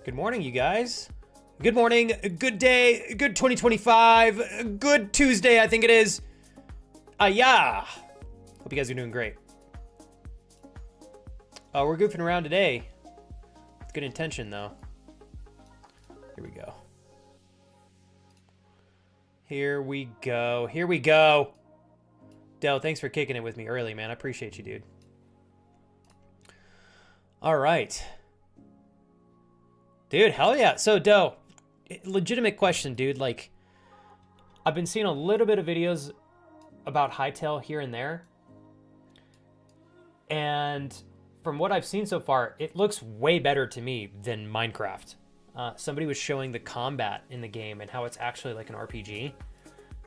Good morning, you guys. Good morning, good day, good 2025, good Tuesday, I think it is. Yeah. Hope you guys are doing great. We're goofing around today. With good intention, though. Here we go. Here we go. Here we go. Del, thanks for kicking it with me early, man. I appreciate you, dude. All right. Dude, hell yeah. So, Del, legitimate question, dude. Like, I've been seeing a little bit of videos about Hytale here and there. And from what I've seen so far, it looks way better to me than Minecraft. Somebody was showing the combat in the game and how it's actually like an RPG.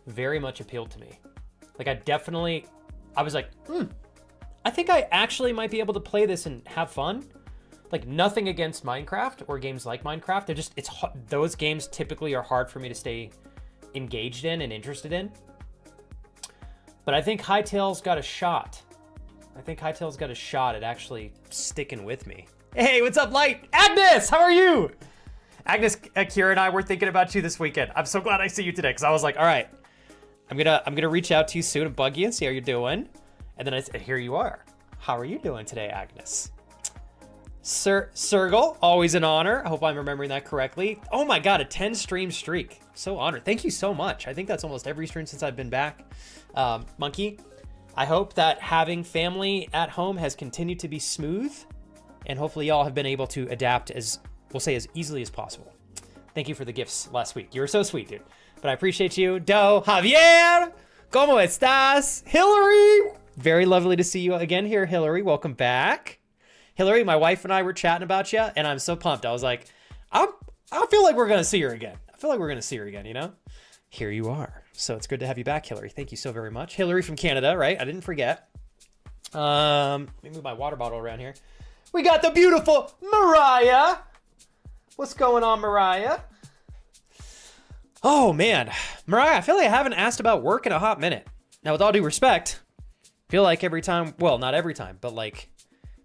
Very much appealed to me. Like, I was like, I think I actually might be able to play this and have fun. Like, nothing against Minecraft or games like Minecraft. Those games typically are hard for me to stay engaged in and interested in. But I think Hytale's got a shot. At actually sticking with me. Hey, what's up, Light? Agnes, how are you? Agnes, Kira, and I were thinking about you this weekend. I'm so glad I see you today, because I was like, all right, I'm gonna reach out to you soon and bug you and see how you're doing. And then here you are. How are you doing today, Agnes? Sergal, always an honor. I hope I'm remembering that correctly. Oh my God, a 10 stream streak. So honored. Thank you so much. I think that's almost every stream since I've been back. Monkey, I hope that having family at home has continued to be smooth, and hopefully y'all have been able to adapt as easily as possible. Thank you for the gifts last week. You were so sweet, dude. But I appreciate you. Do, Javier, ¿cómo estás? Hillary, very lovely to see you again here, Hillary. Welcome back. Hillary, my wife and I were chatting about you, and I'm so pumped. I was like, I feel like we're going to see her again. You know? Here you are. So it's good to have you back, Hillary. Thank you so very much. Hillary from Canada, right? I didn't forget. Let me move my water bottle around here. We got the beautiful Mariah. What's going on, Mariah? Oh, man. Mariah, I feel like I haven't asked about work in a hot minute. Now, with all due respect, I feel like every time, well, not every time, but like,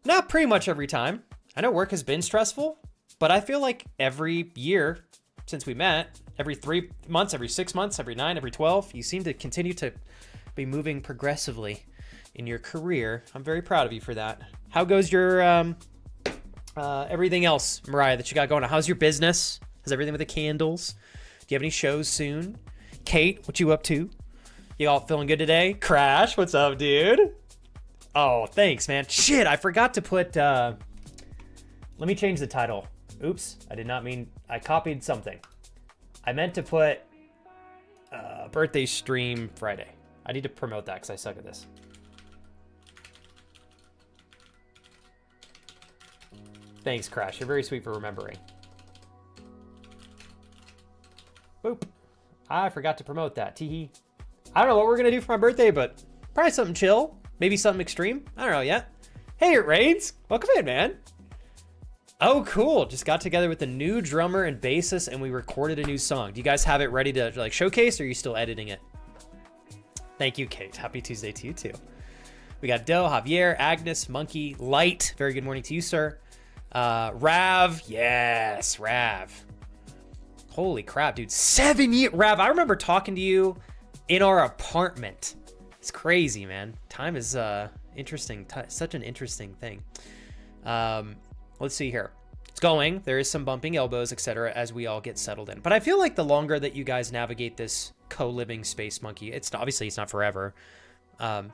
not pretty much every time. I know work has been stressful, but I feel like every year since we met, every 3 months, every 6 months, every 9, every 12, you seem to continue to be moving progressively in your career. I'm very proud of you for that. How goes your everything else, Mariah, that you got going on? How's your business? How's everything with the candles? Do you have any shows soon? Kate, what you up to? You all feeling good today? Crash, what's up, dude? Oh, thanks, man. Shit, I forgot to put, let me change the title. Oops, I did not mean, I copied something. I meant to put birthday stream Friday. I need to promote that because I suck at this. Thanks, Crash. You're very sweet for remembering. Boop. I forgot to promote that. Teehee. I don't know what we're going to do for my birthday, but probably something chill. Maybe something extreme. I don't know yet. Hey, it rains. Welcome in, man. Oh, cool. Just got together with the new drummer and bassist, and we recorded a new song. Do you guys have it ready to like showcase, or are you still editing it? Thank you, Kate. Happy Tuesday to you, too. We got Doe, Javier, Agnes, Monkey, Light. Very good morning to you, sir. Rav. Yes, Rav. Holy crap, dude. 7 years. Rav, I remember talking to you in our apartment. It's crazy, man. Time is interesting. Such an interesting thing. Let's see here. It's going. There is some bumping elbows, etc., as we all get settled in. But I feel like the longer that you guys navigate this co-living space, Monkey, it's not forever.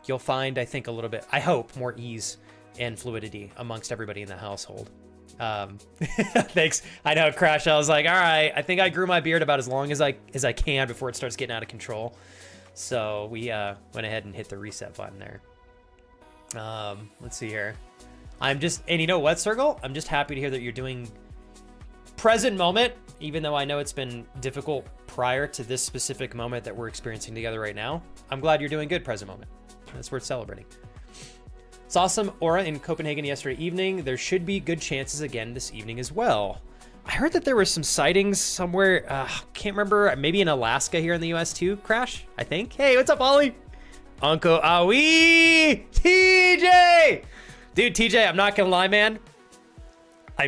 You'll find, I think, a little bit, I hope, more ease and fluidity amongst everybody in the household. Thanks. I know, Crash. I was like, all right, I think I grew my beard about as long as I can before it starts getting out of control. So we went ahead and hit the reset button there. Let's see here. And you know what, Circle? I'm just happy to hear that you're doing present moment, even though I know it's been difficult prior to this specific moment that we're experiencing together right now. I'm glad you're doing good present moment. That's worth celebrating. Saw some aura in Copenhagen yesterday evening. There should be good chances again this evening as well. I heard that there were some sightings somewhere, can't remember, maybe in Alaska here in the US too, Crash, I think. Hey, what's up, Ollie? Uncle Aoi! TJ! Dude, TJ, I'm not gonna lie, man. I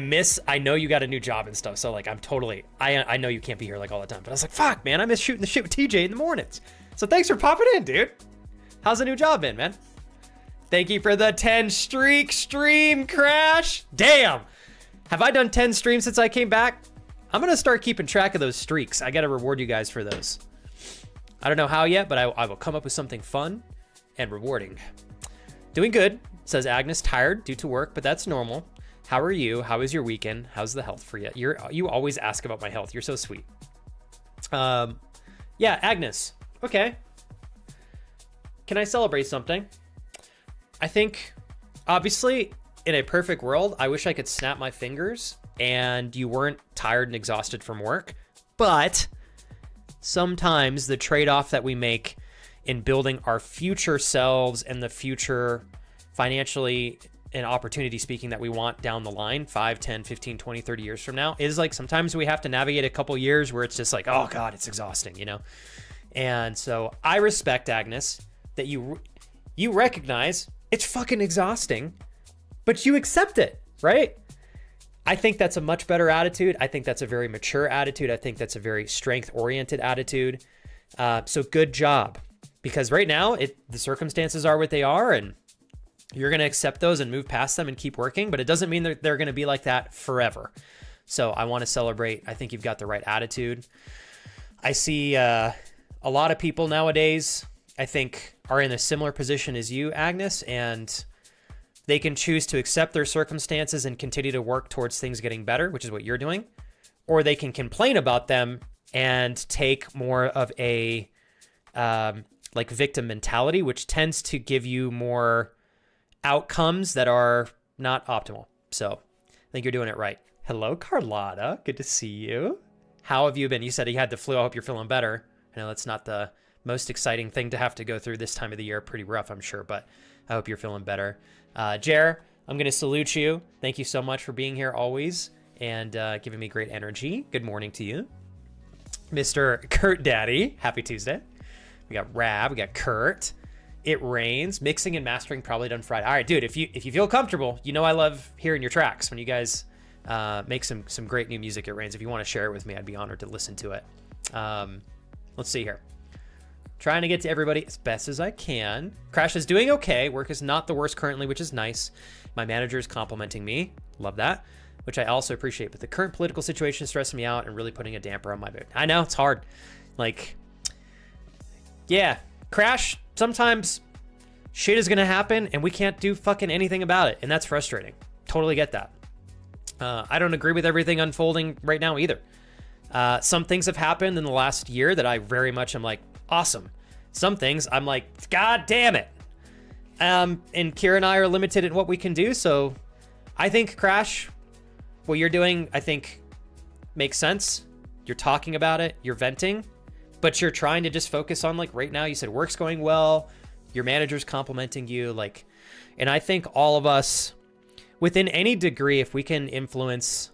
know you got a new job and stuff, so like I know you can't be here like all the time, but I was like, fuck, man, I miss shooting the shit with TJ in the mornings. So thanks for popping in, dude. How's the new job been, man? Thank you for the 10 stream, Crash. Damn. Have I done 10 streams since I came back? I'm gonna start keeping track of those streaks. I gotta reward you guys for those. I don't know how yet, but I will come up with something fun and rewarding. Doing good, says Agnes. Tired due to work, but that's normal. How are you? How was your weekend? How's the health for you? You always ask about my health. You're so sweet. Yeah, Agnes. Okay. Can I celebrate something? I think, obviously, in a perfect world, I wish I could snap my fingers and you weren't tired and exhausted from work. But sometimes the trade-off that we make in building our future selves and the future financially and opportunity speaking that we want down the line 5, 10, 15, 20, 30 years from now is like sometimes we have to navigate a couple years where it's just like, oh God, it's exhausting, you know? And so I respect, Agnes, that you recognize it's fucking exhausting, but you accept it, right? I think that's a much better attitude. I think that's a very mature attitude. I think that's a very strength-oriented attitude. So good job, because right now the circumstances are what they are, and you're going to accept those and move past them and keep working, but it doesn't mean that they're going to be like that forever. So I want to celebrate. I think you've got the right attitude. I see a lot of people nowadays, I think, are in a similar position as you, Agnes, and they can choose to accept their circumstances and continue to work towards things getting better, which is what you're doing, or they can complain about them and take more of a like victim mentality, which tends to give you more outcomes that are not optimal. So I think you're doing it right. Hello, Carlotta. Good to see you. How have you been? You said you had the flu. I hope you're feeling better. I know that's not the most exciting thing to have to go through this time of the year. Pretty rough, I'm sure, but I hope you're feeling better. Jer, I'm going to salute you. Thank you so much for being here always and giving me great energy. Good morning to you. Mr. Kurt Daddy, happy Tuesday. We got Rab, we got Kurt. It rains. Mixing and mastering probably done Friday. All right, dude, if you feel comfortable, you know I love hearing your tracks when you guys make some great new music. It rains. If you want to share it with me, I'd be honored to listen to it. Let's see here. Trying to get to everybody as best as I can. Crash is doing okay. Work is not the worst currently, which is nice. My manager is complimenting me. Love that, which I also appreciate. But the current political situation is stressing me out and really putting a damper on my mood. I know, it's hard. Like, yeah, Crash, sometimes shit is going to happen and we can't do fucking anything about it. And that's frustrating. Totally get that. I don't agree with everything unfolding right now either. Some things have happened in the last year that I very much am like, awesome. Some things I'm like, God damn it. And Kira and I are limited in what we can do. So I think, Crash, what you're doing, I think makes sense. You're talking about it. You're venting. But you're trying to just focus on, like, right now, you said work's going well. Your manager's complimenting you. Like, and I think all of us, within any degree, if we can influence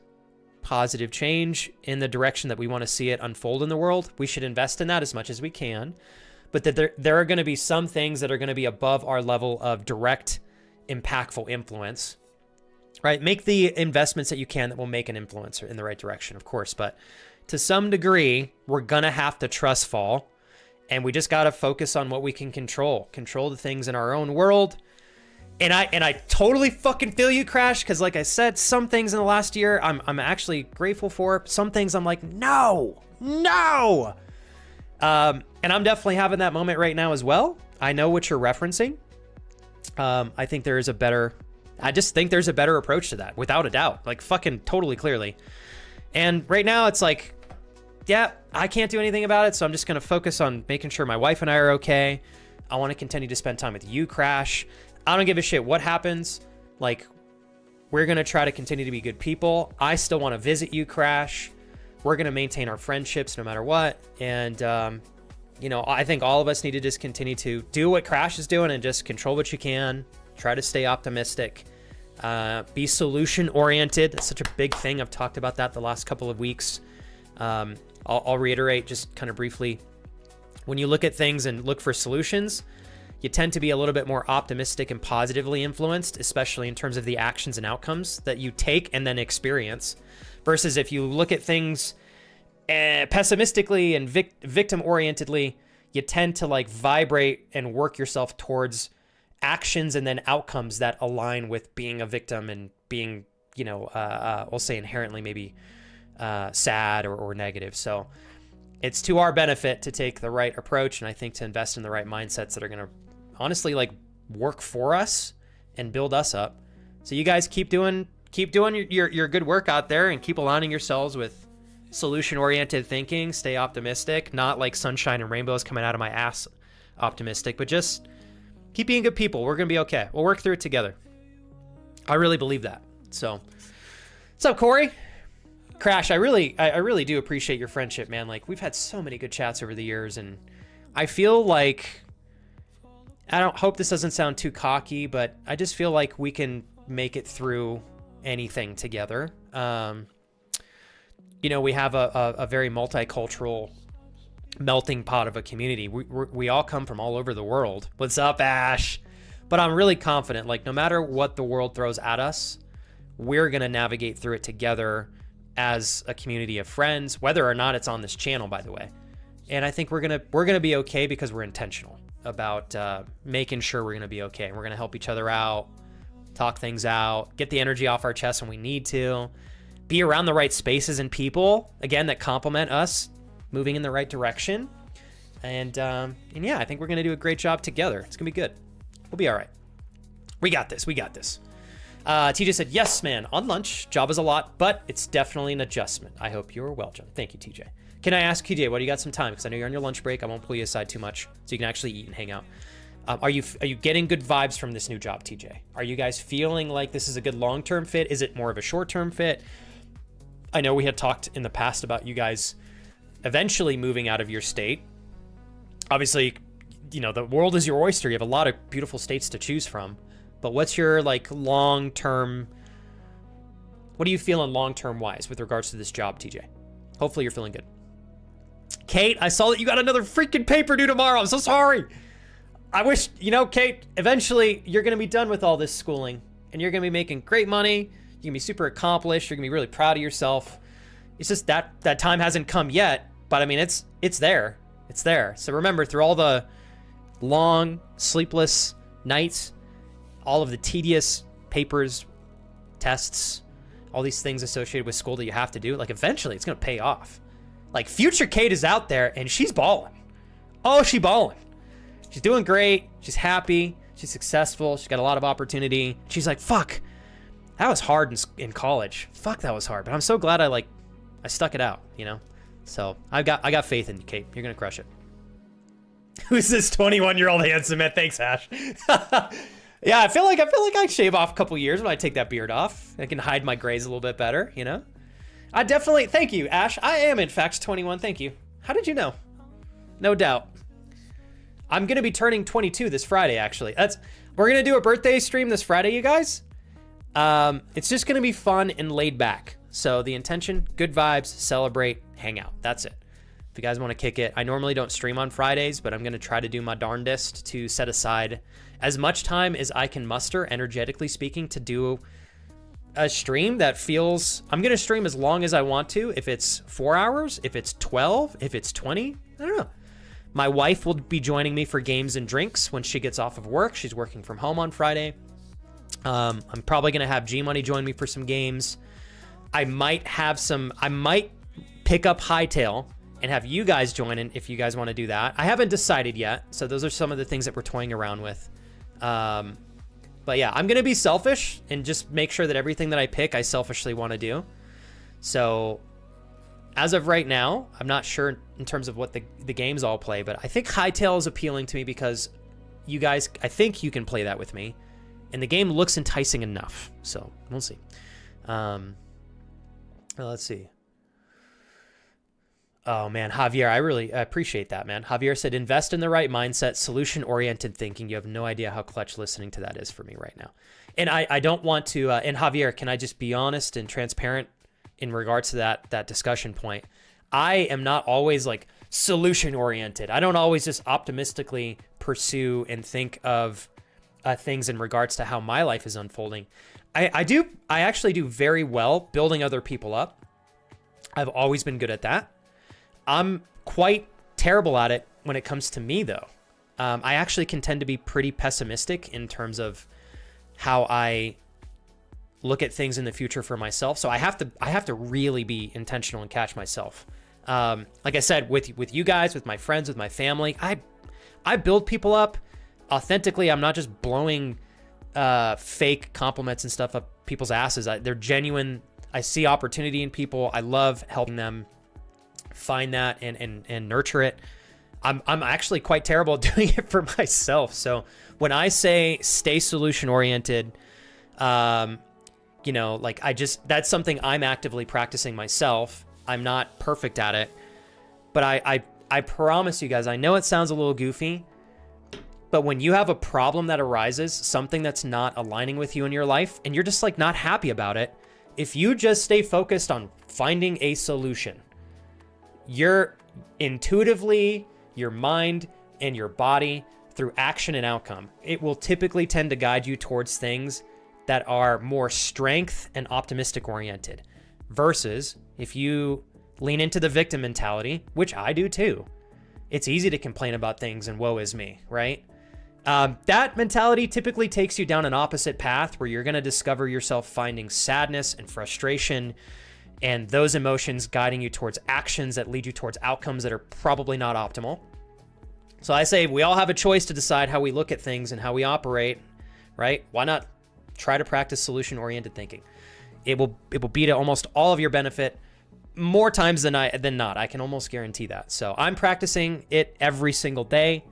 positive change in the direction that we want to see it unfold in the world, we should invest in that as much as we can. But that there are going to be some things that are going to be above our level of direct, impactful influence, right? Make the investments that you can that will make an influence in the right direction, of course. But to some degree, we're going to have to trust fall. And we just got to focus on what we can control the things in our own world. And I totally fucking feel you, Crash, because like I said, some things in the last year I'm actually grateful for. Some things I'm like, no. And I'm definitely having that moment right now as well. I know what you're referencing. I think I just think there's a better approach to that, without a doubt, like fucking totally clearly. And right now it's like, yeah, I can't do anything about it, so I'm just going to focus on making sure my wife and I are okay. I want to continue to spend time with you, Crash. I don't give a shit what happens. Like, we're going to try to continue to be good people. I still want to visit you, Crash. We're going to maintain our friendships no matter what. And, I think all of us need to just continue to do what Crash is doing and just control what you can. Try to stay optimistic. Be solution-oriented. That's such a big thing. I've talked about that the last couple of weeks. I'll reiterate just kind of briefly. When you look at things and look for solutions, you tend to be a little bit more optimistic and positively influenced, especially in terms of the actions and outcomes that you take and then experience. Versus if you look at things pessimistically and victim-orientedly, you tend to like vibrate and work yourself towards actions and then outcomes that align with being a victim and being, you know, we'll say inherently maybe sad or negative. So it's to our benefit to take the right approach, and I think to invest in the right mindsets that are going to honestly like work for us and build us up. So you guys keep doing your good work out there and keep aligning yourselves with solution-oriented thinking. Stay optimistic, not like sunshine and rainbows coming out of my ass optimistic, but just keep being good people. We're going to be okay. We'll work through it together. I really believe that. So what's up, Corey? Crash, I really do appreciate your friendship, man. Like, we've had so many good chats over the years, and I feel like, I don't hope this doesn't sound too cocky, but I just feel like we can make it through anything together. You know, we have a very multicultural melting pot of a community. We all come from all over the world. What's up, Ash? But I'm really confident, like, no matter what the world throws at us, we're going to navigate through it together as a community of friends, whether or not it's on this channel, by the way. And I think we're gonna be okay because we're intentional about making sure we're gonna be okay. And we're gonna help each other out, talk things out, get the energy off our chest when we need to, be around the right spaces and people, again, that complement us, moving in the right direction. And yeah, I think we're gonna do a great job together. It's gonna be good. We'll be all right. We got this. TJ said, yes, man, on lunch. Job is a lot, but it's definitely an adjustment. I hope you are well, John. Thank you, TJ. Can I ask, TJ, what do you got some time? Because I know you're on your lunch break. I won't pull you aside too much so you can actually eat and hang out. Are you getting good vibes from this new job, TJ? Are you guys feeling like this is a good long-term fit? Is it more of a short-term fit? I know we had talked in the past about you guys eventually moving out of your state. Obviously, you know, the world is your oyster. You have a lot of beautiful states to choose from. But what's your like long-term, what are you feeling long-term wise with regards to this job, TJ? Hopefully you're feeling good. Kate, I saw that you got another freaking paper due tomorrow. I'm so sorry. I wish, you know, Kate, eventually you're going to be done with all this schooling and you're going to be making great money. You're going to be super accomplished. You're going to be really proud of yourself. It's just that time hasn't come yet, but I mean, it's there. It's there. So remember, through all the long, sleepless nights, all of the tedious papers, tests, all these things associated with school that you have to do, like eventually it's going to pay off. Like future Kate is out there and she's balling. Oh, she's balling. She's doing great. She's happy. She's successful. She's got a lot of opportunity. She's like, fuck, that was hard in college. Fuck, that was hard. But I'm so glad I stuck it out, you know? So I got faith in you, Kate. You're going to crush it. Who's this 21-year-old handsome man? Thanks, Ash. Yeah, I feel like I shave off a couple years when I take that beard off. I can hide my grays a little bit better, you know? I definitely, thank you, Ash. I am, in fact, 21. Thank you. How did you know? No doubt. I'm going to be turning 22 this Friday, actually. We're going to do a birthday stream this Friday, you guys. It's just going to be fun and laid back. So the intention, good vibes, celebrate, hang out. That's it. If you guys want to kick it, I normally don't stream on Fridays, but I'm going to try to do my darndest to set aside as much time as I can muster, energetically speaking, to do a stream that feels, I'm going to stream as long as I want to. If it's 4 hours, if it's 12, if it's 20, I don't know. My wife will be joining me for games and drinks when she gets off of work. She's working from home on Friday. I'm probably going to have G-Money join me for some games. I might pick up Hightail and have you guys join in if you guys want to do that. I haven't decided yet, so those are some of the things that we're toying around with. But yeah, I'm going to be selfish and just make sure that everything that I pick, I selfishly want to do. So as of right now, I'm not sure in terms of what the games all play, but I think Hightail is appealing to me because you guys, I think you can play that with me. And the game looks enticing enough. So we'll see. Let's see. Oh man, Javier, I really appreciate that, man. Javier said, invest in the right mindset, solution-oriented thinking. You have no idea how clutch listening to that is for me right now. And I don't want to, and Javier, can I just be honest and transparent in regards to that discussion point? I am not always like solution oriented. I don't always just optimistically pursue and think of things in regards to how my life is unfolding. I actually do very well building other people up. I've always been good at that. I'm quite terrible at it when it comes to me, though. I actually can tend to be pretty pessimistic in terms of how I look at things in the future for myself. So I have to really be intentional and catch myself. Like I said, with you guys, with my friends, with my family, I build people up authentically. I'm not just blowing fake compliments and stuff up people's asses. They're genuine. I see opportunity in people. I love helping them find that and nurture it. I'm actually quite terrible at doing it for myself. So when I say stay solution oriented, like that's something I'm actively practicing myself. I'm not perfect at it, but I promise you guys, I know it sounds a little goofy, but when you have a problem that arises, something that's not aligning with you in your life, and you're just like not happy about it, if you just stay focused on finding a solution, you're intuitively, your mind and your body, through action and outcome, it will typically tend to guide you towards things that are more strength and optimistic oriented, versus if you lean into the victim mentality, which I do too. It's easy to complain about things and woe is me, right? That mentality typically takes you down an opposite path where you're going to discover yourself finding sadness and frustration, and those emotions guiding you towards actions that lead you towards outcomes that are probably not optimal. So I say we all have a choice to decide how we look at things and how we operate, right? Why not try to practice solution-oriented thinking? It will be to almost all of your benefit more times than not. I can almost guarantee that. So I'm practicing it every single day.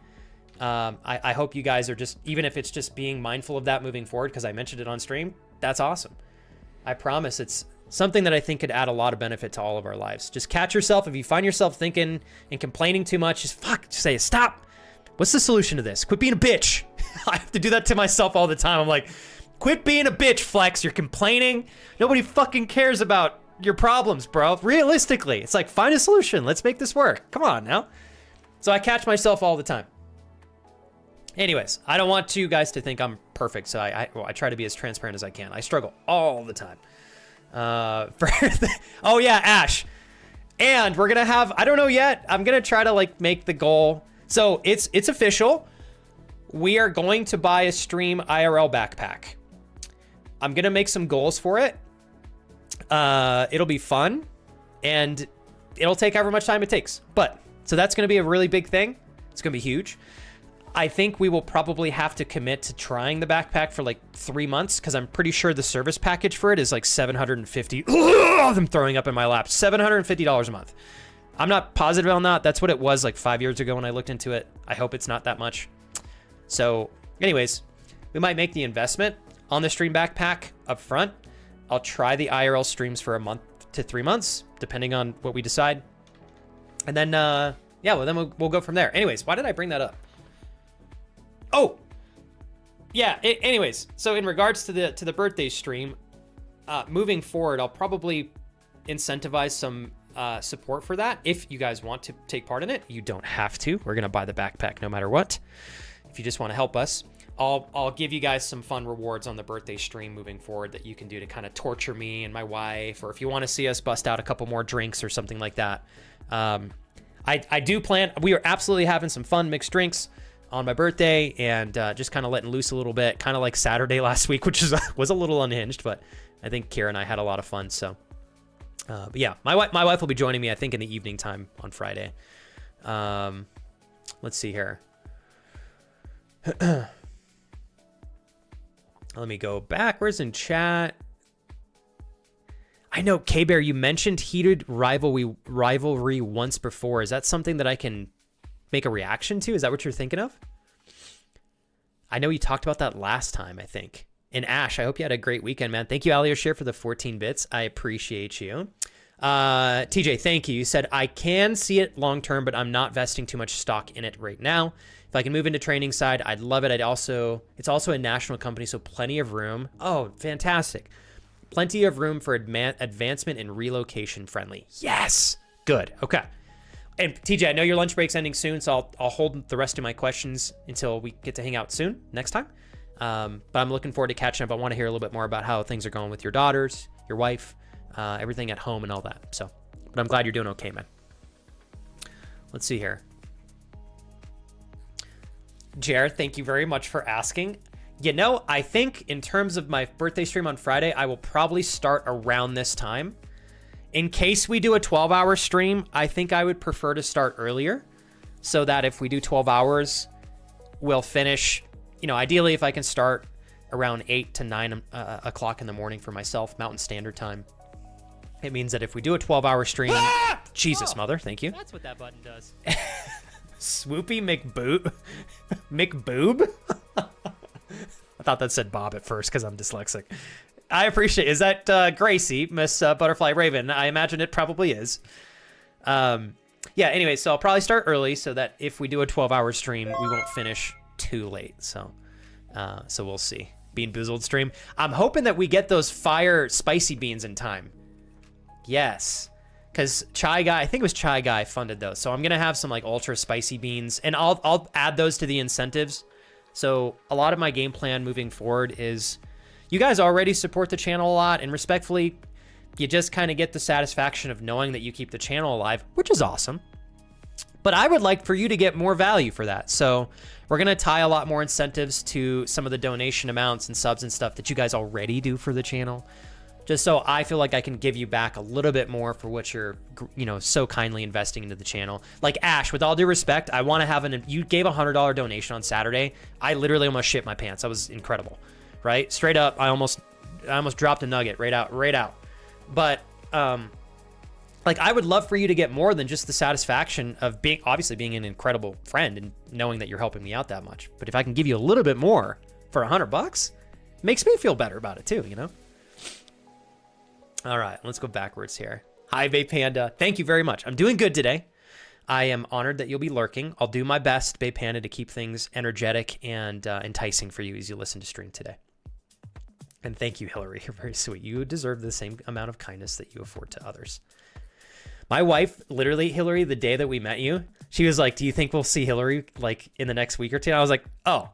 I hope you guys are just, even if it's just being mindful of that moving forward, because I mentioned it on stream, that's awesome. I promise it's something that I think could add a lot of benefit to all of our lives. Just catch yourself. If you find yourself thinking and complaining too much, just say, stop. What's the solution to this? Quit being a bitch. I have to do that to myself all the time. I'm like, quit being a bitch, Flex. You're complaining. Nobody fucking cares about your problems, bro. Realistically, it's like, find a solution. Let's make this work. Come on now. So I catch myself all the time. Anyways, I don't want you guys to think I'm perfect, so I try to be as transparent as I can. I struggle all the time. Oh yeah, Ash. And we're gonna have, I don't know yet, I'm gonna try to like make the goal. So it's official. We are going to buy a stream IRL backpack. I'm gonna make some goals for it. It'll be fun, and it'll take however much time it takes. But so that's gonna be a really big thing. It's gonna be huge. I think we will probably have to commit to trying the backpack for like 3 months, because I'm pretty sure the service package for it is like $750. I'm throwing up in my lap. $750 a month. I'm not positive on that. That's what it was like 5 years ago when I looked into it. I hope it's not that much. So anyways, we might make the investment on the stream backpack up front. I'll try the IRL streams for a month to 3 months, depending on what we decide. And then, yeah, well, then we'll go from there. Anyways, why did I bring that up? Oh, yeah. Anyways, so in regards to the birthday stream, moving forward, I'll probably incentivize some support for that. If you guys want to take part in it, you don't have to. We're gonna buy the backpack no matter what. If you just want to help us, I'll give you guys some fun rewards on the birthday stream moving forward that you can do to kind of torture me and my wife, or if you want to see us bust out a couple more drinks or something like that. I do plan. We are absolutely having some fun mixed drinks on my birthday, and just kind of letting loose a little bit, kind of like Saturday last week, which was a little unhinged, but I think Kira and I had a lot of fun. So, but yeah, my wife will be joining me, I think, in the evening time on Friday. Let's see here. Let me go backwards in chat. I know, K-Bear, you mentioned heated rivalry once before. Is that something that I can make a reaction to? Is that what you're thinking of? I know you talked about that last time, I think. And Ash, I hope you had a great weekend, man. Thank you, Aliashir, for the 14 bits. I appreciate you. TJ, thank you. You said, I can see it long term, but I'm not vesting too much stock in it right now. If I can move into training side, I'd love it. It's also a national company, so plenty of room. Oh, fantastic. Plenty of room for advancement and relocation friendly. Yes. Good. Okay. And TJ, I know your lunch break's ending soon, so I'll hold the rest of my questions until we get to hang out soon, next time. But I'm looking forward to catching up. I want to hear a little bit more about how things are going with your daughters, your wife, everything at home and all that. So, but I'm glad you're doing okay, man. Let's see here. Jared, thank you very much for asking. You know, I think in terms of my birthday stream on Friday, I will probably start around this time. In case we do a 12-hour stream, I think I would prefer to start earlier so that if we do 12 hours, we'll finish, you know, ideally if I can start around 8 to 9 o'clock in the morning for myself, Mountain Standard Time. It means that if we do a 12-hour stream, Jesus, mother, thank you. That's what that button does. Swoopy McBoob? McBoob? I thought that said Bob at first because I'm dyslexic. I appreciate it. Is that Gracie, Miss Butterfly Raven? I imagine it probably is. Yeah, anyway, so I'll probably start early so that if we do a 12-hour stream, we won't finish too late. So we'll see. Bean Boozled stream. I'm hoping that we get those fire spicy beans in time. Yes. Because Chai Guy, I think it was Chai Guy funded those. So I'm going to have some like ultra spicy beans and I'll add those to the incentives. So a lot of my game plan moving forward is you guys already support the channel a lot, and respectfully, you just kind of get the satisfaction of knowing that you keep the channel alive, which is awesome. But I would like for you to get more value for that. So we're going to tie a lot more incentives to some of the donation amounts and subs and stuff that you guys already do for the channel. Just so I feel like I can give you back a little bit more for what you're, you know, so kindly investing into the channel. Like Ash, with all due respect, I want to have you gave a $100 donation on Saturday. I literally almost shit my pants. That was incredible, right? Straight up, I almost dropped a nugget right out. But, like I would love for you to get more than just the satisfaction of obviously being an incredible friend and knowing that you're helping me out that much. But if I can give you a little bit more for $100, it makes me feel better about it too, you know? All right, let's go backwards here. Hi, Bay Panda. Thank you very much. I'm doing good today. I am honored that you'll be lurking. I'll do my best, Bay Panda, to keep things energetic and enticing for you as you listen to stream today. And thank you, Hillary. You're very sweet. You deserve the same amount of kindness that you afford to others. My wife, literally, Hillary, the day that we met you, she was like, do you think we'll see Hillary like in the next week or two? And I was like, oh,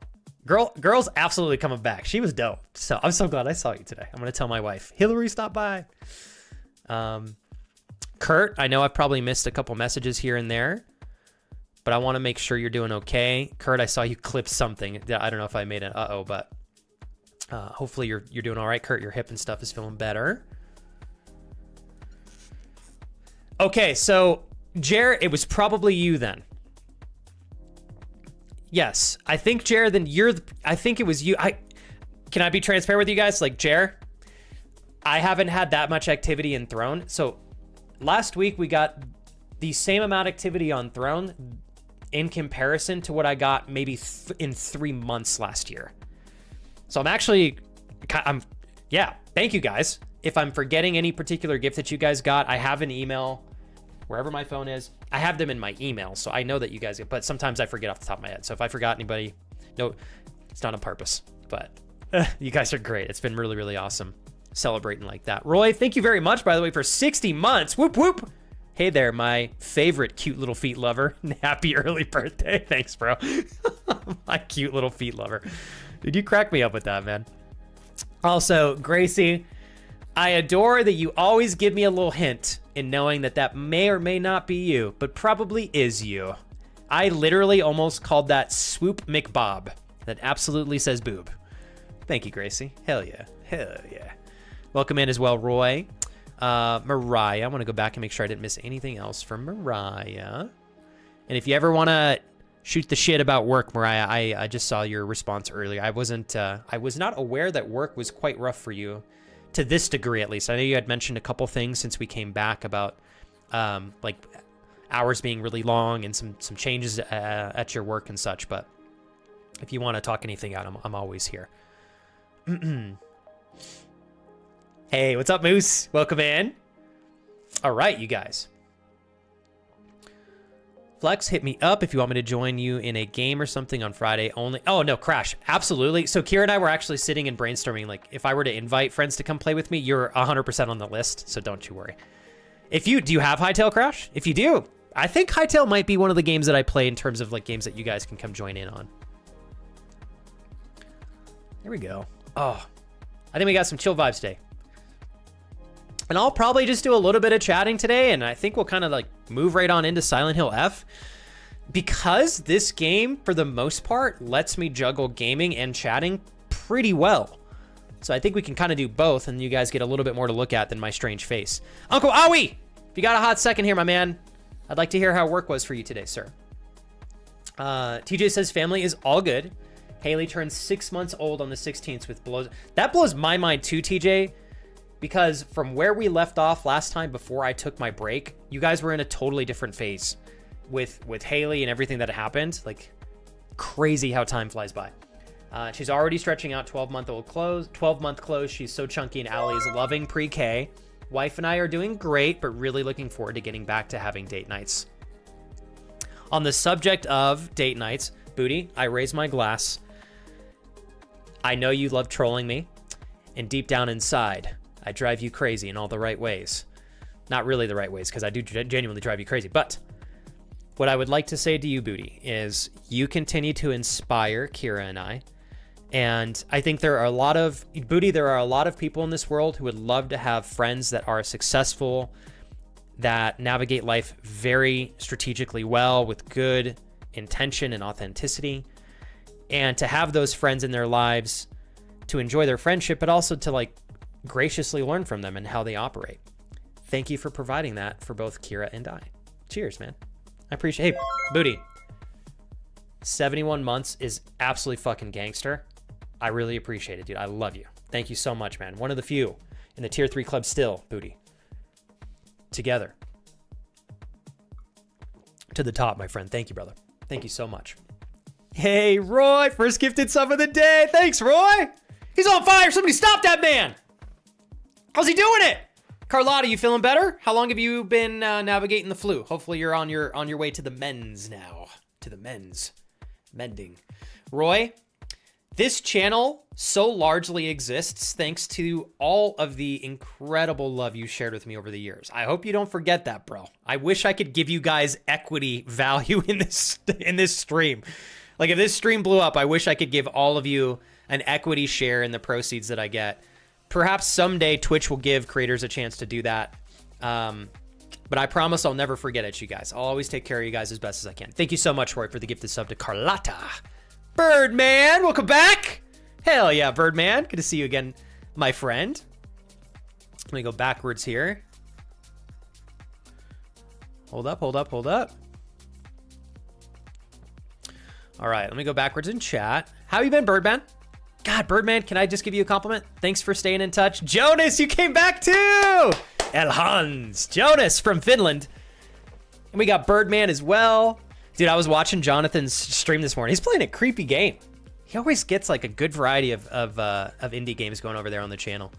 girl's absolutely coming back. She was dope. So I'm so glad I saw you today. I'm going to tell my wife, Hillary, stop by. Kurt, I know I've probably missed a couple messages here and there, but I want to make sure you're doing okay. Kurt, I saw you clip something. I don't know if I made an uh-oh, but hopefully you're doing all right. Kurt, your hip and stuff is feeling better. Okay, so Jared, it was probably you then. Yes, I think Jared, then I think it was you. Can I be transparent with you guys? Like Jared, I haven't had that much activity in Throne. So last week we got the same amount of activity on Throne in comparison to what I got maybe in 3 months last year. So yeah, thank you guys. If I'm forgetting any particular gift that you guys got, I have an email wherever my phone is. I have them in my email, so I know that you guys get, but sometimes I forget off the top of my head. So if I forgot anybody, no, it's not on purpose, but you guys are great. It's been really, really awesome celebrating like that. Roy, thank you very much, by the way, for 60 months. Whoop, whoop. Hey there, my favorite cute little feet lover. Happy early birthday. Thanks, bro. My cute little feet lover. Dude, you crack me up with that, man. Also, Gracie, I adore that you always give me a little hint in knowing that may or may not be you, but probably is you. I literally almost called that Swoop McBob. That absolutely says boob. Thank you, Gracie. Hell yeah. Hell yeah. Welcome in as well, Roy. Mariah, I want to go back and make sure I didn't miss anything else from Mariah. And if you ever want to shoot the shit about work, Mariah, I just saw your response earlier. I was not aware that work was quite rough for you. To this degree, at least. I know you had mentioned a couple things since we came back about like hours being really long and some changes at your work and such. But if you want to talk anything out, I'm always here. Hey, what's up, Moose? Welcome in. All right, you guys. Flex, hit me up if you want me to join you in a game or something on Friday only. Oh, no, Crash. Absolutely. So Kira and I were actually sitting and brainstorming, like, if I were to invite friends to come play with me, you're 100% on the list, so don't you worry. Do you have Hightail, Crash? If you do, I think Hightail might be one of the games that I play in terms of like games that you guys can come join in on. There we go. Oh, I think we got some chill vibes today. And I'll probably just do a little bit of chatting today, and I think we'll kind of like move right on into Silent Hill F. Because this game, for the most part, lets me juggle gaming and chatting pretty well. So I think we can kind of do both, and you guys get a little bit more to look at than my strange face. Uncle Aoi, if you got a hot second here, my man, I'd like to hear how work was for you today, sir. TJ says family is all good. Haley turns 6 months old on the 16th, with blows. That blows my mind too, TJ, because from where we left off last time before I took my break, you guys were in a totally different phase with Haley and everything that happened. Like, crazy how time flies by. She's already stretching out 12-month clothes. She's so chunky, and Allie is loving pre-K. Wife and I are doing great, but really looking forward to getting back to having date nights. On the subject of date nights, Booty, I raise my glass. I know you love trolling me, and deep down inside, I drive you crazy in all the right ways. Not really the right ways, because I do genuinely drive you crazy, but what I would like to say to you, Booty, is you continue to inspire Kira and I. And I think there are a lot of people in this world who would love to have friends that are successful, that navigate life very strategically well with good intention and authenticity. And to have those friends in their lives, to enjoy their friendship, but also to like graciously learn from them and how they operate. Thank you for providing that for both Kira and I. Cheers, man. I appreciate. Hey, Booty. 71 months is absolutely fucking gangster. I really appreciate it, dude. I love you. Thank you so much, man. One of the few in the tier 3 club still, Booty. Together. To the top, my friend. Thank you, brother. Thank you so much. Hey, Roy, first gifted sub of the day. Thanks, Roy. He's on fire. Somebody stop that man. How's he doing it? Carlotta, you feeling better? How long have you been navigating the flu? Hopefully you're on your way to the men's now. To the men's. Mending. Roy, this channel so largely exists thanks to all of the incredible love you shared with me over the years. I hope you don't forget that, bro. I wish I could give you guys equity value in this stream. Like, if this stream blew up, I wish I could give all of you an equity share in the proceeds that I get. Perhaps someday Twitch will give creators a chance to do that. But I promise I'll never forget it, you guys. I'll always take care of you guys as best as I can. Thank you so much, Roy, for the gifted sub to Carlotta. Birdman, welcome back. Hell yeah, Birdman. Good to see you again, my friend. Let me go backwards here. Hold up. All right, let me go backwards in chat. How you been, Birdman? God, Birdman, can I just give you a compliment? Thanks for staying in touch. Jonas, you came back too! El Hans. Jonas from Finland. And we got Birdman as well. Dude, I was watching Jonathan's stream this morning. He's playing a creepy game. He always gets like a good variety of indie games going over there on the channel.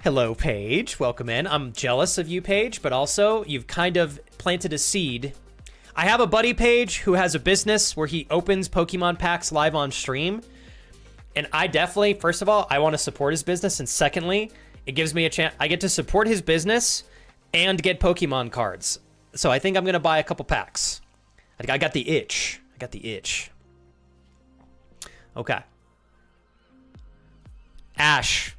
Hello, Paige. Welcome in. I'm jealous of you, Paige, but also you've kind of planted a seed. I have a buddy, Paige, who has a business where he opens Pokemon packs live on stream. And I definitely, first of all, I want to support his business. And secondly, it gives me a chance. I get to support his business and get Pokemon cards. So I think I'm going to buy a couple packs. I got the itch. Okay. Ash.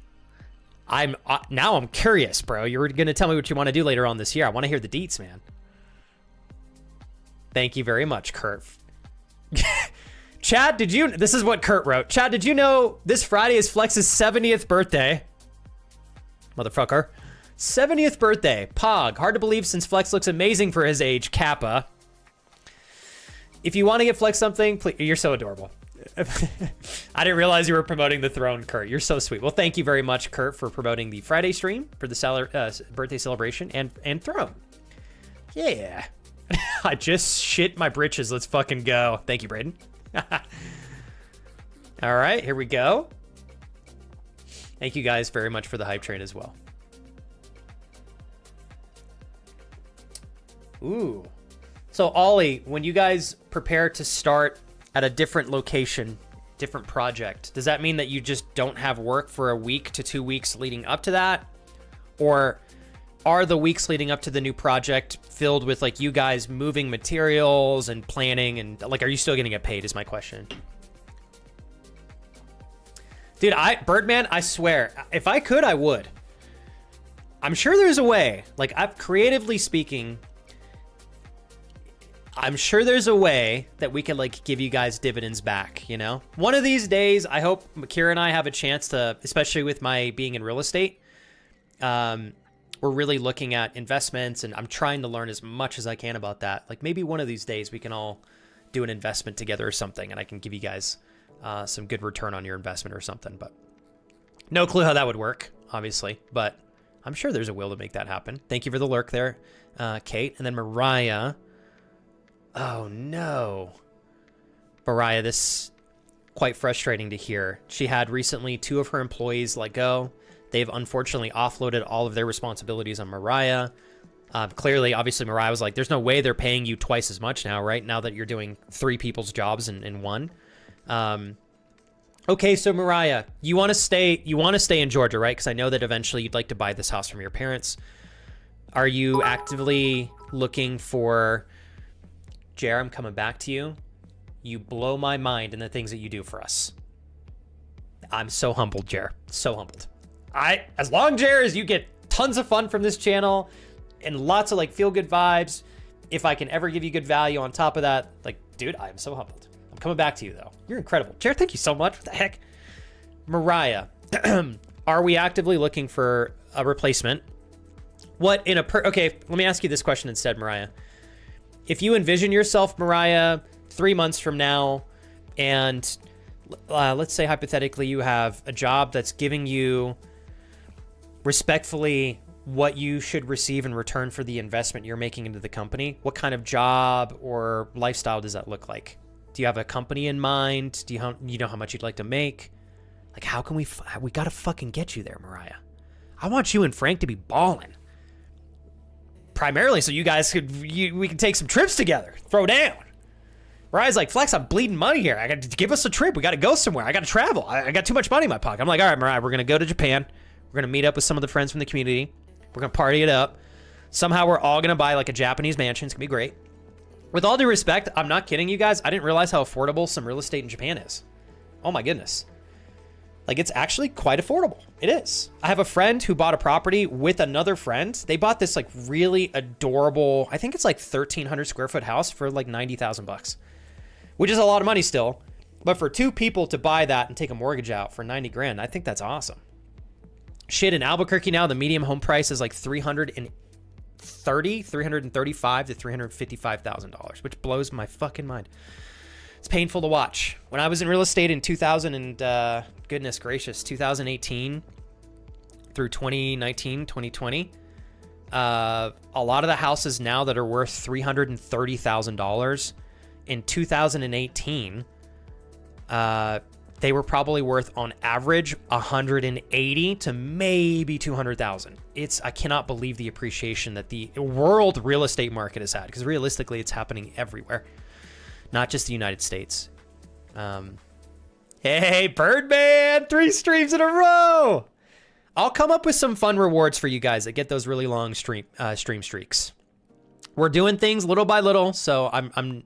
Now I'm curious, bro. You're going to tell me what you want to do later on this year. I want to hear the deets, man. Thank you very much, Kurt. Chad, this is what Kurt wrote. Chad, did you know this Friday is Flex's 70th birthday? Motherfucker. 70th birthday. Pog. Hard to believe since Flex looks amazing for his age. Kappa. If you want to get Flex something, please. You're so adorable. I didn't realize you were promoting the throne, Kurt. You're so sweet. Well, thank you very much, Kurt, for promoting the Friday stream for the birthday celebration and throne. Yeah. I just shit my britches. Let's fucking go. Thank you, Braden. All right, here we go. Thank you guys very much for the hype train as well. Ooh. So, Ollie, when you guys prepare to start at a different location, different project, does that mean that you just don't have work for a week to 2 weeks leading up to that? Or are the weeks leading up to the new project filled with like you guys moving materials and planning, and like, are you still gonna get paid is my question. Dude, Birdman, I swear, if I could, I would. I'm sure there's a way. Like, creatively speaking, I'm sure there's a way that we can like give you guys dividends back, you know? One of these days, I hope Kira and I have a chance to, especially with my being in real estate, we're really looking at investments, and I'm trying to learn as much as I can about that. Like, maybe one of these days we can all do an investment together or something, and I can give you guys some good return on your investment or something. But no clue how that would work, obviously, but I'm sure there's a will to make that happen. Thank you for the lurk there, Kate. And then Mariah. Oh no. Mariah, this is quite frustrating to hear. She had recently 2 of her employees let go. They've unfortunately offloaded all of their responsibilities on Mariah. Clearly, obviously, Mariah was like, there's no way they're paying you twice as much now, right? Now that you're doing 3 people's jobs in one. Okay, so Mariah, you want to stay in Georgia, right? Because I know that eventually you'd like to buy this house from your parents. Are you actively looking for... Jer, I'm coming back to you. You blow my mind in the things that you do for us. I'm so humbled, Jer. So humbled. As long, Jer, as you get tons of fun from this channel and lots of like feel good vibes, if I can ever give you good value on top of that, like, dude, I'm so humbled. I'm coming back to you though. You're incredible. Jer, thank you so much. What the heck? Mariah, are we actively looking for a replacement? Okay, let me ask you this question instead, Mariah. If you envision yourself, Mariah, 3 months from now, and let's say hypothetically you have a job that's giving you respectfully what you should receive in return for the investment you're making into the company, what kind of job or lifestyle does that look like? Do you have a company in mind? Do you know how much you'd like to make? Like, how can we gotta fucking get you there, Mariah. I want you and Frank to be balling. Primarily so you guys we can take some trips together, throw down. Mariah's like, Flex, I'm bleeding money here. I got to give us a trip. We got to go somewhere. I got to travel. I got too much money in my pocket. I'm like, all right, Mariah, we're going to go to Japan. We're going to meet up with some of the friends from the community. We're going to party it up. Somehow we're all going to buy like a Japanese mansion. It's going to be great. With all due respect, I'm not kidding you guys. I didn't realize how affordable some real estate in Japan is. Oh my goodness. Like, it's actually quite affordable. It is. I have a friend who bought a property with another friend. They bought this like really adorable, I think it's like 1,300 square foot house for like $90,000, which is a lot of money still. But for 2 people to buy that and take a mortgage out for 90 grand, I think that's awesome. Shit, in Albuquerque now, the medium home price is like $335,000 to $355,000, which blows my fucking mind. It's painful to watch. When I was in real estate in 2018 through 2019, 2020, a lot of the houses now that are worth $330,000 in 2018, they were probably worth on average 180 to maybe 200,000. I cannot believe the appreciation that the world real estate market has had, because realistically it's happening everywhere, not just the United States. Hey, Birdman, 3 streams in a row. I'll come up with some fun rewards for you guys that get those really long stream streaks. We're doing things little by little, so I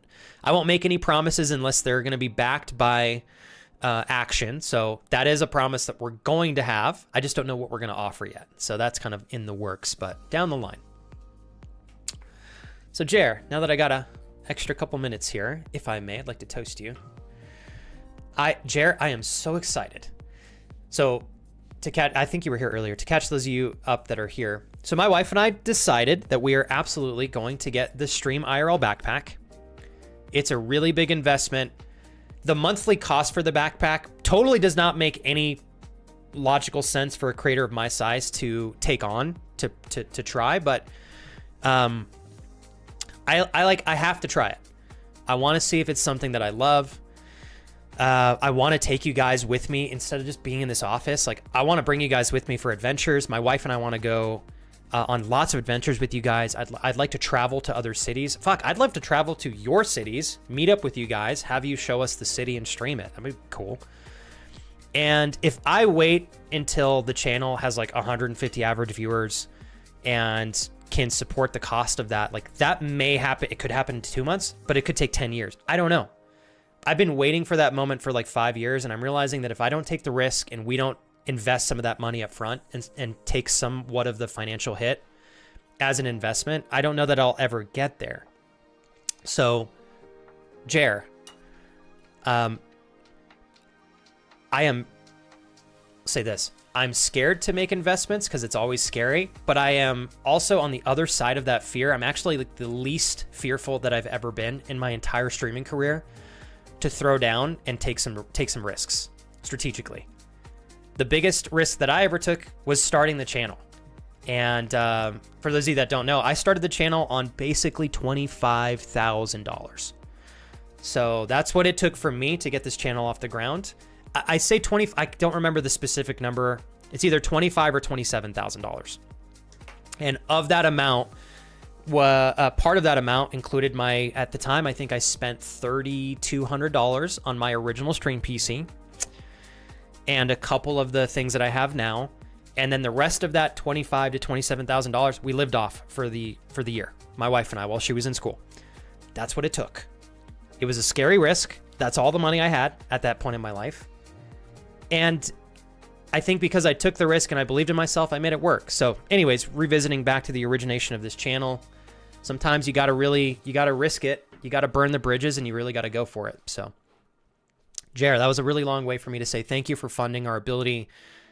won't make any promises unless they're going to be backed by action. So that is a promise that we're going to have. I just don't know what we're going to offer yet. So that's kind of in the works, but down the line. So Jer, now that I got a extra couple minutes here, if I may, I'd like to toast you. Jer, I am so excited. So I think you were here earlier, to catch those of you up that are here. So my wife and I decided that we are absolutely going to get the Stream IRL backpack. It's a really big investment. The monthly cost for the backpack totally does not make any logical sense for a creator of my size to take on, to try, but I have to try it. I want to see if it's something that I love. I want to take you guys with me instead of just being in this office. Like, I want to bring you guys with me for adventures. My wife and I want to go on lots of adventures with you guys. I'd like to travel to other cities. Fuck, I'd love to travel to your cities, meet up with you guys, have you show us the city and stream it. That'd be cool. And if I wait until the channel has like 150 average viewers and can support the cost of that. Like that may happen. It could happen in 2 months, but it could take 10 years. I don't know. I've been waiting for that moment for like 5 years, and I'm realizing that if I don't take the risk and we don't invest some of that money up front and take somewhat of the financial hit as an investment, I don't know that I'll ever get there. So, Jer, I am, say this, I'm scared to make investments because it's always scary, but I am also on the other side of that fear. I'm actually like the least fearful that I've ever been in my entire streaming career to throw down and take some risks strategically. The biggest risk that I ever took was starting the channel. And for those of you that don't know, I started the channel on basically $25,000. So that's what it took for me to get this channel off the ground. I say 20, I don't remember the specific number. It's either $25,000 or $27,000. And of that amount, part of that amount included at the time, I think I spent $3,200 on my original stream PC and a couple of the things that I have now. And then the rest of that $25,000 to $27,000 we lived off for the year, my wife and I, while she was in school. That's what it took. It was a scary risk. That's all the money I had at that point in my life. And I think because I took the risk and I believed in myself, I made it work. So anyways, revisiting back to the origination of this channel, sometimes you got to risk it. You got to burn the bridges and you really got to go for it. So Jared, that was a really long way for me to say thank you for funding our ability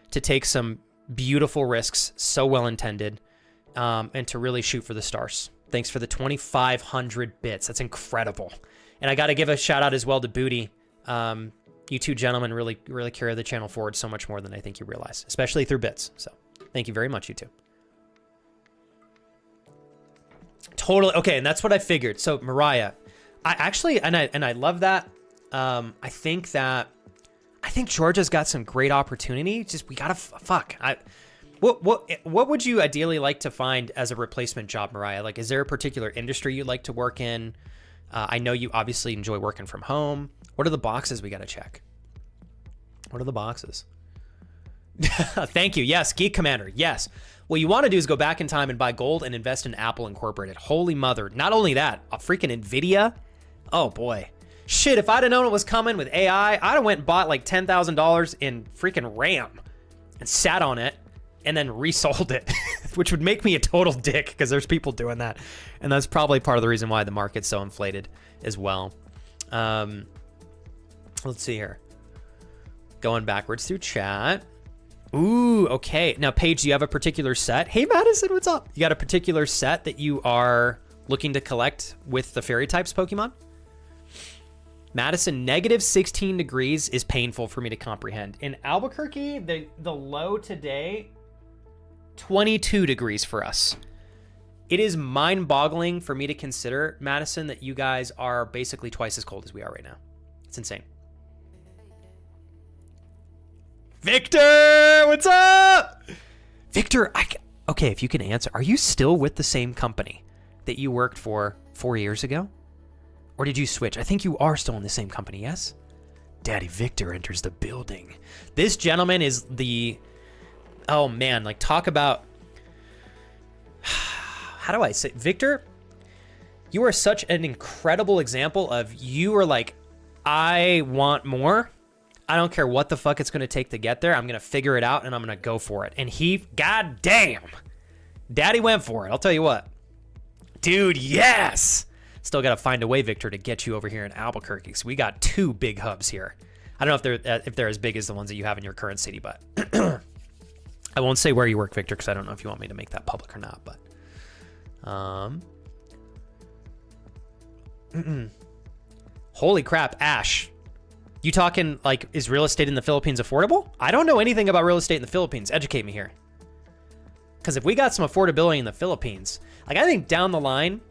to take some beautiful risks, so well intended, and to really shoot for the stars. Thanks for the 2,500 bits. That's incredible. And I got to give a shout out as well to Booty. You two gentlemen really carry the channel forward so much more than I think you realize, especially through bits. So thank you very much, you two. Totally. Okay. And that's what I figured. So Mariah, I love that. I think Georgia's got some great opportunity. Just, we gotta, what would you ideally like to find as a replacement job, Mariah? Like, is there a particular industry you'd like to work in? I know you obviously enjoy working from home. What are the boxes we got to check? What are the boxes? Thank you. Yes. Geek Commander. Yes. What you want to do is go back in time and buy gold and invest in Apple Incorporated. Holy mother. Not only that, a freaking NVIDIA. Oh boy. Shit. If I'd have known it was coming with AI, I'd have went and bought like $10,000 in freaking RAM and sat on it and then resold it, which would make me a total dick because there's people doing that. And that's probably part of the reason why the market's so inflated as well. Let's see here. Going backwards through chat. Ooh, okay. Now, Paige, do you have a particular set? Hey, Madison, what's up? You got a particular set that you are looking to collect with the fairy types Pokemon? Madison, negative 16 degrees is painful for me to comprehend. In Albuquerque, the low today, 22 degrees for us. It is mind-boggling for me to consider, Madison, that you guys are basically twice as cold as we are right now. It's insane. Victor, what's up? Victor, okay, if you can answer, are you still with the same company that you worked for 4 years ago? Or did you switch? I think you are still in the same company, yes? Daddy Victor enters the building. This gentleman is oh man, like talk about, how do I say, Victor, you are such an incredible example of, you are like, I want more. I don't care what the fuck it's going to take to get there. I'm going to figure it out and I'm going to go for it. And god damn, Daddy went for it. I'll tell you what, dude. Yes. Still got to find a way, Victor, to get you over here in Albuquerque. So we got 2 big hubs here. I don't know if they're as big as the ones that you have in your current city, but I won't say where you work, Victor, because I don't know if you want me to make that public or not. But holy crap, Ash. You talking like, is real estate in the Philippines affordable? I don't know anything about real estate in the Philippines. Educate me here. Because if we got some affordability in the Philippines, like I think down the line,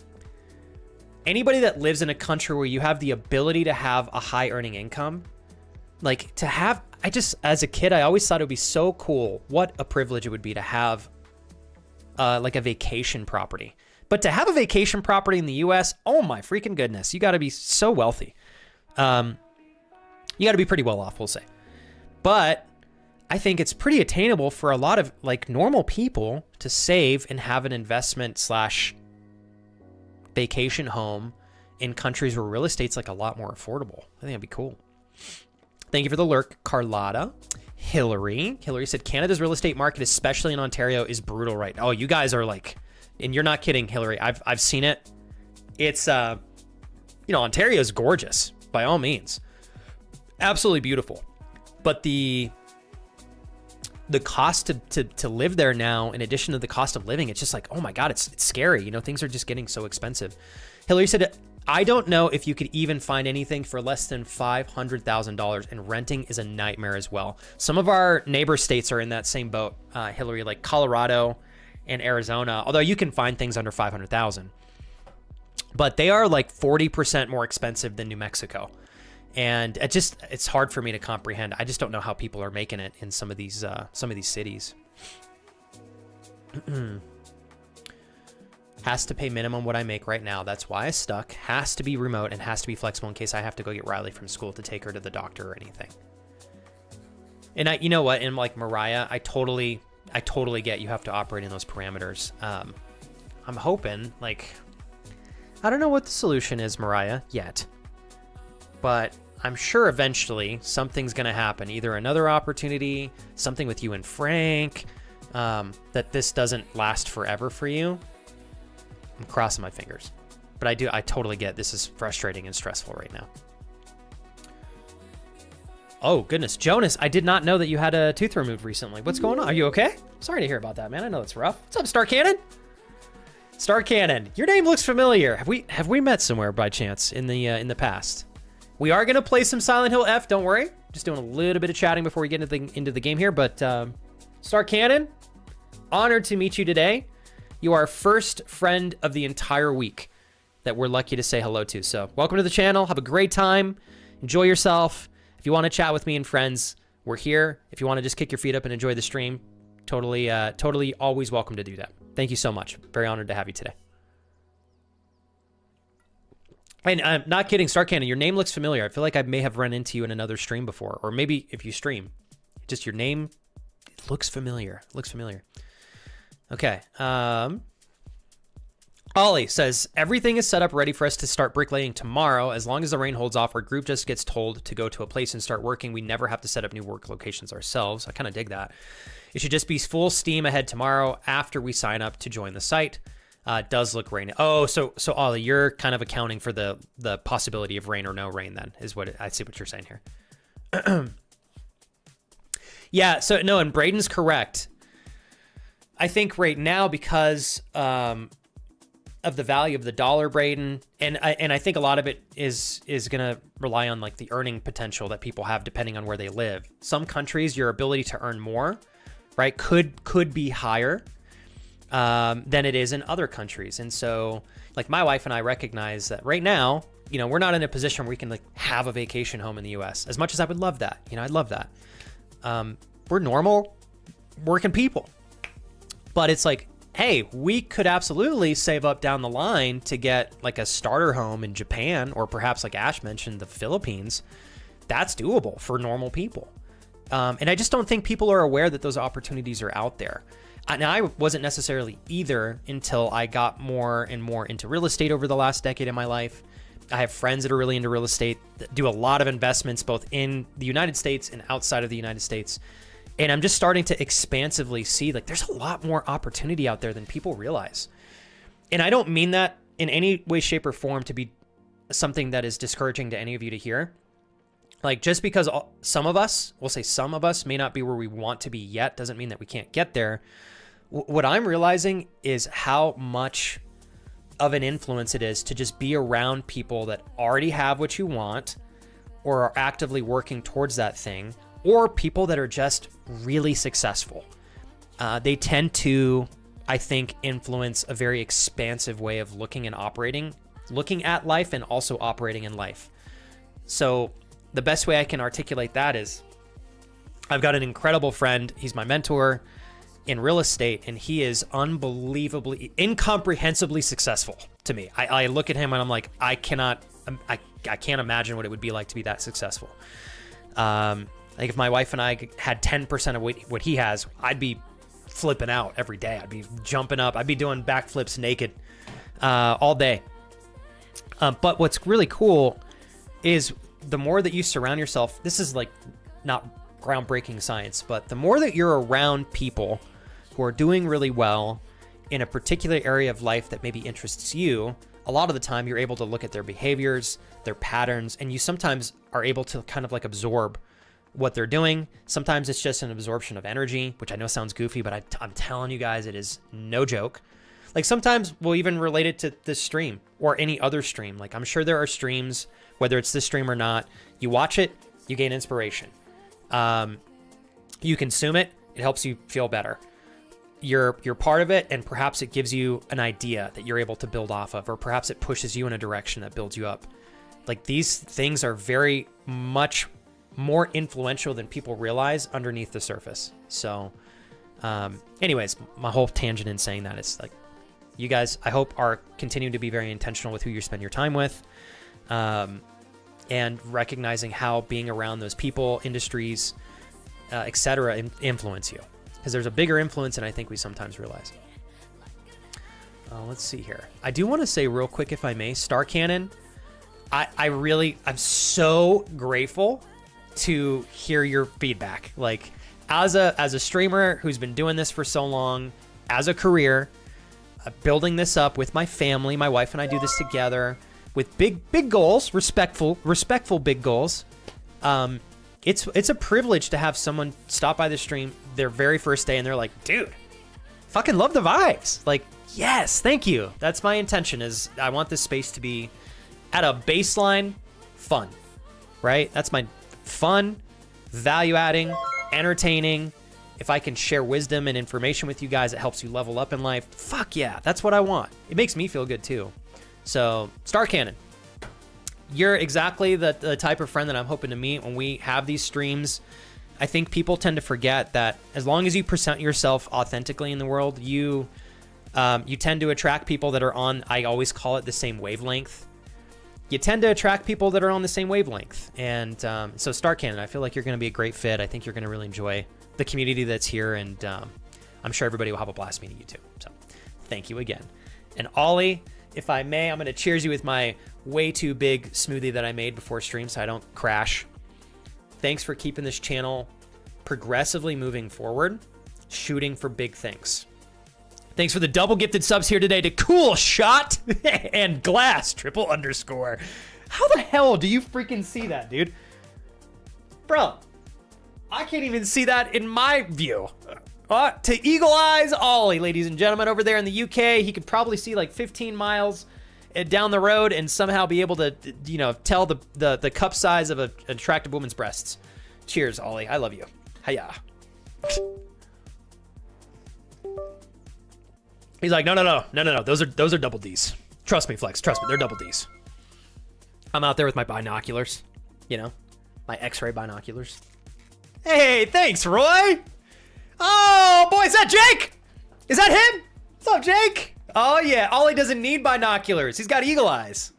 anybody that lives in a country where you have the ability to have a high earning income, like to have, as a kid, I always thought it would be so cool. What a privilege it would be to have like a vacation property. But to have a vacation property in the US, oh my freaking goodness, you got to be so wealthy. You got to be pretty well off, we'll say. But I think it's pretty attainable for a lot of like normal people to save and have an investment slash vacation home in countries where real estate's like a lot more affordable. I think that'd be cool. Thank you for the lurk, Carlotta. Hillary said Canada's real estate market, especially in Ontario, is brutal right now. Oh, you guys are like, and you're not kidding, Hillary. I've seen it. It's Ontario's gorgeous by all means, absolutely beautiful, but the cost to live there now, in addition to the cost of living, it's just like, oh my God, it's scary. Things are just getting so expensive. Hillary said, I don't know if you could even find anything for less than $500,000, and renting is a nightmare as well. Some of our neighbor states are in that same boat, Hillary, like Colorado and Arizona, although you can find things under 500,000, but they are like 40% more expensive than New Mexico. And it's hard for me to comprehend. I just don't know how people are making it in some of these cities. Has to pay minimum what I make right now. That's why I stuck. Has to be remote and has to be flexible in case I have to go get Riley from school to take her to the doctor or anything. And you know what? And like Mariah, I totally get you have to operate in those parameters. I'm hoping, like, I don't know what the solution is, Mariah, yet. But I'm sure eventually something's going to happen. Either another opportunity, something with you and Frank, that this doesn't last forever for you. I'm crossing my fingers. But I totally get this is frustrating and stressful right now. Oh, goodness. Jonas, I did not know that you had a tooth removed recently. What's going on? Are you okay? Sorry to hear about that, man. I know it's rough. What's up, Star Cannon? Star Cannon, your name looks familiar. Have we met somewhere by chance in the past? We are going to play some Silent Hill F, don't worry. Just doing a little bit of chatting before we get into the game here. But Star Cannon, honored to meet you today. You are our first friend of the entire week that we're lucky to say hello to. So welcome to the channel. Have a great time. Enjoy yourself. If you want to chat with me and friends, we're here. If you want to just kick your feet up and enjoy the stream, totally always welcome to do that. Thank you so much. Very honored to have you today. And I'm not kidding, Star Cannon, your name looks familiar. I feel like I may have run into you in another stream before, or maybe if you stream, just your name looks familiar. Okay. Ollie says, everything is set up ready for us to start bricklaying tomorrow. As long as the rain holds off, our group just gets told to go to a place and start working. We never have to set up new work locations ourselves. I kind of dig that. It should just be full steam ahead tomorrow after we sign up to join the site. It does look rainy. Oh, so Ollie, you're kind of accounting for the possibility of rain or no rain then, is what I see what you're saying here. Yeah, so no, and Braden's correct. I think right now because of the value of the dollar, Braden, and I think a lot of it is going to rely on like the earning potential that people have depending on where they live. Some countries, your ability to earn more, right, could be higher than it is in other countries. And so like my wife and I recognize that right now, we're not in a position where we can like have a vacation home in the US as much as I would love that. I'd love that. We're normal working people, but it's like, hey, we could absolutely save up down the line to get like a starter home in Japan, or perhaps like Ash mentioned, the Philippines. That's doable for normal people. And I just don't think people are aware that those opportunities are out there. And I wasn't necessarily either until I got more and more into real estate over the last decade in my life. I have friends that are really into real estate that do a lot of investments both in the United States and outside of the United States. And I'm just starting to expansively see like there's a lot more opportunity out there than people realize. And I don't mean that in any way, shape, or form to be something that is discouraging to any of you to hear. Like just because some of us may not be where we want to be yet doesn't mean that we can't get there. What I'm realizing is how much of an influence it is to just be around people that already have what you want or are actively working towards that thing, or people that are just really successful. They tend to, I think, influence a very expansive way of looking and operating, looking at life and also operating in life. So the best way I can articulate that is I've got an incredible friend. He's my mentor in real estate, and he is unbelievably, incomprehensibly successful to me. I look at him and I'm like, I can't imagine what it would be like to be that successful. Like if my wife and I had 10% of what he has, I'd be flipping out every day. I'd be jumping up. I'd be doing backflips naked all day. But what's really cool is the more that you surround yourself, this is like not groundbreaking science, but the more that you're around people who are doing really well in a particular area of life that maybe interests you, a lot of the time you're able to look at their behaviors, their patterns, and you sometimes are able to kind of like absorb what they're doing. Sometimes it's just an absorption of energy, which I know sounds goofy, but I'm telling you guys, it is no joke. Like sometimes we'll even relate it to this stream or any other stream. Like I'm sure there are streams, whether it's this stream or not, you watch it, you gain inspiration. You consume it, it helps you feel better. You're part of it, and perhaps it gives you an idea that you're able to build off of, or perhaps it pushes you in a direction that builds you up. Like these things are very much more influential than people realize underneath the surface. So anyways, my whole tangent in saying that is like, you guys, I hope, are continuing to be very intentional with who you spend your time with, and recognizing how being around those people, industries, etc. influence you. Because there's a bigger influence than I think we sometimes realize. Let's see here. I do want to say real quick, if I may, Star Cannon, I'm so grateful to hear your feedback. Like as a streamer who's been doing this for so long, as a career, building this up with my family, my wife and I do this together with big goals, respectful big goals. It's a privilege to have someone stop by the stream their very first day and they're like, dude, fucking love the vibes. Like, yes, thank you. That's my intention, is I want this space to be at a baseline fun, right? That's my fun, value adding, entertaining. If I can share wisdom and information with you guys that helps you level up in life, fuck yeah, that's what I want. It makes me feel good too. So Star Cannon, you're exactly the type of friend that I'm hoping to meet when we have these streams. I think people tend to forget that as long as you present yourself authentically in the world, you tend to attract people that are on, I always call it, the same wavelength. You tend to attract people that are on the same wavelength. And so Star Cannon, I feel like you're going to be a great fit. I think you're going to really enjoy the community that's here. And I'm sure everybody will have a blast meeting you too. So thank you again. And Ollie, if I may, I'm going to cheers you with my way too big smoothie that I made before stream so I don't crash. Thanks for keeping this channel progressively moving forward, shooting for big things. Thanks for the double gifted subs here today to Cool Shot and Glass _. How the hell do you freaking see that, dude? Bro, I can't even see that in my view. To Eagle Eyes Ollie, ladies and gentlemen, over there in the UK, he could probably see like 15 miles down the road and somehow be able to, you know, tell the cup size of an attractive woman's breasts. Cheers, Ollie. I love you. Hiya. He's like, no. Those are double D's. Trust me, Flex. Trust me, they're double D's. I'm out there with my binoculars, you know, my X-ray binoculars. Hey, thanks, Roy. Oh boy, is that Jake? Is that him? What's up, Jake? Oh yeah, Ollie doesn't need binoculars. He's got eagle eyes.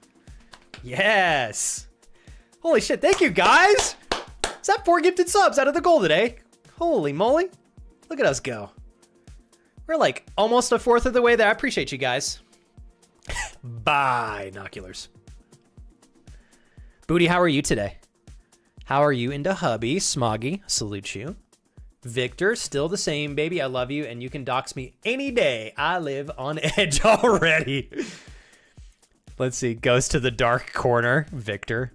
Yes. Holy shit, thank you guys. Is that 4 gifted subs out of the goal today? Holy moly. Look at us go. We're like almost a fourth of the way there. I appreciate you guys. Binoculars. Booty, how are you today? How are you into hubby? Smoggy, salute you. Victor, still the same, baby. I love you, and you can dox me any day. I live on edge already. Let's see. Goes to the dark corner. Victor.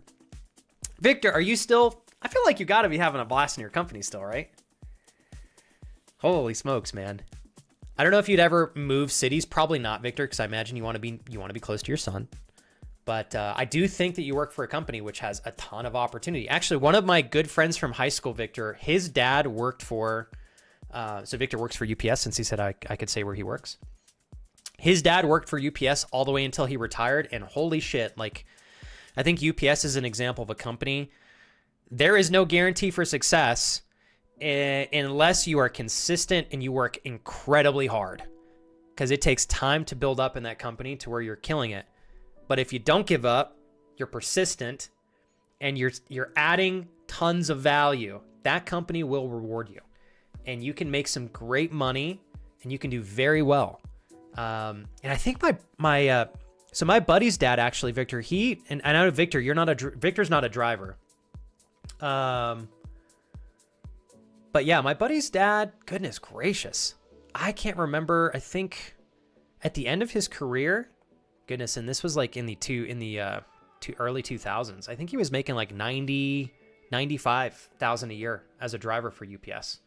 Victor, are you still... I feel like you got to be having a blast in your company still, right? Holy smokes, man. I don't know if you'd ever move cities. Probably not, Victor, because I imagine you want to be close to your son. But I do think that you work for a company which has a ton of opportunity. Actually, one of my good friends from high school, Victor, his dad worked for, so Victor works for UPS, since he said I could say where he works. His dad worked for UPS all the way until he retired, and holy shit, like, I think UPS is an example of a company. There is no guarantee for success unless you are consistent and you work incredibly hard, because it takes time to build up in that company to where you're killing it. But if you don't give up, you're persistent, and you're adding tons of value, that company will reward you, and you can make some great money, and you can do very well. And I think so my buddy's dad, actually, Victor, and I know Victor, Victor's not a driver. But yeah, my buddy's dad, goodness gracious, I can't remember. I think at the end of his career, goodness, and this was like in the early 2000s, I think he was making like 95,000 a year as a driver for UPS,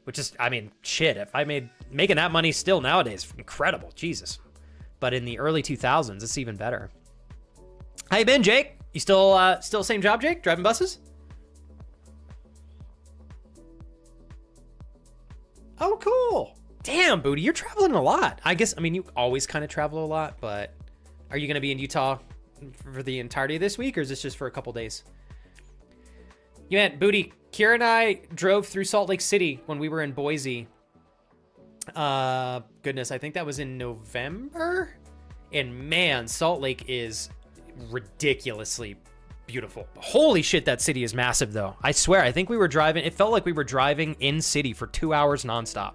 which is, I mean, shit, if making that money still nowadays, incredible, Jesus. But in the early 2000s, it's even better. How you been, Jake? You still same job, Jake? Driving buses? Oh, cool. Damn, Booty, you're traveling a lot. I guess, I mean, you always kind of travel a lot, but are you going to be in Utah for the entirety of this week, or is this just for a couple days? Yeah, Booty, Kira and I drove through Salt Lake City when we were in Boise. Goodness, I think that was in November. And man, Salt Lake is ridiculously beautiful. Holy shit, that city is massive though. I swear, I think we were driving, it felt like we were driving in city for 2 hours nonstop.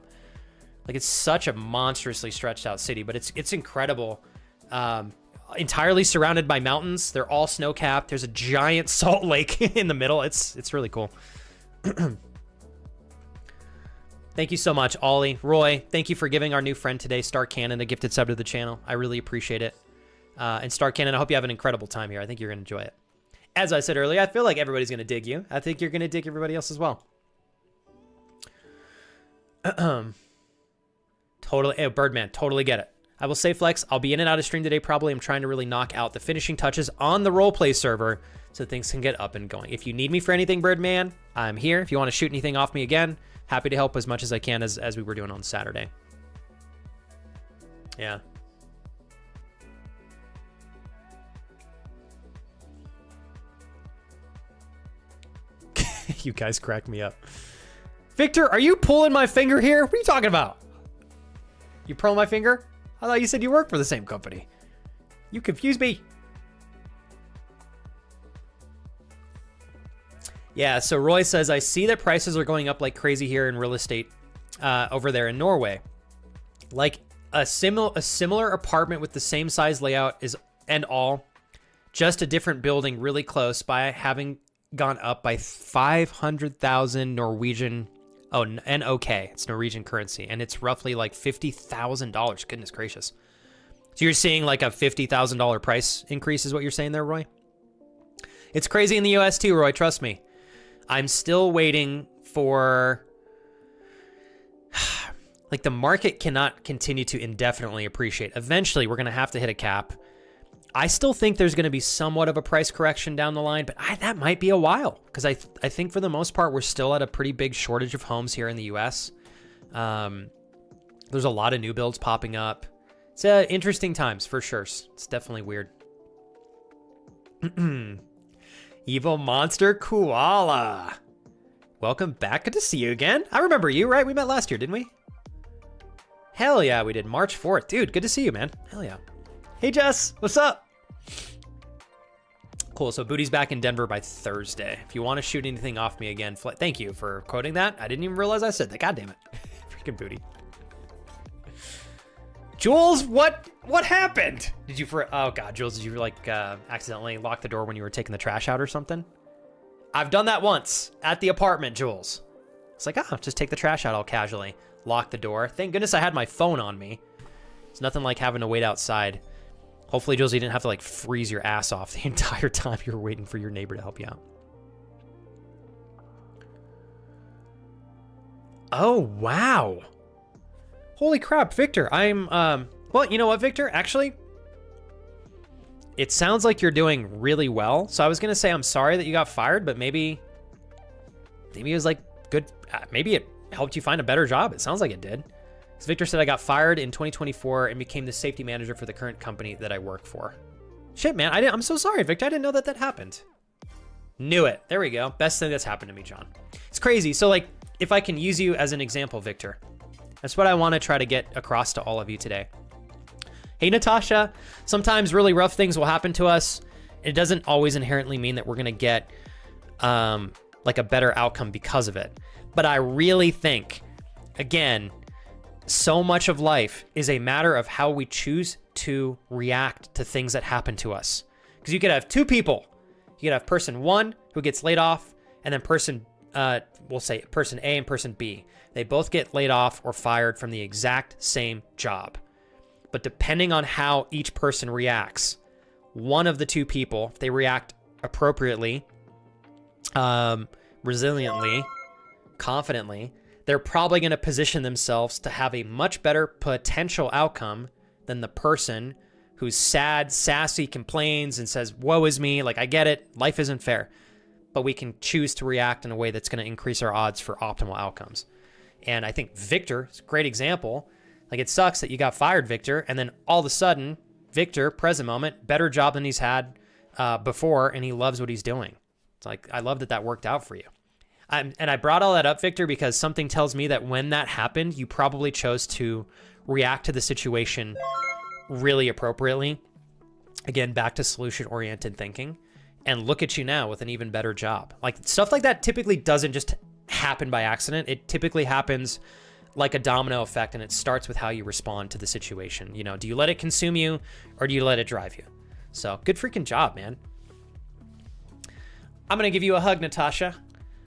Like, it's such a monstrously stretched out city, but it's incredible. Entirely surrounded by mountains. They're all snow-capped. There's a giant salt lake in the middle. It's really cool. Thank you so much, Ollie. Roy, thank you for giving our new friend today, Star Cannon, a gifted sub to the channel. I really appreciate it. And Star Cannon, I hope you have an incredible time here. I think you're going to enjoy it. As I said earlier, I feel like everybody's going to dig you. I think you're going to dig everybody else as well. Totally. Oh, Birdman, totally get it. I will say, Flex, I'll be in and out of stream today probably. I'm trying to really knock out the finishing touches on the roleplay server so things can get up and going. If you need me for anything, Birdman, I'm here. If you want to shoot anything off me again, happy to help as much as I can as we were doing on Saturday. Yeah. You guys crack me up. Victor, are you pulling my finger here? What are you talking about? You pulling my finger? I thought you said you work for the same company. You confused me. Yeah, so Roy says, I see that prices are going up like crazy here in real estate over there in Norway. Like a similar apartment with the same size layout and all, just a different building really close by having gone up by 500,000 Norwegian. Oh, NOK. It's Norwegian currency, and it's roughly like $50,000. Goodness gracious. So you're seeing like a $50,000 price increase is what you're saying there, Roy? It's crazy in the US too, Roy. Trust me. I'm still waiting for... like, the market cannot continue to indefinitely appreciate. Eventually, we're going to have to hit a cap. I still think there's going to be somewhat of a price correction down the line, but that might be a while because I think for the most part, we're still at a pretty big shortage of homes here in the US. There's a lot of new builds popping up. It's interesting times for sure. It's definitely weird. Evil Monster Koala. Welcome back. Good to see you again. I remember you, right? We met last year, didn't we? Hell yeah, we did. March 4th. Dude, good to see you, man. Hell yeah. Hey, Jess. What's up? Cool. So Booty's back in Denver by Thursday. If you want to shoot anything off me again, thank you for quoting that. I didn't even realize I said that. God damn it. Freaking Booty. Jules, what happened? Did you oh God, Jules, did you like accidentally lock the door when you were taking the trash out or something? I've done that once at the apartment, Jules. It's like, just take the trash out all casually. Lock the door. Thank goodness I had my phone on me. It's nothing like having to wait outside. Hopefully, Jules, you didn't have to like freeze your ass off the entire time you were waiting for your neighbor to help you out. Oh, wow. Holy crap, Victor. Well, you know what, Victor? Actually, it sounds like you're doing really well. So I was going to say I'm sorry that you got fired, but maybe it was like good. Maybe it helped you find a better job. It sounds like it did. So Victor said, I got fired in 2024 and became the safety manager for the current company that I work for. Shit, man. I'm so sorry, Victor. I didn't know that happened. Knew it. There we go. Best thing that's happened to me, John. It's crazy. So, like, if I can use you as an example, Victor, that's what I want to try to get across to all of you today. Hey, Natasha, sometimes really rough things will happen to us. It doesn't always inherently mean that we're going to get, like a better outcome because of it. But I really think, again, so much of life is a matter of how we choose to react to things that happen to us. Because you could have two people. You could have person one who gets laid off, and then we'll say person A and person B. They both get laid off or fired from the exact same job. But depending on how each person reacts, one of the two people, if they react appropriately, resiliently, confidently, they're probably going to position themselves to have a much better potential outcome than the person who's sad, sassy, complains and says, woe is me, like, I get it, life isn't fair. But we can choose to react in a way that's going to increase our odds for optimal outcomes. And I think Victor is a great example. Like, it sucks that you got fired, Victor, and then all of a sudden, Victor, present moment, better job than he's had before, and he loves what he's doing. It's like, I love that that worked out for you. And I brought all that up, Victor, because something tells me that when that happened, you probably chose to react to the situation really appropriately. Again, back to solution-oriented thinking. And look at you now with an even better job. Like, stuff like that typically doesn't just happen by accident. It typically happens like a domino effect, and it starts with how you respond to the situation. You know, do you let it consume you, or do you let it drive you? So, good freaking job, man. I'm going to give you a hug, Natasha,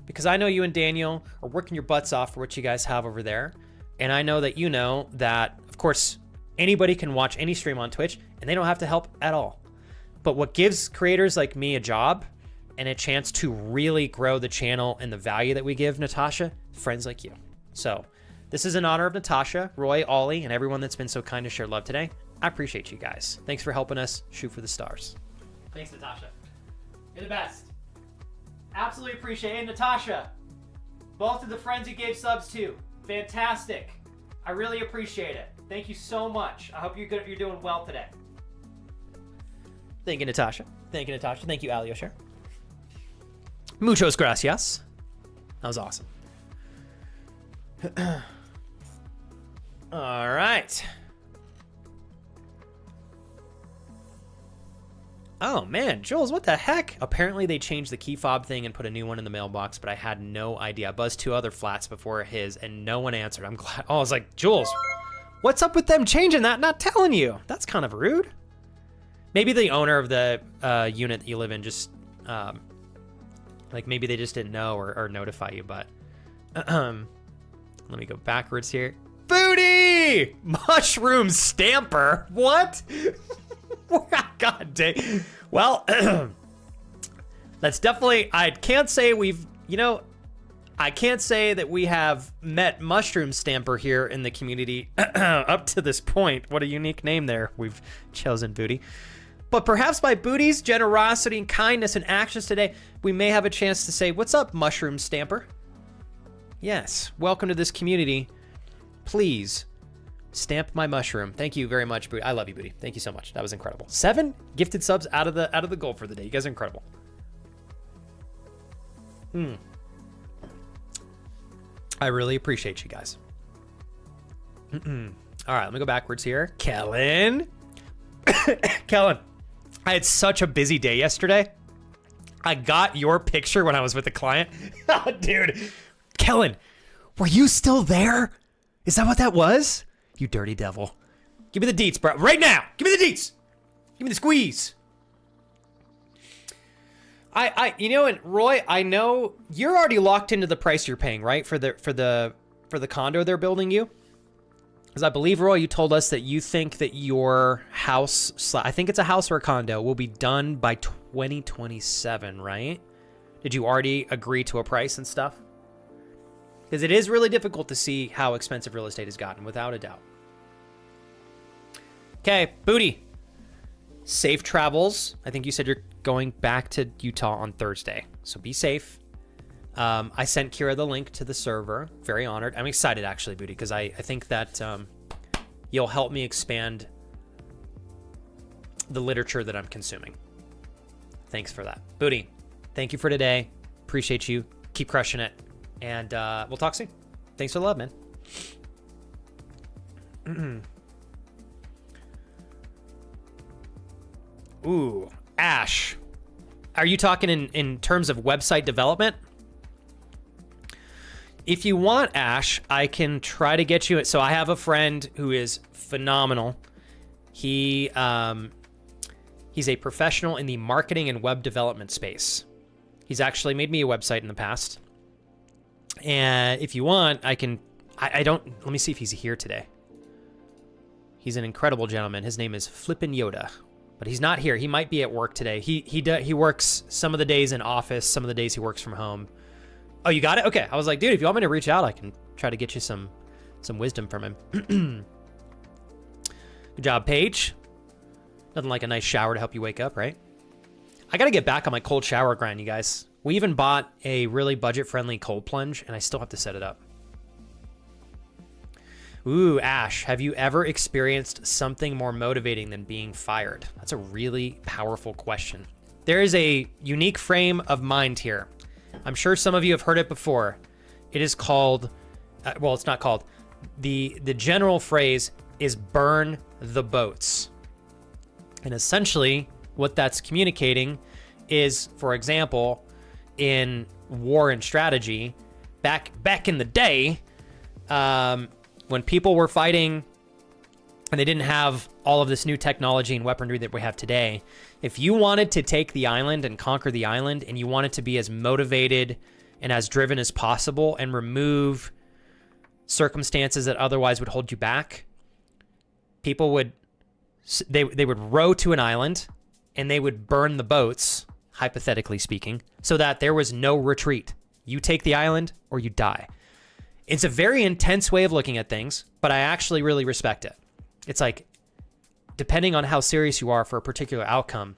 because I know you and Daniel are working your butts off for what you guys have over there. And I know that you know that, of course, anybody can watch any stream on Twitch, and they don't have to help at all. But what gives creators like me a job and a chance to really grow the channel and the value that we give Natasha, friends like you. So this is in honor of Natasha, Roy, Ollie, and everyone that's been so kind to share love today. I appreciate you guys. Thanks for helping us shoot for the stars. Thanks, Natasha. You're the best. Absolutely appreciate it. And Natasha, both of the friends you gave subs to, fantastic. I really appreciate it. Thank you so much. I hope you're doing well today. Thank you, Natasha. Thank you, Natasha. Thank you, Alyosha. Muchos gracias. That was awesome. All right. Oh, man. Jules, what the heck? Apparently, they changed the key fob thing and put a new one in the mailbox, but I had no idea. I buzzed 2 other flats before his, and no one answered. I'm glad. Oh, I was like, Jules, what's up with them changing that? Not telling you. That's kind of rude. Maybe the owner of the unit that you live in just, like, maybe they just didn't know or notify you, but let me go backwards here. Booty! Mushroom stamper. What? God dang. Well, that's definitely, I can't say we've, I can't say that we have met Mushroom Stamper here in the community up to this point. What a unique name there we've chosen, Booty. But perhaps by Booty's generosity and kindness and actions today, we may have a chance to say, what's up, Mushroom Stamper? Yes, welcome to this community. Please stamp my mushroom. Thank you very much, Booty. I love you, Booty. Thank you so much. That was incredible. 7 gifted subs out of the goal for the day. You guys are incredible. I really appreciate you guys. All right, let me go backwards here. Kellen. Kellen, I had such a busy day yesterday. I got your picture when I was with the client. Oh, dude. Kellen, were you still there? Is that what that was? You dirty devil. Give me the deets, bro. Right now. Give me the deets. Give me the squeeze. And Roy, I know you're already locked into the price you're paying, right? For the condo they're building you. Because I believe, Roy, you told us that you think that your house, I think it's a house or a condo, will be done by 2027, right? Did you already agree to a price and stuff? Because it is really difficult to see how expensive real estate has gotten, without a doubt. Okay, Booty. Safe travels. I think you said you're going back to Utah on Thursday, so be safe. I sent Kira the link to the server. Very honored. I'm excited, actually, Booty, because I think that you'll help me expand the literature that I'm consuming. Thanks for that. Booty, thank you for today. Appreciate you. Keep crushing it. And we'll talk soon. Thanks for the love, man. Ooh, Ash. Are you talking in terms of website development? If you want, Ash, I can try to get you. So I have a friend who is phenomenal. He's a professional in the marketing and web development space. He's actually made me a website in the past. And if you want, I don't, let me see if he's here today. He's an incredible gentleman. His name is Flippin' Yoda, but he's not here. He might be at work today. He works some of the days in office, some of the days he works from home. Oh, you got it? Okay. I was like, dude, if you want me to reach out, I can try to get you some wisdom from him. Good job, Paige. Nothing like a nice shower to help you wake up, right? I got to get back on my cold shower grind, you guys. We even bought a really budget-friendly cold plunge, and I still have to set it up. Ooh, Ash, have you ever experienced something more motivating than being fired? That's a really powerful question. There is a unique frame of mind here. I'm sure some of you have heard it before. It is called, well, it's not called. The general phrase is burn the boats. And essentially, what that's communicating is, for example, in war and strategy, back in the day, when people were fighting and they didn't have all of this new technology and weaponry that we have today, if you wanted to take the island and conquer the island and you wanted to be as motivated and as driven as possible and remove circumstances that otherwise would hold you back, people would, they would row to an island and they would burn the boats, hypothetically speaking, so that there was no retreat. You take the island or you die. It's a very intense way of looking at things, but I actually really respect it. It's like, depending on how serious you are for a particular outcome,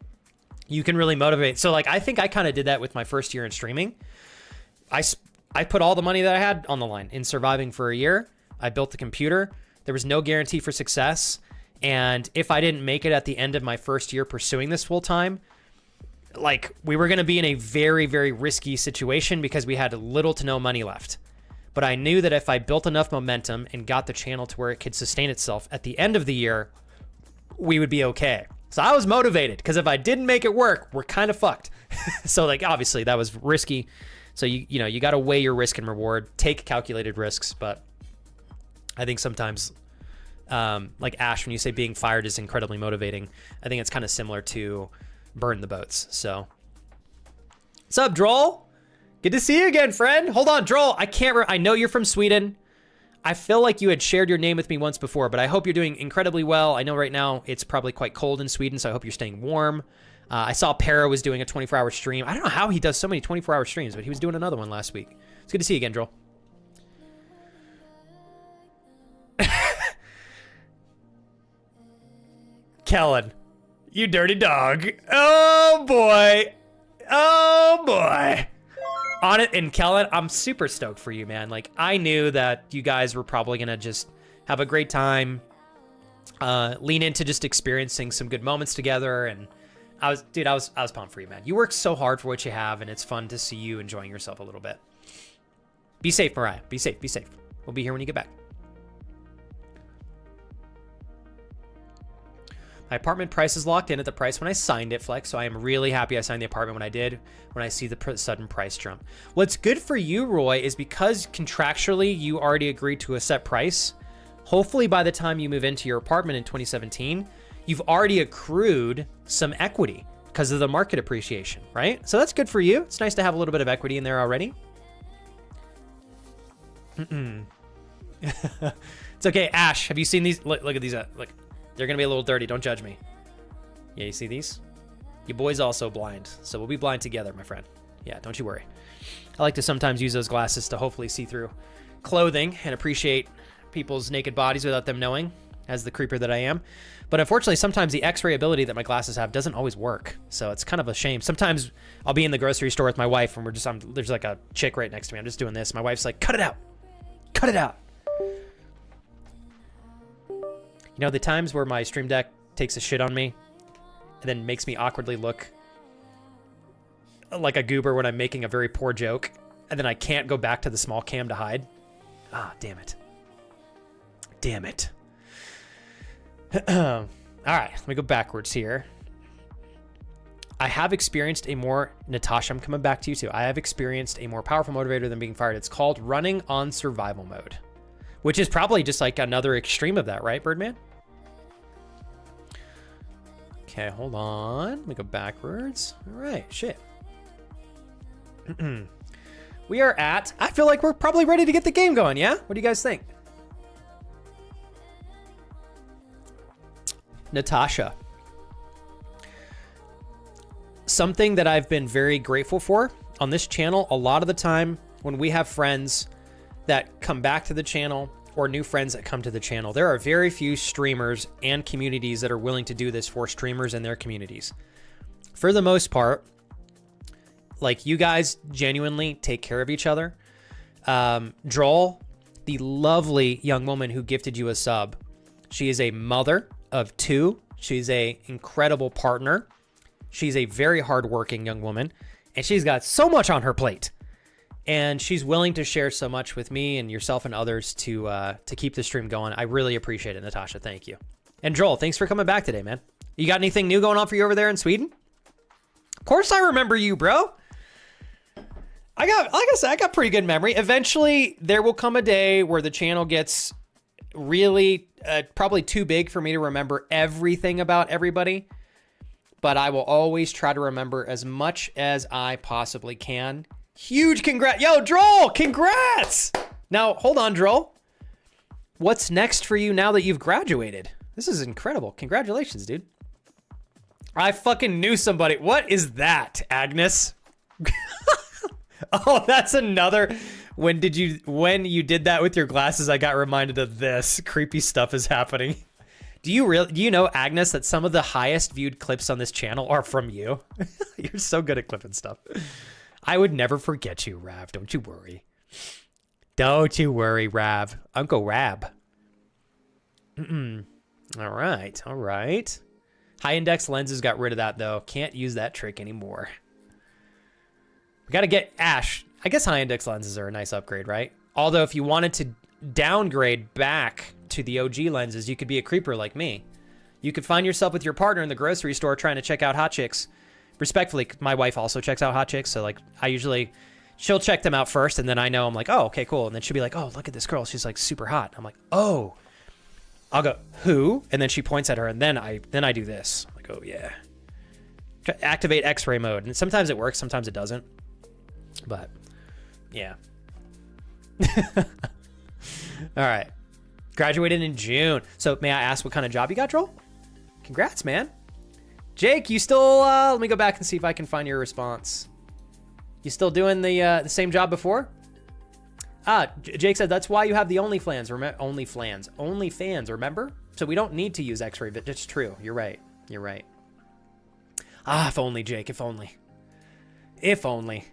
you can really motivate. So like, I think I kind of did that with my first year in streaming. I put all the money that I had on the line in surviving for a year. I built the computer. There was no guarantee for success. And if I didn't make it at the end of my first year pursuing this full time, like we were going to be in a very, very risky situation because we had little to no money left. But I knew that if I built enough momentum and got the channel to where it could sustain itself at the end of the year, we would be okay. So I was motivated because if I didn't make it work, we're kind of fucked. So like, obviously that was risky. So you got to weigh your risk and reward, take calculated risks. But I think sometimes, like Ash, when you say being fired is incredibly motivating, I think it's kind of similar to burn the boats. So what's up, Droll? Good to see you again, friend. Hold on, Droll. I know you're from Sweden. I feel like you had shared your name with me once before, but I hope you're doing incredibly well. I know right now it's probably quite cold in Sweden, so I hope you're staying warm. I saw Para was doing a 24-hour stream. I don't know how he does so many 24-hour streams, but he was doing another one last week. It's good to see you again, Droll. Kellen, you dirty dog. Oh, boy. Oh, boy. On it, and Kellen, I'm super stoked for you, man. Like, I knew that you guys were probably gonna just have a great time, lean into just experiencing some good moments together, and I was pumped for you, man. You work so hard for what you have, and it's fun to see you enjoying yourself a little bit. Be safe, Mariah. Be safe. Be safe. We'll be here when you get back. My apartment price is locked in at the price when I signed it, Flex, so I am really happy I signed the apartment when I did, when I see the sudden price jump. What's good for you, Roy, is because contractually you already agreed to a set price, hopefully by the time you move into your apartment in 2017, you've already accrued some equity because of the market appreciation, right? So that's good for you. It's nice to have a little bit of equity in there already. It's okay, Ash, have you seen these? Look at these, look. They're gonna be a little dirty, don't judge me. Yeah, you see these? Your boy's also blind, so we'll be blind together, my friend. Yeah, don't you worry. I like to sometimes use those glasses to hopefully see through clothing and appreciate people's naked bodies without them knowing, as the creeper that I am. But unfortunately, sometimes the X-ray ability that my glasses have doesn't always work, so it's kind of a shame. Sometimes I'll be in the grocery store with my wife, and there's like a chick right next to me. I'm just doing this. My wife's like, cut it out. Cut it out. You know, the times where my Stream Deck takes a shit on me and then makes me awkwardly look like a goober when I'm making a very poor joke, and then I can't go back to the small cam to hide. Ah, damn it. Damn it. All right, let me go backwards here. I have experienced a more, Natasha, I'm coming back to you too. I have experienced a more powerful motivator than being fired. It's called running on survival mode, which is probably just like another extreme of that, right, Birdman? Okay, hold on. Let me go backwards. All right, shit. We are at, I feel like we're probably ready to get the game going, yeah? What do you guys think? Natasha. Something that I've been very grateful for on this channel, a lot of the time when we have friends that come back to the channel or new friends that come to the channel, there are very few streamers and communities that are willing to do this for streamers and their communities. For the most part, like, you guys genuinely take care of each other. Droll, the lovely young woman who gifted you a sub, she is a mother of 2. She's a incredible partner. She's a very hardworking young woman, and she's got so much on her plate. And she's willing to share so much with me and yourself and others to keep the stream going. I really appreciate it, Natasha. Thank you. And Joel, thanks for coming back today, man. You got anything new going on for you over there in Sweden? Of course I remember you, bro. Like I said, I got pretty good memory. Eventually, there will come a day where the channel gets really probably too big for me to remember everything about everybody. But I will always try to remember as much as I possibly can. Huge congrats. Yo, Droll, congrats. Now, hold on, Droll. What's next for you now that you've graduated? This is incredible. Congratulations, dude. I fucking knew somebody. What is that, Agnes? Oh, that's another. When you did that with your glasses, I got reminded of this. Creepy stuff is happening. Do you know, Agnes, that some of the highest viewed clips on this channel are from you? You're so good at clipping stuff. I would never forget you, Rav. Don't you worry. Don't you worry, Rav. Uncle Rab. All right. All right. High index lenses got rid of that, though. Can't use that trick anymore. We got to get Ash. I guess high index lenses are a nice upgrade, right? Although if you wanted to downgrade back to the OG lenses, you could be a creeper like me. You could find yourself with your partner in the grocery store trying to check out hot chicks. Respectfully, my wife also checks out hot chicks, so like she'll check them out first, and then I know, I'm like, oh, okay, cool. And then she'll be like, oh, look at this girl, she's like super hot. I'm like, oh. I'll go, who? And then she points at her, and then I do this. I'm like, oh yeah. Activate X-ray mode, and sometimes it works, sometimes it doesn't. But yeah. All right. Graduated in June. So may I ask what kind of job you got, Troll? Congrats, man. Jake, you still, let me go back and see if I can find your response. You still doing the same job before? Jake said, that's why you have the OnlyFans, OnlyFans, remember? So we don't need to use X-ray, but it's true. You're right. You're right. If only, Jake, if only. If only.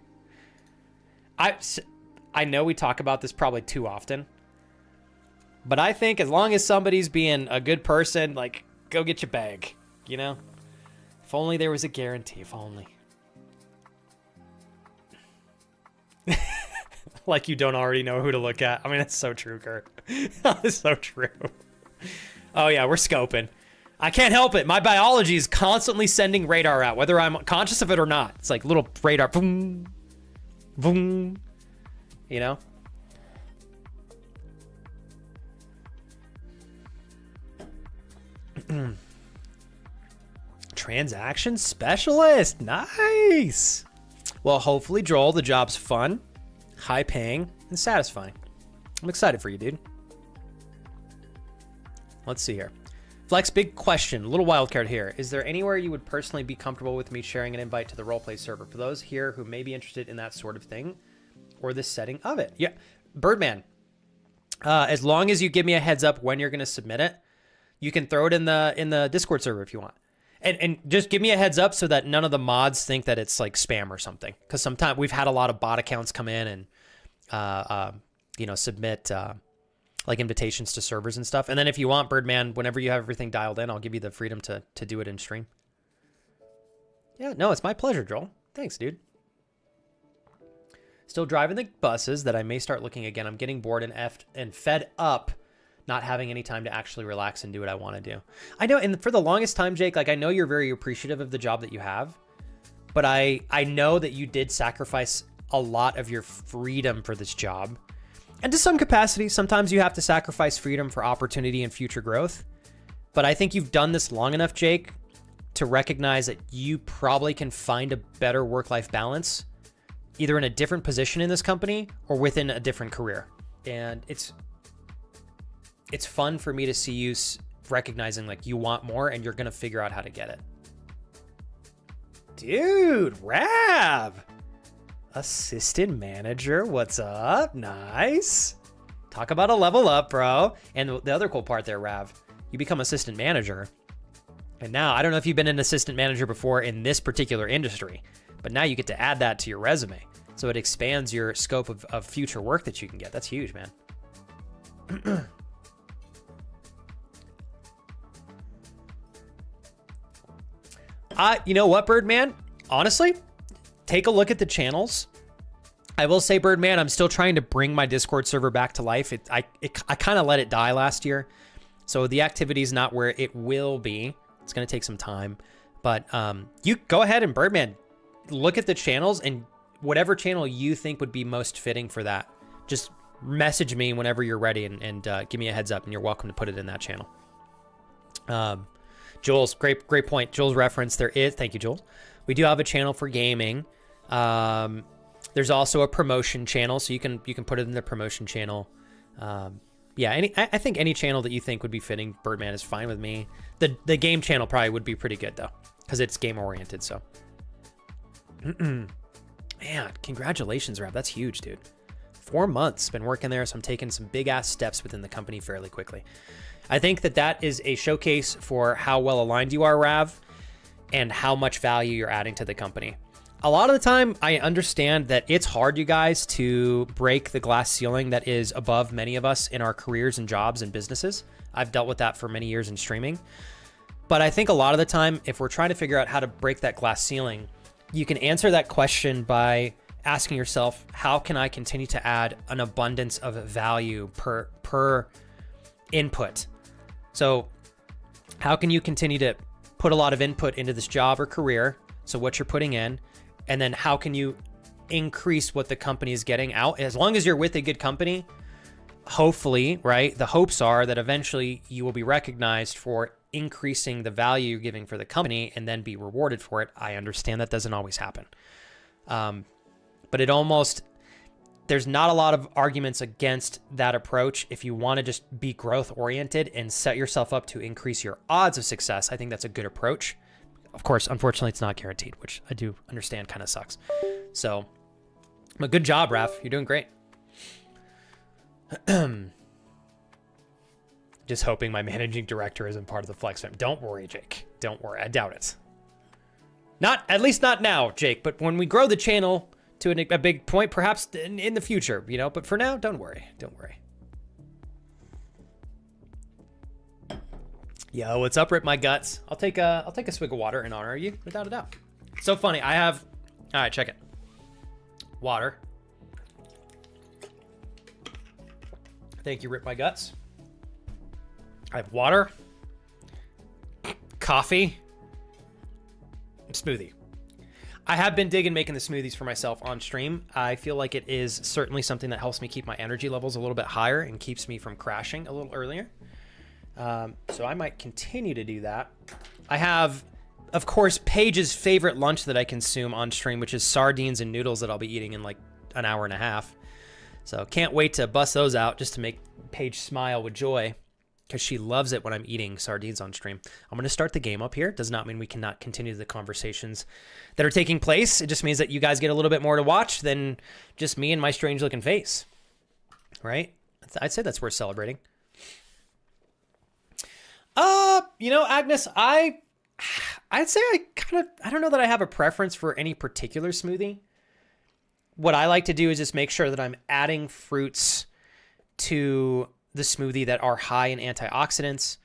I know we talk about this probably too often, but I think as long as somebody's being a good person, like, go get your bag, you know? If only there was a guarantee, if only. Like you don't already know who to look at. I mean, that's so true, Kurt. That's so true. Oh yeah, we're scoping. I can't help it. My biology is constantly sending radar out, whether I'm conscious of it or not. It's like little radar, boom, boom, you know? Transaction specialist, nice. Well, hopefully, Joel, the job's fun, high paying, and satisfying. I'm excited for you, dude. Let's see here. Flex, big question, a little wild card here. Is there anywhere you would personally be comfortable with me sharing an invite to the roleplay server for those here who may be interested in that sort of thing or the setting of it? Yeah, Birdman, as long as you give me a heads up when you're going to submit it, you can throw it in the Discord server if you want. And just give me a heads up so that none of the mods think that it's like spam or something. Because sometimes we've had a lot of bot accounts come in and, submit like invitations to servers and stuff. And then if you want, Birdman, whenever you have everything dialed in, I'll give you the freedom to do it in stream. Yeah, no, it's my pleasure, Joel. Thanks, dude. Still driving the buses that I may start looking again. I'm getting bored and fed up not having any time to actually relax and do what I want to do. I know, and for the longest time, Jake, like I know you're very appreciative of the job that you have, but I know that you did sacrifice a lot of your freedom for this job. And to some capacity, sometimes you have to sacrifice freedom for opportunity and future growth. But I think you've done this long enough, Jake, to recognize that you probably can find a better work-life balance, either in a different position in this company or within a different career. And it's fun for me to see you recognizing like you want more and you're going to figure out how to get it. Dude, Rav, assistant manager, what's up? Nice. Talk about a level up, bro. And the other cool part there, Rav, you become assistant manager. And now, I don't know if you've been an assistant manager before in this particular industry, but now you get to add that to your resume. So it expands your scope of future work that you can get. That's huge, man. You know what, Birdman? Honestly, take a look at the channels. I will say, Birdman, I'm still trying to bring my Discord server back to life. I kind of let it die last year. So the activity is not where it will be. It's going to take some time. But you go ahead and, Birdman, look at the channels, and whatever channel you think would be most fitting for that, just message me whenever you're ready and give me a heads up, and you're welcome to put it in that channel. Jules, great point. Jules reference, there is, thank you, Jules. We do have a channel for gaming. There's also a promotion channel, so you can put it in the promotion channel. Yeah, I think any channel that you think would be fitting, Birdman, is fine with me. The game channel probably would be pretty good though, because it's game oriented. So, man, congratulations, Rab. That's huge, dude. 4 months, been working there, so I'm taking some big ass steps within the company fairly quickly. I think that is a showcase for how well aligned you are, Rav, and how much value you're adding to the company. A lot of the time, I understand that it's hard, you guys, to break the glass ceiling that is above many of us in our careers and jobs and businesses. I've dealt with that for many years in streaming. But I think a lot of the time, if we're trying to figure out how to break that glass ceiling, you can answer that question by asking yourself, how can I continue to add an abundance of value per input? So how can you continue to put a lot of input into this job or career? So what you're putting in, and then how can you increase what the company is getting out? As long as you're with a good company, hopefully, right? The hopes are that eventually you will be recognized for increasing the value you're giving for the company and then be rewarded for it. I understand that doesn't always happen. But there's not a lot of arguments against that approach. If you want to just be growth oriented and set yourself up to increase your odds of success, I think that's a good approach. Of course, unfortunately, it's not guaranteed, which I do understand kind of sucks. So, but good job, Raf. You're doing great. Just hoping my managing director isn't part of the Flex fam. Don't worry, Jake. Don't worry. I doubt it. At least not now, Jake. But when we grow the channel to a big point, perhaps in the future, you know. But for now, don't worry. Don't worry. Yo, what's up, Rip My Guts? I'll take a swig of water in honor of you, without a doubt. So funny. All right, check it. Water. Thank you, Rip My Guts. I have water, coffee, smoothie. I have been digging making the smoothies for myself on stream. I feel like it is certainly something that helps me keep my energy levels a little bit higher and keeps me from crashing a little earlier. So I might continue to do that. I have, of course, Paige's favorite lunch that I consume on stream, which is sardines and noodles that I'll be eating in like an hour and a half. So can't wait to bust those out just to make Paige smile with joy, because she loves it when I'm eating sardines on stream. I'm going to start the game up here. Does not mean we cannot continue the conversations that are taking place. It just means that you guys get a little bit more to watch than just me and my strange looking face. Right? I'd say that's worth celebrating. You know, Agnes, I'd say I don't know that I have a preference for any particular smoothie. What I like to do is just make sure that I'm adding fruits to the smoothie that are high in antioxidants.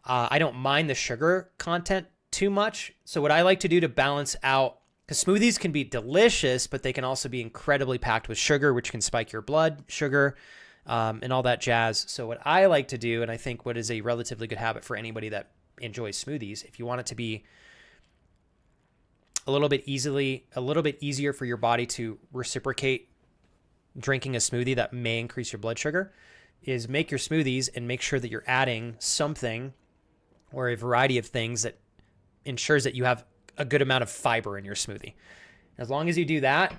I don't mind the sugar content too much. So what I like to do to balance out, because smoothies can be delicious, but they can also be incredibly packed with sugar, which can spike your blood sugar, and all that jazz. So what I like to do, and I think what is a relatively good habit for anybody that enjoys smoothies, if you want it to be a little bit easier for your body to reciprocate drinking a smoothie that may increase your blood sugar is make your smoothies and make sure that you're adding something or a variety of things that ensures that you have a good amount of fiber in your smoothie. As long as you do that,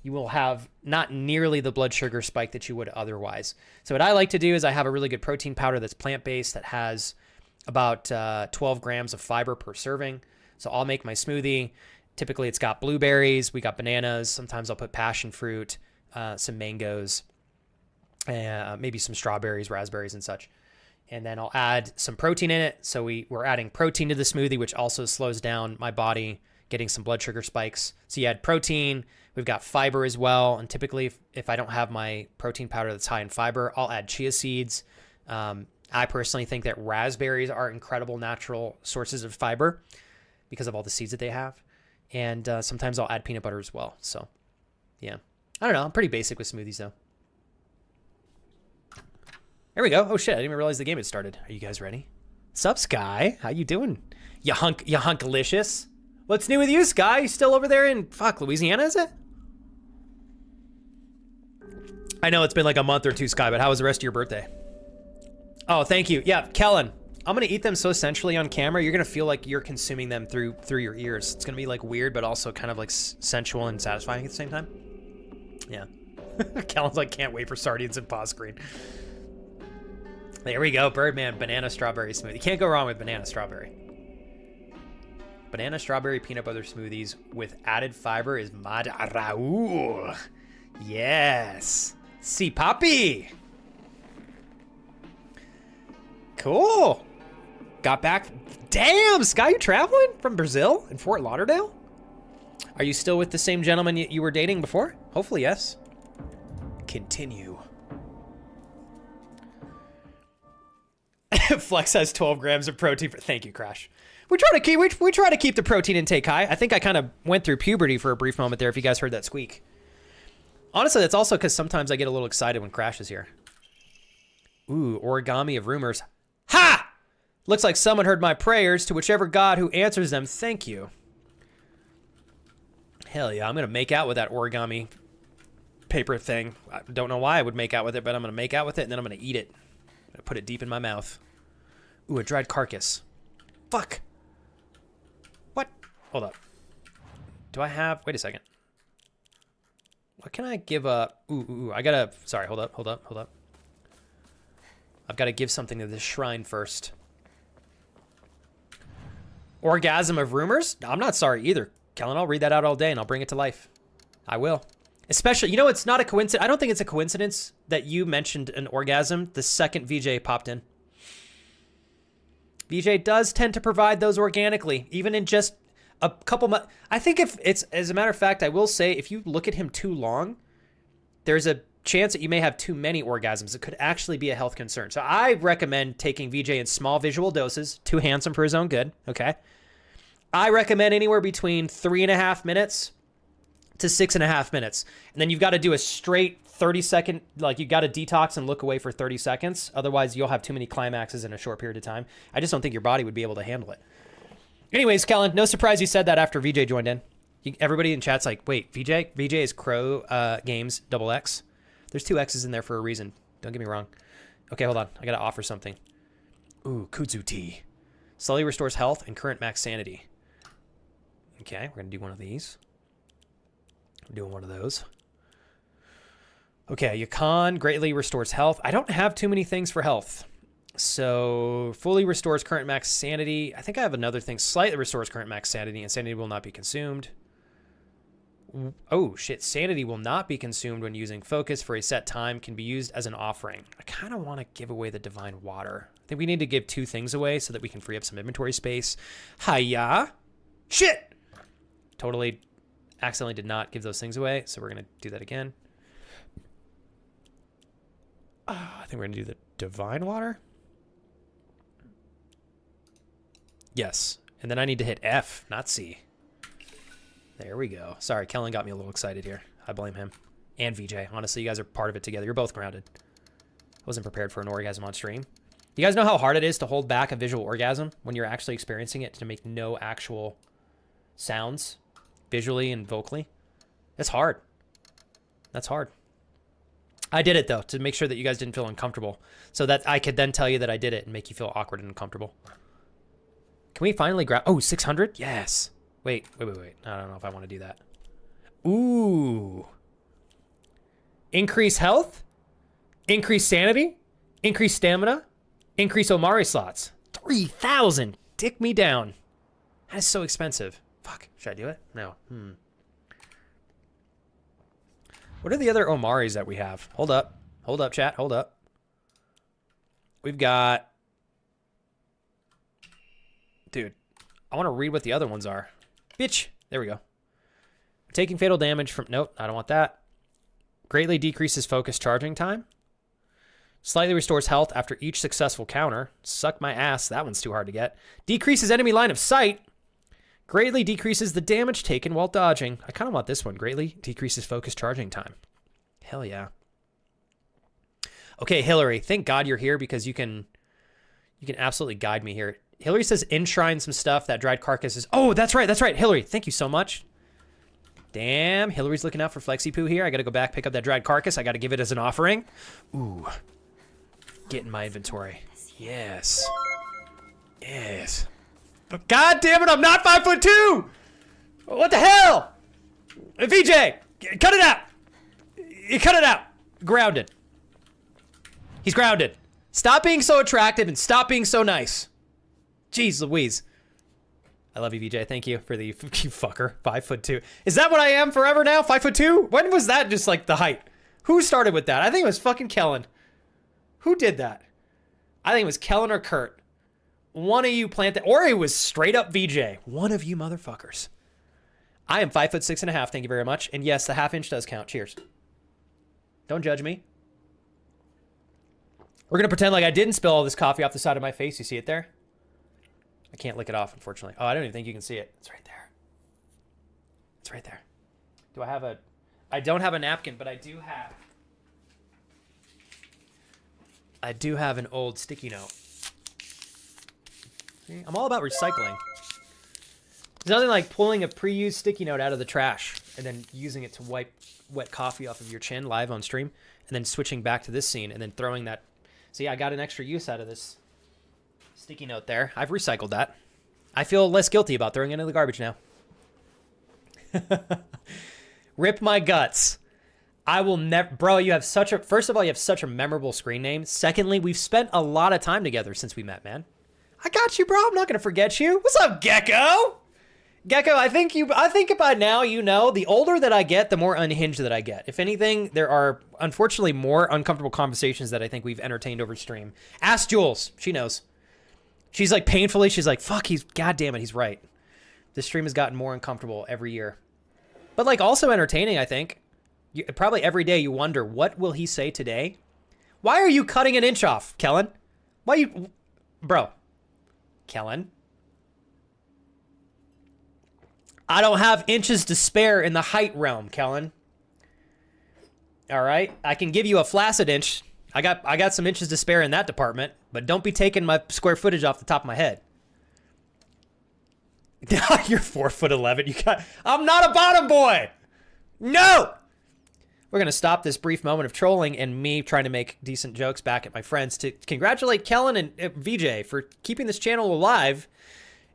you will have not nearly the blood sugar spike that you would otherwise. So what I like to do is I have a really good protein powder that's plant-based that has about 12 grams of fiber per serving. So I'll make my smoothie. Typically it's got blueberries, we got bananas. Sometimes I'll put passion fruit, some mangoes, maybe some strawberries, raspberries and such. And then I'll add some protein in it. So we're adding protein to the smoothie, which also slows down my body getting some blood sugar spikes. So you add protein, we've got fiber as well. And typically if I don't have my protein powder that's high in fiber, I'll add chia seeds. I personally think that raspberries are incredible natural sources of fiber because of all the seeds that they have. And sometimes I'll add peanut butter as well. So yeah, I don't know. I'm pretty basic with smoothies though. There we go. Oh shit, I didn't even realize the game had started. Are you guys ready? Sup, Sky? How you doing? You hunkalicious? What's new with you, Sky? You still over there in, Louisiana, is it? I know it's been like a month or two, Sky, but how was the rest of your birthday? Oh, thank you. Yeah, Kellen, I'm gonna eat them so sensually on camera, you're gonna feel like you're consuming them through your ears. It's gonna be like weird, but also kind of like sensual and satisfying at the same time. Yeah. Kellen's like, can't wait for sardines and pause screen. There we go, Birdman, banana strawberry smoothie. You can't go wrong with banana strawberry. Banana strawberry peanut butter smoothies with added fiber is Mad Raoul. Yes. Si papi. Cool. Got back. Damn, Sky, you traveling from Brazil in Fort Lauderdale? Are you still with the same gentleman you were dating before? Hopefully, yes. Continue. Flex has 12 grams of protein. Thank you, Crash. We try to keep the protein intake high. I think I kind of went through puberty for a brief moment there. If you guys heard that squeak. Honestly, that's also because sometimes I get a little excited when Crash is here. Ooh, origami of rumors. Ha! Looks like someone heard my prayers. To whichever god who answers them, thank you. Hell yeah, I'm gonna make out with that origami paper thing. I don't know why I would make out with it, but I'm gonna make out with it and then I'm gonna eat it. I'm gonna put it deep in my mouth. Ooh, a dried carcass. Fuck. What? Hold up. Do I have... Wait a second. What can I give up? Ooh, I gotta... Sorry, hold up. I've got to give something to this shrine first. Orgasm of rumors? I'm not sorry either. Kellen, I'll read that out all day and I'll bring it to life. I will. Especially, you know, it's not a coincidence. I don't think it's a coincidence that you mentioned an orgasm the second VJ popped in. VJ does tend to provide those organically, even in just a couple months. I think if it's, as a matter of fact, I will say, if you look at him too long, there's a chance that you may have too many orgasms. It could actually be a health concern. So I recommend taking VJ in small visual doses, too handsome for his own good, okay? I recommend anywhere between 3.5 minutes to 6.5 minutes. And then you've got to do a straight 30-second, like you got to detox and look away for 30 seconds. Otherwise, you'll have too many climaxes in a short period of time. I just don't think your body would be able to handle it. Anyways, Kellen, no surprise you said that after VJ joined in. Everybody in chat's like, wait, VJ is Crow Games XX. There's 2 X's in there for a reason. Don't get me wrong. Okay, hold on. I got to offer something. Ooh, kudzu tea. Slowly restores health and current max sanity. Okay, we're going to do one of these. I'm doing one of those. Okay, Yukon greatly restores health. I don't have too many things for health. So, fully restores current max sanity. I think I have another thing. Slightly restores current max sanity, and sanity will not be consumed. Oh, shit. Sanity will not be consumed when using focus for a set time. Can be used as an offering. I kind of want to give away the divine water. I think we need to give 2 things away so that we can free up some inventory space. Hiya! Shit! Totally accidentally did not give those things away, so we're going to do that again. I think we're going to do the divine water. Yes. And then I need to hit F, not C. There we go. Sorry, Kellen got me a little excited here. I blame him. And VJ. Honestly, you guys are part of it together. You're both grounded. I wasn't prepared for an orgasm on stream. You guys know how hard it is to hold back a visual orgasm when you're actually experiencing it to make no actual sounds? visually and vocally. It's hard. That's hard. I did it though, to make sure that you guys didn't feel uncomfortable, so that I could then tell you that I did it and make you feel awkward and uncomfortable. Can we finally grab... Oh, 600? Yes. Wait. I don't know if I want to do that. Ooh. Increase health? Increase sanity? Increase stamina? Increase Omari slots. 3,000. Dick me down. That is so expensive. Fuck. Should I do it? No. What are the other Omaris that we have? Hold up. Hold up, chat. Hold up. We've got... Dude, I want to read what the other ones are. Bitch. There we go. Taking fatal damage from... Nope, I don't want that. Greatly decreases focus charging time. Slightly restores health after each successful counter. Suck my ass. That one's too hard to get. Decreases enemy line of sight. Greatly decreases the damage taken while dodging. I kind of want this one. Greatly decreases focus charging time. Hell yeah. Okay, Hillary. Thank God you're here because you can absolutely guide me here. Hillary says enshrine some stuff. That dried carcasses. Oh, that's right. That's right. Hillary, thank you so much. Damn, Hillary's looking out for Flexi Poo here. I got to go back, pick up that dried carcass. I got to give it as an offering. Ooh. Get in my inventory. Yes. Yes. But God damn it, I'm not 5'2". What the hell? VJ, cut it out. You cut it out. Grounded. He's grounded. Stop being so attractive and stop being so nice. Jeez Louise. I love you, VJ. Thank you for the you fucker. 5'2". Is that what I am forever now? 5'2"? When was that just like the height? Who started with that? I think it was fucking Kellen. Who did that? I think it was Kellen or Kurt. One of you planted, or it was straight up VJ. One of you motherfuckers. I am 5'6.5". Thank you very much. And yes, the half inch does count. Cheers. Don't judge me. We're gonna pretend like I didn't spill all this coffee off the side of my face. You see it there? I can't lick it off, unfortunately. Oh, I don't even think you can see it. It's right there. It's right there. Do I have a... I don't have a napkin, but I do have an old sticky note. See? I'm all about recycling. There's nothing like pulling a pre-used sticky note out of the trash and then using it to wipe wet coffee off of your chin live on stream and then switching back to this scene and then throwing that... See, I got an extra use out of this sticky note there. I've recycled that. I feel less guilty about throwing it in the garbage now. Rip my guts. I will never... Bro, you have such a... First of all, you have such a memorable screen name. Secondly, we've spent a lot of time together since we met, man. I got you, bro. I'm not going to forget you. What's up, Gecko? Gecko, I think by now you know, the older that I get, the more unhinged that I get. If anything, there are, unfortunately, more uncomfortable conversations that I think we've entertained over stream. Ask Jules. She knows. She's like, painfully, she's like, fuck, God damn it, he's right. This stream has gotten more uncomfortable every year. But, like, also entertaining, I think. Probably every day you wonder, what will he say today? Why are you cutting an inch off, Kellen? Why you... Bro. Kellen? I don't have inches to spare in the height realm, Kellen. All right? I can give you a flaccid inch. I got some inches to spare in that department, but don't be taking my square footage off the top of my head. You're 4'11". You got... I'm not a bottom boy. No. We're going to stop this brief moment of trolling and me trying to make decent jokes back at my friends to congratulate Kellen and VJ for keeping this channel alive.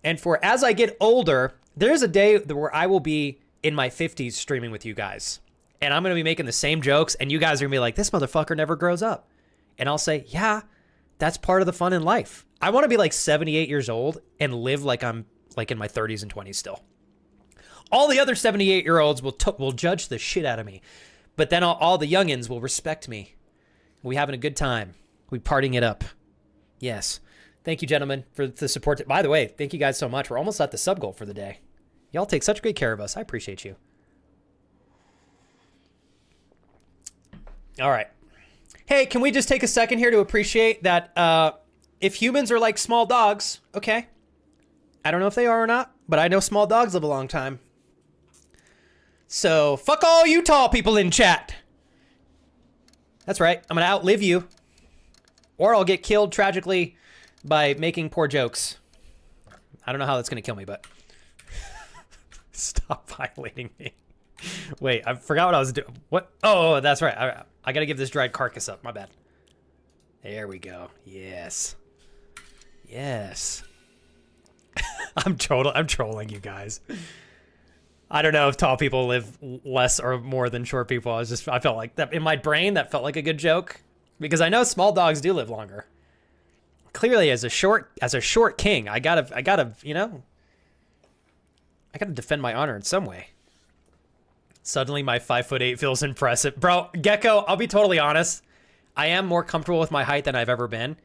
And for as I get older, there's a day where I will be in my 50s streaming with you guys. And I'm going to be making the same jokes. And you guys are going to be like, this motherfucker never grows up. And I'll say, yeah, that's part of the fun in life. I want to be like 78 years old and live like I'm like in my 30s and 20s still. All the other 78-year-olds will judge the shit out of me. But then all the youngins will respect me. We having a good time. We partying it up. Yes. Thank you, gentlemen, for the support. By the way, thank you guys so much. We're almost at the sub goal for the day. Y'all take such great care of us. I appreciate you. All right. Hey, can we just take a second here to appreciate that if humans are like small dogs, okay. I don't know if they are or not, but I know small dogs live a long time. So, fuck all you tall people in chat. That's right. I'm going to outlive you. Or I'll get killed tragically by making poor jokes. I don't know how that's going to kill me, but... Stop violating me. Wait, I forgot what I was doing. What? Oh, that's right. I gotta give this dried carcass up. My bad. There we go. Yes. Yes. I'm trolling you guys. I don't know if tall people live less or more than short people. I felt like that in my brain. That felt like a good joke because I know small dogs do live longer. Clearly, as a short king, I gotta, you know, I gotta defend my honor in some way. Suddenly, my 5'8" feels impressive, bro. Gecko, I'll be totally honest. I am more comfortable with my height than I've ever been,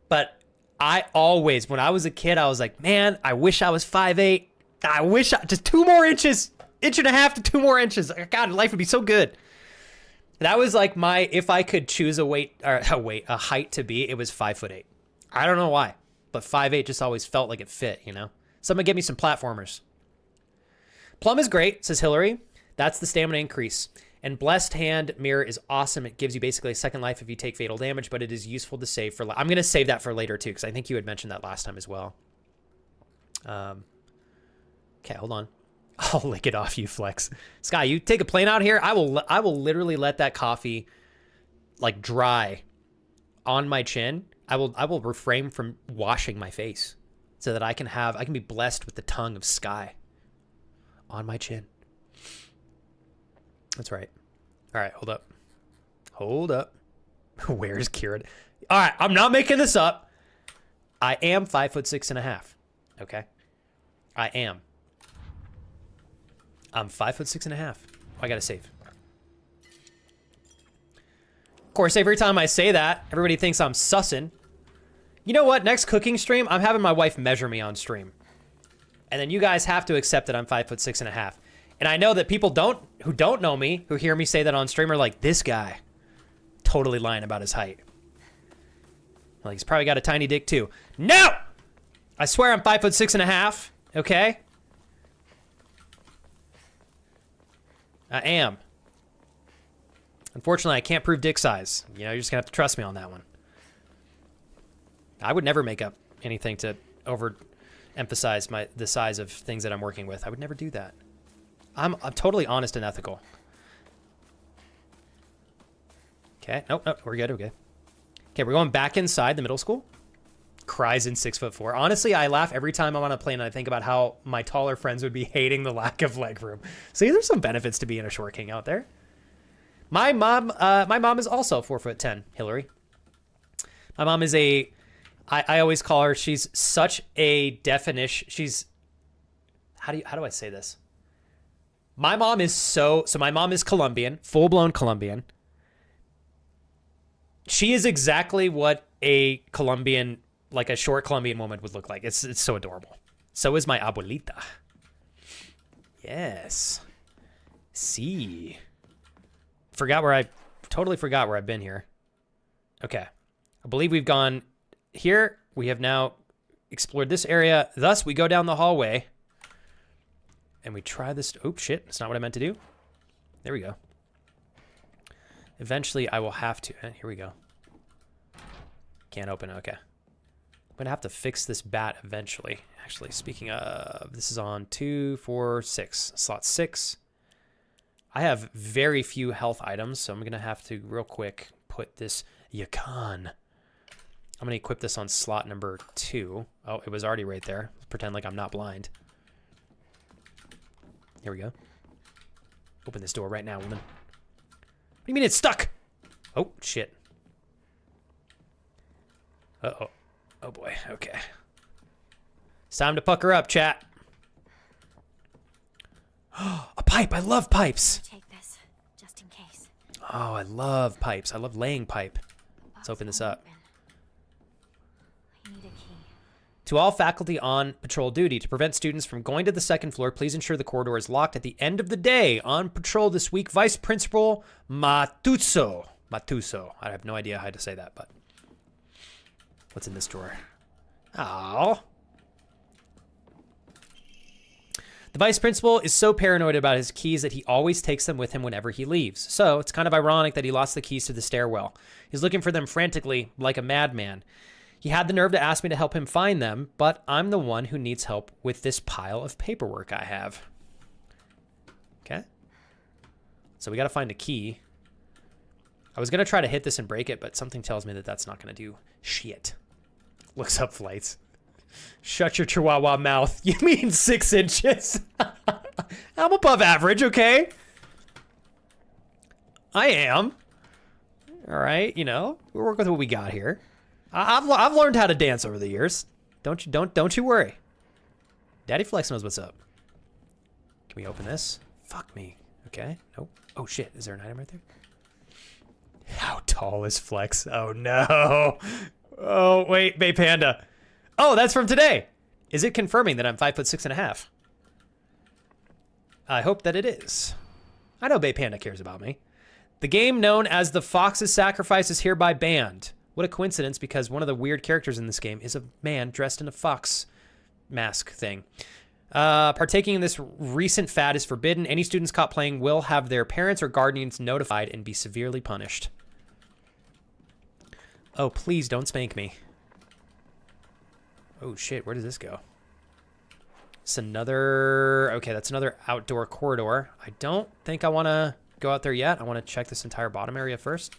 but I always, when I was a kid, I was like, man, I wish I was 5'8". I wish just 2 more inches, 1.5 inches to 2 more inches. God, life would be so good. That was like my, if I could choose a height to be, it was 5'8". I don't know why, but 5'8" just always felt like it fit, you know? Someone get me some platformers. Plum is great, says Hillary. That's the stamina increase. And Blessed Hand Mirror is awesome. It gives you basically a second life if you take fatal damage, but it is useful to save for... I'm going to save that for later, too, because I think you had mentioned that last time as well. Okay, hold on. I'll lick it off you, Flex. Sky, you take a plane out here, I will literally let that coffee, like, dry on my chin. I will refrain from washing my face so that I can be blessed with the tongue of Sky on my chin. That's right. All right, hold up. Hold up. Where's Kieran? All right, I'm not making this up. I am 5'6.5". Okay? I am. I'm 5'6.5". I gotta save. Of course, every time I say that, everybody thinks I'm sussing. You know what? Next cooking stream, I'm having my wife measure me on stream. And then you guys have to accept that I'm 5'6.5". And I know that people who don't know me, who hear me say that on stream, are like, this guy, totally lying about his height. Well, he's probably got a tiny dick too. No! I swear I'm 5'6.5", okay? I am. Unfortunately, I can't prove dick size. You know, you're just gonna have to trust me on that one. I would never make up anything to overemphasize the size of things that I'm working with. I would never do that. I'm totally honest and ethical. Okay, nope, we're good, okay. Okay, we're going back inside the middle school. Cries in 6'4". Honestly, I laugh every time I'm on a plane and I think about how my taller friends would be hating the lack of leg room. See, there's some benefits to being a short king out there. My mom is also 4'10", Hillary. My mom is I always call her, she's such a definition. She's, how do I say this? My mom is so my mom is Colombian, full-blown Colombian. She is exactly what a Colombian, like a short Colombian woman would look like. It's so adorable. So is my abuelita. Yes. See. Totally forgot where I've been here. Okay. I believe we've gone here. We have now explored this area. Thus, we go down the hallway. And we try this. Oh, shit. That's not what I meant to do. There we go. Eventually, I will have to. Here we go. Can't open. Okay. I'm going to have to fix this bat eventually. Actually, speaking of, this is on 2, 4, 6. Slot 6. I have very few health items, so I'm going to have to, real quick, put this Yukon. I'm going to equip this on slot number 2. Oh, it was already right there. Let's pretend like I'm not blind. Here we go. Open this door right now, woman. What do you mean it's stuck? Oh, shit. Uh-oh. Oh, boy. Okay. It's time to pucker up, chat. A pipe. I love pipes. Take this, just in case. Oh, I love pipes. I love laying pipe. Let's open this up. I need a key. To all faculty on patrol duty, to prevent students from going to the second floor, please ensure the corridor is locked at the end of the day. On patrol this week, Vice Principal Matuso. Matuso. I have no idea how to say that, but what's in this drawer? Oh. The vice principal is so paranoid about his keys that he always takes them with him whenever he leaves. So it's kind of ironic that he lost the keys to the stairwell. He's looking for them frantically, like a madman. He had the nerve to ask me to help him find them, but I'm the one who needs help with this pile of paperwork I have. Okay. So we got to find a key. I was going to try to hit this and break it, but something tells me that that's not going to do shit. Looks up flights. Shut your chihuahua mouth. You mean 6 inches? I'm above average, okay? I am. All right, you know, we work with what we got here. I've learned how to dance over the years. Don't you worry. Daddy Flex knows what's up. Can we open this? Fuck me. Okay. Nope. Oh shit. Is there an item right there? How tall is Flex? Oh no. Oh wait, Bay Panda. Oh, that's from today. Is it confirming that I'm 5'6.5"? I hope that it is. I know Bay Panda cares about me. The game known as The Fox's Sacrifice is hereby banned. What a coincidence, because one of the weird characters in this game is a man dressed in a fox mask thing. Partaking in this recent fad is forbidden. Any students caught playing will have their parents or guardians notified and be severely punished. Oh, please don't spank me. Oh shit, where does this go? It's another... Okay, that's another outdoor corridor. I don't think I want to go out there yet. I want to check this entire bottom area first.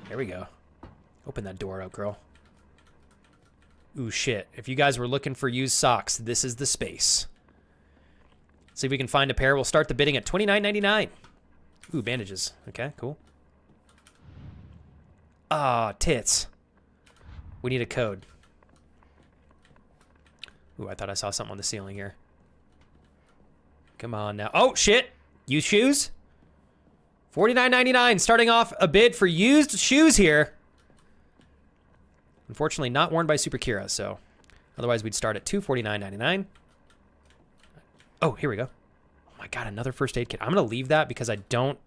There we go. Open that door out, girl. Ooh, shit. If you guys were looking for used socks, this is the space. See if we can find a pair. We'll start the bidding at $29.99. Ooh, bandages. Okay, cool. Ah, tits. We need a code. Ooh, I thought I saw something on the ceiling here. Come on now. Oh, shit. Used shoes? $49.99. Starting off a bid for used shoes here. Unfortunately, not worn by Super Kira, so otherwise we'd start at $249.99. Oh, here we go. Oh my god, another first aid kit. I'm gonna leave that because I don't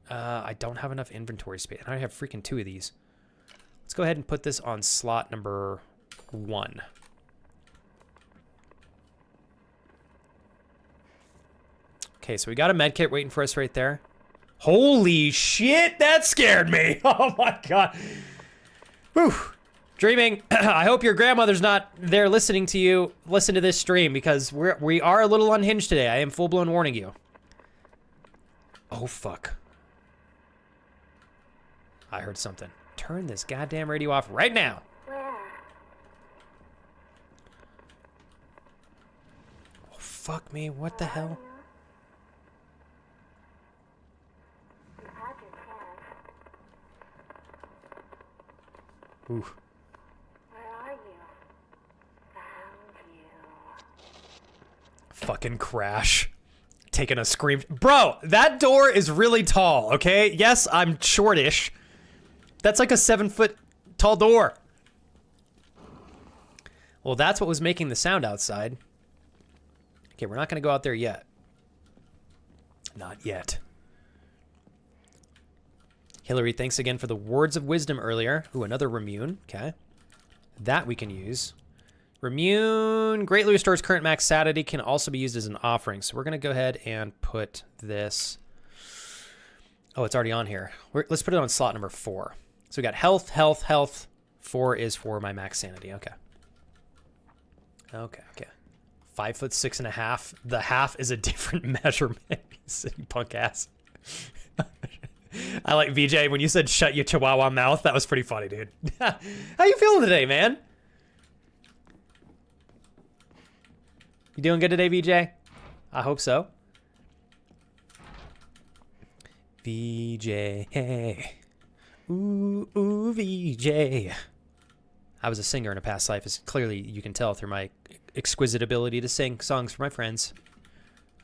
have enough inventory space. I have freaking 2 of these. Let's go ahead and put this on slot number 1. Okay, so we got a med kit waiting for us right there. Holy shit, that scared me. Oh my god. Whew. Dreaming. I hope your grandmother's not there listening to you listen to this stream, because we are a little unhinged today. I am full-blown warning you. Oh fuck. I heard something. Turn this goddamn radio off right now. Oh fuck me, what the hell? Ooh. Where are you? Found you. Fucking crash. Taking a scream. Bro, that door is really tall, okay? Yes, I'm shortish. That's like a 7-foot tall door. Well, that's what was making the sound outside. Okay, we're not going to go out there yet. Not yet. Hillary, thanks again for the words of wisdom earlier. Ooh, another Remune. Okay. That we can use. Remune greatly restores current max sanity, can also be used as an offering. So we're going to go ahead and put this... Oh, it's already on here. Let's put it on slot number 4. So we got health, health, health. 4 is for my max sanity. Okay. Okay, okay. 5'6.5". The half is a different measurement. You punk ass. I like VJ when you said shut your chihuahua mouth. That was pretty funny, dude. How you feeling today, man? You doing good today, VJ? I hope so. VJ. Ooh, ooh, VJ. I was a singer in a past life, as clearly you can tell through my exquisite ability to sing songs for my friends.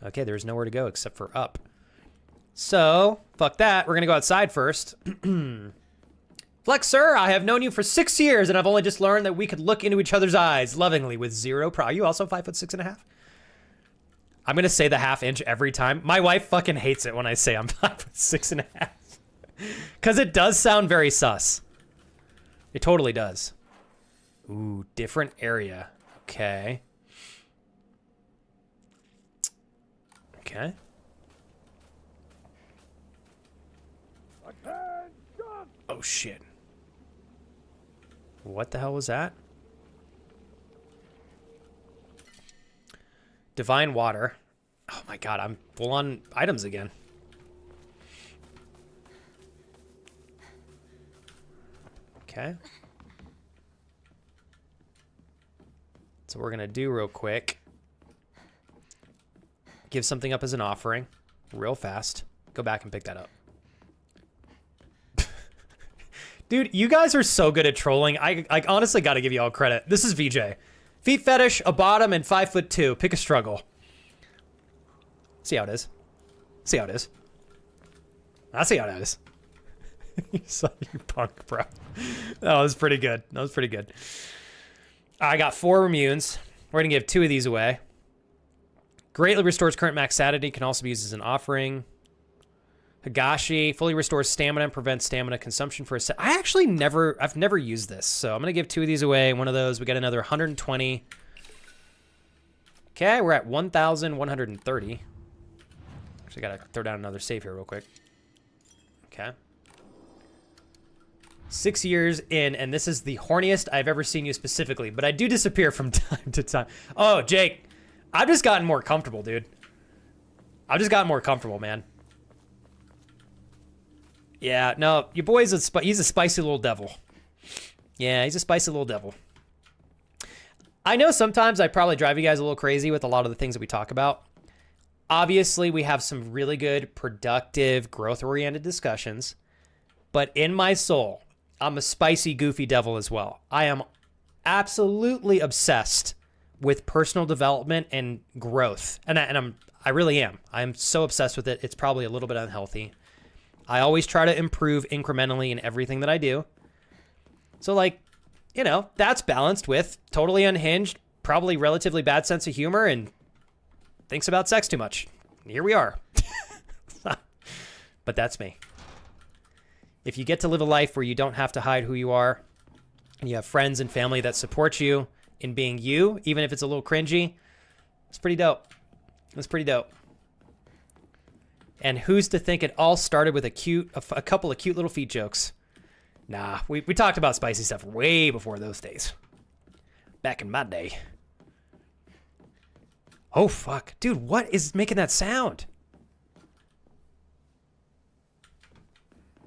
Okay, there's nowhere to go except for up. So, fuck that. We're going to go outside first. Flex, sir, I have known you for 6 years, and I've only just learned that we could look into each other's eyes lovingly with 0 Are you also 5'6.5"? I'm going to say the ½ inch every time. My wife fucking hates it when I say I'm 5'6.5". Because it does sound very sus. It totally does. Ooh, different area. Okay. Okay. Oh, shit. What the hell was that? Divine water. Oh my god, I'm full on items again. Okay. So we're gonna do real quick. Give something up as an offering, real fast. Go back and pick that up. Dude, you guys are so good at trolling. I honestly gotta give you all credit. This is VJ. Feet fetish, a bottom, and 5'2". Pick a struggle. See how it is. See how it is. I see how it is. You punk, bro. That was pretty good. That was pretty good. I got 4 immunes. We're gonna give 2 of these away. Greatly restores current max sanity. Can also be used as an offering. Higashi fully restores stamina and prevents stamina consumption for a set. I've never used this, so I'm gonna give 2 of these away. One of those, we got another 120. Okay, we're at 1,130. Actually, gotta throw down another save here real quick. Okay. 6 years in, and this is the horniest I've ever seen you specifically, but I do disappear from time to time. Oh, Jake, I've just gotten more comfortable, dude. I've just gotten more comfortable, man. Yeah, no, your boy's he's a spicy little devil. Yeah, he's a spicy little devil. I know sometimes I probably drive you guys a little crazy with a lot of the things that we talk about. Obviously, we have some really good, productive, growth-oriented discussions. But in my soul, I'm a spicy, goofy devil as well. I am absolutely obsessed with personal development and growth. And I really am. I'm so obsessed with it. It's probably a little bit unhealthy. I always try to improve incrementally in everything that I do. So, like, you know, that's balanced with totally unhinged, probably relatively bad sense of humor, and thinks about sex too much. Here we are. But that's me. If you get to live a life where you don't have to hide who you are, and you have friends and family that support you in being you, even if it's a little cringy, it's pretty dope. It's pretty dope. And who's to think it all started with a couple of cute little feet jokes? Nah, we talked about spicy stuff way before those days. Back in my day. Oh, fuck. Dude, what is making that sound?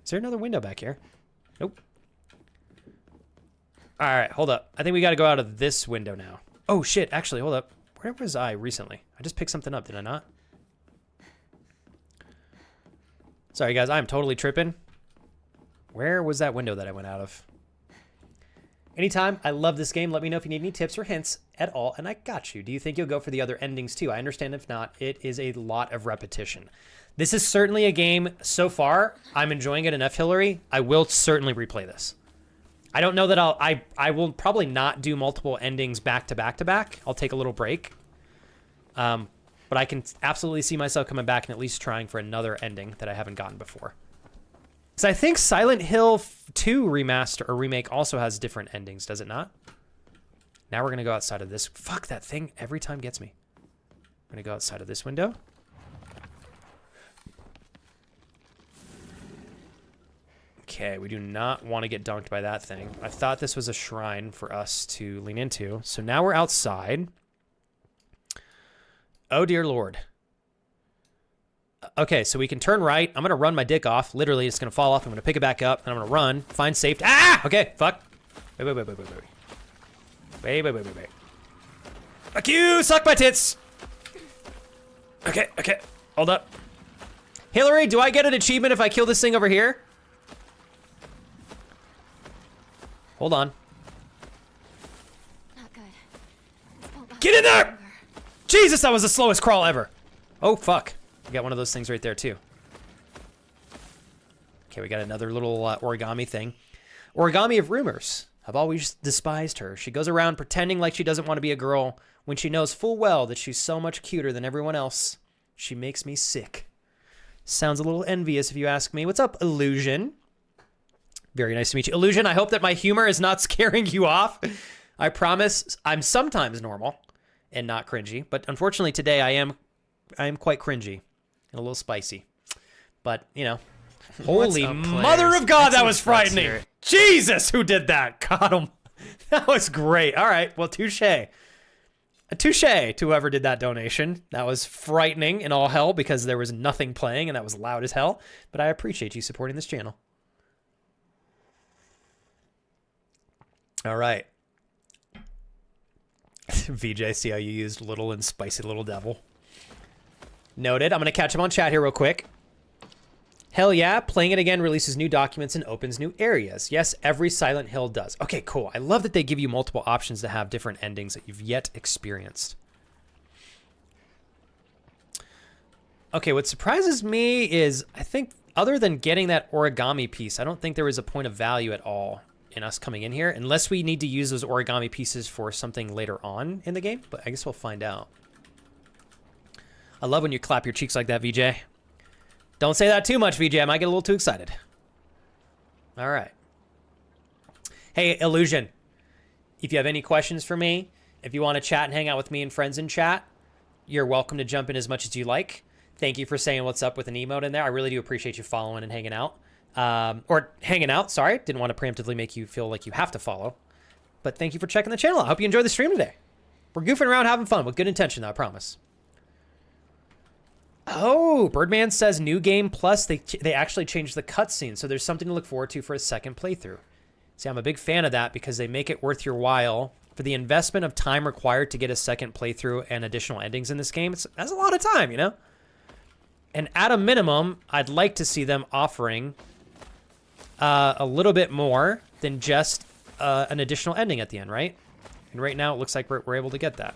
Is there another window back here? Nope. All right, hold up. I think we got to go out of this window now. Oh, shit. Actually, hold up. Where was I recently? I just picked something up, did I not? Sorry, guys. I'm totally tripping. Where was that window that I went out of? Anytime. I love this game. Let me know if you need any tips or hints at all, and I got you. Do you think you'll go for the other endings too? I understand if not. It is a lot of repetition. This is certainly a game so far. I'm enjoying it enough, Hillary. I will certainly replay this. I don't know that I will probably not do multiple endings back to back to back. I'll take a little break. But I can absolutely see myself coming back and at least trying for another ending that I haven't gotten before. So I think Silent Hill 2 remaster or remake also has different endings, does it not? Now we're going to go outside of this. Fuck, that thing every time gets me. I'm going to go outside of this window. Okay, we do not want to get dunked by that thing. I thought this was a shrine for us to lean into. So now we're outside. Oh, dear Lord. Okay, so we can turn right. I'm going to run my dick off. Literally, it's going to fall off. I'm going to pick it back up, and I'm going to run. Find safety. Ah! Okay, fuck. Wait. Wait. Fuck you! Suck my tits! Okay. Hold up. Hillary, do I get an achievement if I kill this thing over here? Hold on. Not good. Get in there! Jesus, that was the slowest crawl ever. Oh, fuck. We got one of those things right there, too. Okay, we got another little origami thing. Origami of rumors. I've always despised her. She goes around pretending like she doesn't want to be a girl when she knows full well that she's so much cuter than everyone else. She makes me sick. Sounds a little envious if you ask me. What's up, Illusion? Very nice to meet you. Illusion, I hope that my humor is not scaring you off. I promise I'm sometimes normal and not cringy, but unfortunately today I am quite cringy and a little spicy. But, you know, holy mother of God, that was frightening. Jesus, who did that? Got him. That was great. All right. Well, touche. A touche to whoever did that donation. That was frightening and all hell because there was nothing playing and that was loud as hell. But I appreciate you supporting this channel. All right. VJ, see how you used little and spicy little devil. Noted. I'm going to catch him on chat here real quick. Hell yeah, playing it again releases new documents and opens new areas. Yes, every Silent Hill does. Okay, cool. I love that they give you multiple options to have different endings that you've yet experienced. Okay, what surprises me is, I think, other than getting that origami piece, I don't think there was a point of value at all in us coming in here, unless we need to use those origami pieces for something later on in the game, but I guess we'll find out. I love when you clap your cheeks like that, VJ. Don't say that too much, VJ. I might get a little too excited. All right. Hey, Illusion. If you have any questions for me, if you want to chat and hang out with me and friends in chat, you're welcome to jump in as much as you like. Thank you for saying what's up with an emote in there. I really do appreciate you following and hanging out. Or hanging out, sorry. Didn't want to preemptively make you feel like you have to follow. But thank you for checking the channel. I hope you enjoyed the stream today. We're goofing around having fun with good intention, though, I promise. Oh, Birdman says new game plus they actually changed the cutscene, so there's something to look forward to for a second playthrough. See, I'm a big fan of that because they make it worth your while for the investment of time required to get a second playthrough and additional endings in this game. That's a lot of time, you know? And at a minimum, I'd like to see them offering a little bit more than just an additional ending at the end, right? And right now it looks like we're able to get that.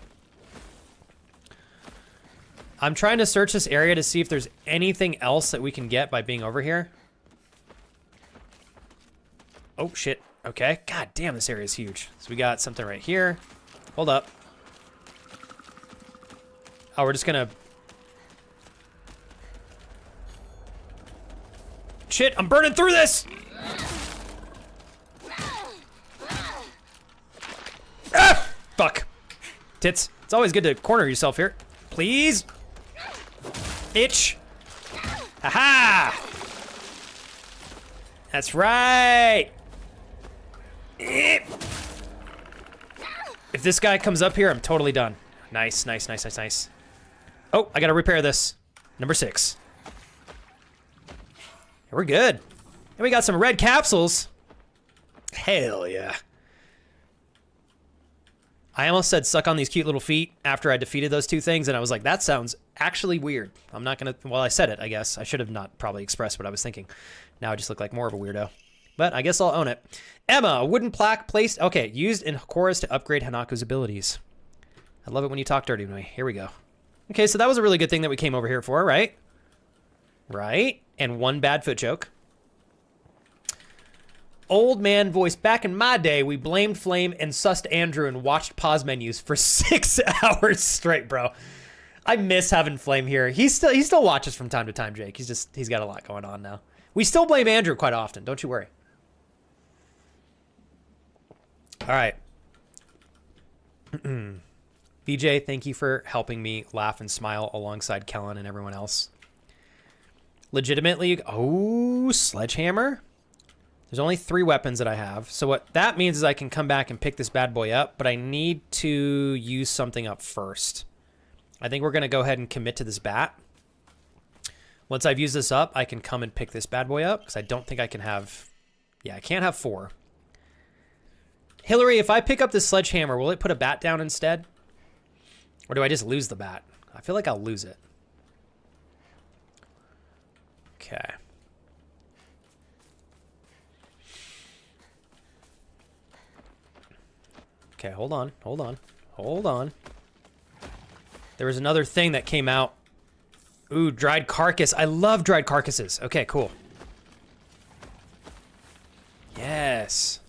I'm trying to search this area to see if there's anything else that we can get by being over here. Oh, shit. Okay. God damn, this area is huge. So we got something right here. Hold up. Oh, we're just gonna... Shit, I'm burning through this! Ah! Fuck. Tits. It's always good to corner yourself here. Please? Itch. Aha! That's right. If this guy comes up here, I'm totally done. Nice, nice, nice, nice, nice. Oh, I gotta repair this. Number 6. We're good. And we got some red capsules. Hell yeah. I almost said suck on these cute little feet after I defeated those two things, and I was like, that sounds actually weird. I'm not gonna, well, I said it, I guess. I should have not probably expressed what I was thinking. Now I just look like more of a weirdo. But I guess I'll own it. Emma, a wooden plaque placed, okay, used in chorus to upgrade Hanako's abilities. I love it when you talk dirty to me. Here we go. Okay, so that was a really good thing that we came over here for, right? Right? And one bad foot joke. Old man voice. Back in my day, we blamed Flame and sussed Andrew and watched pause menus for 6 hours straight, bro. I miss having Flame here. He still watches from time to time, Jake. He's got a lot going on now. We still blame Andrew quite often. Don't you worry. All right. VJ, thank you for helping me laugh and smile alongside Kellen and everyone else. Legitimately, oh, sledgehammer. There's only 3 weapons that I have. So what that means is I can come back and pick this bad boy up, but I need to use something up first. I think we're going to go ahead and commit to this bat. Once I've used this up, I can come and pick this bad boy up, because I don't think I can have... Yeah, I can't have 4. Hillary, if I pick up this sledgehammer, will it put a bat down instead? Or do I just lose the bat? I feel like I'll lose it. Okay. Okay, hold on, hold on, hold on. There was another thing that came out. Ooh, dried carcass. I love dried carcasses. Okay, cool. Yes.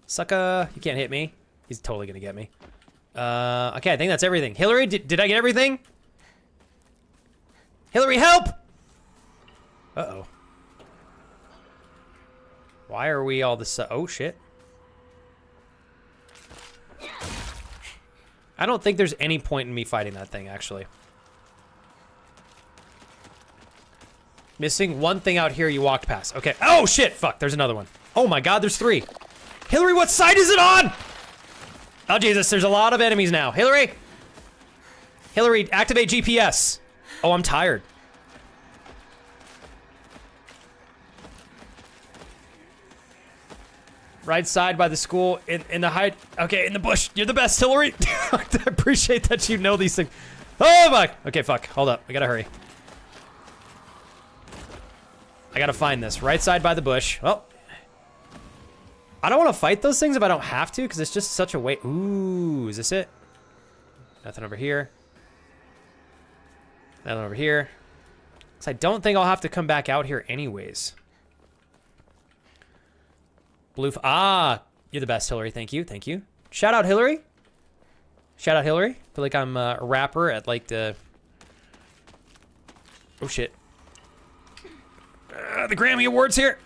Sucker, you can't hit me. He's totally gonna get me. Okay, I think that's everything. Hillary, did I get everything? Hillary, help! Uh-oh. Why are we all this... Oh, shit. I don't think there's any point in me fighting that thing, actually. Missing one thing out here you walked past. Okay. Oh, shit! Fuck, there's another one. Oh my god, there's 3. Hillary, what side is it on? Oh, Jesus, there's a lot of enemies now. Hillary! Hillary, activate GPS. Oh, I'm tired. Right side by the school, in the hide. Okay, in the bush. You're the best, Hillary. I appreciate that you know these things. Oh, my. Okay, fuck. Hold up. I gotta hurry. I gotta find this. Right side by the bush. Well, I don't want to fight those things if I don't have to, because it's just such a waste. Ooh, is this it? Nothing over here. Nothing over here. So I don't think I'll have to come back out here anyways. Ah, you're the best, Hillary. Thank you, thank you. Shout out, Hillary. Shout out, Hillary. I feel like I'm a rapper at like the... Oh, shit. The Grammy Awards here.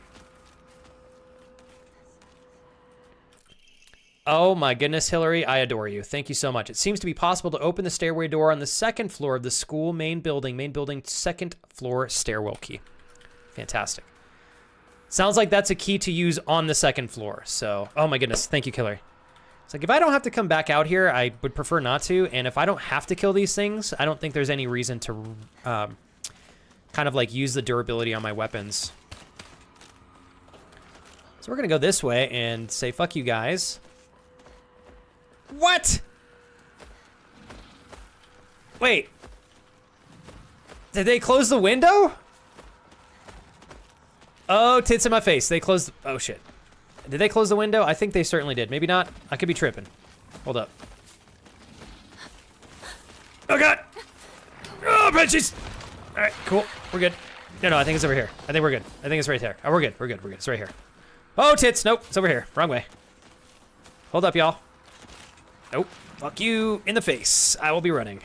Oh my goodness, Hillary, I adore you. Thank you so much. It seems to be possible to open the stairway door on the second floor of the school main building, second floor stairwell key. Fantastic. Sounds like that's a key to use on the second floor. So, oh my goodness, thank you, Hillary. It's like, if I don't have to come back out here, I would prefer not to. And if I don't have to kill these things, I don't think there's any reason to kind of like use the durability on my weapons. So we're gonna go this way and say, fuck you guys. What? Wait. Did they close the window? Oh, tits in my face. They closed... Oh, shit. Did they close the window? I think they certainly did. Maybe not. I could be tripping. Hold up. Oh, God. Oh, bitches. All right, cool. We're good. No, I think it's over here. I think we're good. I think it's right there. Oh, we're good. We're good. We're good. It's right here. Oh, tits. Nope. It's over here. Wrong way. Hold up, y'all. Nope. Fuck you in the face. I will be running.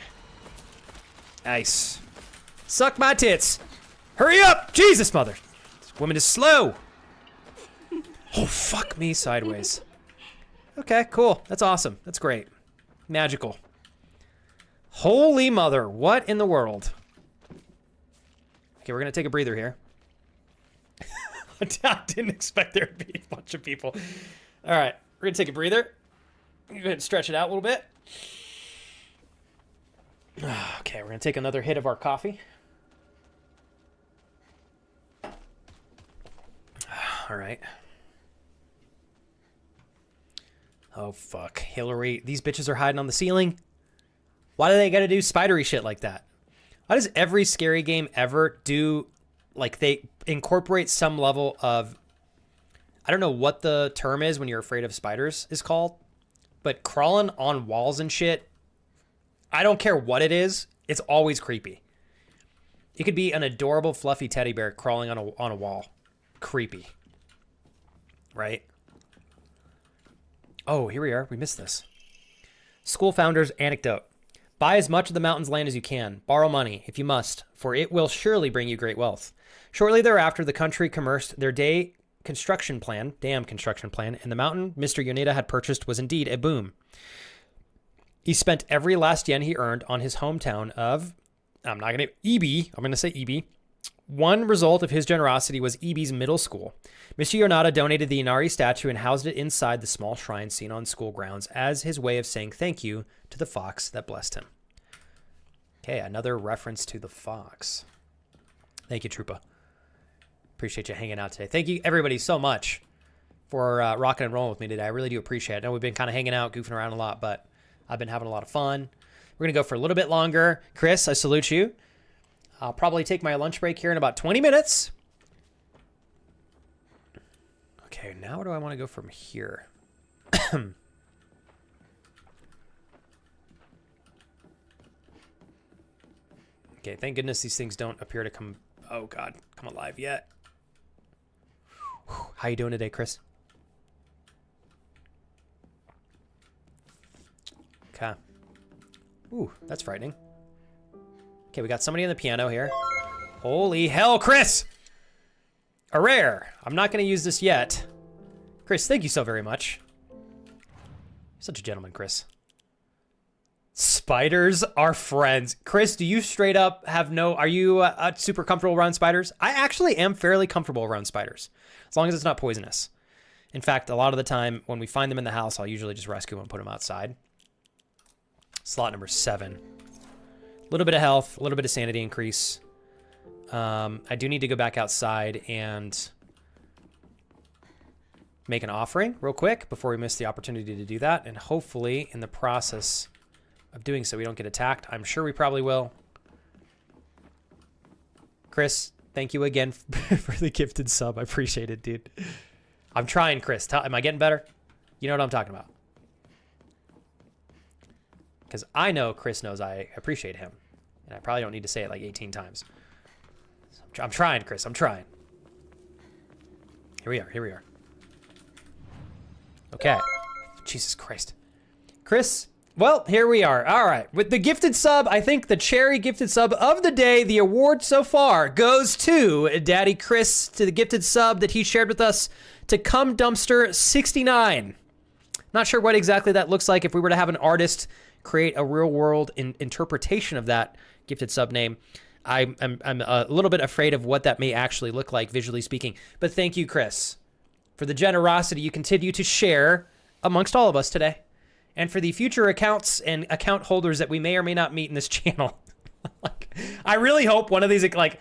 Nice. Suck my tits. Hurry up. Jesus, mother. This woman is slow. Oh, fuck me sideways. Okay, cool. That's awesome. That's great. Magical. Holy mother. What in the world? Okay, we're going to take a breather here. I didn't expect there to be a bunch of people. All right, we're going to take a breather. Go ahead and stretch it out a little bit. Okay, we're going to take another hit of our coffee. All right. Oh, fuck. Hillary, these bitches are hiding on the ceiling. Why do they gotta do spidery shit like that? Why does every scary game ever do, like, they incorporate some level of, I don't know what the term is when you're afraid of spiders is called, but crawling on walls and shit, I don't care what it is, it's always creepy. It could be an adorable fluffy teddy bear crawling on a wall. Creepy. Right? Oh, here we are. We missed this. School founder's anecdote. Buy as much of the mountain's land as you can. Borrow money, if you must, for it will surely bring you great wealth. Shortly thereafter, the country commenced their damn construction plan, and the mountain Mr. Yoneda had purchased was indeed a boom. He spent every last yen he earned on his hometown of, I'm going to say Ibi. One result of his generosity was Ibi's middle school. Mr. Yoneda donated the Inari statue and housed it inside the small shrine seen on school grounds as his way of saying thank you to the fox that blessed him. Okay, another reference to the fox. Thank you, Troopa. Appreciate you hanging out today. Thank you, everybody, so much for rocking and rolling with me today. I really do appreciate it. I know we've been kind of hanging out, goofing around a lot, but I've been having a lot of fun. We're going to go for a little bit longer. Chris, I salute you. I'll probably take my lunch break here in about 20 minutes. Okay, now where do I want to go from here? Okay, thank goodness these things don't appear to come... Oh, God. Come alive yet. How you doing today, Chris? Okay. Ooh, that's frightening. Okay, we got somebody on the piano here. Holy hell, Chris! A rare. I'm not going to use this yet. Chris, thank you so very much. You're such a gentleman, Chris. Spiders are friends. Chris, do you straight up have no... Are you super comfortable around spiders? I actually am fairly comfortable around spiders. As long as it's not poisonous. In fact, a lot of the time when we find them in the house, I'll usually just rescue them and put them outside. Slot number 7. A little bit of health, a little bit of sanity increase. I do need to go back outside and make an offering real quick before we miss the opportunity to do that. And hopefully in the process of doing so, we don't get attacked. I'm sure we probably will. Chris, thank you again for the gifted sub. I appreciate it, dude. I'm trying, Chris. Am I getting better? You know what I'm talking about. Because I know Chris knows I appreciate him. And I probably don't need to say it like 18 times. So I'm trying, Chris. I'm trying. Here we are. Here we are. Okay. Jesus Christ. Chris, well, here we are. All right. With the gifted sub, I think the cherry gifted sub of the day, the award so far goes to Daddy Chris, to the gifted sub that he shared with us, to Come Dumpster 69. Not sure what exactly that looks like. If we were to have an artist create a real world interpretation of that gifted sub name, I'm a little bit afraid of what that may actually look like, visually speaking. But thank you, Chris, for the generosity you continue to share amongst all of us today, and for the future accounts and account holders that we may or may not meet in this channel. Like, I really hope one of these, like,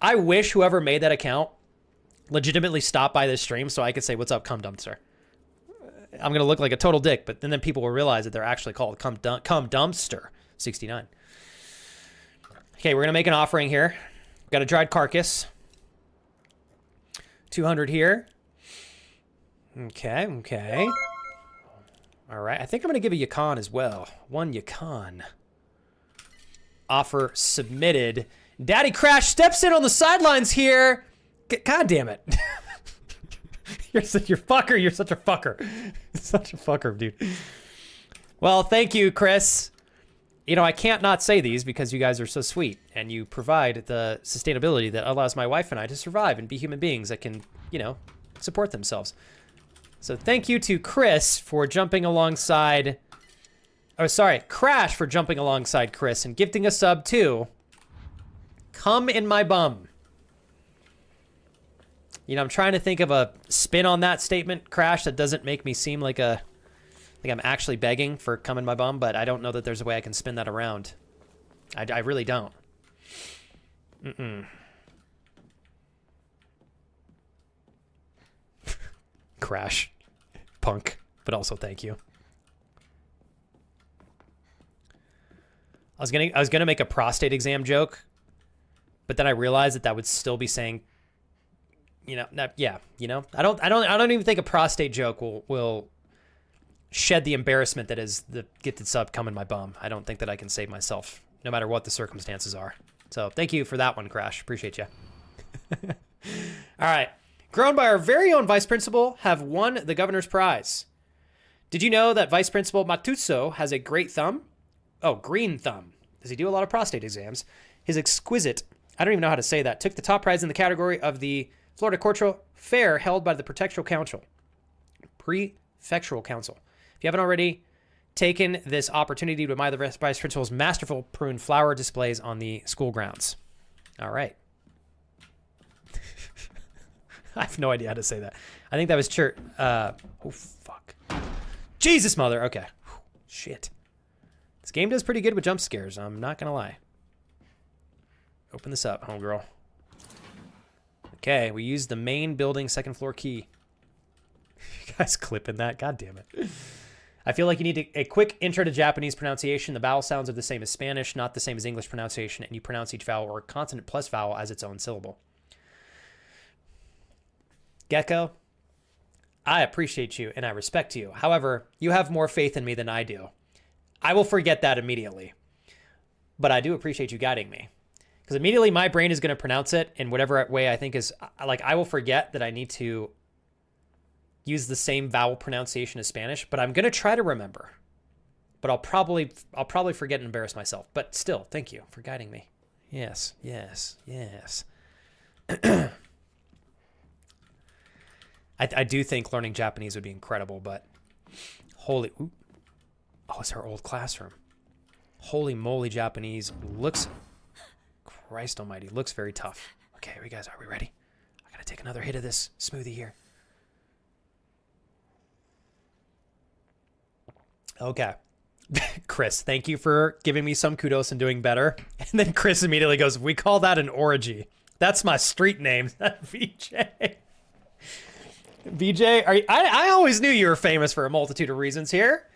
I wish whoever made that account legitimately stopped by this stream so I could say, what's up, Come Dumpster. I'm going to look like a total dick, but then people will realize that they're actually called Come Dumpster 69. Okay, we're going to make an offering here. Got a dried carcass. 200 here. Okay, okay. All right, I think I'm going to give a yacon as well. 1 yacon. Offer submitted. Daddy Crash steps in on the sidelines here. God damn it. You're such a fucker. You're such a fucker. Such a fucker, dude. Well, thank you, Chris. You know, I can't not say these because you guys are so sweet and you provide the sustainability that allows my wife and I to survive and be human beings that can, you know, support themselves. So thank you to Chris for jumping alongside, oh, sorry, Crash for jumping alongside Chris and gifting a sub too. Come in my bum. You know, I'm trying to think of a spin on that statement, Crash, that doesn't make me seem like I'm actually begging for come in my bum, but I don't know that there's a way I can spin that around. I really don't. Crash. Punk. But also thank you. I was gonna make a prostate exam joke, but then I realized that would still be saying, you know, yeah, you know, I don't even think a prostate joke will shed the embarrassment that is the gifted sub come in my bum. I don't think that I can save myself, no matter what the circumstances are. So thank you for that one, Crash. Appreciate you. All right. Grown by our very own vice principal have won the governor's prize. Did you know that Vice Principal Matuzzo has a great thumb? Oh, green thumb. Does he do a lot of prostate exams? His exquisite, I don't even know how to say that, took the top prize in the category of the Florida Cultural Fair held by the Prefectural Council. Prefectural Council. If you haven't already taken this opportunity to admire the Vice Principal's masterful prune flower displays on the school grounds. All right. I have no idea how to say that. I think that was church. Oh, fuck. Jesus, mother. Okay. Shit. This game does pretty good with jump scares. I'm not going to lie. Open this up, homegirl. Okay, we used the main building second floor key. You guys clipping that? God damn it. I feel like you need a quick intro to Japanese pronunciation. The vowel sounds are the same as Spanish, not the same as English pronunciation, and you pronounce each vowel or consonant plus vowel as its own syllable. Gecko, I appreciate you and I respect you. However, you have more faith in me than I do. I will forget that immediately. But I do appreciate you guiding me. Because immediately my brain is going to pronounce it in whatever way I think is, like, I will forget that I need to use the same vowel pronunciation as Spanish, but I'm going to try to remember. But I'll probably forget and embarrass myself. But still, thank you for guiding me. Yes, yes, yes. I do think learning Japanese would be incredible, but holy... Ooh. Oh, it's our old classroom. Holy moly, Japanese looks... Christ almighty, looks very tough. Okay, you guys, are we ready? I gotta take another hit of this smoothie here. Okay. Chris, thank you for giving me some kudos and doing better. And then Chris immediately goes, we call that an orgy. That's my street name. VJ. VJ, I always knew you were famous for a multitude of reasons here.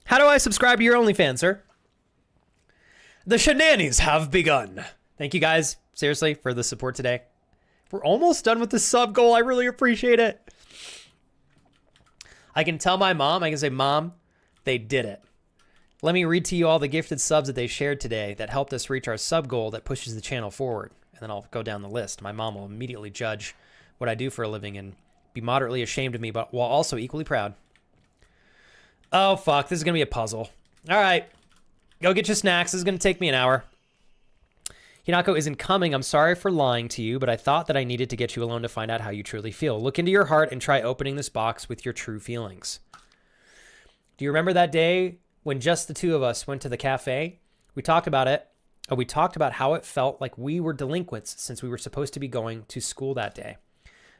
How do I subscribe to your OnlyFans, sir? The shenanigans have begun. Thank you guys, seriously, for the support today. We're almost done with the sub goal. I really appreciate it. I can tell my mom, I can say, Mom, they did it. Let me read to you all the gifted subs that they shared today that helped us reach our sub goal that pushes the channel forward. And then I'll go down the list. My mom will immediately judge what I do for a living and be moderately ashamed of me, but while also equally proud. Oh, fuck. This is going to be a puzzle. All right. Go get your snacks. This is going to take me an hour. Hinako isn't coming. I'm sorry for lying to you, but I thought that I needed to get you alone to find out how you truly feel. Look into your heart and try opening this box with your true feelings. Do you remember that day when just the two of us went to the cafe? We talked about it. We talked about how it felt like we were delinquents since we were supposed to be going to school that day.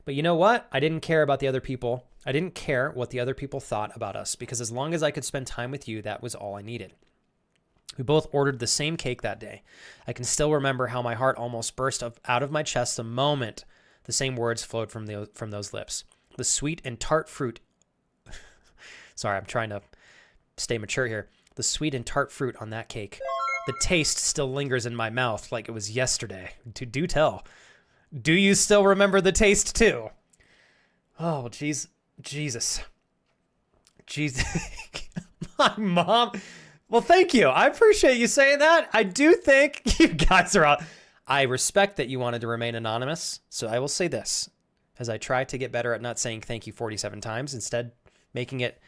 But you know what? I didn't care about the other people. I didn't care what the other people thought about us because as long as I could spend time with you, that was all I needed. We both ordered the same cake that day. I can still remember how my heart almost burst out of my chest the moment the same words flowed from those lips. The sweet and tart fruit. Sorry, I'm trying to stay mature here. The sweet and tart fruit on that cake. The taste still lingers in my mouth like it was yesterday. Do tell. Do you still remember the taste too? Oh, Jesus. Jesus. My mom. Well, thank you. I appreciate you saying that. I do think you guys are out. I respect that you wanted to remain anonymous. So I will say this as I try to get better at not saying thank you 47 times, instead making it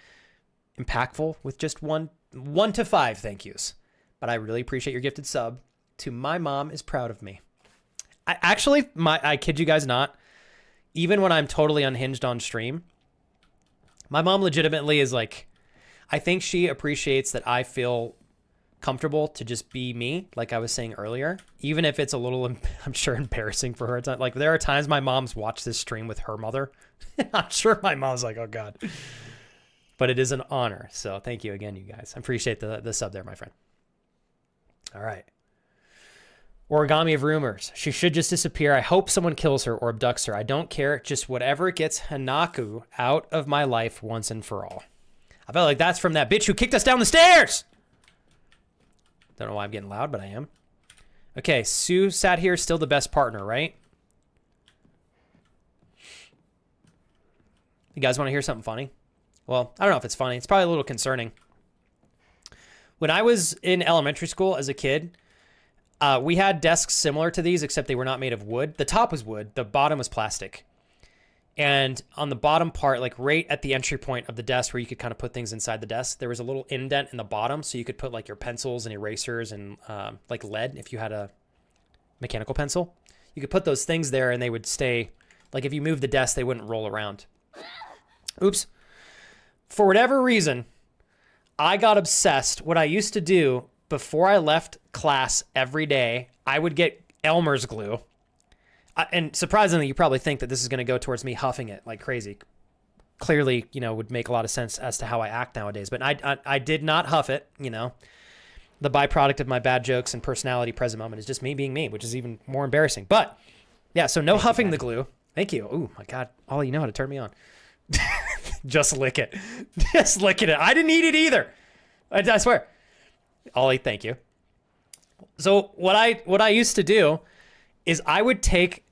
impactful with just one to five thank yous. But I really appreciate your gifted sub to My Mom is Proud of Me. I kid you guys not, even when I'm totally unhinged on stream, my mom legitimately is like, I think she appreciates that I feel comfortable to just be me, like I was saying earlier, even if it's a little, I'm sure, embarrassing for her. It's not, like there are times my mom's watched this stream with her mother. I'm sure my mom's like, oh God. But it is an honor. So thank you again, you guys. I appreciate the sub there, my friend. All right. Origami of rumors. She should just disappear. I hope someone kills her or abducts her. I don't care. Just whatever gets Hanaku out of my life once and for all. I felt like that's from that bitch who kicked us down the stairs. Don't know why I'm getting loud, but I am. Okay, Sue sat here, still the best partner, right? You guys want to hear something funny? Well, I don't know if it's funny. It's probably a little concerning. When I was in elementary school as a kid, we had desks similar to these, except they were not made of wood. The top was wood. The bottom was plastic. And on the bottom part, like right at the entry point of the desk where you could kind of put things inside the desk, there was a little indent in the bottom. So you could put like your pencils and erasers and like lead if you had a mechanical pencil. You could put those things there and they would stay, like if you moved the desk, they wouldn't roll around. Oops. For whatever reason, I got obsessed. What I used to do before I left class every day, I would get Elmer's glue. And surprisingly, you probably think that this is going to go towards me huffing it like crazy. Clearly, you know, would make a lot of sense as to how I act nowadays. But I did not huff it, you know. The byproduct of my bad jokes and personality present moment is just me being me, which is even more embarrassing. But, yeah, so no huffing the glue. Thank you. Oh, my God. Ollie, you know how to turn me on. Just lick it. Just lick it. I didn't eat it either. I swear. Ollie, thank you. So what I used to do is I would take,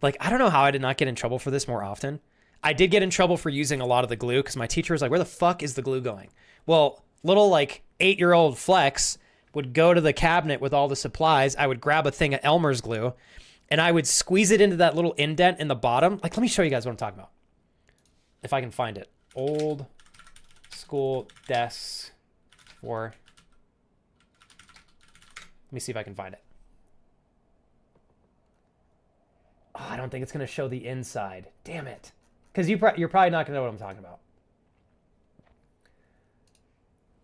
like, I don't know how I did not get in trouble for this more often. I did get in trouble for using a lot of the glue because my teacher was like, where the fuck is the glue going? Well, little like 8-year-old Flex would go to the cabinet with all the supplies. I would grab a thing of Elmer's glue and I would squeeze it into that little indent in the bottom. Like, let me show you guys what I'm talking about. If I can find it. Old school desks for... Let me see if I can find it. Oh, I don't think it's going to show the inside. Damn it. Because you're probably not going to know what I'm talking about.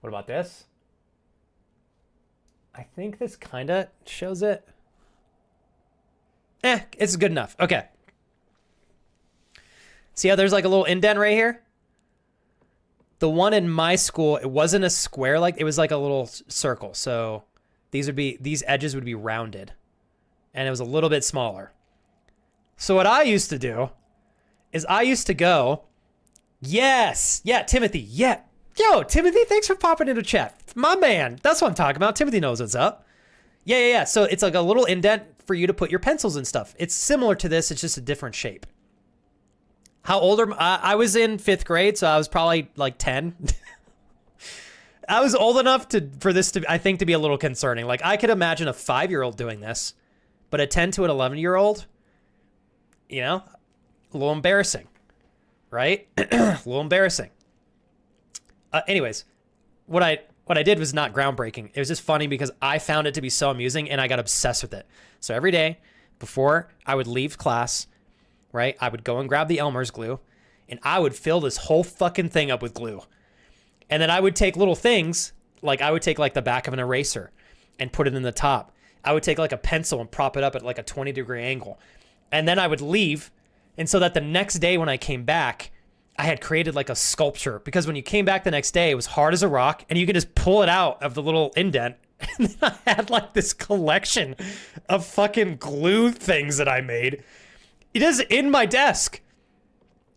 What about this? I think this kind of shows it. It's good enough. Okay. See how there's like a little indent right here? The one in my school, it wasn't a square, like it was like a little circle. So these edges would be rounded, and it was a little bit smaller. So what I used to do is I used to go, yes, yeah, Timothy, yeah. Yo, Timothy, thanks for popping into chat. My man, that's what I'm talking about. Timothy knows what's up. Yeah. So it's like a little indent for you to put your pencils and stuff. It's similar to this. It's just a different shape. How old am I? I was in 5th grade, so I was probably like 10. I was old enough for this to, I think, to be a little concerning. Like, I could imagine a 5-year-old doing this, but a 10 to an 11-year-old, you know, a little embarrassing, right? A little embarrassing. Anyways, what I did was not groundbreaking. It was just funny because I found it to be so amusing and I got obsessed with it. So every day before I would leave class, right, I would go and grab the Elmer's glue and I would fill this whole fucking thing up with glue. And then I would take little things, like I would take like the back of an eraser and put it in the top. I would take like a pencil and prop it up at like a 20-degree angle. And then I would leave. And so that the next day when I came back, I had created like a sculpture, because when you came back the next day, it was hard as a rock and you could just pull it out of the little indent. And then I had like this collection of fucking glue things that I made. It is in my desk.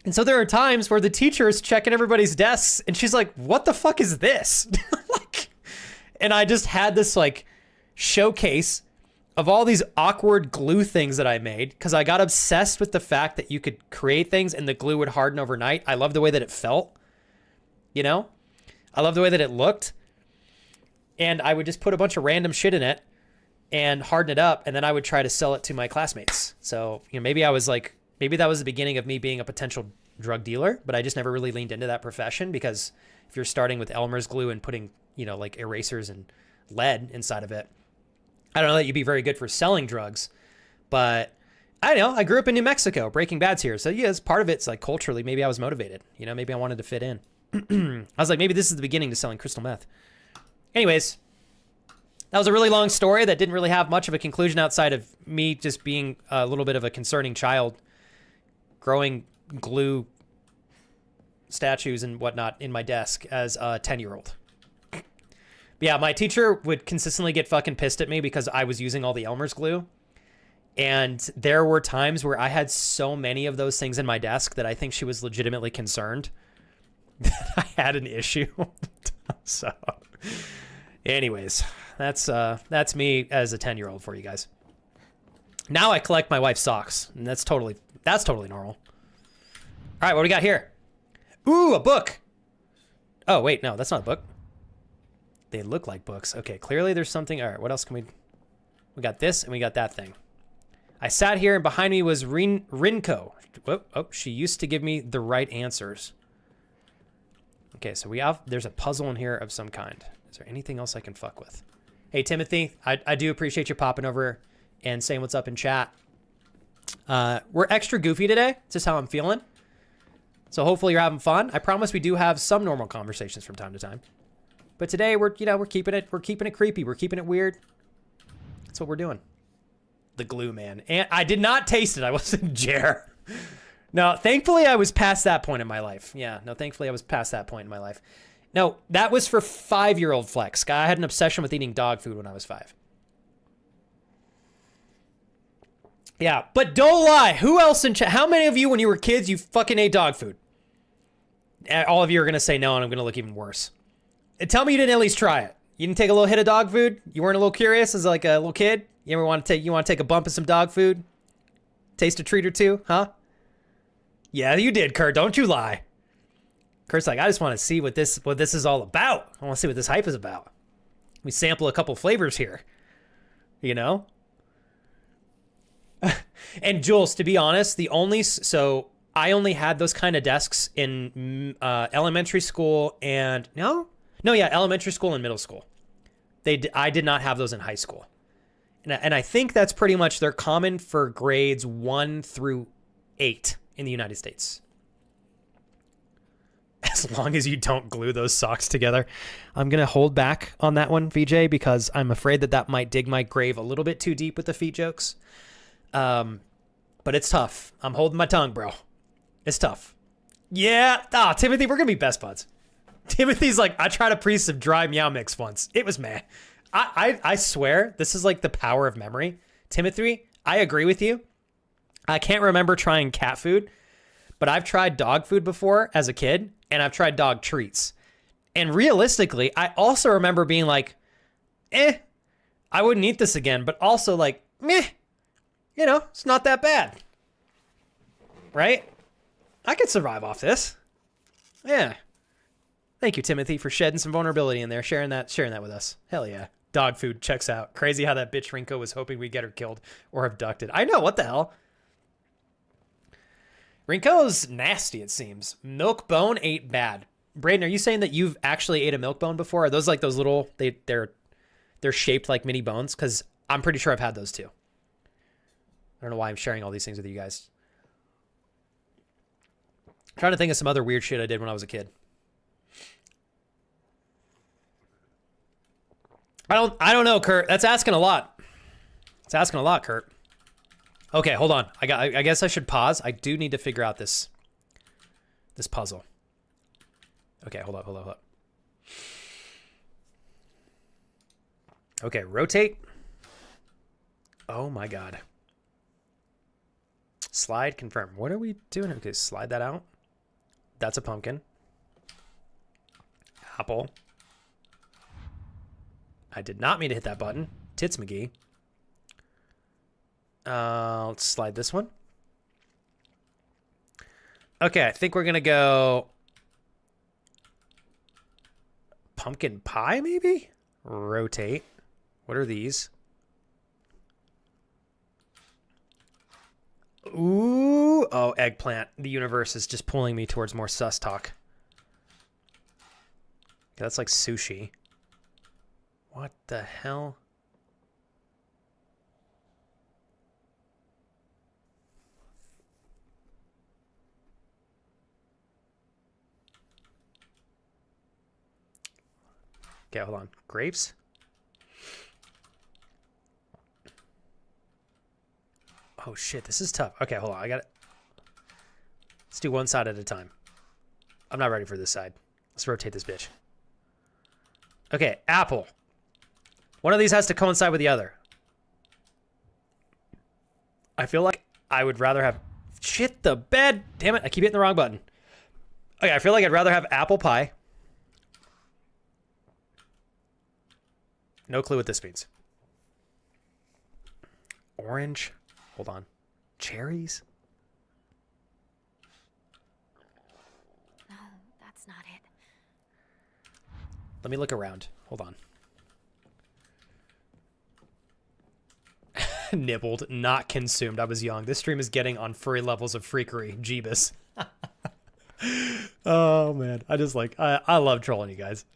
And so there are times where the teacher is checking everybody's desks and she's like, what the fuck is this? Like, and I just had this like showcase of all these awkward glue things that I made because I got obsessed with the fact that you could create things and the glue would harden overnight. I love the way that it felt, you know? I love the way that it looked. And I would just put a bunch of random shit in it and harden it up, and then I would try to sell it to my classmates. So, you know, maybe that was the beginning of me being a potential drug dealer, but I just never really leaned into that profession, because if you're starting with Elmer's glue and putting, you know, like erasers and lead inside of it, I don't know that you'd be very good for selling drugs. But I don't know, I grew up in New Mexico. Breaking Bad's here. So yeah, part of it's like culturally, maybe I was motivated. You know, maybe I wanted to fit in. I was like, maybe this is the beginning to selling crystal meth. Anyways, that was a really long story that didn't really have much of a conclusion outside of me just being a little bit of a concerning child, growing glue statues and whatnot in my desk as a 10-year-old. Yeah, my teacher would consistently get fucking pissed at me because I was using all the Elmer's glue. And there were times where I had so many of those things in my desk that I think she was legitimately concerned that I had an issue. So, anyways, that's me as a 10-year-old for you guys. Now I collect my wife's socks, and that's totally normal. All right, what do we got here? Ooh, a book. Oh, wait, no, that's not a book. They look like books. Okay, clearly there's something. All right, what else can we... We got this, and we got that thing. I sat here, and behind me was Rinko. Oh, she used to give me the right answers. Okay, so there's a puzzle in here of some kind. Is there anything else I can fuck with? Hey, Timothy, I do appreciate you popping over and saying what's up in chat. We're extra goofy today. It's just how I'm feeling. So hopefully you're having fun. I promise we do have some normal conversations from time to time. But today we're keeping it creepy. We're keeping it weird. That's what we're doing. The glue, man. And I did not taste it. I wasn't Jer. No, thankfully I was past that point in my life. Yeah, no, thankfully I was past that point in my life. No, that was for 5-year-old Flex. I had an obsession with eating dog food when I was 5. Yeah, but don't lie. Who else in chat? How many of you, when you were kids, you fucking ate dog food? All of you are going to say no, and I'm going to look even worse. Tell me you didn't at least try it. You didn't take a little hit of dog food? You weren't a little curious as like a little kid? You want to take a bump of some dog food? Taste a treat or two, huh? Yeah, you did, Kurt. Don't you lie. Kurt's like, I just want to see what this is all about. I want to see what this hype is about. We sample a couple flavors here. You know? And Jules, to be honest, I only had those kind of desks in elementary school and elementary school and middle school. I did not have those in high school. And I think that's pretty much, they're common for grades 1 through 8 in the United States. As long as you don't glue those socks together. I'm going to hold back on that one, VJ, because I'm afraid that might dig my grave a little bit too deep with the feet jokes. But it's tough. I'm holding my tongue, bro. It's tough. Yeah. Timothy, we're going to be best buds. Timothy's like, I tried a piece of dry meow mix once. It was meh. I swear, this is like the power of memory. Timothy, I agree with you. I can't remember trying cat food, but I've tried dog food before as a kid, and I've tried dog treats. And realistically, I also remember being like, I wouldn't eat this again, but also like, meh, you know, it's not that bad. Right? I could survive off this. Yeah. Thank you, Timothy, for shedding some vulnerability in there, sharing that with us. Hell yeah. Dog food checks out. Crazy how that bitch Rinko was hoping we'd get her killed or abducted. I know, what the hell? Rinko's nasty, it seems. Milk bone ate bad. Braden, are you saying that you've actually ate a milk bone before? Are those like those little, they're shaped like mini bones? Because I'm pretty sure I've had those too. I don't know why I'm sharing all these things with you guys. I'm trying to think of some other weird shit I did when I was a kid. I don't know, Kurt. That's asking a lot. It's asking a lot, Kurt. Okay, hold on. I guess I should pause. I do need to figure out this puzzle. Okay, hold up. Okay, rotate. Oh my god. Slide, confirm. What are we doing? Okay, slide that out. That's a pumpkin. Apple. I did not mean to hit that button. Tits McGee. Let's slide this one. Okay, I think we're going to go pumpkin pie, maybe? Rotate. What are these? Ooh. Oh, eggplant. The universe is just pulling me towards more sus talk. Okay, that's like sushi. What the hell? Okay, hold on. Grapes? Oh shit, this is tough. Okay, hold on. I got it. Let's do one side at a time. I'm not ready for this side. Let's rotate this bitch. Okay, apple. One of these has to coincide with the other. I feel like I would rather have... Shit the bed! Damn it, I keep hitting the wrong button. Okay, I feel like I'd rather have apple pie. No clue what this means. Orange. Hold on. Cherries? No, that's not it. Let me look around. Hold on. Nibbled, not consumed. I was young. This stream is getting on furry levels of freakery. Jeebus. Oh, man. I just like... I love trolling you guys.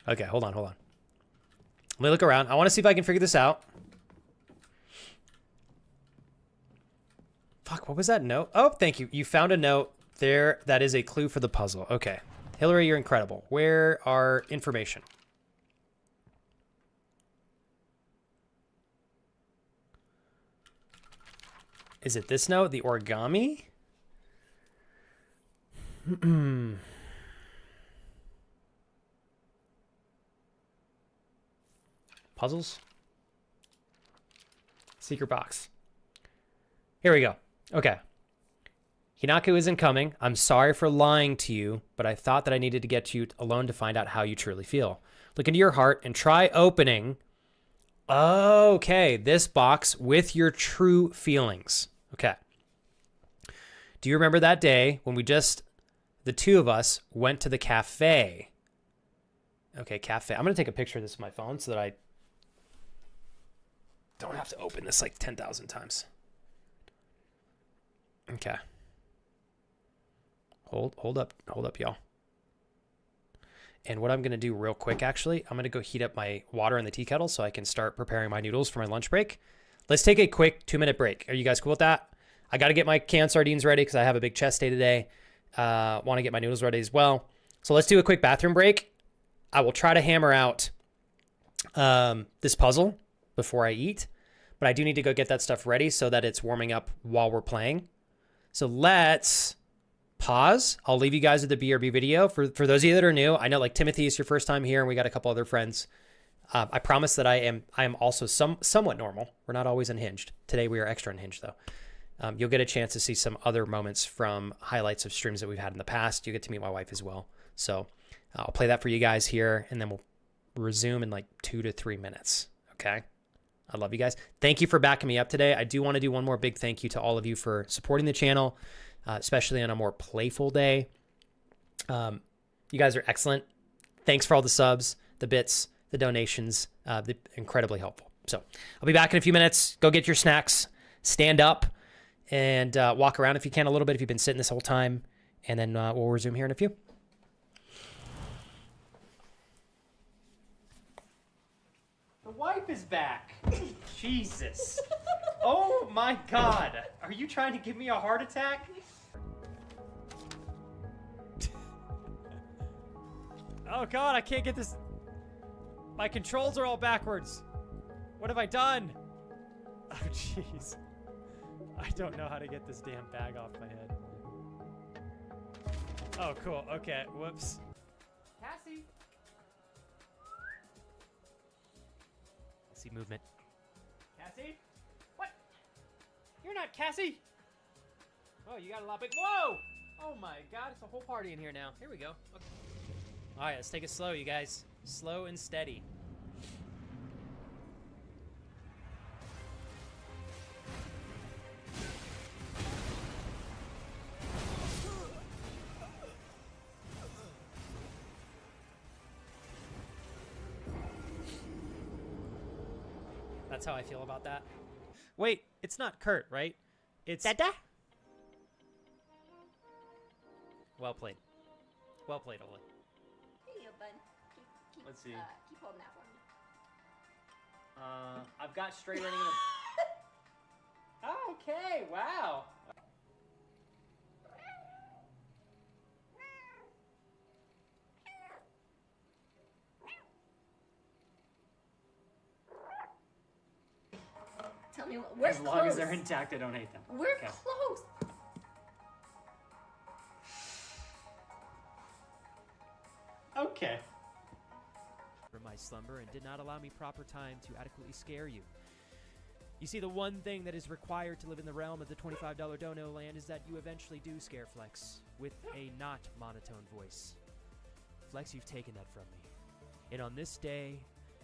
Okay, hold on. Let me look around. I want to see if I can figure this out. Fuck, what was that note? Oh, thank you. You found a note there. That is a clue for the puzzle. Okay. Hillary, you're incredible. Where are information? Is it this note? The origami? Puzzles? Secret box. Here we go. Okay. Hinaku isn't coming. I'm sorry for lying to you, but I thought that I needed to get you alone to find out how you truly feel. Look into your heart and try opening... Okay, this box with your true feelings. Okay. Do you remember that day when the two of us went to the cafe? Okay, cafe. I'm going to take a picture of this with my phone so that I don't have to open this like 10,000 times. Okay. Hold up, y'all. And what I'm going to do real quick, actually, I'm going to go heat up my water in the tea kettle so I can start preparing my noodles for my lunch break. Let's take a quick 2-minute break. Are you guys cool with that? I got to get my canned sardines ready because I have a big chest day today. Want to get my noodles ready as well. So let's do a quick bathroom break. I will try to hammer out this puzzle before I eat, but I do need to go get that stuff ready so that it's warming up while we're playing. So let's pause. I'll leave you guys with the BRB video. For those of you that are new, I know like Timothy is your first time here, and we got a couple other friends. I promise that I am also somewhat normal. We're not always unhinged. Today we are extra unhinged though. You'll get a chance to see some other moments from highlights of streams that we've had in the past. You get to meet my wife as well. So I'll play that for you guys here, and then we'll resume in like 2 to 3 minutes. Okay. I love you guys. Thank you for backing me up today. I do want to do one more big thank you to all of you for supporting the channel, especially on a more playful day. You guys are excellent. Thanks for all the subs, the bits, the donations. They're incredibly helpful. So I'll be back in a few minutes. Go get your snacks, stand up, and walk around if you can a little bit if you've been sitting this whole time. And then we'll resume here in a few. The wife is back. Jesus. Oh my God. Are you trying to give me a heart attack? Oh God, I can't get this. My controls are all backwards. What have I done? Oh jeez. I don't know how to get this damn bag off my head. Oh cool, okay, whoops. Cassie. I see movement. Cassie? What? You're not Cassie! Oh, you got a lot big. Whoa! Oh my God, it's a whole party in here now. Here we go. Okay. All right, let's take it slow, you guys. Slow and steady. That's how I feel about that. Wait, it's not Kurt, right? It's Dada. Well played. Well played, Oli. Here you go, bud. Let's see. Keep holding that for me. I've got straight running. Okay, wow. Tell me, we're As long as they're intact, I don't hate them. We're close. Okay. From my slumber and did not allow me proper time to adequately scare you. You see, the one thing that is required to live in the realm of the $25 dono land is that you eventually do scare Flex with a not monotone voice. Flex, you've taken that from me. And on this day,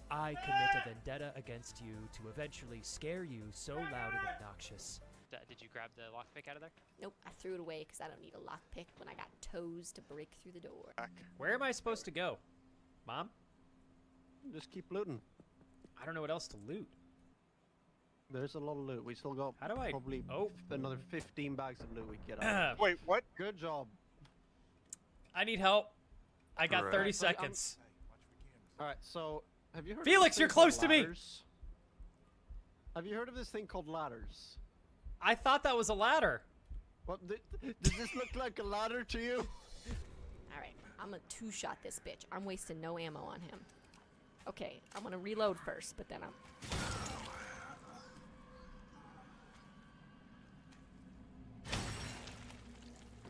I commit a vendetta against you to eventually scare you so loud and obnoxious. Did you grab the lockpick out of there? Nope, I threw it away because I don't need a lockpick when I got toes to break through the door. Where am I supposed to go? Mom? Just keep looting. I don't know what else to loot. There's a lot of loot. We still got How do I... probably Oh. another 15 bags of loot we can get out. Wait, what? Good job. I need help. I got Correct. 30 seconds. Alright, so have you heard Felix, of this you're thing called close to me. ladders? Have you heard of this thing called ladders? I thought that was a ladder. What does this look like a ladder to you? Alright, I'm gonna two-shot this bitch. I'm wasting no ammo on him. Okay, I'm gonna reload first, but then I'm...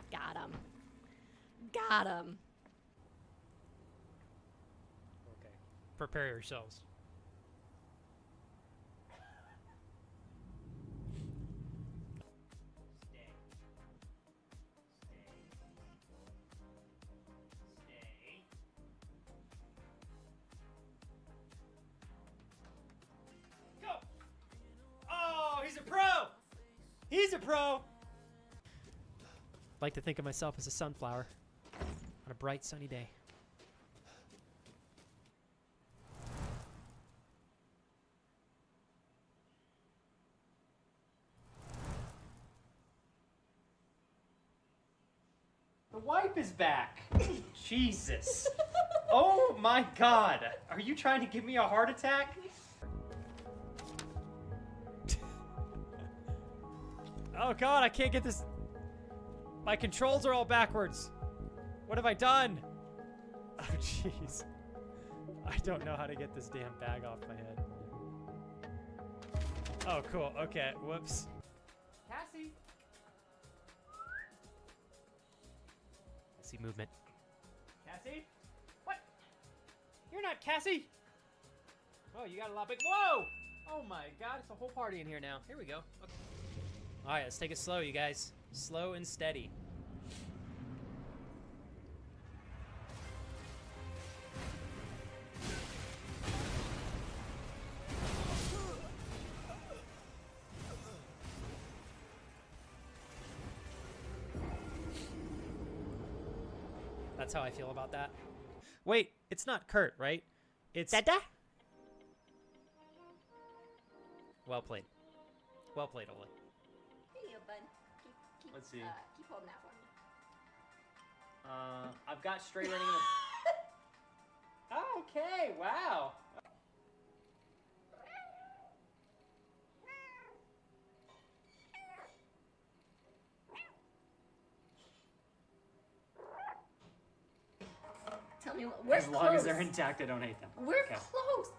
Got him. Got him. Okay. Prepare yourselves. He's a pro! Like to think of myself as a sunflower on a bright sunny day. The wife is back. Jesus. Oh my God. Are you trying to give me a heart attack? Oh God, I can't get this. My controls are all backwards. What have I done? Oh jeez. I don't know how to get this damn bag off my head. Oh cool, okay, whoops. Cassie? Galaxy movement. Cassie? What? You're not Cassie? Oh, you got a lot big. Whoa! Oh my god, it's a whole party in here now. Here we go. Okay. All right, let's take it slow, you guys. Slow and steady. That's how I feel about that. Wait, it's not Kurt, right? It's Dada. Well played. Well played, Ola. Here you go, bud. Keep, Let's see. Keep holding that for me. I've got straight running in the... Okay, wow. Tell me what. We're As long as they're intact, I don't hate them. We're Okay. close.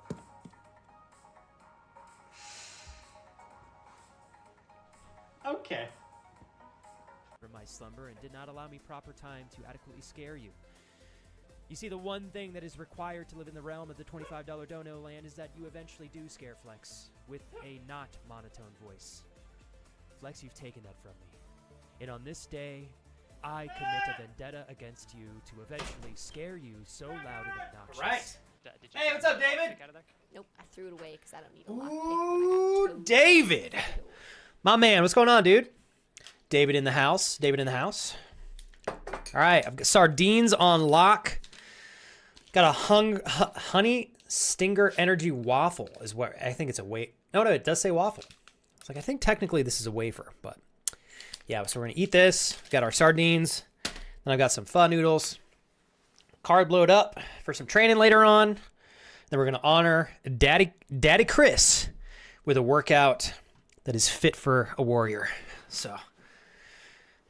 Okay. From my slumber and did not allow me proper time to adequately scare you. You see, the one thing that is required to live in the realm of the $25 dono land is that you eventually do scare Flex with a not monotone voice. Flex, you've taken that from me. And on this day, I commit a vendetta against you to eventually scare you so loud and obnoxious. Right. Did you Hey, what's up, David? get out of there? Nope, I threw it away because I don't need a lockpick. Ooh, David. My man, what's going on, dude? David in the house. David in the house. All right, I've got sardines on lock. Got a honey stinger energy waffle is what I think it's a wafer. No, it does say waffle. It's like, I think technically this is a wafer, but yeah, so we're gonna eat this. Got our sardines. Then I've got some pho noodles. Carb load up for some training later on. Then we're gonna honor Daddy Chris with a workout that is fit for a warrior. So,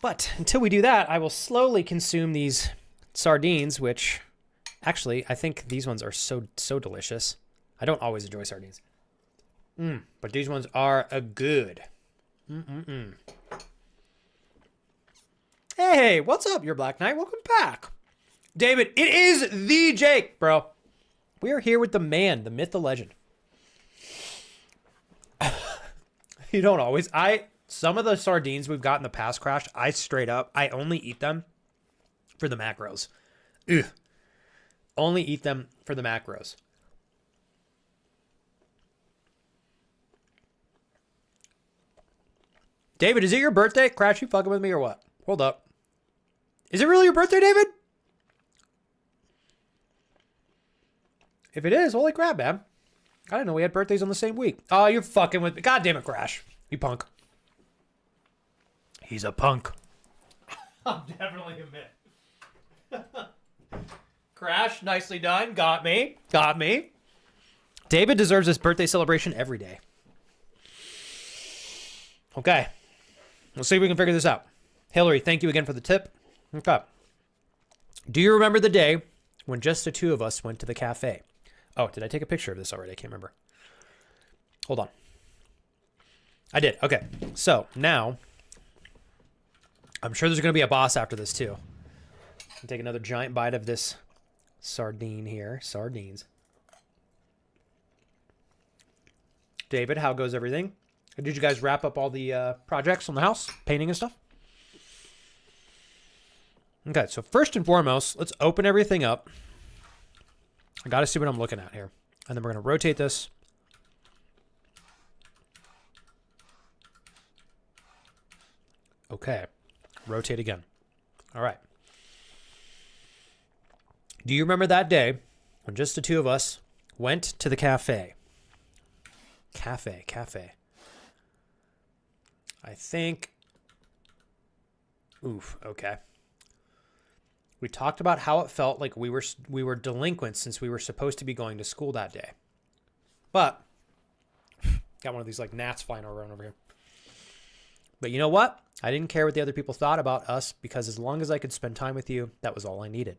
but until we do that, I will slowly consume these sardines, which actually I think these ones are so delicious. I don't always enjoy sardines, but these ones are a good. Hey, what's up, your Black Knight? Welcome back, David. It is the Jake, bro. We are here with the man, the myth, the legend. You don't always. Some of the sardines we've got in the past, Crash, I only eat them for the macros. Ugh. Only eat them for the macros. David, is it your birthday? Crash, you fucking with me or what? Hold up. Is it really your birthday, David? If it is, holy crap, man. I didn't know we had birthdays on the same week. Oh, you're fucking with me. God damn it, Crash. You punk. He's a punk. I'm definitely a myth. Crash, nicely done. Got me. Got me. David deserves this birthday celebration every day. Okay. Let's see if we can figure this out. Hillary, thank you again for the tip. Okay. Do you remember the day when just the two of us went to the cafe? Oh, did I take a picture of this already? I can't remember. Hold on. I did. Okay. So now, I'm sure there's going to be a boss after this too. I'll take another giant bite of this sardine here. Sardines. David, how goes everything? Did you guys wrap up all the projects on the house? Painting and stuff? Okay, so first and foremost, let's open everything up. I got to see what I'm looking at here. And then we're going to rotate this. Okay. Rotate again. All right. Do you remember that day when just the two of us went to the cafe? Cafe. I think... Oof, okay. We talked about how it felt like we were delinquents since we were supposed to be going to school that day. But got one of these like gnats flying around over here. But you know what? I didn't care what the other people thought about us because as long as I could spend time with you, that was all I needed.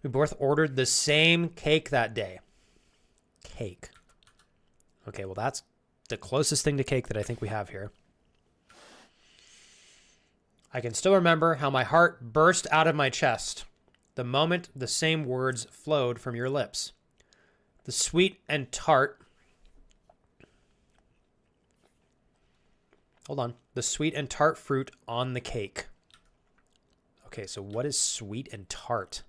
We both ordered the same cake that day. Cake. Okay, well that's the closest thing to cake that I think we have here. I can still remember how my heart burst out of my chest the moment the same words flowed from your lips. The sweet and tart... Hold on. The sweet and tart fruit on the cake. Okay, so what is sweet and tart?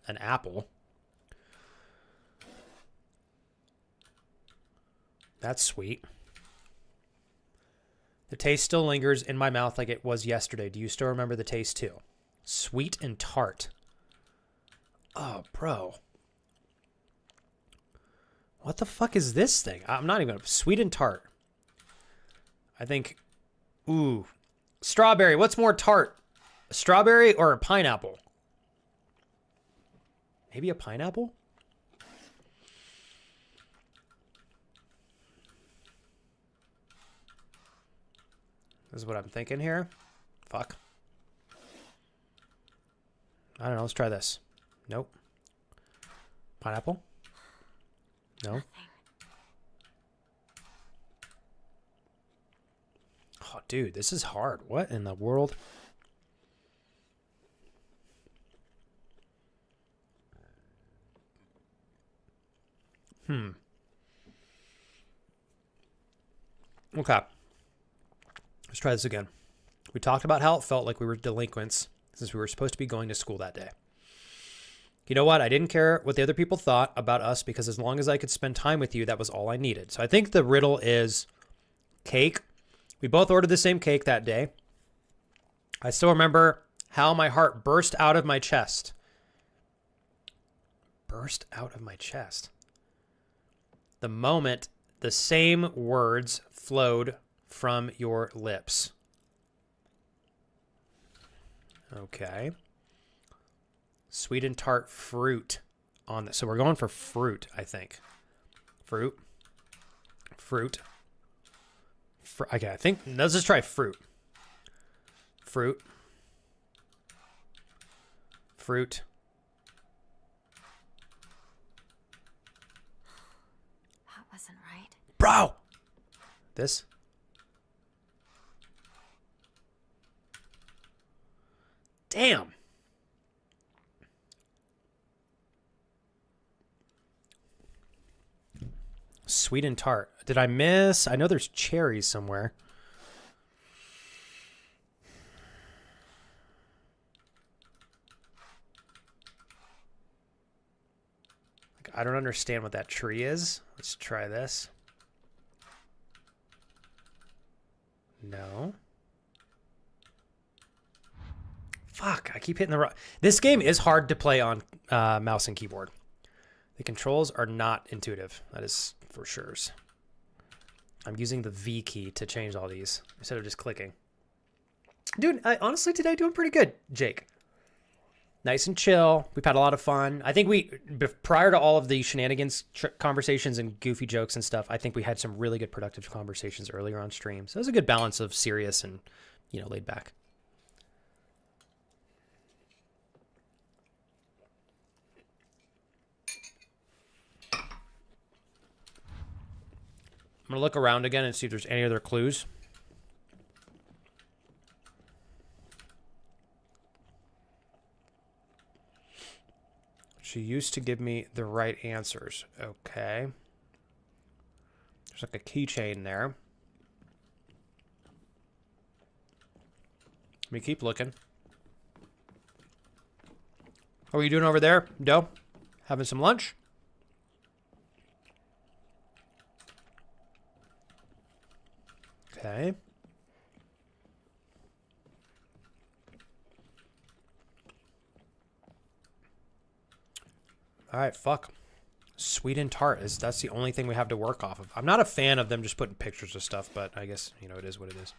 An apple. That's sweet. The taste still lingers in my mouth like it was yesterday. Do you still remember the taste too? Sweet and tart. Oh, bro. What the fuck is this thing? I'm not even... Sweet and tart. I think... Ooh. Strawberry. What's more tart? A strawberry or a pineapple? Maybe a pineapple? This is what I'm thinking here. Fuck. I don't know. Let's try this. Nope. Pineapple? No. Oh, dude, this is hard. What in the world? Okay. Let's try this again. We talked about how it felt like we were delinquents since we were supposed to be going to school that day. You know what? I didn't care what the other people thought about us because as long as I could spend time with you, that was all I needed. So I think the riddle is cake. We both ordered the same cake that day. I still remember how my heart burst out of my chest. Burst out of my chest. The moment the same words flowed from your lips. Okay. Sweet and tart fruit on this. So we're going for fruit, I think. Fruit. Fruit. Okay, I think... Let's just try fruit. Fruit. Fruit. That wasn't right. Bro! This? Damn. Sweet and tart. Did I miss? I know there's cherries somewhere. I don't understand what that tree is. Let's try this. No. Fuck, I keep hitting the wrong... This game is hard to play on mouse and keyboard. The controls are not intuitive. That is for sure. I'm using the V key to change all these instead of just clicking. Dude, honestly, today doing pretty good, Jake. Nice and chill. We've had a lot of fun. I think prior to all of the shenanigans, conversations, and goofy jokes and stuff, I think we had some really good productive conversations earlier on stream. So it was a good balance of serious and, you know, laid back. I'm going to look around again and see if there's any other clues. She used to give me the right answers. Okay. There's like a keychain there. Let me keep looking. How are you doing over there, Doe? Having some lunch? Okay. All right, fuck. Sweet and tart that's the only thing we have to work off of. I'm not a fan of them just putting pictures of stuff, but I guess, you know, it is what it is.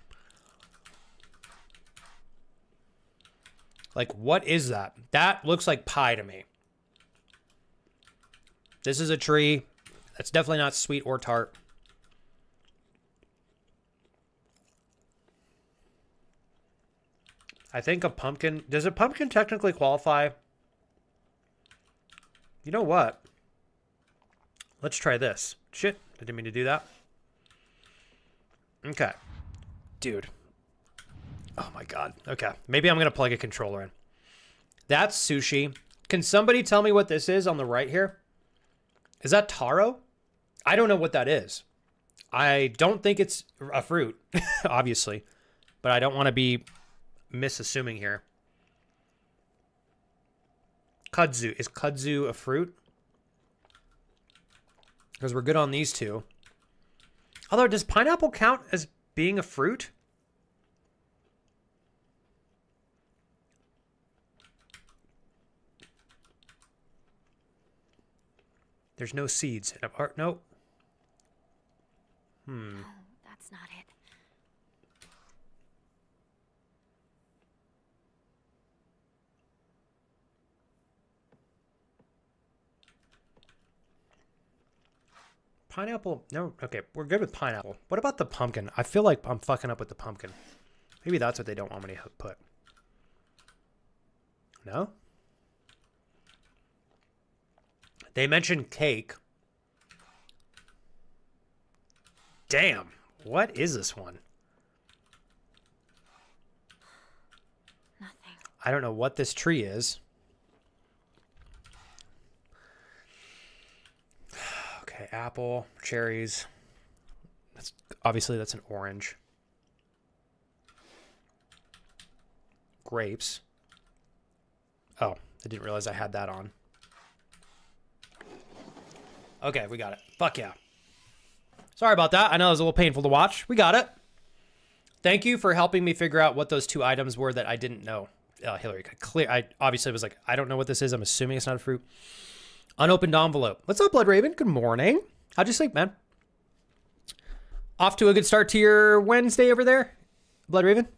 Like, what is that? That looks like pie to me. This is a tree. That's definitely not sweet or tart. I think a pumpkin... Does a pumpkin technically qualify? You know what? Let's try this. Shit, I didn't mean to do that. Okay. Dude. Oh my god. Okay. Maybe I'm going to plug a controller in. That's sushi. Can somebody tell me what this is on the right here? Is that taro? I don't know what that is. I don't think it's a fruit, obviously. But I don't want to be misassuming here. Kudzu. Is kudzu a fruit? Because we're good on these two. Although, does pineapple count as being a fruit? There's no seeds. No. No, that's not it. Pineapple? No. Okay, we're good with pineapple. What about the pumpkin? I feel like I'm fucking up with the pumpkin. Maybe that's what they don't want me to put. No? They mentioned cake. Damn. What is this one? Nothing. I don't know what this tree is. Okay, apple, cherries. That's obviously that's an orange. Grapes. Oh, I didn't realize I had that on. Okay, we got it. Fuck yeah. Sorry about that. I know it was a little painful to watch. We got it. Thank you for helping me figure out what those two items were that I didn't know. Hillary, clear. I obviously was like, I don't know what this is. I'm assuming it's not a fruit. Unopened envelope. What's up, Blood Raven? Good morning. How'd you sleep, man? Off to a good start to your Wednesday over there, Blood Raven?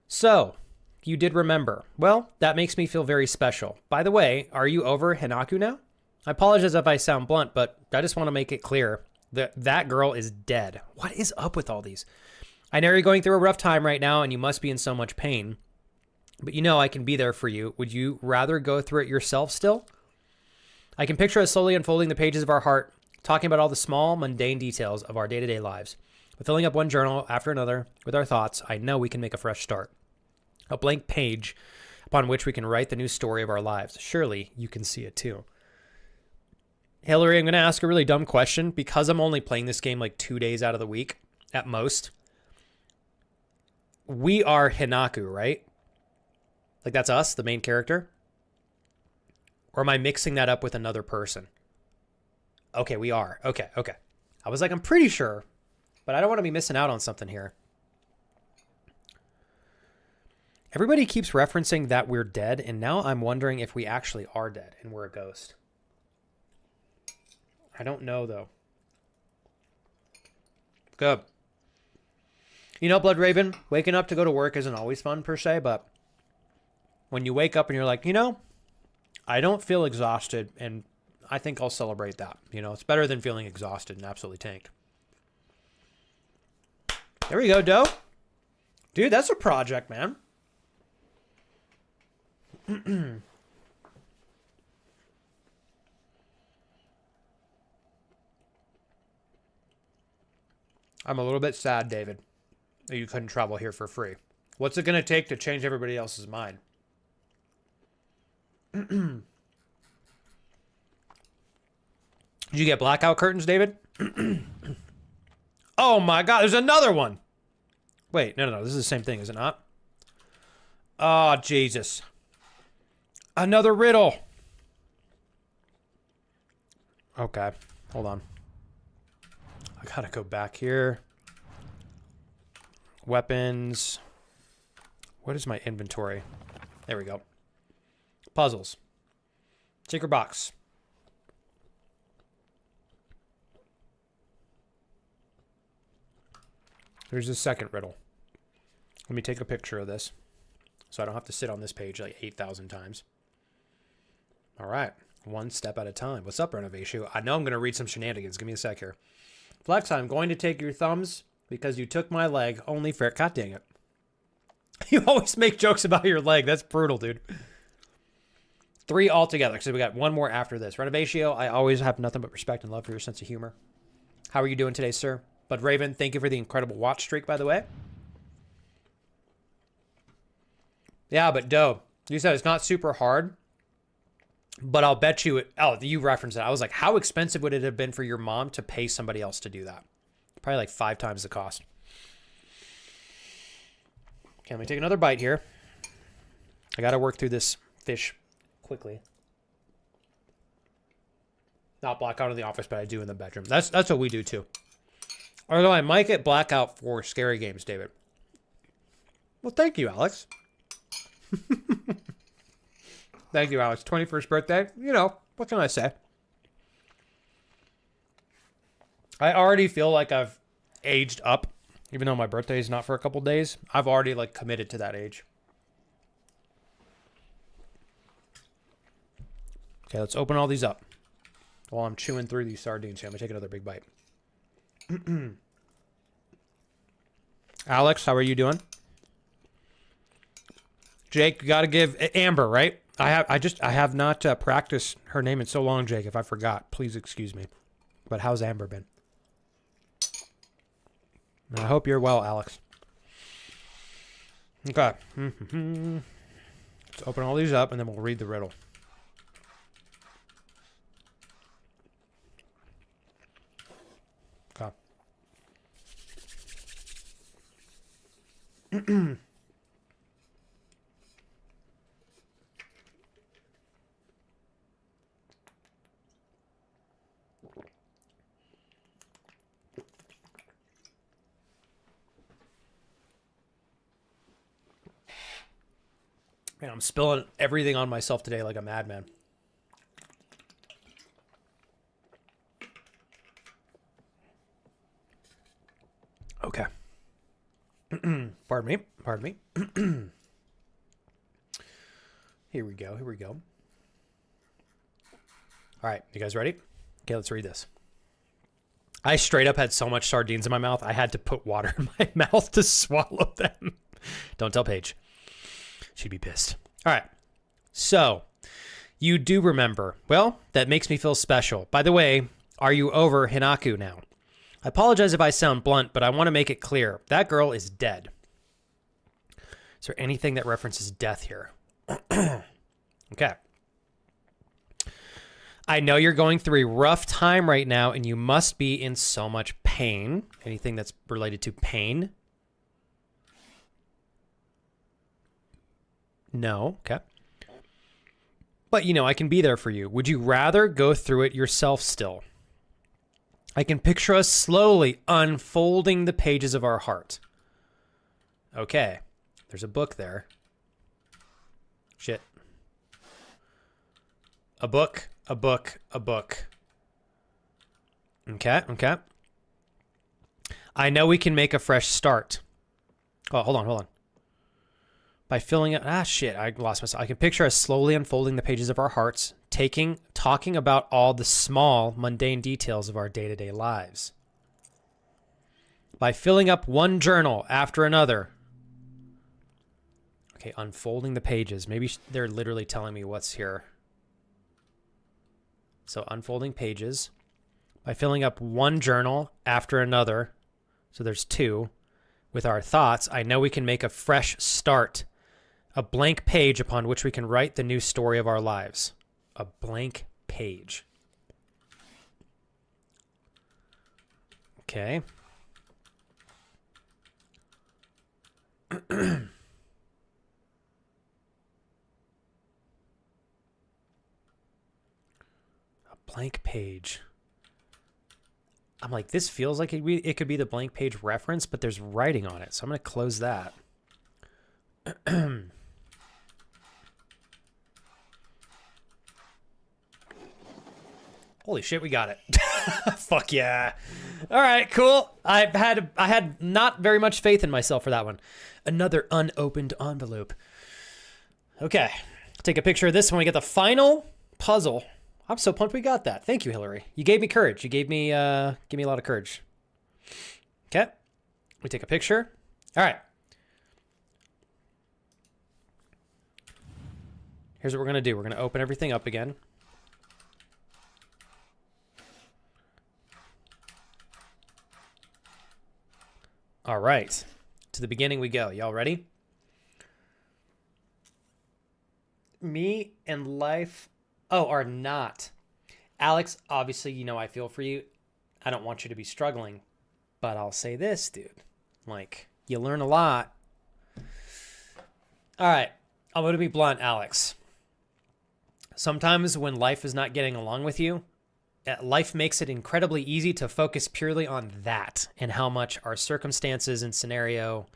So, you did remember. Well, that makes me feel very special. By the way, are you over Hinaku now? I apologize if I sound blunt, but I just want to make it clear that that girl is dead. What is up with all these? I know you're going through a rough time right now, and you must be in so much pain. But you know I can be there for you. Would you rather go through it yourself still? I can picture us slowly unfolding the pages of our heart, talking about all the small, mundane details of our day-to-day lives. With filling up one journal after another with our thoughts, I know we can make a fresh start. A blank page upon which we can write the new story of our lives. Surely you can see it too. Hillary, I'm going to ask a really dumb question because I'm only playing this game like 2 days out of the week at most. We are Hinaku, right? Like that's us, the main character? Or am I mixing that up with another person? Okay, we are. Okay. I was like, I'm pretty sure, but I don't want to be missing out on something here. Everybody keeps referencing that we're dead, and now I'm wondering if we actually are dead and we're a ghost. I don't know, though. Good. You know, Blood Raven, waking up to go to work isn't always fun per se, but when you wake up and you're like, you know, I don't feel exhausted, and I think I'll celebrate that. You know, it's better than feeling exhausted and absolutely tanked. There we go, Doe. Dude, that's a project, man. I'm a little bit sad, David, that you couldn't travel here for free. What's it going to take to change everybody else's mind? Did you get blackout curtains, David? Oh my god, there's another one. Wait, no. This is the same thing, is it not? Oh, Jesus. Another riddle. Okay, hold on. I gotta go back here. Weapons. What is my inventory? There we go. Puzzles. Secret box. There's the second riddle. Let me take a picture of this so I don't have to sit on this page like 8,000 times. All right. One step at a time. What's up, Renovation? I know I'm going to read some shenanigans. Give me a sec here. Flex, I'm going to take your thumbs because you took my leg. Only fair. God dang it. You always make jokes about your leg. That's brutal, dude. 3 altogether. So we got one more after this. Renovatio, I always have nothing but respect and love for your sense of humor. How are you doing today, sir? But Raven, thank you for the incredible watch streak, by the way. Yeah, but Doe, you said it's not super hard, but I'll bet you you referenced it. I was like, how expensive would it have been for your mom to pay somebody else to do that? Probably like 5 times the cost. Okay, let me take another bite here. I got to work through this fish quickly. Not blackout in the office, but I do in the bedroom. That's what we do too. Although I might get blackout for scary games, David. Well, thank you, Alex. Thank you, Alex. 21st birthday. You know, what can I say? I already feel like I've aged up, even though my birthday is not for a couple days. I've already like committed to that age. Okay, let's open all these up while I'm chewing through these sardines here. I'm gonna take another big bite. Alex, how are you doing? Jake, you gotta give Amber, right? I have not practiced her name in so long, Jake. If I forgot, please excuse me. But how's Amber been? I hope you're well, Alex. Okay. Let's open all these up and then we'll read the riddle. Okay. Man, I'm spilling everything on myself today like a madman. Okay. Pardon me. Here we go. All right, you guys ready? Okay, let's read this. I straight up had so much sardines in my mouth, I had to put water in my mouth to swallow them. Don't tell Paige. She'd be pissed. All right. So, you do remember. Well, that makes me feel special. By the way, are you over Hinaku now? I apologize if I sound blunt, but I want to make it clear. That girl is dead. Is there anything that references death here? Okay. I know you're going through a rough time right now, and you must be in so much pain. Anything that's related to pain? No. Okay. But, you know, I can be there for you. Would you rather go through it yourself still? I can picture us slowly unfolding the pages of our heart. Okay. There's a book there. Shit. A book. Okay. I know we can make a fresh start. Oh, hold on. By filling it, I lost myself. I can picture us slowly unfolding the pages of our hearts, talking about all the small, mundane details of our day-to-day lives. By filling up one journal after another. Okay, unfolding the pages. Maybe they're literally telling me what's here. So unfolding pages. By filling up one journal after another. So there's 2. With our thoughts, I know we can make a fresh start. A blank page upon which we can write the new story of our lives. A blank page. Okay. A blank page. I'm like, this feels like it could be the blank page reference, but there's writing on it. So I'm going to close that. Holy shit, we got it. Fuck yeah. All right, cool. I had not very much faith in myself for that one. Another unopened envelope. Okay. Take a picture of this when we get the final puzzle. I'm so pumped we got that. Thank you, Hillary. You gave me courage. You gave me a lot of courage. Okay. We take a picture. All right. Here's what we're going to do. We're going to open everything up again. All right. To the beginning we go. Y'all ready? me and life, are not. Alex, obviously, you know I feel for you. I don't want you to be struggling, but I'll say this, dude. Like, you learn a lot. All right, I'm going to be blunt, Alex. Sometimes when life is not getting along with you, life makes it incredibly easy to focus purely on that and how much our circumstances and scenario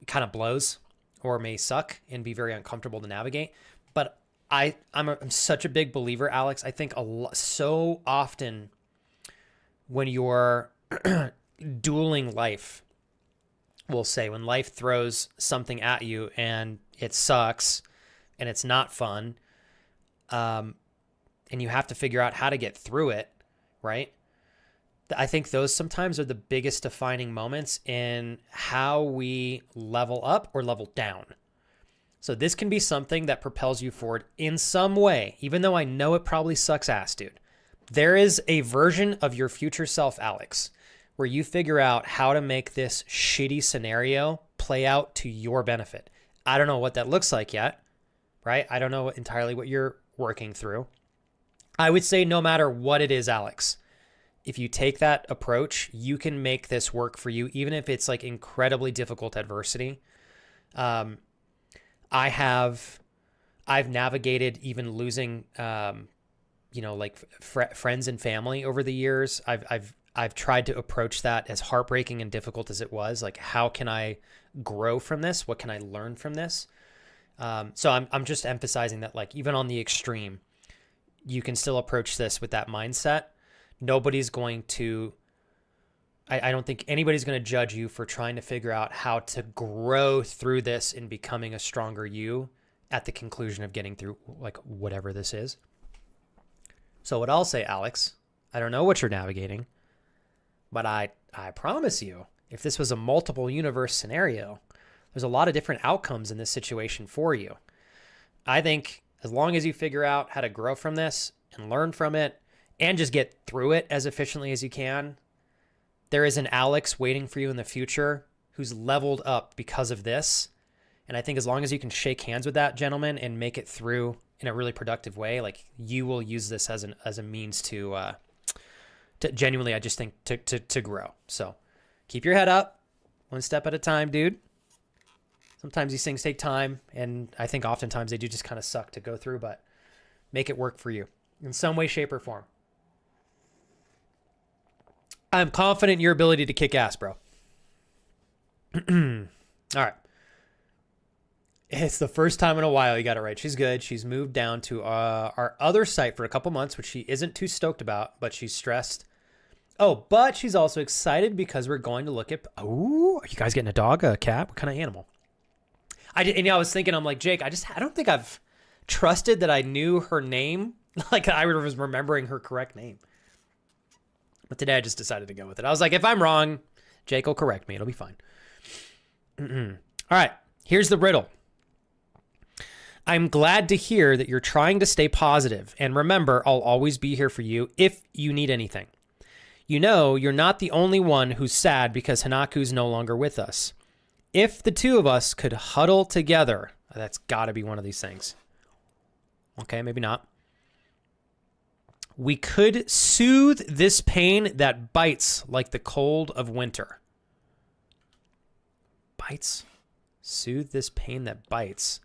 kind of blows or may suck and be very uncomfortable to navigate. But I'm such a big believer, Alex. I think so often when you're dueling life, we'll say, when life throws something at you and it sucks and it's not fun, and you have to figure out how to get through it, right? I think those sometimes are the biggest defining moments in how we level up or level down. So this can be something that propels you forward in some way, even though I know it probably sucks ass, dude. There is a version of your future self, Alex, where you figure out how to make this shitty scenario play out to your benefit. I don't know what that looks like yet, right? I don't know entirely what you're working through. I would say no matter what it is, Alex, if you take that approach, you can make this work for you, even if it's like incredibly difficult adversity. I've navigated even losing, like friends and family over the years. I've tried to approach that as heartbreaking and difficult as it was. Like, how can I grow from this? What can I learn from this? So I'm just emphasizing that, like, even on the extreme, you can still approach this with that mindset. Nobody's going to, I don't think anybody's going to judge you for trying to figure out how to grow through this and becoming a stronger you at the conclusion of getting through, like, whatever this is. So what I'll say, Alex, I don't know what you're navigating, but I promise you, if this was a multiple universe scenario, there's a lot of different outcomes in this situation for you. I think as long as you figure out how to grow from this and learn from it and just get through it as efficiently as you can, there is an Alex waiting for you in the future who's leveled up because of this. And I think as long as you can shake hands with that gentleman and make it through in a really productive way, like, you will use this as a means to genuinely, I just think, to grow. So keep your head up, one step at a time, dude. Sometimes these things take time, and I think oftentimes they do just kind of suck to go through, but make it work for you in some way, shape, or form. I'm confident in your ability to kick ass, bro. All right. It's the first time in a while you got it right. She's good. She's moved down to our other site for a couple months, which she isn't too stoked about, but she's stressed. Oh, but she's also excited because we're going to look at... Oh, are you guys getting a dog, a cat? What kind of animal? I was thinking, I'm like, Jake, I don't think I've trusted that I knew her name. Like, I was remembering her correct name. But today I just decided to go with it. I was like, if I'm wrong, Jake will correct me. It'll be fine. All right, here's the riddle. I'm glad to hear that you're trying to stay positive. And remember, I'll always be here for you if you need anything. You know, you're not the only one who's sad because Hanaku's no longer with us. If the two of us could huddle together, that's got to be one of these things. Okay, maybe not. We could soothe this pain that bites like the cold of winter. Bites? Soothe this pain that bites.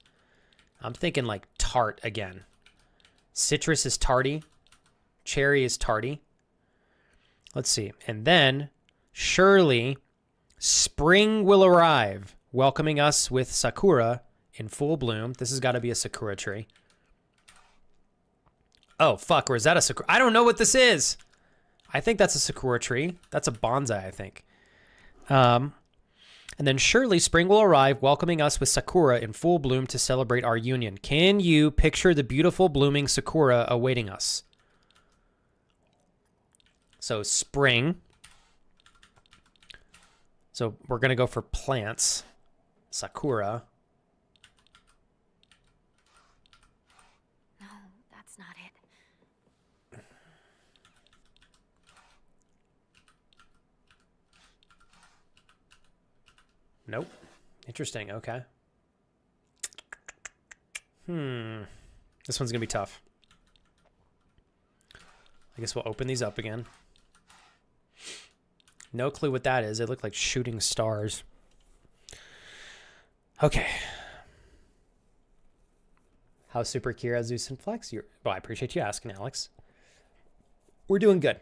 I'm thinking like tart again. Citrus is tarty. Cherry is tarty. Let's see. And then, surely, spring will arrive, welcoming us with sakura in full bloom. This has got to be a sakura tree. Oh, fuck, or is that a sakura? I don't know what this is. I think that's a sakura tree. That's a bonsai, I think. And then surely spring will arrive, welcoming us with sakura in full bloom to celebrate our union. Can you picture the beautiful blooming sakura awaiting us? So spring. So we're going to go for plants. Sakura. No, that's not it. Nope. Interesting. Okay. This one's gonna be tough. I guess we'll open these up again. No clue what that is. They look like shooting stars. Okay. How's Super Kira, Zeus, and Flex? Well, I appreciate you asking, Alex. We're doing good.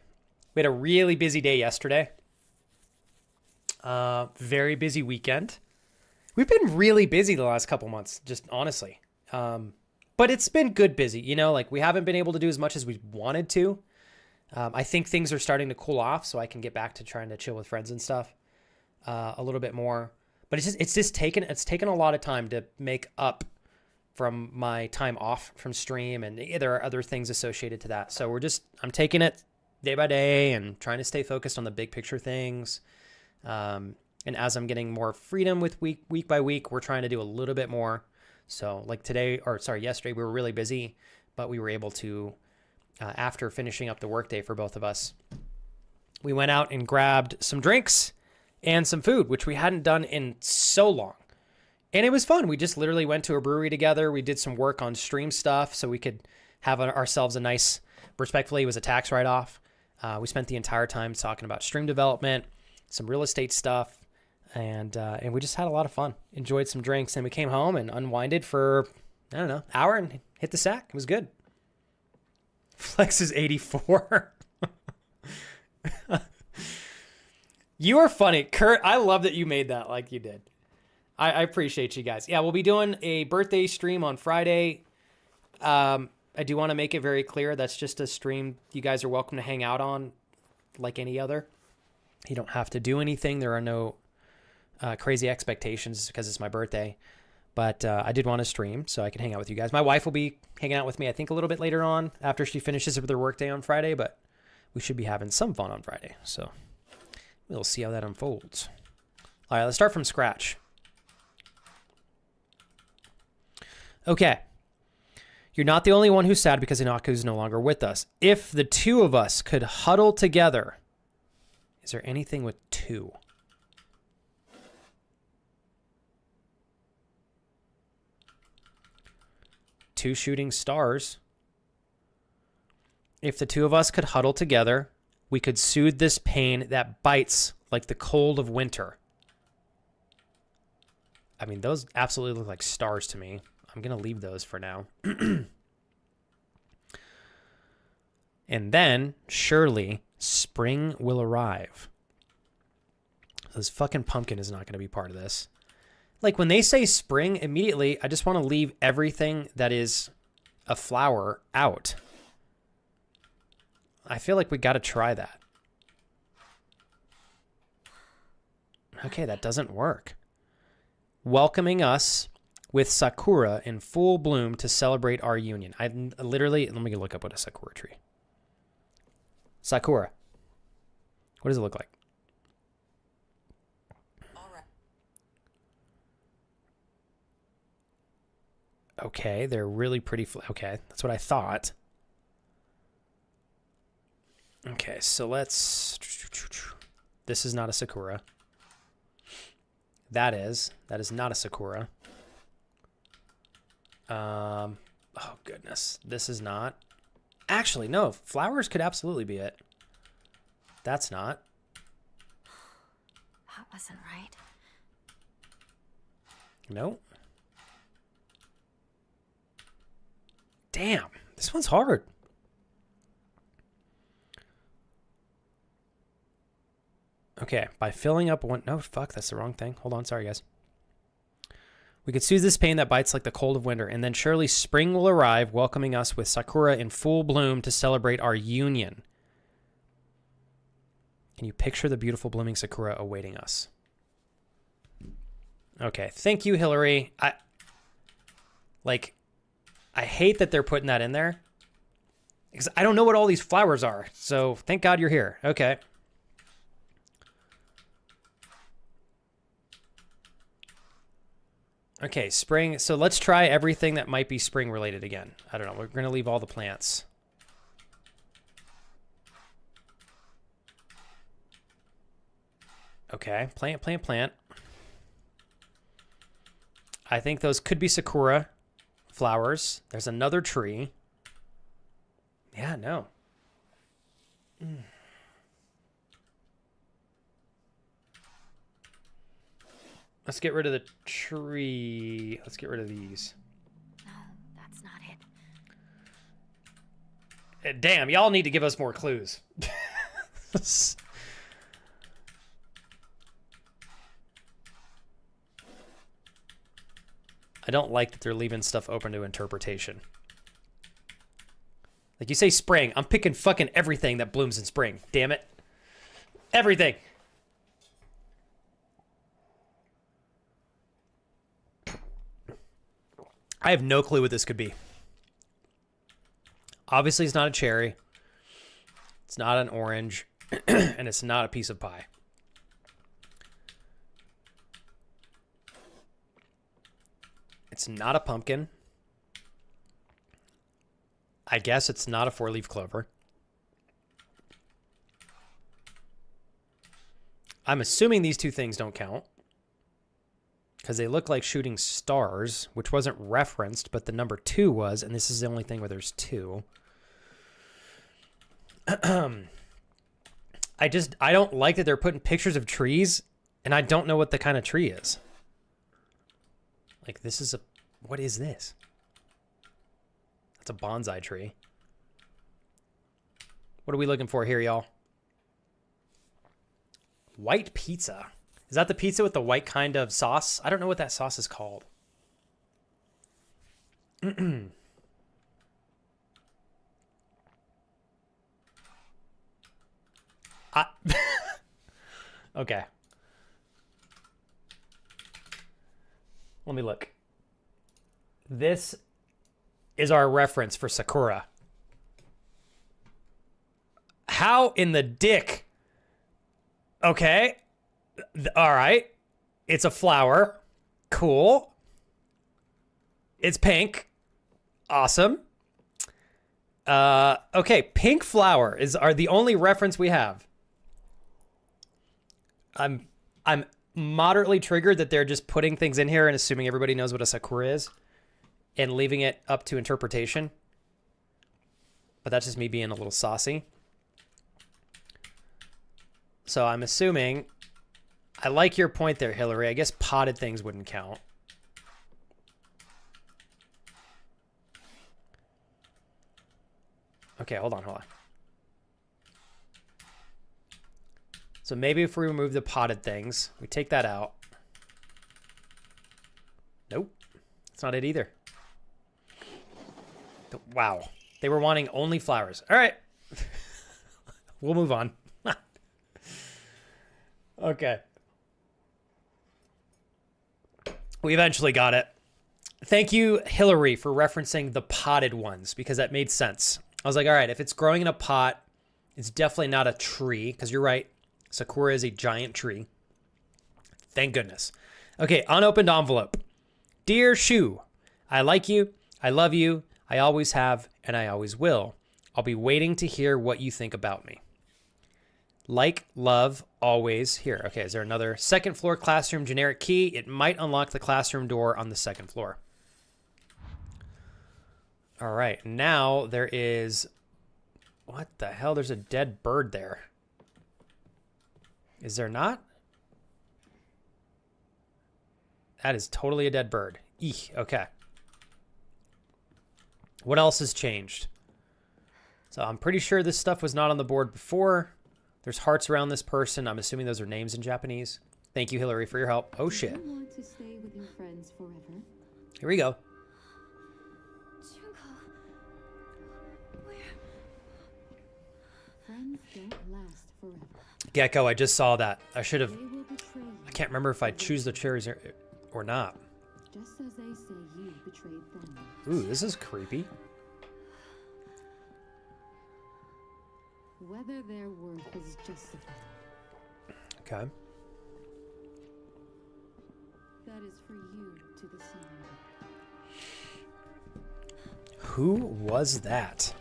We had a really busy day yesterday. Very busy weekend. We've been really busy the last couple months, just honestly. But it's been good busy. You know, like we haven't been able to do as much as we wanted to. I think things are starting to cool off, so I can get back to trying to chill with friends and stuff a little bit more. But it's taken a lot of time to make up from my time off from stream, and there are other things associated to that. So I'm taking it day by day and trying to stay focused on the big picture things. And as I'm getting more freedom with week by week, we're trying to do a little bit more. So like yesterday we were really busy, but we were able to, after finishing up the workday for both of us, we went out and grabbed some drinks and some food, which we hadn't done in so long. And it was fun. We just literally went to a brewery together. We did some work on stream stuff so we could have ourselves a nice, respectfully, it was a tax write-off. We spent the entire time talking about stream development, some real estate stuff, and we just had a lot of fun. Enjoyed some drinks, and we came home and unwinded for, I don't know, hour and hit the sack. It was good. Flex is 84. You are funny. Kurt, I love that you made that like you did. I appreciate you guys. Yeah, we'll be doing a birthday stream on Friday. I do want to make it very clear that's just a stream you guys are welcome to hang out on like any other. You don't have to do anything. There are no crazy expectations because it's my birthday. But I did want to stream so I can hang out with you guys. My wife will be hanging out with me, I think, a little bit later on after she finishes with her workday on Friday. But we should be having some fun on Friday. So we'll see how that unfolds. All right, let's start from scratch. Okay. You're not the only one who's sad because Inaku is no longer with us. If the two of us could huddle together, is there anything with two? Two shooting stars. If the two of us could huddle together, we could soothe this pain that bites like the cold of winter. I mean, those absolutely look like stars to me. I'm going to leave those for now. And then, surely, spring will arrive. This fucking pumpkin is not going to be part of this. Like, when they say spring, immediately, I just want to leave everything that is a flower out. I feel like we got to try that. Okay, that doesn't work. Welcoming us with sakura in full bloom to celebrate our union. I literally, let me look up what a sakura tree. Sakura. What does it look like? All right. Okay, they're really pretty. Okay, that's what I thought. Okay, so let's. This is not a sakura. That is not a sakura. Oh goodness, this is not. Actually, no, flowers could absolutely be it. That's not. That wasn't right. Nope. Damn, this one's hard. Okay, by filling up one... No, fuck, that's the wrong thing. Hold on, sorry, guys. We could soothe this pain that bites like the cold of winter, and then surely spring will arrive, welcoming us with sakura in full bloom to celebrate our union. Can you picture the beautiful blooming sakura awaiting us? Okay, thank you, Hillary. I hate that they're putting that in there, because I don't know what all these flowers are, so thank God you're here. Okay. Okay, spring. So let's try everything that might be spring related again. I don't know. We're going to leave all the plants. Okay, plant. I think those could be sakura flowers. There's another tree. Yeah, no. Let's get rid of the tree. Let's get rid of these. No, that's not it. Damn, y'all need to give us more clues. I don't like that they're leaving stuff open to interpretation. Like you say spring, I'm picking fucking everything that blooms in spring. Damn it. Everything. I have no clue what this could be. Obviously, it's not a cherry. It's not an orange. And it's not a piece of pie. It's not a pumpkin. I guess it's not a 4-leaf clover. I'm assuming these two things don't count. Because they look like shooting stars, which wasn't referenced, but the number 2 was, and this is the only thing where there's 2. I don't like that they're putting pictures of trees, and I don't know what the kind of tree is. Like, this is what is this? That's a bonsai tree. What are we looking for here, y'all? White pizza. Is that the pizza with the white kind of sauce? I don't know what that sauce is called. Okay. Let me look. This is our reference for Sakura. How in the dick? Okay. All right. It's a flower. Cool. It's pink. Awesome. Okay, pink flower are the only reference we have. I'm moderately triggered that they're just putting things in here and assuming everybody knows what a sakura is and leaving it up to interpretation. But that's just me being a little saucy. So I'm assuming, I like your point there, Hillary. I guess potted things wouldn't count. Okay, hold on. So maybe if we remove the potted things, we take that out. Nope. That's not it either. Wow. They were wanting only flowers. All right. We'll move on. Okay. We eventually got it. Thank you, Hillary, for referencing the potted ones, because that made sense. I was like, all right, if it's growing in a pot, it's definitely not a tree, because you're right. Sakura is a giant tree. Thank goodness. Okay, unopened envelope. Dear Shu, I like you, I love you, I always have, and I always will. I'll be waiting to hear what you think about me. Like, love, always. Here, okay, is there another second floor classroom generic key? It might unlock the classroom door on the second floor. All right, now there is... What the hell? There's a dead bird there. Is there not? That is totally a dead bird. Eek, okay. What else has changed? So I'm pretty sure this stuff was not on the board before. There's hearts around this person. I'm assuming those are names in Japanese. Thank you, Hillary, for your help. Oh, shit. You want to stay with your friends forever? Here we go. Friends don't last forever. Gecko, I just saw that. I should have... They will betray you. I can't remember if I choose the cherries or not. Just as they say you betrayed them. Ooh, this is creepy. Whether their worth is justified. Okay. That is for you to decide. Who was that?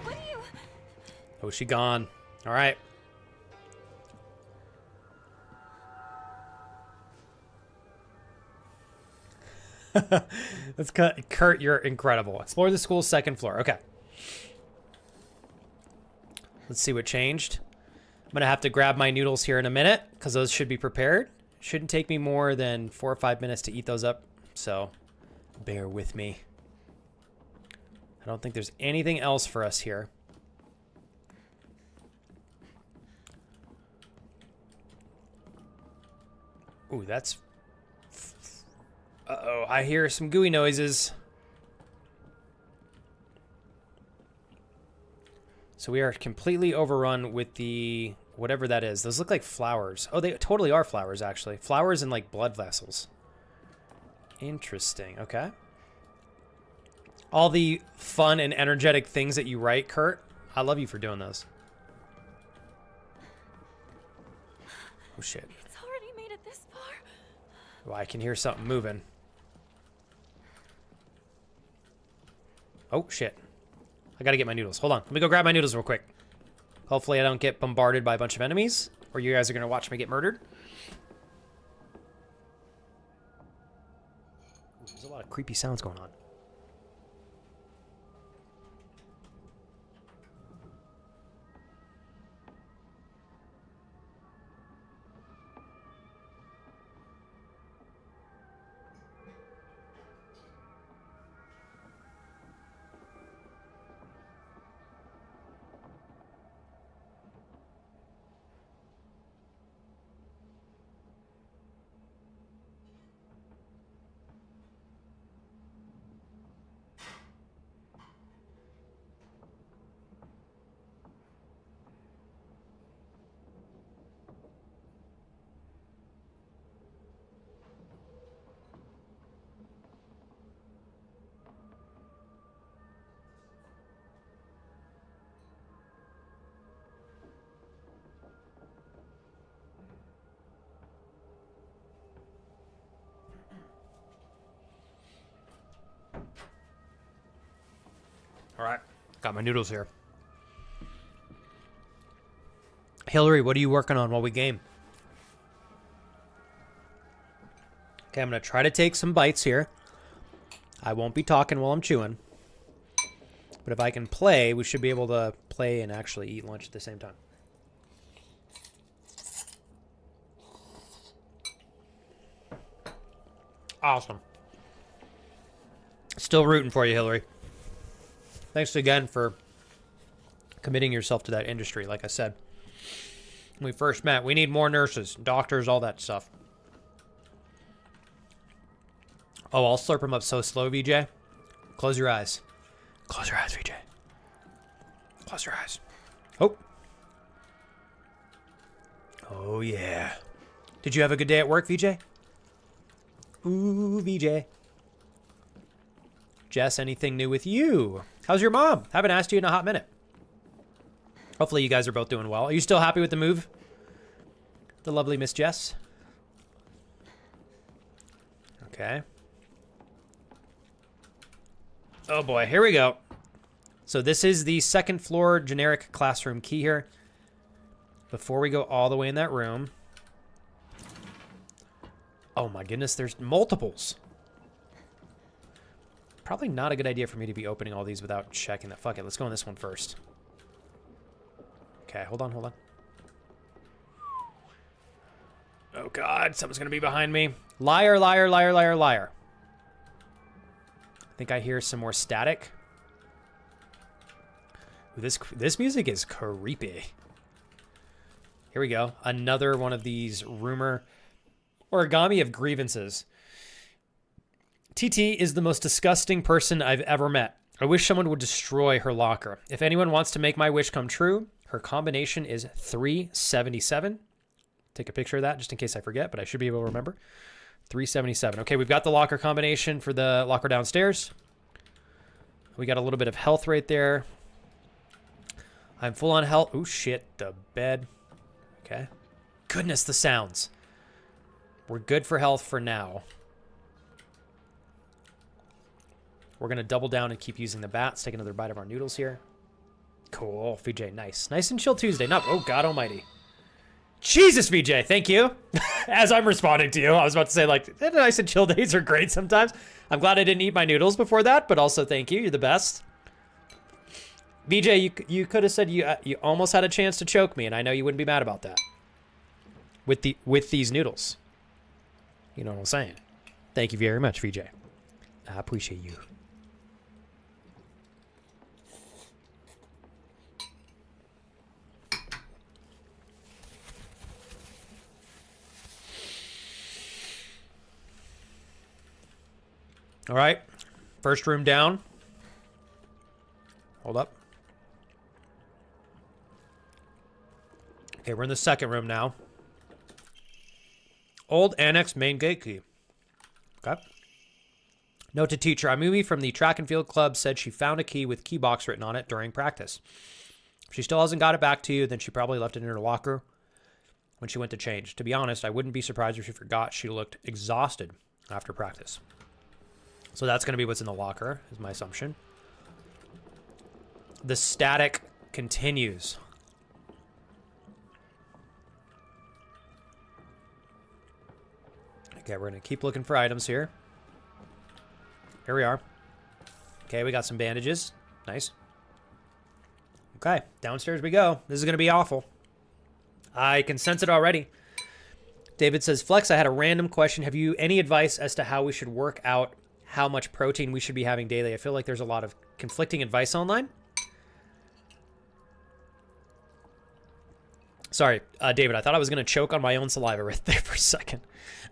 What are you? Oh, she gone. All right. Let's cut. Kurt, you're incredible. Explore the school's second floor. Okay. Let's see what changed. I'm going to have to grab my noodles here in a minute because those should be prepared. Shouldn't take me more than 4 or 5 minutes to eat those up. So bear with me. I don't think there's anything else for us here. Ooh, that's... Uh-oh, I hear some gooey noises. So we are completely overrun with the... whatever that is. Those look like flowers. Oh, they totally are flowers, actually. Flowers and, like, blood vessels. Interesting. Okay. All the fun and energetic things that you write, Kurt. I love you for doing those. Oh, shit. It's already made it this far. Well, I can hear something moving. Oh, shit. I gotta get my noodles. Hold on. Let me go grab my noodles real quick. Hopefully I don't get bombarded by a bunch of enemies, or you guys are gonna watch me get murdered. Ooh, there's a lot of creepy sounds going on. All right, got my noodles here. Hillary, what are you working on while we game? Okay, I'm going to try to take some bites here. I won't be talking while I'm chewing. But if I can play, we should be able to play and actually eat lunch at the same time. Awesome. Still rooting for you, Hillary. Thanks again for committing yourself to that industry, like I said. When we first met, we need more nurses, doctors, all that stuff. Oh, I'll slurp them up so slow, VJ. Close your eyes. Close your eyes, VJ. Close your eyes. Oh. Oh, yeah. Did you have a good day at work, VJ? Ooh, VJ. Jess, anything new with you? How's your mom? Haven't asked you in a hot minute. Hopefully you guys are both doing well. Are you still happy with the move? The lovely Miss Jess. Okay. Oh boy, here we go. So this is the second floor generic classroom key here. Before we go all the way in that room. Oh my goodness, there's multiples. Probably not a good idea for me to be opening all these without checking that. Fuck it, let's go on this one first. Okay, hold on, hold on. Oh god, something's gonna be behind me. Liar, liar, liar, liar, liar. I think I hear some more static. Ooh, this music is creepy. Here we go. Another one of these rumor origami of grievances. TT is the most disgusting person I've ever met. I wish someone would destroy her locker. If anyone wants to make my wish come true, her combination is 377. Take a picture of that just in case I forget, but I should be able to remember. 377. Okay, we've got the locker combination for the locker downstairs. We got a little bit of health right there. I'm full on health. Oh, shit. The bed. Okay. Goodness, the sounds. We're good for health for now. We're going to double down and keep using the bats. Take another bite of our noodles here. Cool. VJ, nice. Nice and chill Tuesday. Not, oh, God almighty. Jesus, VJ, thank you. As I'm responding to you, I was about to say, like, nice and chill days are great sometimes. I'm glad I didn't eat my noodles before that, but also thank you. You're the best. VJ, you could have said you almost had a chance to choke me, and I know you wouldn't be mad about that. With these noodles. You know what I'm saying? Thank you very much, VJ. I appreciate you. All right. First room down. Hold up. Okay, we're in the second room now. Old annex main gate key. Okay. Note to teacher. Amumi from the track and field club said she found a key with key box written on it during practice. If she still hasn't got it back to you, then she probably left it in her locker when she went to change. To be honest, I wouldn't be surprised if she forgot. She looked exhausted after practice. So that's going to be what's in the locker, is my assumption. The static continues. Okay, we're going to keep looking for items here. Here we are. Okay, we got some bandages. Nice. Okay, downstairs we go. This is going to be awful. I can sense it already. David says, Flex, I had a random question. Have you any advice as to how we should work out how much protein we should be having daily? I feel like there's a lot of conflicting advice online. Sorry, David, I thought I was going to choke on my own saliva right there for a second.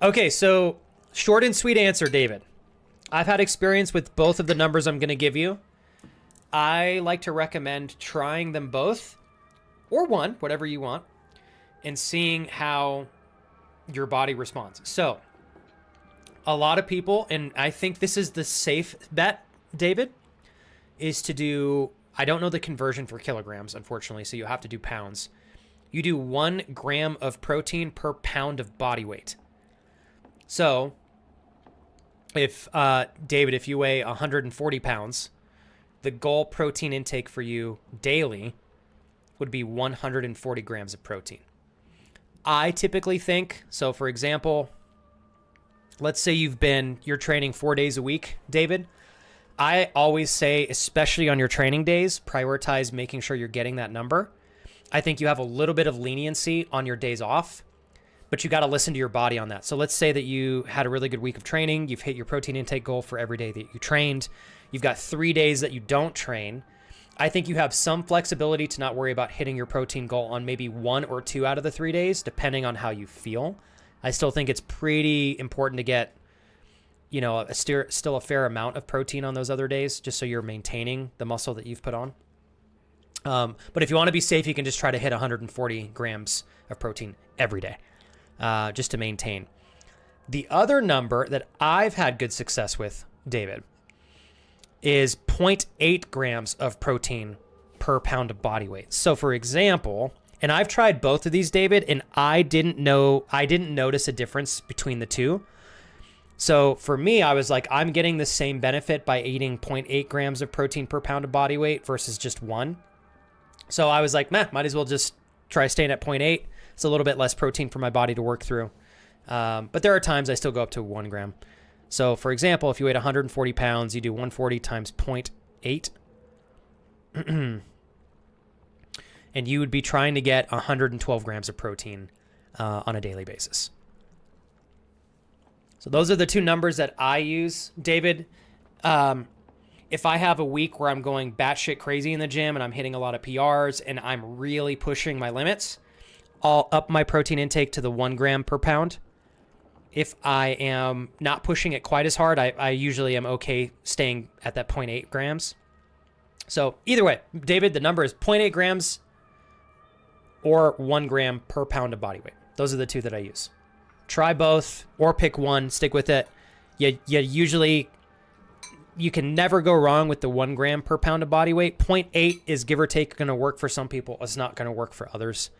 Okay, so short and sweet answer, David. I've had experience with both of the numbers I'm going to give you. I like to recommend trying them both, or one, whatever you want, and seeing how your body responds. So, a lot of people, and I think this is the safe bet, David, is to do, I don't know the conversion for kilograms, unfortunately, so you have to do pounds. You do 1 gram of protein per pound of body weight. So, if, David, if you weigh 140 pounds, the goal protein intake for you daily would be 140 grams of protein. I typically think, so for example, let's say you're training 4 days a week, David. I always say, especially on your training days, prioritize making sure you're getting that number. I think you have a little bit of leniency on your days off, but you got to listen to your body on that. So let's say that you had a really good week of training. You've hit your protein intake goal for every day that you trained. You've got 3 days that you don't train. I think you have some flexibility to not worry about hitting your protein goal on maybe 1 or 2 out of the 3 days, depending on how you feel. I still think it's pretty important to get, you know, still a fair amount of protein on those other days, just so you're maintaining the muscle that you've put on. But if you want to be safe, you can just try to hit 140 grams of protein every day, just to maintain. The other number that I've had good success with, David, is 0.8 grams of protein per pound of body weight. So for example, and I've tried both of these, David, and I didn't notice a difference between the two. So for me, I was like, I'm getting the same benefit by eating 0.8 grams of protein per pound of body weight versus just 1. So I was like, might as well just try staying at 0.8. It's a little bit less protein for my body to work through. But there are times I still go up to 1 gram. So for example, if you weighed 140 pounds, you do 140 times 0.8. And you would be trying to get 112 grams of protein on a daily basis. So those are the two numbers that I use, David. If I have a week where I'm going batshit crazy in the gym and I'm hitting a lot of PRs and I'm really pushing my limits, I'll up my protein intake to the 1 gram per pound. If I am not pushing it quite as hard, I usually am okay staying at that 0.8 grams. So either way, David, the number is 0.8 grams or 1 gram per pound of body weight. Those are the two that I use. Try both or pick one, stick with it. You can never go wrong with the 1 gram per pound of body weight. 0.8 is give or take going to work for some people. It's not going to work for others.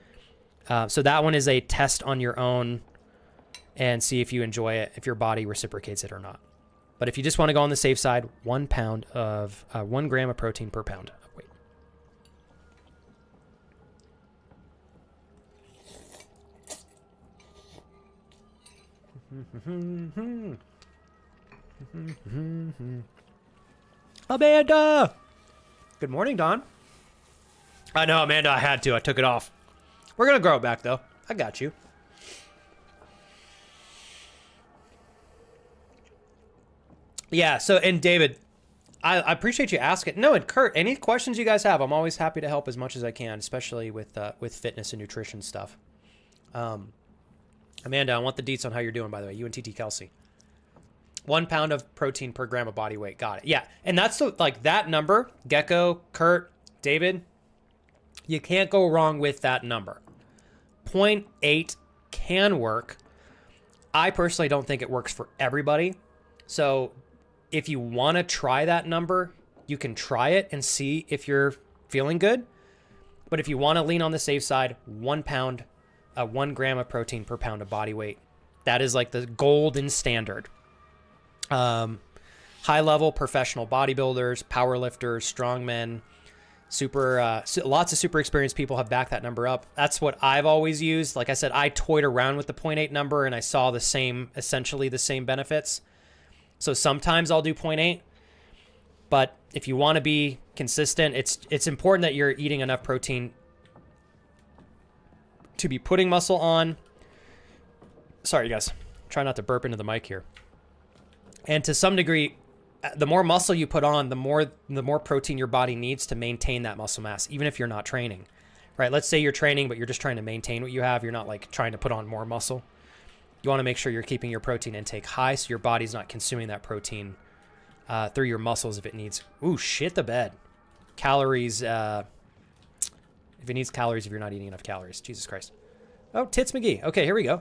So that one is a test on your own and see if you enjoy it, if your body reciprocates it or not. But if you just want to go on the safe side, 1 gram of protein per pound of weight. Amanda! Good morning, Don. I know, Amanda, I had to. I took it off. We're going to grow it back, though. I got you. Yeah, so, and David, I appreciate you asking. No, and Kurt, any questions you guys have, I'm always happy to help as much as I can, especially with fitness and nutrition stuff. Amanda, I want the deets on how you're doing, by the way. You and TT Kelsey. 1 pound of protein per gram of body weight. Got it. Yeah, and that's the, like that number, Gecko, Kurt, David, you can't go wrong with that number. 0.8 can work. I personally don't think it works for everybody. So if you want to try that number, you can try it and see if you're feeling good. But if you want to lean on the safe side, 1 pound, 1 gram of protein per pound of body weight. That is like the golden standard. High level professional bodybuilders, powerlifters, strongmen, lots of super experienced people have backed that number up. That's what I've always used. Like I said, I toyed around with the 0.8 number and I saw essentially the same benefits. So sometimes I'll do 0.8, but if you want to be consistent, it's important that you're eating enough protein to be putting muscle on. Sorry, guys. Try not to burp into the mic here. And to some degree, the more muscle you put on, the more protein your body needs to maintain that muscle mass, even if you're not training, right? Let's say you're training, but you're just trying to maintain what you have. You're not like trying to put on more muscle. You want to make sure you're keeping your protein intake high so your body's not consuming that protein through your muscles if it needs. Ooh, shit the bed. Calories. If it needs calories, if you're not eating enough calories. Jesus Christ. Oh, Tits McGee. Okay, here we go.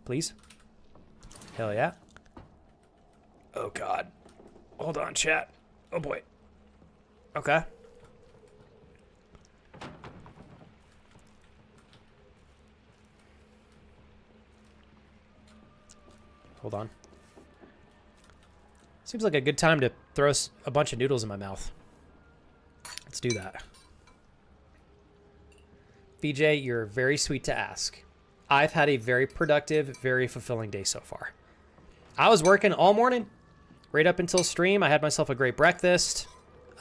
Please. Hell yeah. Oh, God. Hold on, chat. Oh, boy. Okay. Hold on. Seems like a good time to throw a bunch of noodles in my mouth. Let's do that. VJ, you're very sweet to ask. I've had a very productive, very fulfilling day so far. I was working all morning, right up until stream. I had myself a great breakfast.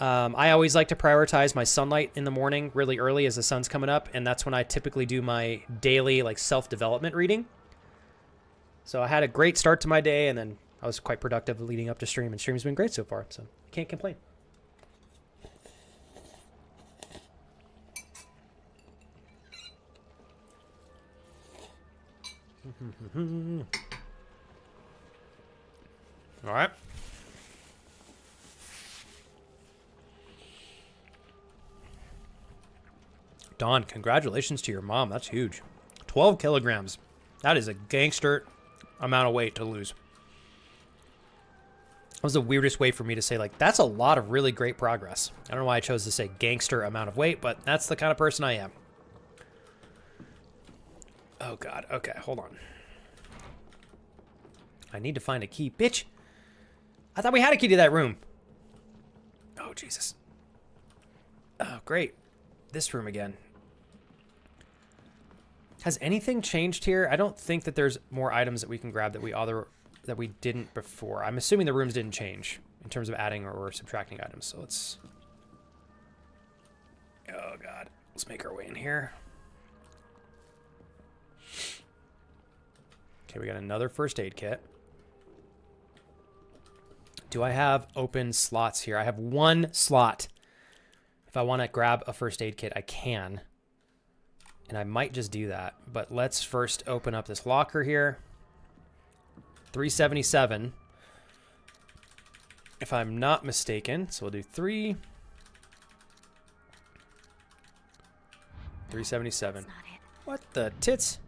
I always like to prioritize my sunlight in the morning really early as the sun's coming up, and that's when I typically do my daily like self-development reading. So I had a great start to my day, and then I was quite productive leading up to stream, and stream's been great so far, so I can't complain. All right. Dawn, congratulations to your mom. That's huge. 12 kilograms. That is a gangster amount of weight to lose. That was the weirdest way for me to say, like, that's a lot of really great progress. I don't know why I chose to say gangster amount of weight, but that's the kind of person I am. Oh, God. Okay, hold on. I need to find a key. Bitch! I thought we had a key to that room. Oh, Jesus. Oh, great. This room again. Has anything changed here? I don't think that there's more items that we can grab that we didn't before. I'm assuming the rooms didn't change in terms of adding or subtracting items. So let's... Oh, God. Let's make our way in here. Okay, we got another first aid kit. Do I have open slots here? I have one slot. If I want to grab a first aid kit, I can. And I might just do that. But let's first open up this locker here. 377. If I'm not mistaken. So we'll do 377. That's not it. What the tits?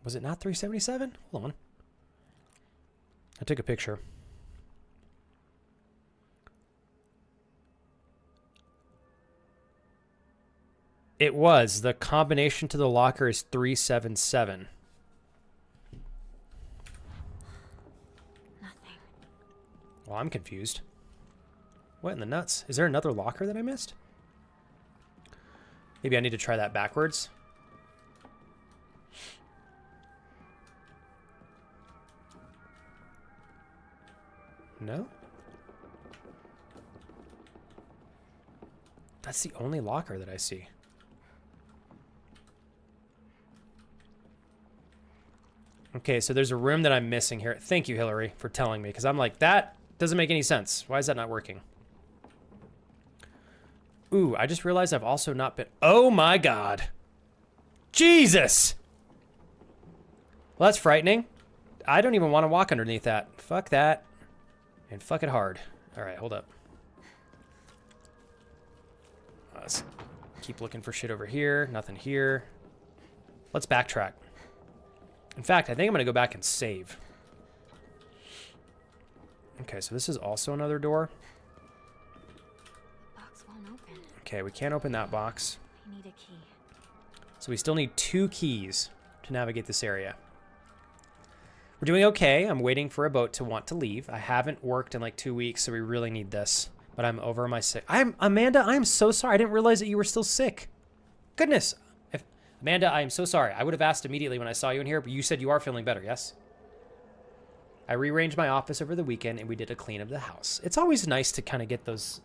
Was it not 377? Hold on. I took a picture. It was. The combination to the locker is 377. Nothing. Well, I'm confused. What in the nuts? Is there another locker that I missed? Maybe I need to try that backwards. No? That's the only locker that I see. Okay, so there's a room that I'm missing here. Thank you, Hillary, for telling me, because I'm like, that doesn't make any sense. Why is that not working? Ooh, I just realized I've also not been... Oh my god. Jesus! Well, that's frightening. I don't even want to walk underneath that. Fuck that. And fuck it hard. Alright, hold up. Let's keep looking for shit over here. Nothing here. Let's backtrack. In fact, I think I'm going to go back and save. Okay, so this is also another door. Box won't open. Okay, we can't open that box. I need a key. So we still need 2 keys to navigate this area. We're doing okay. I'm waiting for a boat to want to leave. I haven't worked in like 2 weeks, so we really need this. But I'm over my sick. Amanda, I'm so sorry. I didn't realize that you were still sick. Goodness. Amanda, I am so sorry. I would have asked immediately when I saw you in here, but you said you are feeling better, yes? I rearranged my office over the weekend, and we did a clean of the house. It's always nice to kind of get those,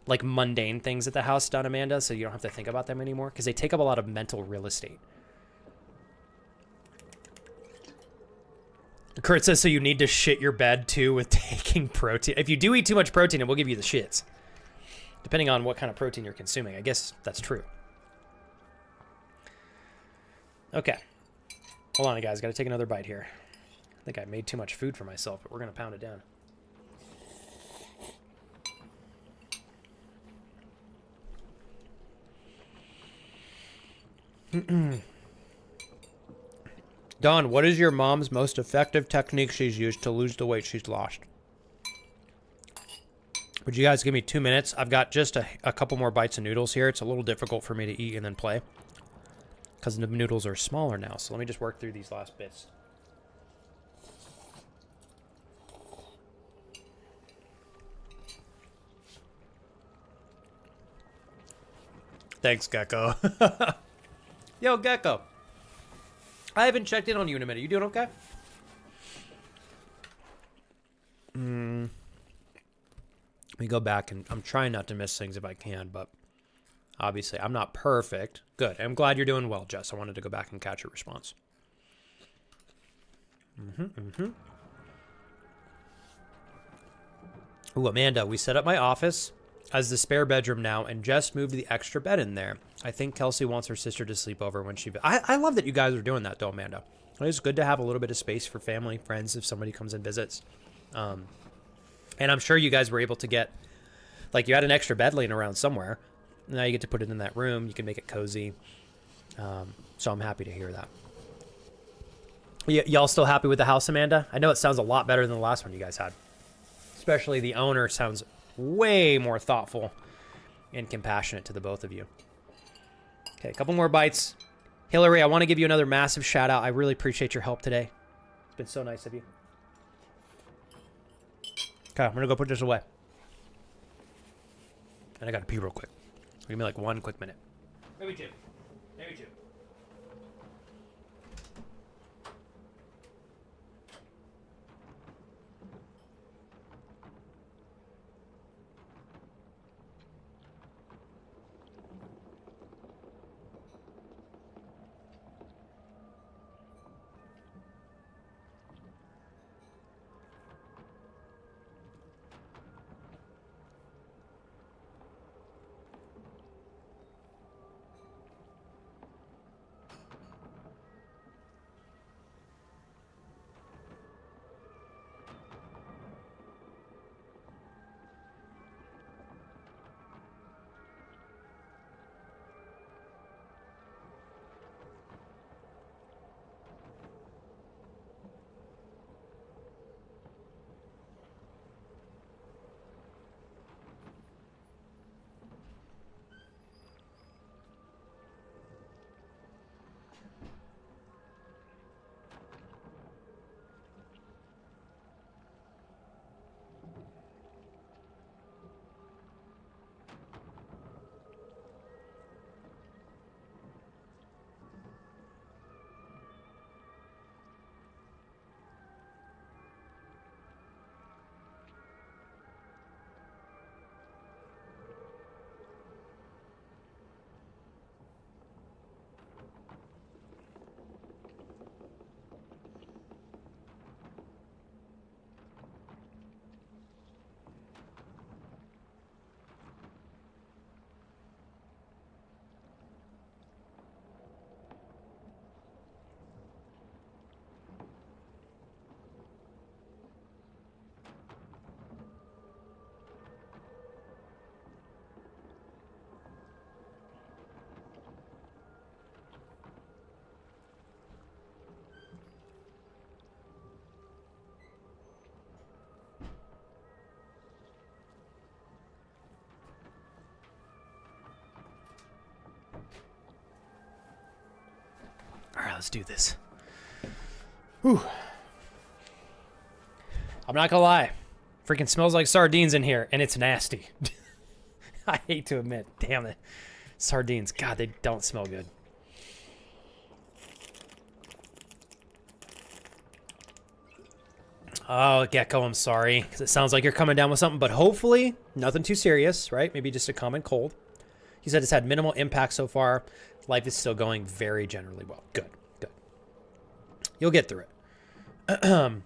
like, mundane things at the house done, Amanda, so you don't have to think about them anymore, because they take up a lot of mental real estate. Kurt says, so you need to shit your bed, too, with taking protein. If you do eat too much protein, it will give you the shits. Depending on what kind of protein you're consuming. I guess that's true. Okay. Hold on, guys. Got to take another bite here. I think I made too much food for myself, but we're going to pound it down. Dawn, what is your mom's most effective technique she's used to lose the weight she's lost? Would you guys give me 2 minutes? I've got just a couple more bites of noodles here. It's a little difficult for me to eat and then play, because the noodles are smaller now. So let me just work through these last bits. Thanks, Gecko. Yo, Gecko. I haven't checked in on you in a minute. You doing okay? Let me go back, and I'm trying not to miss things if I can, but obviously I'm not perfect. Good. I'm glad you're doing well, Jess. I wanted to go back and catch your response. Ooh, Amanda, we set up my office as the spare bedroom now and just moved the extra bed in there. I think Kelsey wants her sister to sleep over when she... I love that you guys are doing that, though, Amanda. It's good to have a little bit of space for family, friends, if somebody comes and visits. And I'm sure you guys were able to get... Like, you had an extra bed laying around somewhere. Now you get to put it in that room. You can make it cozy. So I'm happy to hear that. Y'all still happy with the house, Amanda? I know it sounds a lot better than the last one you guys had. Especially the owner sounds way more thoughtful and compassionate to the both of you. Okay, a couple more bites. Hillary, I want to give you another massive shout out. I really appreciate your help today. It's been so nice of you. Okay, I'm going to go put this away. And I got to pee real quick. Give me like 1 quick minute. Maybe 2. Maybe 2. let's do this. Whew. I'm not gonna lie. Freaking smells like sardines in here, and it's nasty. I hate to admit. Damn it. Sardines. God, they don't smell good. Oh, Gecko, I'm sorry. Because it sounds like you're coming down with something, but hopefully nothing too serious, right? Maybe just a common cold. He said it's had minimal impact so far. Life is still going very generally well. Good, good. You'll get through it.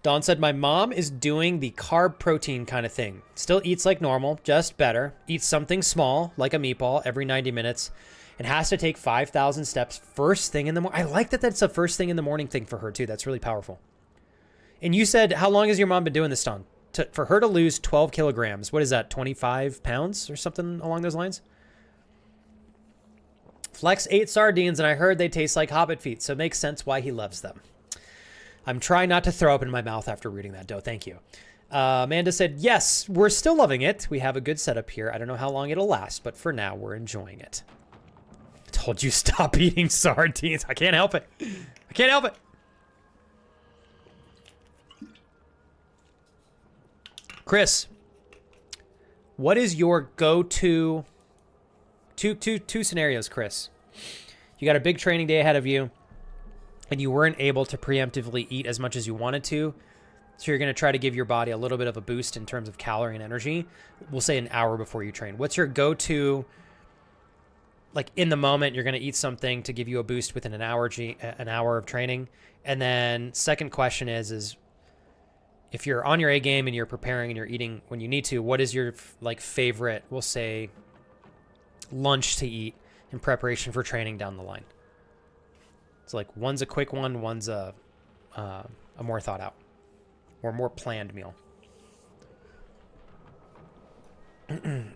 Dawn said, my mom is doing the carb protein kind of thing. Still eats like normal, just better. Eats something small, like a meatball, every 90 minutes. And has to take 5,000 steps first thing in the morning. I like that that's a first thing in the morning thing for her, too. That's really powerful. And you said, how long has your mom been doing this, Dawn? For her to lose 12 kilograms, what is that, 25 pounds or something along those lines? Flex ate sardines, and I heard they taste like Hobbit feet, so it makes sense why he loves them. I'm trying not to throw up in my mouth after reading that, Doe. Thank you. Amanda said, yes, we're still loving it. We have a good setup here. I don't know how long it'll last, but for now, we're enjoying it. I told you stop eating sardines. I can't help it. I can't help it. Chris, what is your go-to two scenarios, Chris? You got a big training day ahead of you, and you weren't able to preemptively eat as much as you wanted to, so you're going to try to give your body a little bit of a boost in terms of calorie and energy. We'll say an hour before you train. What's your go-to, like in the moment, you're going to eat something to give you a boost within an hour of training? And then second question is if you're on your A game and you're preparing and you're eating when you need to, what is your like favorite, we'll say, lunch to eat in preparation for training down the line? So like one's a quick one, one's a more thought out or more planned meal. I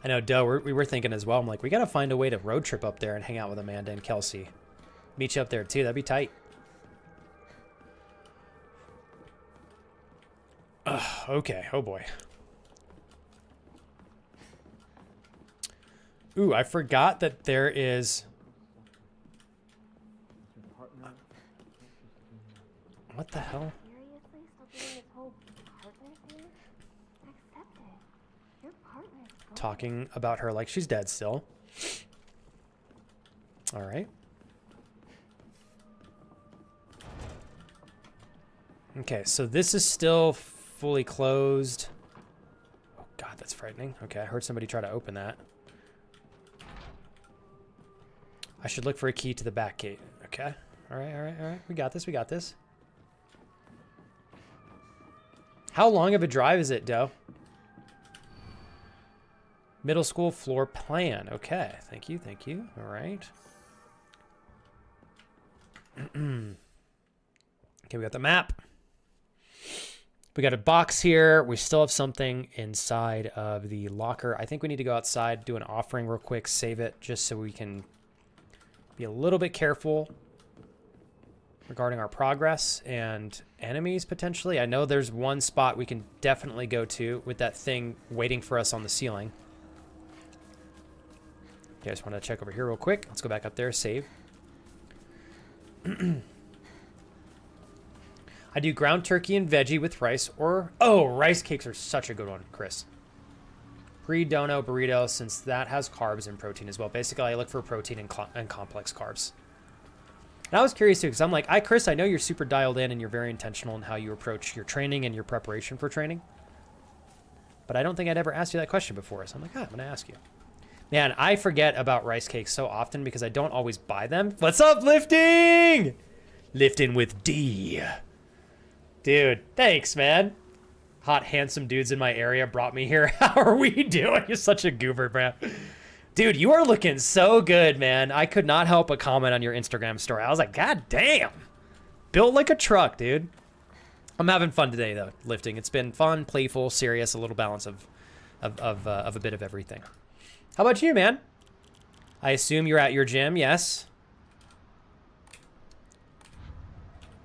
know, Doe, we were thinking as well. I'm like, we got to find a way to road trip up there and hang out with Amanda and Kelsey. Meet you up there too. That'd be tight. Okay. Oh boy. Ooh, I forgot that there is... What the hell? Seriously? Still doing this whole partner thing? Accept it. Your partner is gone. Talking about her like she's dead still. All right. Okay, so this is still fully closed. Oh God, that's frightening. Okay, I heard somebody try to open that. I should look for a key to the back gate. Okay. All right, all right, all right. We got this, we got this. How long of a drive is it, Doe? Middle school floor plan. Okay, thank you, thank you. All right. Okay, we got the map. We got a box here. We still have something inside of the locker. I think we need to go outside, do an offering real quick, save it, just so we can be a little bit careful regarding our progress and enemies, potentially. I know there's one spot we can definitely go to with that thing waiting for us on the ceiling. Okay, I just want to check over here real quick. Let's go back up there, save. I do ground turkey and veggie with rice or... Oh, rice cakes are such a good one, Chris. Pre-dono burrito, since that has carbs and protein as well. Basically, I look for protein and complex carbs. And I was curious too, because I'm like, Chris, I know you're super dialed in and you're very intentional in how you approach your training and your preparation for training. But I don't think I'd ever asked you that question before, so I'm like, I'm going to ask you. Man, I forget about rice cakes so often because I don't always buy them. What's up, lifting? Lifting with D. Dude, thanks, man. Hot, handsome dudes in my area brought me here. How are we doing? You're such a goober, man. Dude, you are looking so good, man. I could not help but comment on your Instagram story. I was like, God damn. Built like a truck, dude. I'm having fun today, though, lifting. It's been fun, playful, serious, a little balance of a bit of everything. How about you, man? I assume you're at your gym, yes?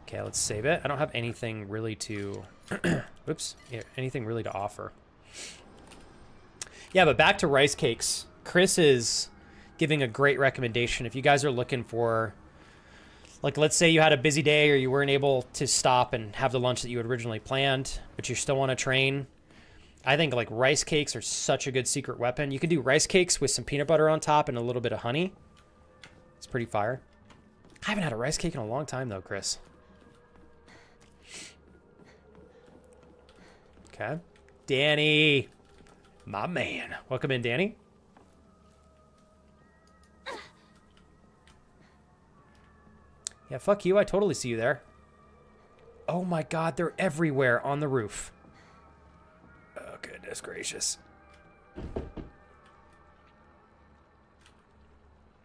Okay, let's save it. I don't have anything really to... Oops. Yeah, anything really to offer. Yeah, but back to rice cakes. Chris is giving a great recommendation. If you guys are looking for, like, let's say you had a busy day or you weren't able to stop and have the lunch that you had originally planned, but you still want to train, I think like rice cakes are such a good secret weapon. You can do rice cakes with some peanut butter on top and a little bit of honey. It's pretty fire. I haven't had a rice cake in a long time though, Chris. Okay. Danny. My man. Welcome in, Danny. Yeah, fuck you. I totally see you there. Oh my god, they're everywhere on the roof. Oh, goodness gracious.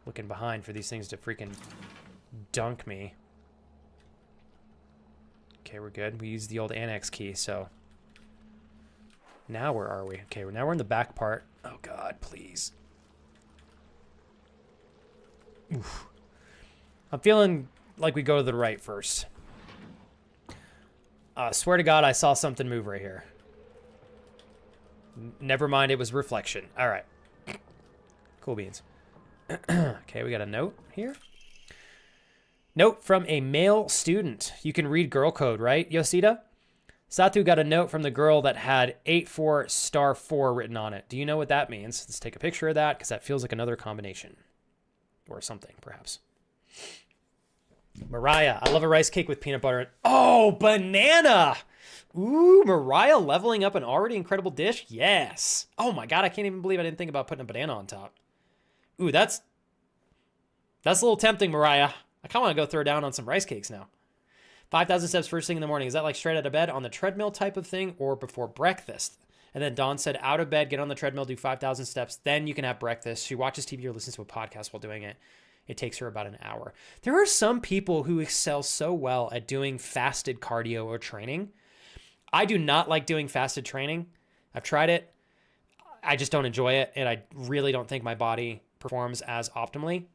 Looking behind for these things to freaking dunk me. Okay, we're good. We used the old annex key, so... Now where are we? Okay, now we're in the back part. Oh god, please. Oof. I'm feeling like we go to the right first. Swear to god, I saw something move right here. Never mind, it was reflection. All right. Cool beans. Okay, we got a note here. Note from a male student. You can read girl code, right, Yosida? Satu got a note from the girl that had 84*4 written on it. Do you know what that means? Let's take a picture of that because that feels like another combination. Or something, perhaps. Mariah, I love a rice cake with peanut butter. Oh, banana! Ooh, Mariah leveling up an already incredible dish? Yes. Oh my god, I can't even believe I didn't think about putting a banana on top. Ooh, that's a little tempting, Mariah. I kind of want to go throw down on some rice cakes now. 5,000 steps first thing in the morning. Is that like straight out of bed on the treadmill type of thing or before breakfast? And then Dawn said, out of bed, get on the treadmill, do 5,000 steps, then you can have breakfast. She watches TV or listens to a podcast while doing it. It takes her about an hour. There are some people who excel so well at doing fasted cardio or training. I do not like doing fasted training. I've tried it. I just don't enjoy it, and I really don't think my body performs as optimally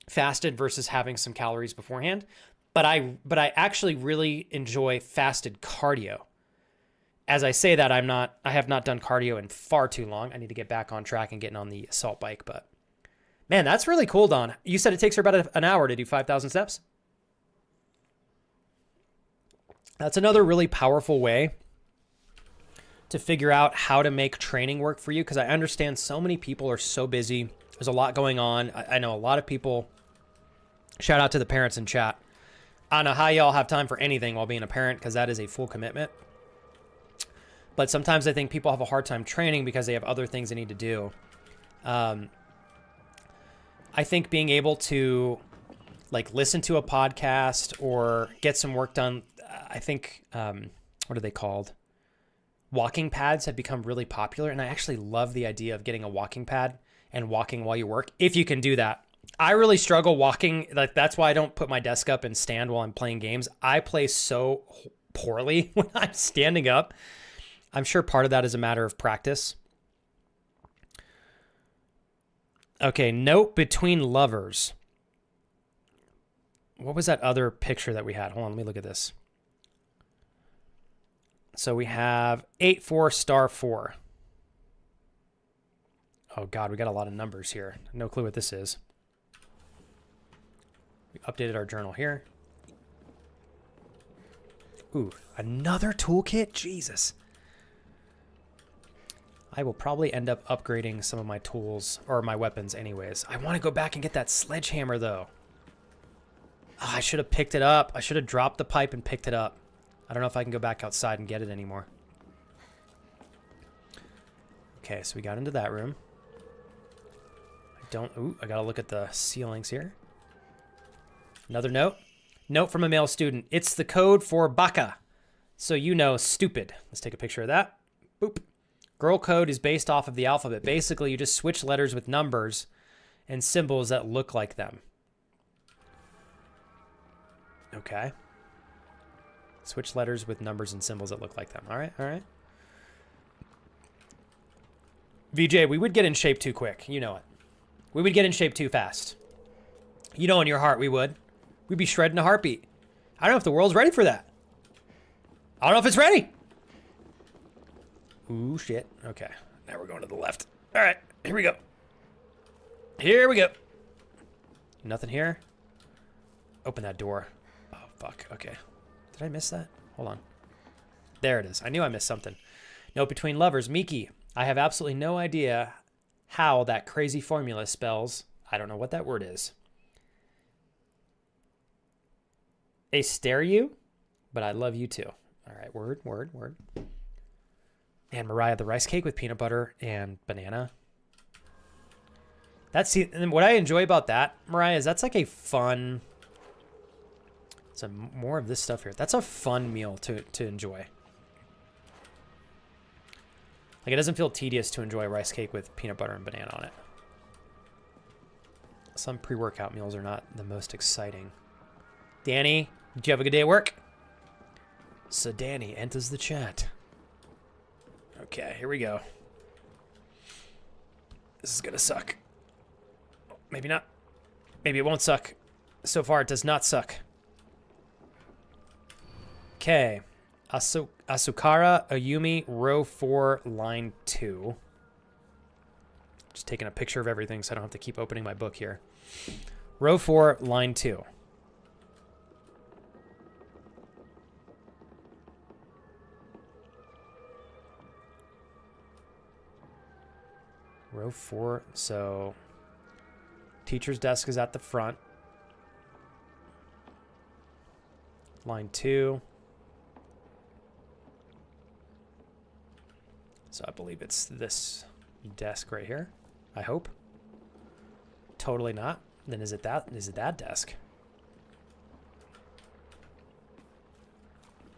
fasted versus having some calories beforehand. But I actually really enjoy fasted cardio. As I say that, I have not done cardio in far too long. I need to get back on track and getting on the assault bike, but man, that's really cool, Don. You said it takes her about an hour to do 5,000 steps? That's another really powerful way to figure out how to make training work for you, because I understand so many people are so busy. There's a lot going on. I know a lot of people. Shout out to the parents in chat. I don't know how y'all have time for anything while being a parent, because that is a full commitment. But sometimes I think people have a hard time training because they have other things they need to do. I think being able to like listen to a podcast or get some work done, I think, what are they called? Walking pads have become really popular. And I actually love the idea of getting a walking pad and walking while you work, if you can do that. I really struggle walking. Like, that's why I don't put my desk up and stand while I'm playing games. I play so poorly when I'm standing up. I'm sure part of that is a matter of practice. Okay, note between lovers. What was that other picture that we had? Hold on, let me look at this. So we have 84*4. Oh god, we got a lot of numbers here. No clue what this is. We updated our journal here. Ooh, another toolkit? Jesus. I will probably end up upgrading some of my tools, or my weapons anyways. I want to go back and get that sledgehammer, though. Oh, I should have picked it up. I should have dropped the pipe and picked it up. I don't know if I can go back outside and get it anymore. Okay, so we got into that room. I gotta look at the ceilings here. Another note. Note from a male student. It's the code for baka. So you know, stupid. Let's take a picture of that. Boop. Girl code is based off of the alphabet. Basically, you just switch letters with numbers and symbols that look like them. Okay. Switch letters with numbers and symbols that look like them. All right, all right. VJ, we would get in shape too quick. You know it. We would get in shape too fast. You know in your heart we would. We'd be shredding a heartbeat. I don't know if the world's ready for that. I don't know if it's ready. Ooh, shit. Okay. Now we're going to the left. All right. Here we go. Here we go. Nothing here. Open that door. Oh, fuck. Okay. Did I miss that? Hold on. There it is. I knew I missed something. Note between lovers. Miki, I have absolutely no idea how that crazy formula spells. I don't know what that word is. I stare you, but I love you too. All right. Word. And Mariah, the rice cake with peanut butter and banana. And what I enjoy about that, Mariah, is that's like a fun... So more of this stuff here. That's a fun meal to enjoy. Like, it doesn't feel tedious to enjoy rice cake with peanut butter and banana on it. Some pre-workout meals are not the most exciting. Danny, did you have a good day at work? So Danny enters the chat. Okay, here we go. This is gonna suck. Maybe not. Maybe it won't suck. So far, it does not suck. Okay. Asukara Ayumi, row 4, line 2. Just taking a picture of everything so I don't have to keep opening my book here. Row 4, line 2. Row 4, so teacher's desk is at the front. Line 2. So I believe it's this desk right here. I hope. Totally not. Then is it that desk?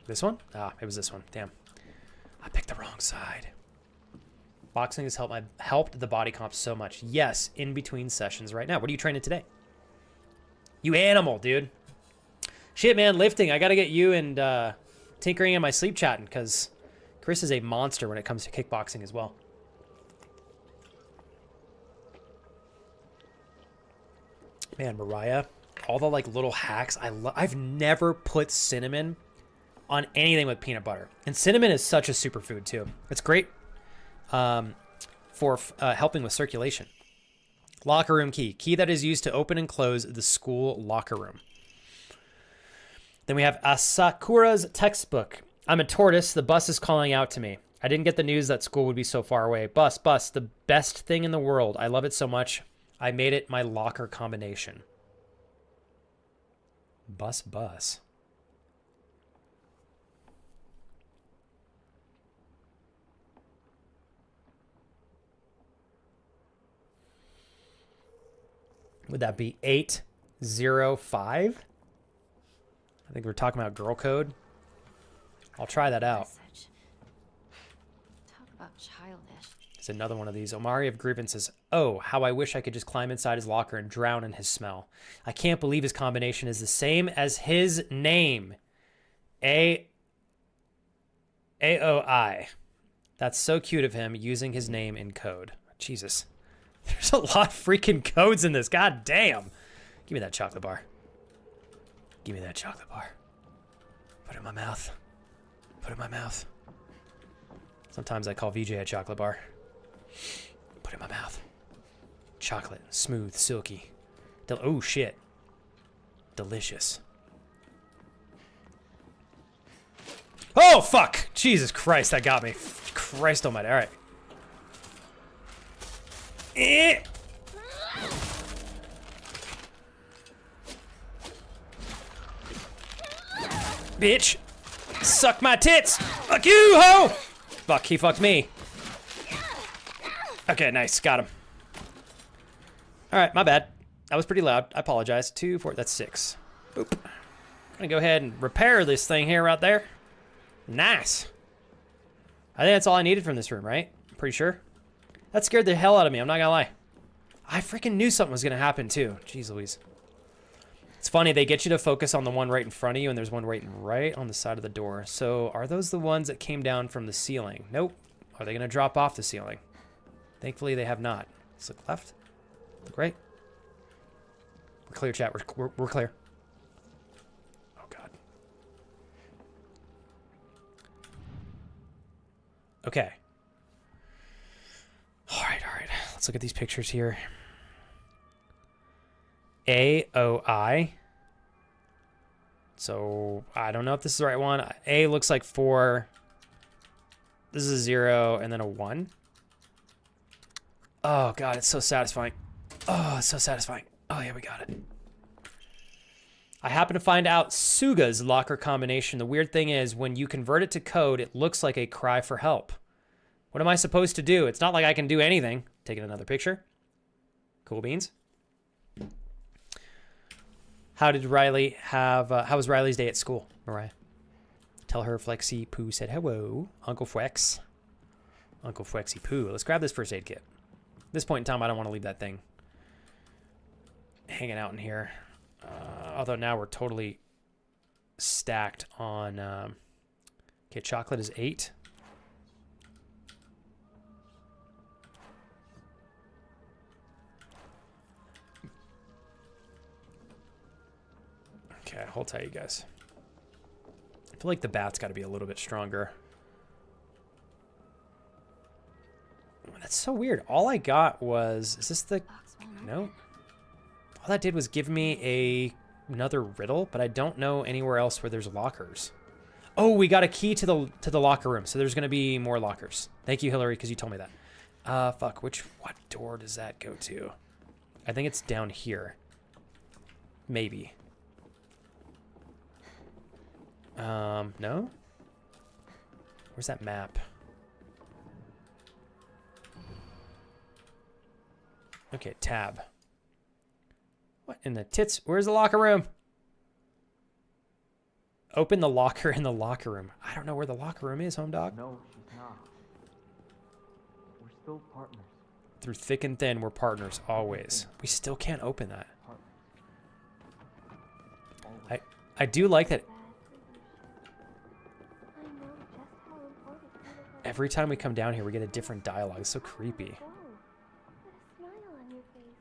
This one? Ah, it was this one. Damn. I picked the wrong side. Boxing has helped the body comp so much. Yes, in between sessions right now. What are you training today? You animal, dude. Shit, man, lifting. I got to get you and tinkering in my sleep chatting because Chris is a monster when it comes to kickboxing as well. Man, Mariah, all the like little hacks. I've never put cinnamon on anything with peanut butter. And cinnamon is such a superfood too. It's great for helping with circulation. Locker room key. Key that is used to open and close the school locker room. Then we have Asakura's textbook. I'm a tortoise. The bus is calling out to me. I didn't get the news that school would be so far away. Bus, the best thing in the world. I love it so much. I made it my locker combination. Bus. Would that be 805? I think we're talking about girl code. I'll try that out. Talk about childish. It's another one of these. Omari of grievances. Oh, how I wish I could just climb inside his locker and drown in his smell. I can't believe his combination is the same as his name. AOI. That's so cute of him using his name in code. Jesus. There's a lot of freaking codes in this. God damn. Give me that chocolate bar. Give me that chocolate bar. Put it in my mouth. Put it in my mouth. Sometimes I call VJ a chocolate bar. Put it in my mouth. Chocolate. Smooth. Silky. Oh, shit. Delicious. Oh, fuck! Jesus Christ, that got me. Christ almighty. All right. Bitch. Suck my tits. Fuck you, ho! Fuck, he fucked me. Okay, nice. Got him. All right, my bad. That was pretty loud. I apologize. 2, 4, that's 6. Boop. Gonna go ahead and repair this thing here right there. Nice. I think that's all I needed from this room, right? I'm pretty sure. That scared the hell out of me. I'm not gonna lie. I freaking knew something was gonna happen too. Jeez Louise. It's funny, they get you to focus on the one right in front of you, and there's one right on the side of the door. So are those the ones that came down from the ceiling? Nope. Are they gonna drop off the ceiling? Thankfully they have not. Let's look left. Look right. We're clear, chat. We're clear. Oh god. Okay. All right. Let's look at these pictures here. AOI. So I don't know if this is the right one. A looks like 4. This is a 0 and then a 1. Oh god, it's so satisfying. Oh, it's so satisfying. Oh yeah, we got it. I happen to find out Suga's locker combination. The weird thing is when you convert it to code, it looks like a cry for help. What am I supposed to do? It's not like I can do anything. Taking another picture. Cool beans. How was Riley's day at school, Mariah? Tell her Flexi Poo said hello. Uncle Flex. Uncle Flexi Poo. Let's grab this first aid kit. At this point in time, I don't want to leave that thing hanging out in here. Although now we're totally stacked on... okay, chocolate is 8. Okay, hold tight, you guys. I feel like the bat's got to be a little bit stronger. That's so weird. All I got was... Is this the... No. All that did was give me another riddle, but I don't know anywhere else where there's lockers. Oh, we got a key to the locker room, so there's going to be more lockers. Thank you, Hillary, because you told me that. Fuck. What door does that go to? I think it's down here. Maybe. No? Where's that map? Okay, tab. What in the tits? Where's the locker room? Open the locker in the locker room. I don't know where the locker room is, home dog. No, she's not. We're still partners. Through thick and thin, we're partners, always. We still can't open that. I do like that every time we come down here, we get a different dialogue. It's so creepy. Put a smile on your face.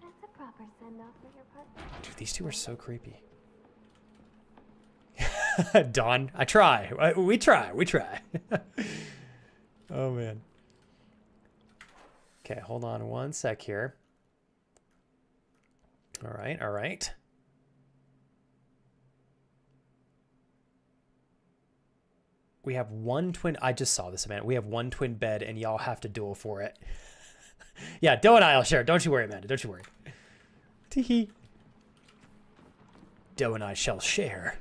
That's a proper send-off for your partner. Dude, these two are so creepy. Dawn, I try. We try. Oh, man. Okay, hold on one sec here. All right. We have one twin... I just saw this, Amanda. We have one twin bed, and y'all have to duel for it. Yeah, Doe and I will share. Don't you worry, Amanda. Don't you worry. Tee-hee. Doe and I shall share.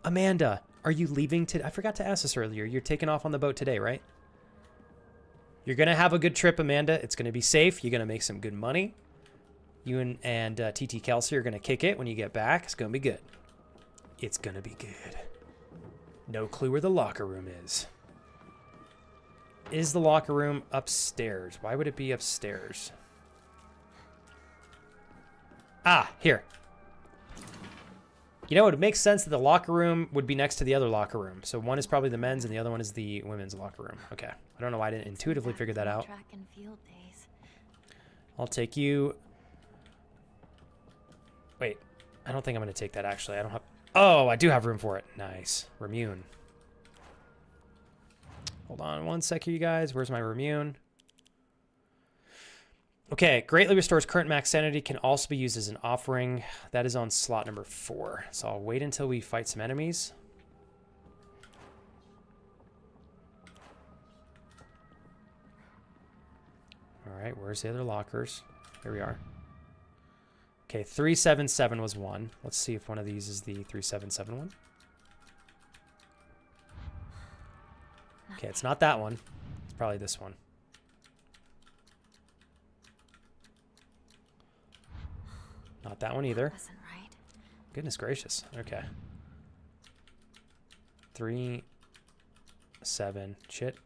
Amanda, are you leaving today? I forgot to ask this earlier. You're taking off on the boat today, right? You're going to have a good trip, Amanda. It's going to be safe. You're going to make some good money. You and TT Kelsey are going to kick it when you get back. It's going to be good. It's going to be good. No clue where the locker room is. Is the locker room upstairs? Why would it be upstairs? Ah, here. You know, it makes sense that the locker room would be next to the other locker room. So one is probably the men's and the other one is the women's locker room. Okay. I don't know why I didn't intuitively figure that out. Track and field days. I'll take you... Wait. I don't think I'm going to take that, actually. I don't have... Oh, I do have room for it. Nice. Remune. Hold on one sec here, you guys. Where's my Remune? Okay, greatly restores current max sanity, can also be used as an offering. That is on slot number 4. So I'll wait until we fight some enemies. All right, where's the other lockers? Here we are. Okay, 377 was one. Let's see if one of these is the 377 one. Okay, it's not that one. It's probably this one. Not that one either. Wasn't right. Goodness gracious. Okay. 3, 7. Shit.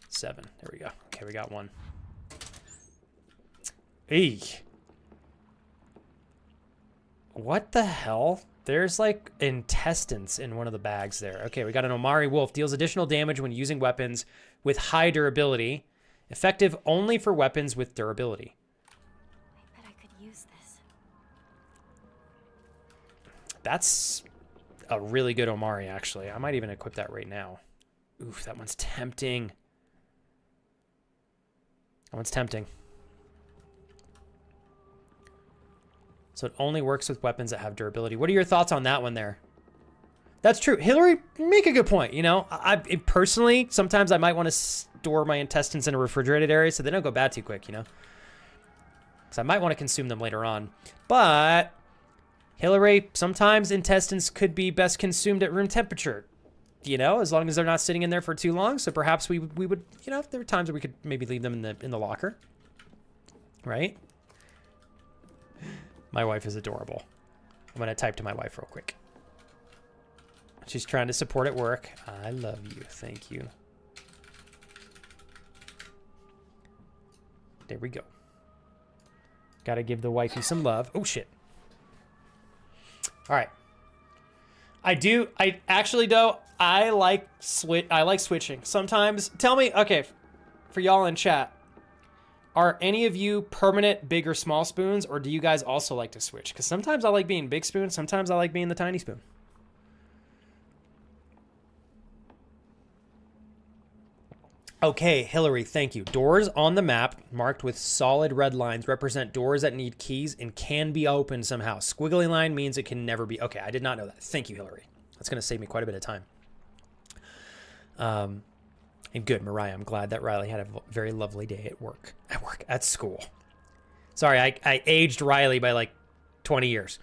7. There we go. Okay, we got one. Eek. What the hell? There's like intestines in one of the bags there. Okay, we got an Omari Wolf. Deals additional damage when using weapons with high durability. Effective only for weapons with durability. I bet I could use this. That's a really good Omari, actually. I might even equip that right now. Oof, that one's tempting. That one's tempting. So it only works with weapons that have durability. What are your thoughts on that one there? That's true. Hillary, make a good point. You know, personally, sometimes I might want to store my intestines in a refrigerated area so they don't go bad too quick, you know? Because I might want to consume them later on. But, Hillary, sometimes intestines could be best consumed at room temperature. You know, as long as they're not sitting in there for too long. So perhaps we would, you know, there are times where we could maybe leave them in the locker. Right? My wife is adorable. I'm going to type to my wife real quick. She's trying to support at work. I love you. Thank you. There we go. Got to give the wifey some love. Oh, shit. All right. I actually, though, I like switching. Sometimes, tell me, okay, for y'all in chat, are any of you permanent big or small spoons, or do you guys also like to switch? Because sometimes I like being big spoon, sometimes I like being the tiny spoon. Okay, Hillary, thank you. Doors on the map marked with solid red lines represent doors that need keys and can be opened somehow. Squiggly line means it can never be. Okay, I did not know that. Thank you, Hillary. That's going to save me quite a bit of time. And good, Mariah. I'm glad that Riley had a very lovely day at work. At school. Sorry, I aged Riley by like 20 years.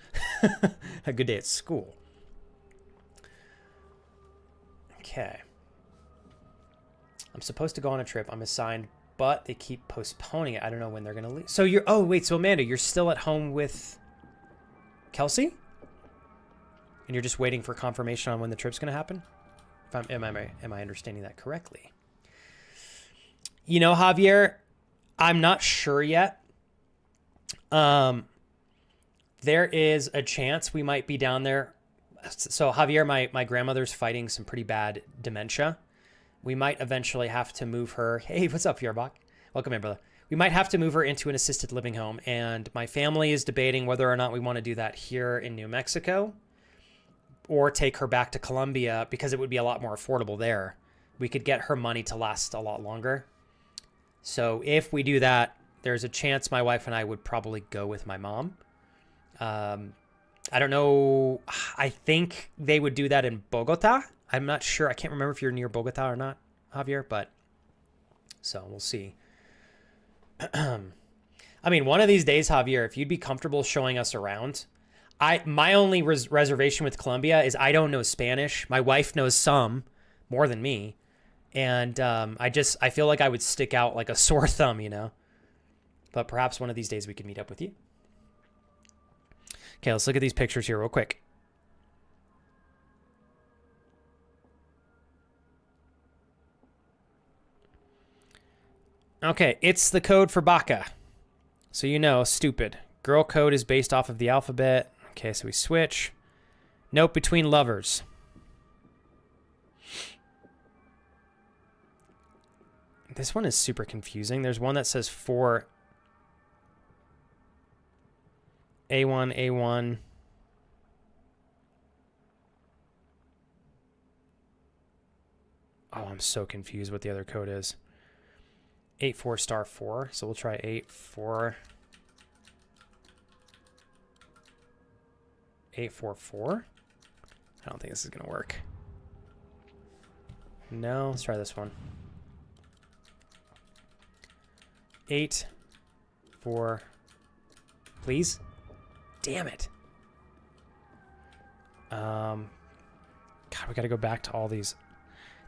A good day at school. Okay. I'm supposed to go on a trip. I'm assigned, but they keep postponing it. I don't know when they're going to leave. So you're, oh, wait. So Amanda, you're still at home with Kelsey? And you're just waiting for confirmation on when the trip's going to happen? Am I understanding that correctly? You know, Javier, I'm not sure yet. There is a chance we might be down there. So Javier, my grandmother's fighting some pretty bad dementia. We might eventually have to move her. Hey, what's up, Fierbach? Welcome in, brother. We might have to move her into an assisted living home. And my family is debating whether or not we want to do that here in New Mexico or take her back to Colombia because it would be a lot more affordable there. We could get her money to last a lot longer. So if we do that, there's a chance my wife and I would probably go with my mom. I don't know. I think they would do that in Bogota. I'm not sure. I can't remember if you're near Bogota or not, Javier, but so we'll see. I mean, one of these days, Javier, if you'd be comfortable showing us around, my only reservation with Colombia is I don't know Spanish. My wife knows some, more than me. And I feel like I would stick out like a sore thumb, you know? But perhaps one of these days we could meet up with you. Okay, let's look at these pictures here real quick. Okay, it's the code for Baka. So you know, stupid. Girl code is based off of the alphabet. Okay, so we switch. Note between lovers. This one is super confusing. There's one that says 4 A1, A1. Oh, I'm so confused what the other code is. 84 star 4. So we'll try 84. 844. I don't think this is going to work. No, let's try this one. 8 4. Please. Damn it. God, we got to go back to all these.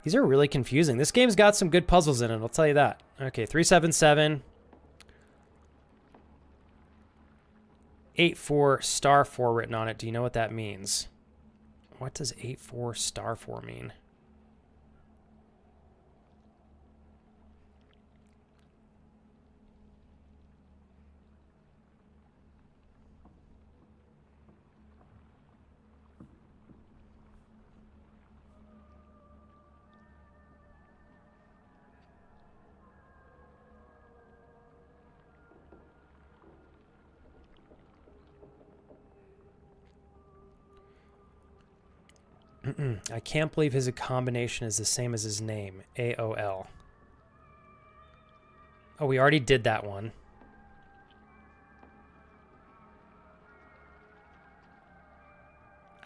These are really confusing. This game's got some good puzzles in it, I'll tell you that. Okay, 377. 84 star 4 written on it. Do you know what that means? What does 84 star 4 mean? I can't believe his combination is the same as his name. AOL. Oh, we already did that one.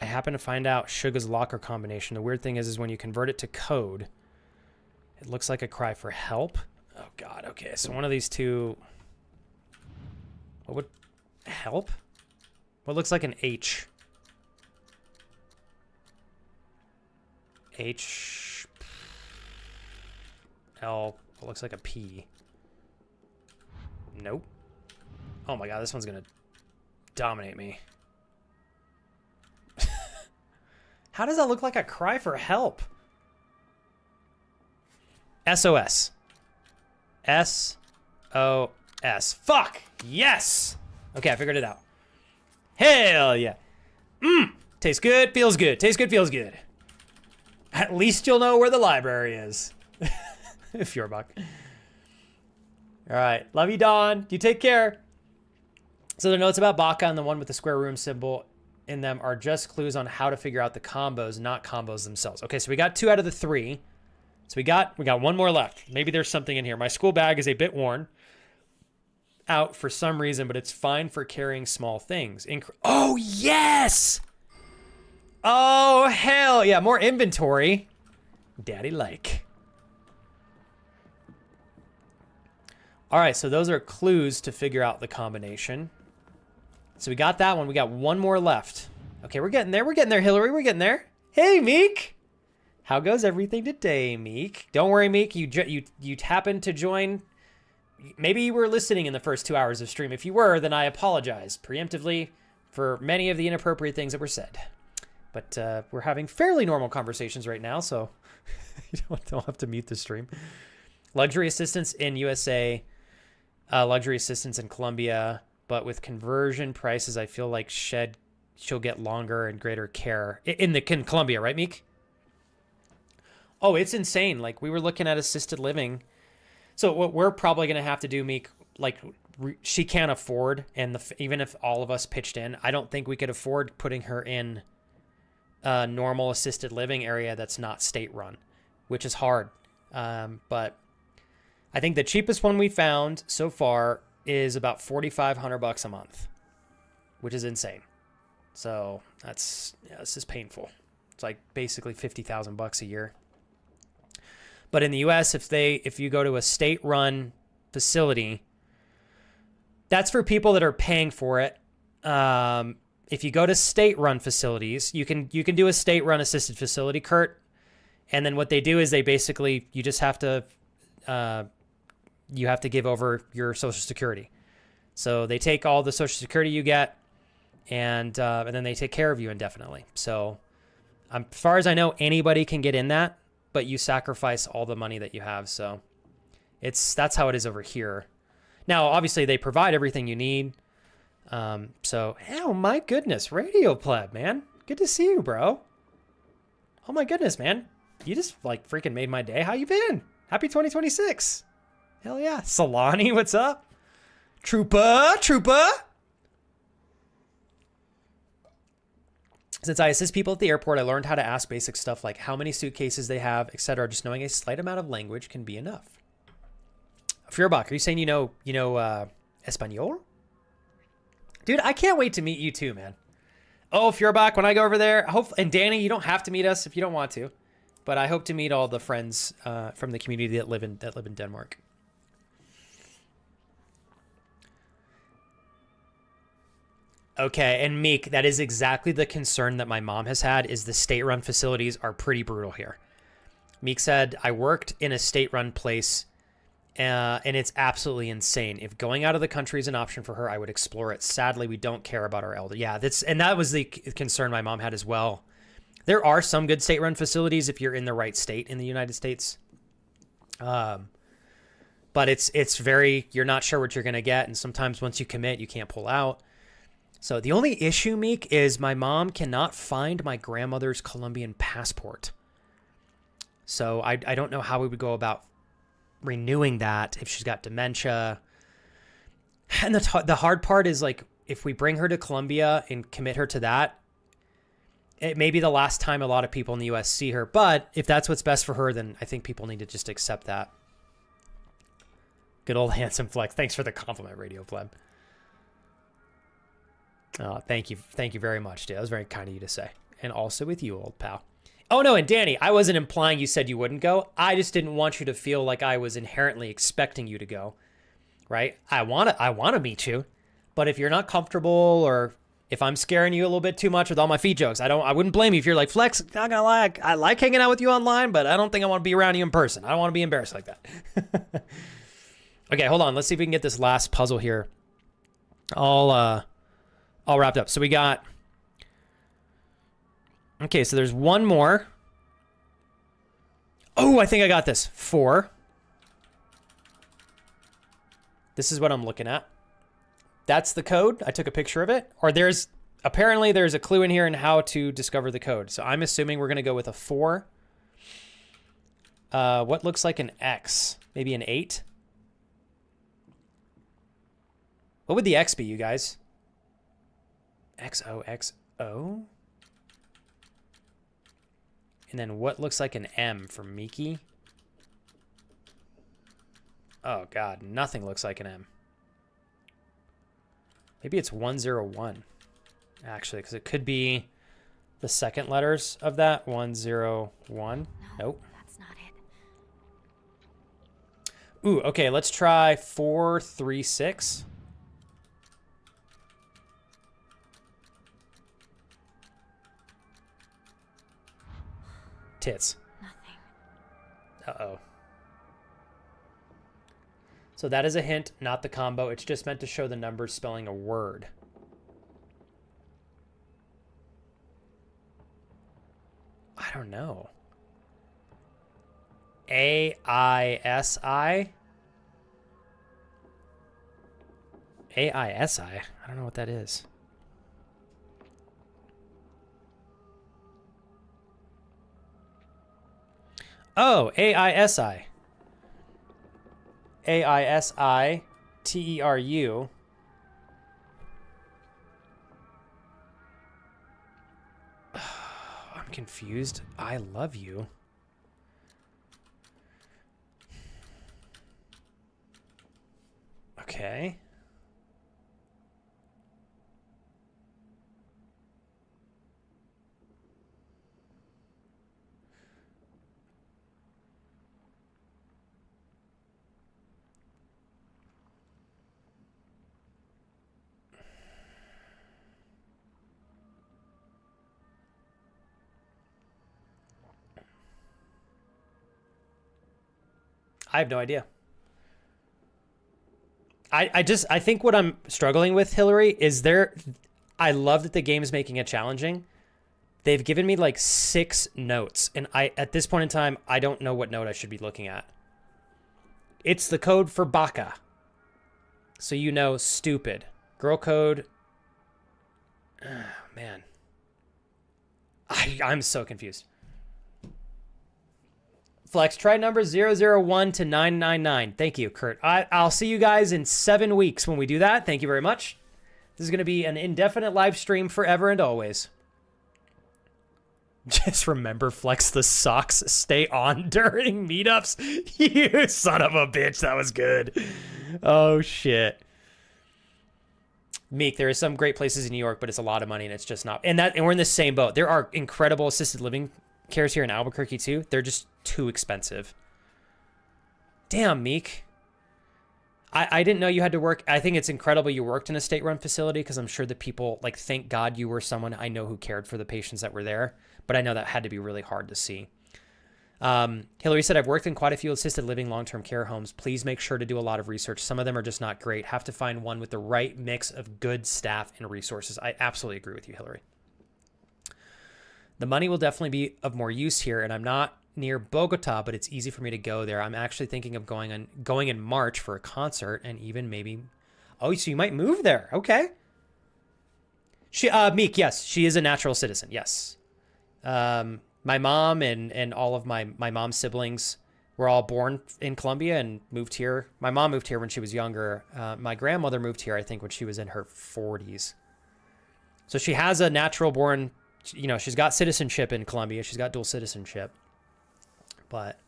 I happen to find out Suga's locker combination. The weird thing is when you convert it to code, it looks like a cry for help. Oh, God. Okay, so one of these two... What would... Help? What looks like an H? H... L... What looks like a P? Nope. Oh my God, this one's gonna dominate me. How does that look like a cry for help? SOS. SOS. Fuck! Yes! Okay, I figured it out. Hell yeah. Tastes good, feels good. Tastes good, feels good. At least you'll know where the library is. If you're a buck. Alright, love you, Dawn. You take care. So the notes about Baka and the one with the square room symbol in them are just clues on how to figure out the combos, not combos themselves. Okay, so we got 2 out of the 3. So we got one more left. Maybe there's something in here. My school bag is a bit worn out for some reason, but it's fine for carrying small things. Oh, yes! Oh, hell yeah. More inventory. Daddy like. All right, so those are clues to figure out the combination. So we got that one. We got one more left. Okay, we're getting there. We're getting there, Hillary. We're getting there. Hey, Meek. How goes everything today, Meek? Don't worry, Meek. You happened to join. Maybe you were listening in the first 2 hours of stream. If you were, then I apologize preemptively for many of the inappropriate things that were said. But we're having fairly normal conversations right now, so you don't have to mute the stream. Luxury assistance in USA, luxury assistance in Colombia, but with conversion prices, I feel like she'll get longer and greater care in Colombia, right, Meek? Oh, it's insane. Like, we were looking at assisted living. So what we're probably going to have to do, Meek, like, she can't afford, and even if all of us pitched in, I don't think we could afford putting her in a normal assisted living area that's not state-run, which is hard. But I think the cheapest one we found so far is about $4,500 a month, which is insane. So this is painful. It's like basically $50,000 a year. But in the U.S., if you go to a state-run facility, that's for people that are paying for it. If you go to state-run facilities, you can do a state-run assisted facility, Kurt. And then what they do is they basically, you just have to give over your Social Security. So they take all the Social Security you get, and then they take care of you indefinitely. So as far as I know, anybody can get in that, but you sacrifice all the money that you have. So that's how it is over here. Now, obviously, they provide everything you need. So, oh my goodness, Radio Pleb, man. Good to see you, bro. Oh my goodness, man. You just like freaking made my day. How you been? Happy 2026. Hell yeah. Solani, what's up? Trooper. Since I assist people at the airport, I learned how to ask basic stuff like how many suitcases they have, etc. Just knowing a slight amount of language can be enough. Feuerbach, are you saying you know Espanol? Dude, I can't wait to meet you too, man. Oh, Feuerbach, when I go over there, and Danny, you don't have to meet us if you don't want to, but I hope to meet all the friends from the community that live in Denmark. Okay, and Meek, that is exactly the concern that my mom has had, is the state-run facilities are pretty brutal here. Meek said, I worked in a state-run place, and it's absolutely insane. If going out of the country is an option for her, I would explore it. Sadly, we don't care about our elder. Yeah, that was the concern my mom had as well. There are some good state-run facilities if you're in the right state in the United States. But it's very, you're not sure what you're going to get, and sometimes once you commit, you can't pull out. So the only issue, Meek, is my mom cannot find my grandmother's Colombian passport. So I don't know how we would go about renewing that if she's got dementia. And the hard part is, like, if we bring her to Colombia and commit her to that, it may be the last time a lot of people in the US see her, but if that's what's best for her, then I think people need to just accept that. Good old handsome Flex. Thanks for the compliment, Radio Pleb. Oh, thank you. Thank you very much, dude. That was very kind of you to say. And also with you, old pal. Oh, no, and Danny, I wasn't implying you said you wouldn't go. I just didn't want you to feel like I was inherently expecting you to go, right? I want to meet you, but if you're not comfortable or if I'm scaring you a little bit too much with all my feet jokes, I wouldn't blame you if you're like, Flex, not gonna lie, I like hanging out with you online, but I don't think I want to be around you in person. I don't want to be embarrassed like that. Okay, hold on. Let's see if we can get this last puzzle here all wrapped up. So we got... Okay, so there's one more. Oh, I think I got this. 4. This is what I'm looking at. That's the code. I took a picture of it. Or apparently there's a clue in here in how to discover the code. So I'm assuming we're going to go with a 4. What looks like an X? Maybe an 8? What would the X be, you guys? XOXO? And then what looks like an M for Miki? Oh, God. Nothing looks like an M. Maybe it's 101, actually, because it could be the second letters of that. 101. Nope. That's not it. Ooh, okay. Let's try 436. Tits. Nothing. Uh-oh. So that is a hint, not the combo. It's just meant to show the numbers spelling a word. I don't know. A-I-S-I? A-I-S-I? I don't know what that is. Oh, A-I-S-I. A-I-S-I-T-E-R-U. I'm confused. I love you. Okay. I have no idea. I think what I'm struggling with, Hillary, is I love that the game is making it challenging. They've given me like 6 notes, and at this point in time, I don't know what note I should be looking at. It's the code for baka. So you know, stupid. Girl code. Oh, man. I'm so confused. Flex, try number 001 to 999. Thank you, Kurt. I'll see you guys in 7 weeks when we do that. Thank you very much. This is going to be an indefinite live stream forever and always. Just remember, Flex, the socks stay on during meetups. You son of a bitch. That was good. Oh, shit. Meek, there are some great places in New York, but it's a lot of money and it's just not. And we're in the same boat. There are incredible assisted living cares here in Albuquerque too. They're just too expensive. Damn, Meek. I didn't know you had to work. I think it's incredible you worked in a state-run facility because I'm sure that people, like, thank God you were someone I know who cared for the patients that were there. But I know that had to be really hard to see. Hillary said, I've worked in quite a few assisted living long-term care homes. Please make sure to do a lot of research. Some of them are just not great. Have to find one with the right mix of good staff and resources. I absolutely agree with you, Hillary. The money will definitely be of more use here, and I'm not near Bogota, but it's easy for me to go there. I'm actually thinking of going in March for a concert and even maybe... Oh, so you might move there. Okay. Meek, yes, she is a natural citizen. Yes. My mom and all of my mom's siblings were all born in Colombia and moved here. My mom moved here when she was younger. My grandmother moved here, I think, when she was in her 40s. So she has a natural born You know, she's got citizenship in Colombia. She's got dual citizenship. But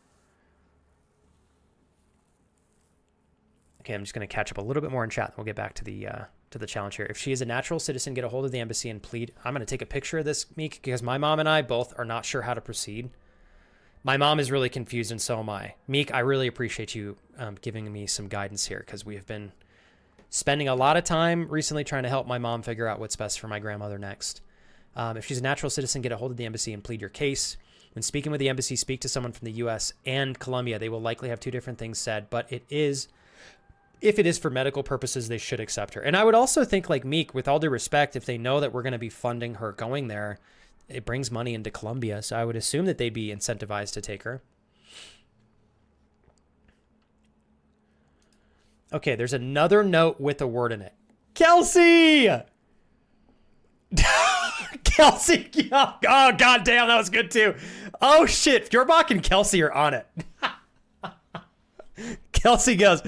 okay, I'm just going to catch up a little bit more in chat. We'll get back to the challenge here. If she is a natural citizen, get a hold of the embassy and plead. I'm going to take a picture of this, Meek, because my mom and I both are not sure how to proceed. My mom is really confused, and so am I. Meek, I really appreciate you giving me some guidance here, because we have been spending a lot of time recently trying to help my mom figure out what's best for my grandmother next. If she's a natural citizen, get a hold of the embassy and plead your case. When speaking with the embassy, speak to someone from the U.S. and Colombia. They will likely have two different things said, but if it is for medical purposes, they should accept her. And I would also think, like Meek, with all due respect, if they know that we're going to be funding her going there, it brings money into Colombia. So I would assume that they'd be incentivized to take her. Okay, there's another note with a word in it. Kelsey! Kelsey! Oh, god damn, that was good too. Oh shit, Fjorbach and Kelsey are on it. Kelsey goes,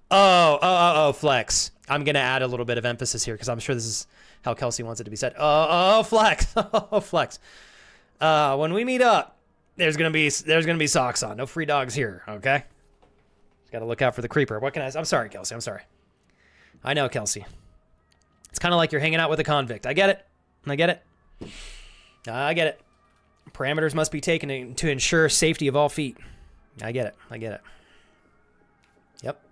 oh, flex. I'm going to add a little bit of emphasis here because I'm sure this is how Kelsey wants it to be said. Oh, flex. Oh, flex. When we meet up, there's going to be socks on. No free dogs here, okay? Got to look out for the creeper. What can I'm sorry, Kelsey. I'm sorry. I know, Kelsey. It's kind of like you're hanging out with a convict. I get it. I get it. Parameters must be taken to ensure safety of all feet. I get it. Yep.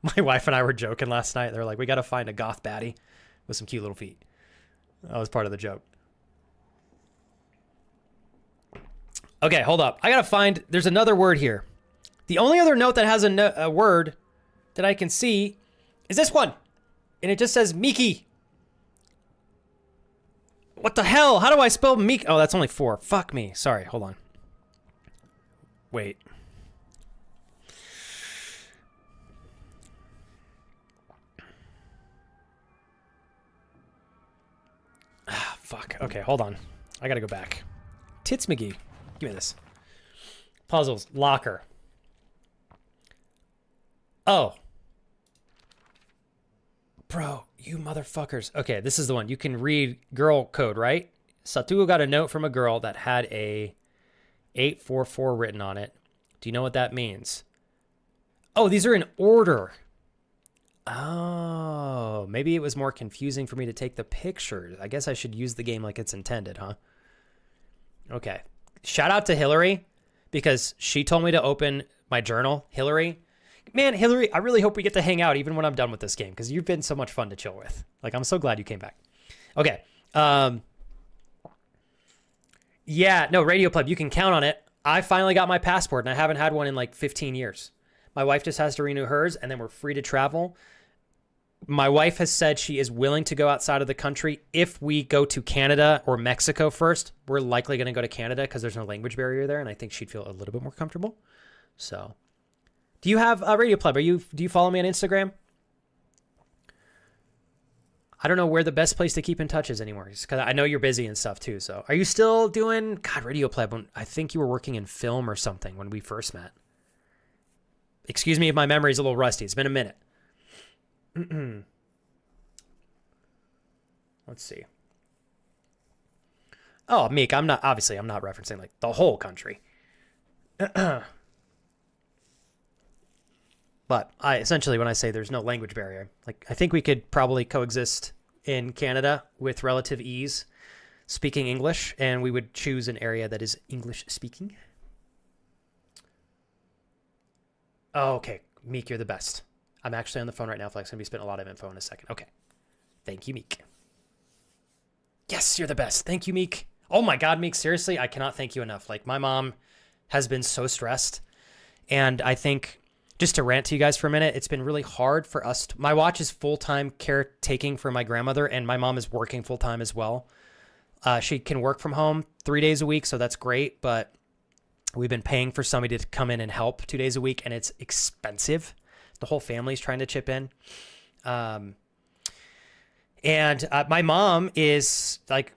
My wife and I were joking last night. They're like, we got to find a goth baddie with some cute little feet. That was part of the joke. Okay, hold up. I got to find, there's another word here. The only other note that has a word that I can see is this one. And it just says Miki. What the hell? How do I spell Miki? Oh, that's only 4. Fuck me. Sorry, hold on. Wait. Ah, fuck. Okay, hold on. I gotta go back. Tits McGee. Give me this. Puzzles. Locker. Oh. Bro, you motherfuckers. Okay, this is the one. You can read girl code, right? Satu got a note from a girl that had a 844 written on it. Do you know what that means? Oh, these are in order. Oh, maybe it was more confusing for me to take the pictures. I guess I should use the game like it's intended, huh? Okay. Shout out to Hillary because she told me to open my journal. Hillary. Man, Hillary, I really hope we get to hang out even when I'm done with this game because you've been so much fun to chill with. Like, I'm so glad you came back. Okay. Yeah, no, Radio Pleb, you can count on it. I finally got my passport, and I haven't had one in like 15 years. My wife just has to renew hers, and then we're free to travel. My wife has said she is willing to go outside of the country. If we go to Canada or Mexico first, we're likely going to go to Canada because there's no language barrier there, and I think she'd feel a little bit more comfortable. So, do you have Radio Pleb? Do you follow me on Instagram? I don't know where the best place to keep in touch is anymore because I know you're busy and stuff too. So are you still doing, God, Radio Pleb? I think you were working in film or something when we first met. Excuse me if my memory's a little rusty. It's been a minute. Let's see. Oh, Meek, I'm not referencing like the whole country. But essentially, when I say there's no language barrier, like I think we could probably coexist in Canada with relative ease, speaking English, and we would choose an area that is English speaking. Oh, okay. Meek, you're the best. I'm actually on the phone right now, Flex. I'm going to be spitting a lot of info in a second. Okay. Thank you, Meek. Yes, you're the best. Thank you, Meek. Oh my God, Meek, seriously, I cannot thank you enough. Like, my mom has been so stressed, and I think... Just to rant to you guys for a minute, it's been really hard for us. My watch is full-time caretaking for my grandmother, and my mom is working full-time as well. She can work from home 3 days a week, so that's great, but we've been paying for somebody to come in and help 2 days a week, and it's expensive. The whole family's trying to chip in. And my mom is like,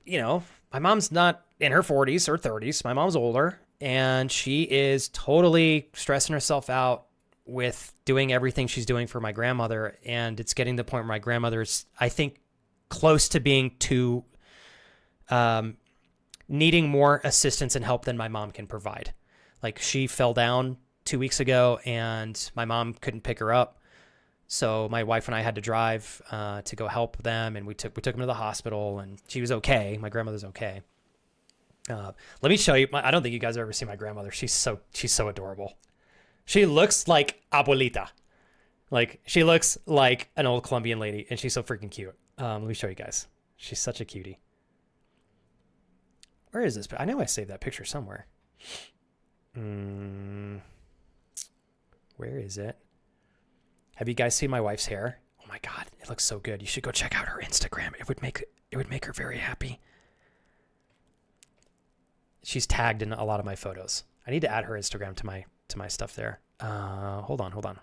my mom's not in her 40s or 30s. My mom's older, and she is totally stressing herself out with doing everything she's doing for my grandmother, and it's getting to the point where my grandmother's, I think, close to being too needing more assistance and help than my mom can provide. Like, she fell down 2 weeks ago and my mom couldn't pick her up. So my wife and I had to drive to go help them, and we took them to the hospital, and she was okay. My grandmother's okay. Let me show you. I don't think you guys have ever seen my grandmother. She's so adorable. She looks like abuelita. Like, she looks like an old Colombian lady, and she's so freaking cute. Let me show you guys. She's such a cutie. Where is this? I know I saved that picture somewhere. Where is it? Have you guys seen my wife's hair? Oh my God, it looks so good. You should go check out her Instagram. It would make her very happy. She's tagged in a lot of my photos. I need to add her Instagram to my stuff there. Hold on.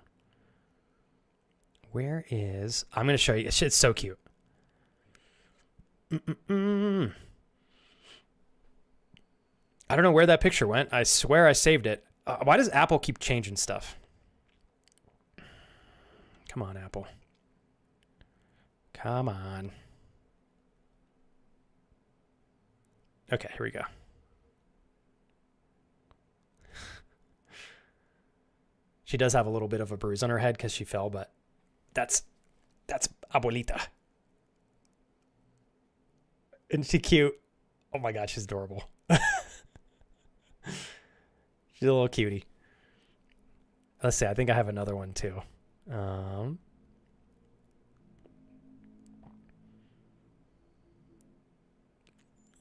Where is? I'm gonna show you. It's so cute. I don't know where that picture went. I swear I saved it. Why does Apple keep changing stuff? Come on, Apple. Come on. Okay, here we go. She does have a little bit of a bruise on her head because she fell, but that's abuelita. Isn't she cute? Oh my God, she's adorable. She's a little cutie. Let's see, I think I have another one too.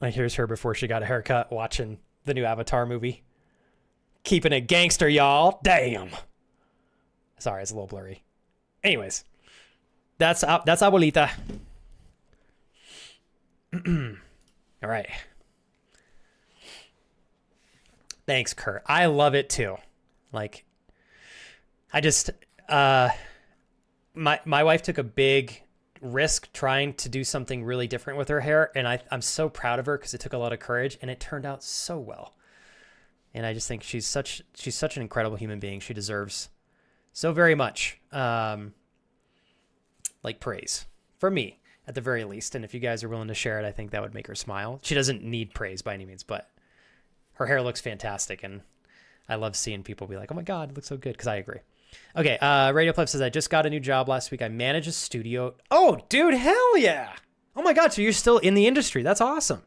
Like, here's her before she got a haircut watching the new Avatar movie. Keeping it gangster, y'all. Damn. Sorry, it's a little blurry. Anyways, that's abuelita. All right. Thanks, Kurt. I love it too. Like, I just my wife took a big risk trying to do something really different with her hair, and I'm so proud of her because it took a lot of courage and it turned out so well. And I just think she's such an incredible human being. She deserves so very much like praise from me at the very least. And if you guys are willing to share it, I think that would make her smile. She doesn't need praise by any means, but her hair looks fantastic, and I love seeing people be like, oh my God, it looks so good, because I agree. Okay, Radio Pleb says, I just got a new job last week. I manage a studio. Oh, dude, hell yeah. Oh my God, so you're still in the industry. That's awesome.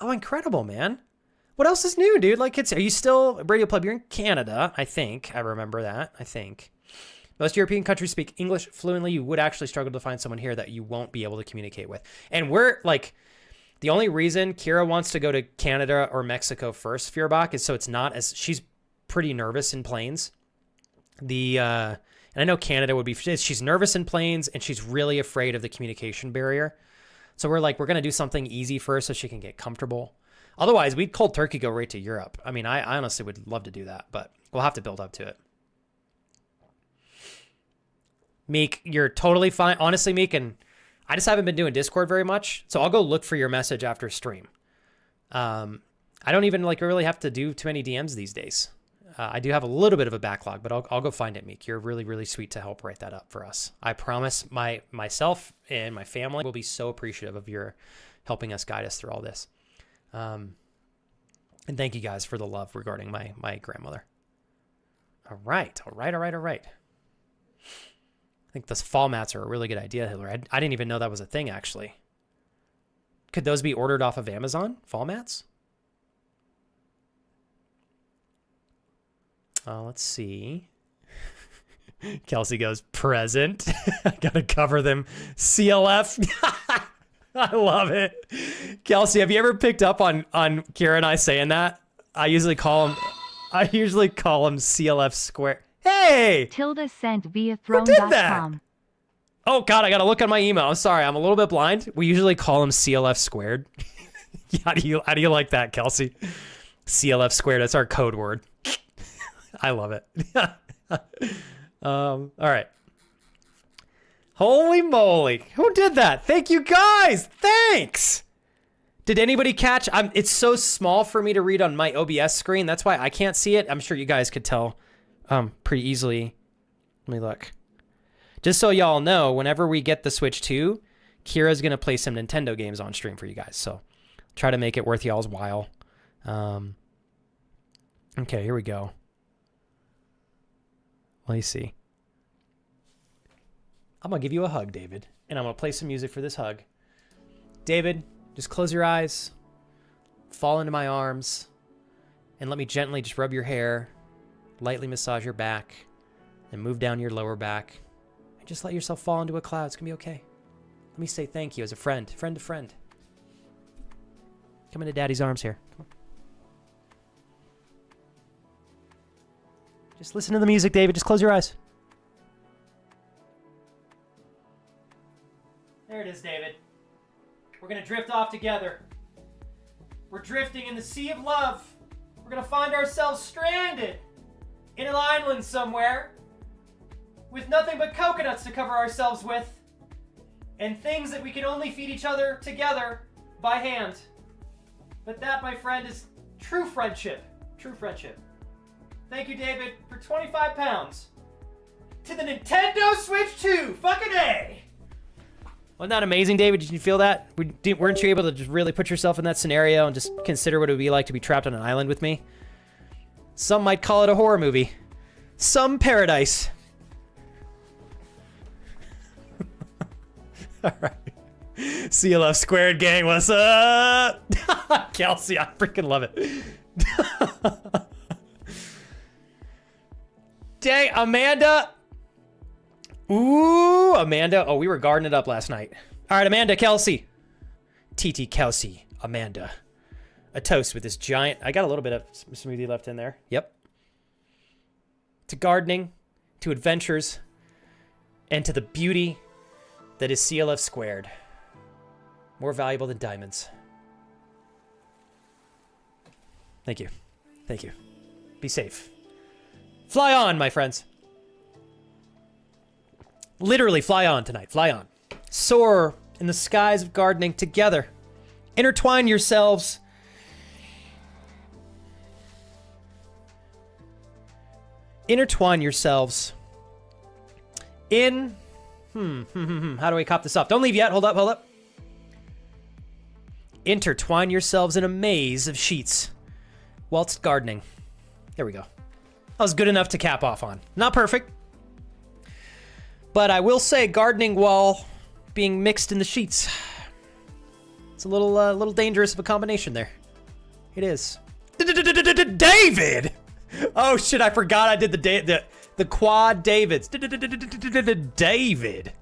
Oh, incredible, man. What else is new, dude? Like, are you still, Radio Pleb, you're in Canada, I think. I remember that, I think. Most European countries speak English fluently. You would actually struggle to find someone here that you won't be able to communicate with. And we're, like, the only reason Kira wants to go to Canada or Mexico first, Fierbach, is so it's not as, she's pretty nervous in planes. And I know Canada would be, she's nervous in planes and she's really afraid of the communication barrier. So we're like, we're going to do something easy first so she can get comfortable. Otherwise, we'd cold turkey go right to Europe. I mean, I honestly would love to do that, but we'll have to build up to it. Meek, you're totally fine. Honestly, Meek, and I just haven't been doing Discord very much, so I'll go look for your message after stream. I don't even really have to do too many DMs these days. I do have a little bit of a backlog, but I'll go find it, Meek. You're really, really sweet to help write that up for us. I promise myself and my family will be so appreciative of your helping us guide us through all this. And thank you guys for the love regarding my grandmother. All right. I think those fall mats are a really good idea, Hillary. I didn't even know that was a thing, actually. Could those be ordered off of Amazon? Fall mats? Let's see. Kelsey goes, present. I gotta cover them. CLF. I love it. Kelsey, have you ever picked up on Kira and I saying that? I usually call him CLF square. Hey! Tilda sent via Who did that? throne.com. Oh God, I gotta look at my email. I'm sorry, I'm a little bit blind. We usually call him CLF squared. How do you like that, Kelsey? CLF squared. That's our code word. I love it. All right. Holy moly! Who did that? Thank you guys. Thanks. Did anybody catch? It's so small for me to read on my OBS screen. That's why I can't see it. I'm sure you guys could tell pretty easily. Let me look. Just so y'all know, whenever we get the Switch 2, Kira's going to play some Nintendo games on stream for you guys. So try to make it worth y'all's while. Okay, here we go. Let me see. I'm going to give you a hug, David. And I'm going to play some music for this hug. David, just close your eyes. Fall into my arms. And let me gently just rub your hair. Lightly massage your back. And move down your lower back. And just let yourself fall into a cloud. It's going to be okay. Let me say thank you as a friend. Friend to friend. Come into Daddy's arms here. Come on. Just listen to the music, David. Just close your eyes. There it is, David. We're going to drift off together. We're drifting in the sea of love. We're going to find ourselves stranded in an island somewhere with nothing but coconuts to cover ourselves with and things that we can only feed each other together by hand. But that, my friend, is true friendship. True friendship. Thank you, David, for 25 pounds. To the Nintendo Switch 2. Fucking A. Wasn't that amazing, David? Did you feel that? Weren't you able to just really put yourself in that scenario and just consider what it would be like to be trapped on an island with me? Some might call it a horror movie. Some paradise. All right. CLF squared gang, what's up? Kelsey, I freaking love it. Dang, Amanda. Ooh, Amanda. Oh, we were guarding it up last night. All right, Amanda, Kelsey. TT Kelsey, Amanda. A toast with this giant. I got a little bit of smoothie left in there. Yep. To gardening, to adventures, and to the beauty that is CLF squared. More valuable than diamonds. Thank you. Thank you. Be safe. Fly on, my friends. Literally fly on tonight. Fly on. Soar in the skies of gardening together. Intertwine yourselves. Intertwine yourselves in... How do I cop this off? Don't leave yet. Hold up, hold up. Intertwine yourselves in a maze of sheets whilst gardening. There we go. That was good enough to cap off on. Not perfect. But I will say gardening while being mixed in the sheets. It's a little dangerous of a combination there. It is. David! Oh shit, I forgot I did the quad Davids. David.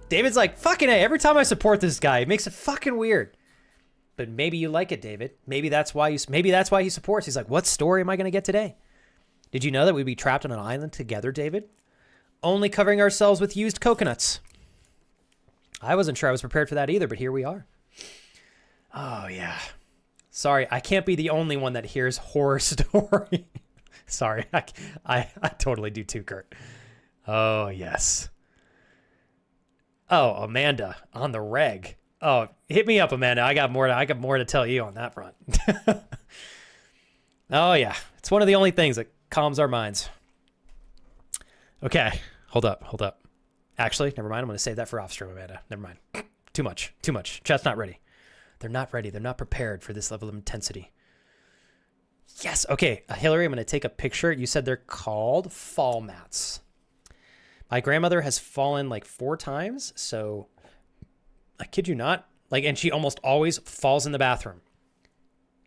David's like, fucking A, every time I support this guy, it makes it fucking weird. But maybe you like it, David. Maybe that's why he supports. He's like, what story am I going to get today? Did you know that we'd be trapped on an island together, David? Only covering ourselves with used coconuts. I wasn't sure I was prepared for that either, but here we are. Oh, yeah. Sorry, I can't be the only one that hears horror story. Sorry, I totally do too, Kurt. Oh, yes. Oh, Amanda, on the reg. Oh, hit me up, Amanda. I got more to tell you on that front. Oh, yeah. It's one of the only things that calms our minds. Okay, hold up. Actually, never mind. I'm going to save that for off-stream, Amanda. Never mind. Too much. Chat's not ready. They're not ready. They're not prepared for this level of intensity. Yes. Okay, Hillary, I'm going to take a picture. You said they're called fall mats. My grandmother has fallen like 4 times, so I kid you not. And she almost always falls in the bathroom.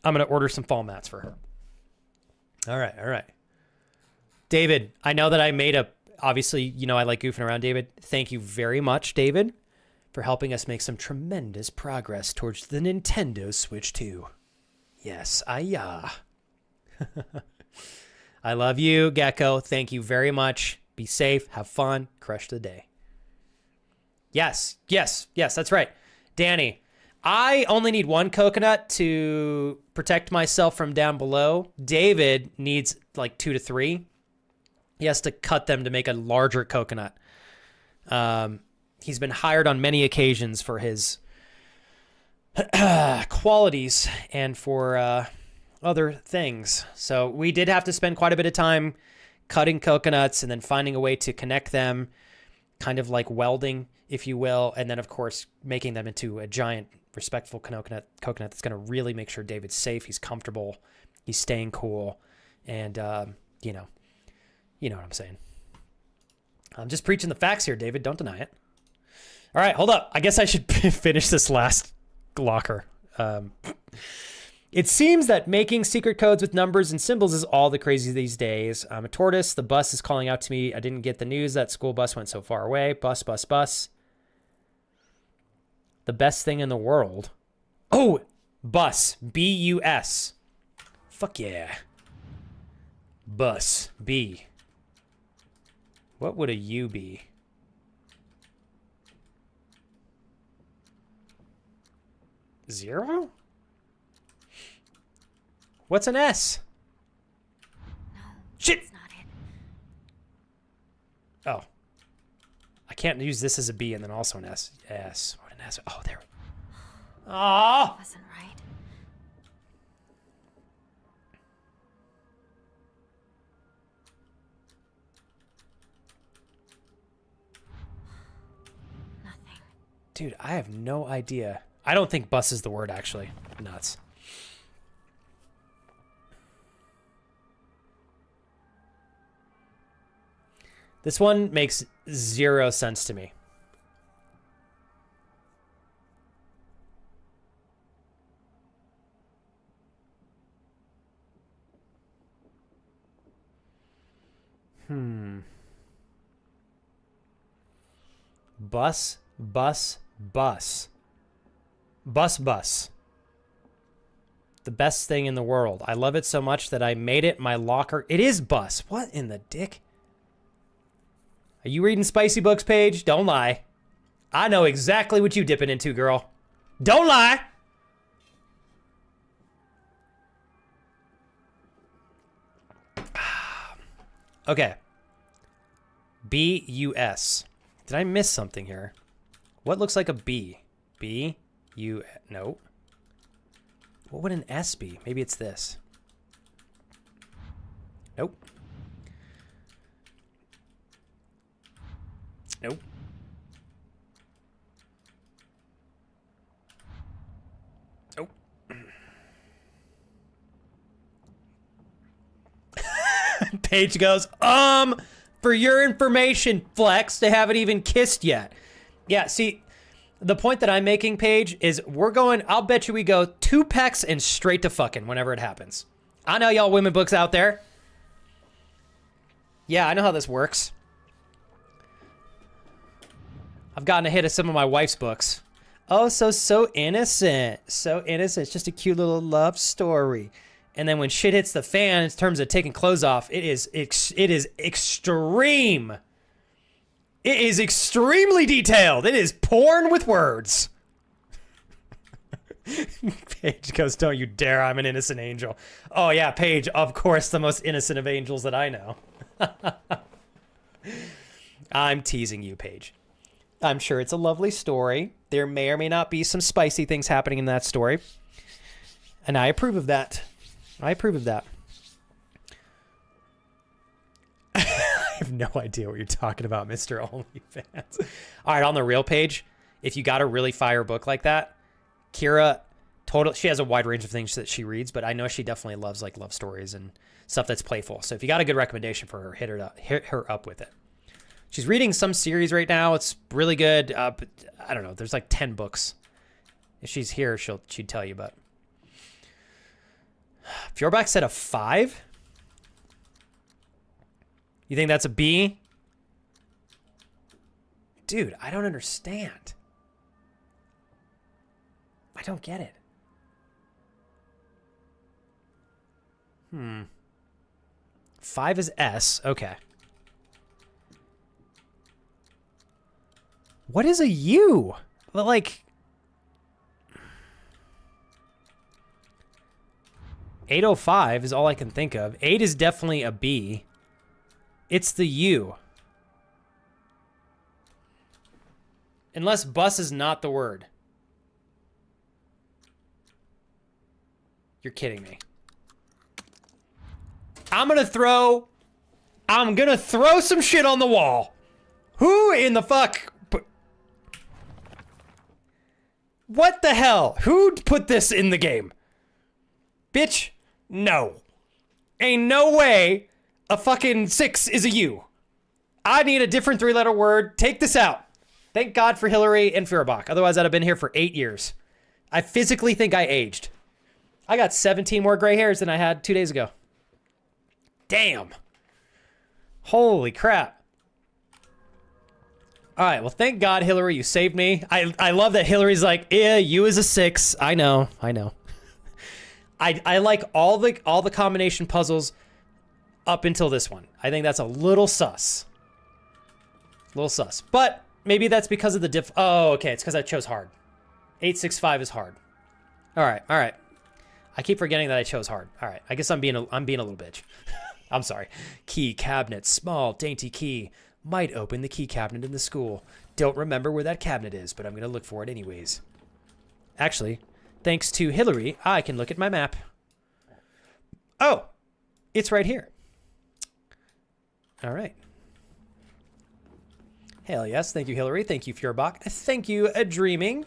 I'm going to order some fall mats for her. All right. David, I know that I made obviously, I like goofing around, David. Thank you very much, David, for helping us make some tremendous progress towards the Nintendo Switch 2. Yes, I love you, Gecko. Thank you very much. Be safe, have fun, crush the day. Yes, that's right. Danny, I only need 1 coconut to protect myself from down below. David needs like 2 to 3. He has to cut them to make a larger coconut. He's been hired on many occasions for his qualities and for other things. So we did have to spend quite a bit of time cutting coconuts and then finding a way to connect them, kind of like welding, if you will. And then, of course, making them into a giant, respectful coconut that's going to really make sure David's safe. He's comfortable. He's staying cool. And, you know what I'm saying. I'm just preaching the facts here, David. Don't deny it. All right, hold up. I guess I should finish this last locker. It seems that making secret codes with numbers and symbols is all the crazy these days. I'm a tortoise. The bus is calling out to me. I didn't get the news that school bus went so far away. Bus, bus, bus. The best thing in the world. Oh, bus. B-U-S. Fuck yeah. Bus. B. What would a U be? Zero? What's an S? No. Shit! That's not it. Oh. I can't use this as a B and then also an S. S. What an S. Oh, there. Oh! Wasn't right. Nothing. Dude, I have no idea. I don't think bus is the word, actually. Nuts. This one makes 0 sense to me. Bus, bus, bus. Bus, bus. The best thing in the world. I love it so much that I made it my locker. It is bus. What in the dick? Are you reading spicy books, Paige? Don't lie. I know exactly what you dipping into, girl. Don't lie. Okay. B-U-S. Did I miss something here? What looks like a B? B? U... No. What would an S be? Maybe it's this. Nope. Nope. Nope. Paige goes, for your information, Flex, they haven't even kissed yet. Yeah, see, the point that I'm making, Paige, is we're going, I'll bet you we go 2 pecks and straight to fucking whenever it happens. I know y'all women books out there. Yeah, I know how this works. I've gotten a hit of some of my wife's books. Oh, so innocent. So innocent. It's just a cute little love story. And then when shit hits the fan in terms of taking clothes off, it is extreme. It is extremely detailed. It is porn with words. Paige goes, don't you dare. I'm an innocent angel. Oh, yeah, Paige, of course, the most innocent of angels that I know. I'm teasing you, Paige. I'm sure it's a lovely story. There may or may not be some spicy things happening in that story. And I approve of that. I approve of that. I have no idea what you're talking about, Mr. OnlyFans. All right, on the real page, if you got a really fire book like that, Kira, she has a wide range of things that she reads, but I know she definitely loves like love stories and stuff that's playful. So if you got a good recommendation for her, hit her up with it. She's reading some series right now. It's really good. But I don't know. There's like 10 books. If she's here, she'd tell you, but Fjordback said a 5? You think that's a B? Dude, I don't understand. I don't get it. 5 is S. Okay. What is a U? Like 805 is all I can think of. 8 is definitely a B. It's the U. Unless bus is not the word. You're kidding me. I'm going to throw I'm gonna throw some shit on the wall. Who in the fuck? What the hell? Who put this in the game? Bitch, no. Ain't no way a fucking 6 is a U. I need a different 3-letter word. Take this out. Thank God for Hillary and Feuerbach. Otherwise, I'd have been here for 8 years. I physically think I aged. I got 17 more gray hairs than I had 2 days ago. Damn. Holy crap. All right, well, thank God, Hillary, you saved me. I love that Hillary's like, yeah, you is a 6. I know. I like all the combination puzzles up until this one. I think that's a little sus. But maybe that's because of the diff. Oh, okay, it's because I chose hard. 865 is hard. All right. I keep forgetting that I chose hard. All right, I guess I'm being a little bitch. I'm sorry. Key cabinet, small, dainty key. Might open the key cabinet in the school. Don't remember where that cabinet is, but I'm going to look for it anyways. Actually, thanks to Hillary, I can look at my map. Oh, it's right here. All right. Hell yes. Thank you, Hillary. Thank you, Feuerbach. Thank you, Dreaming.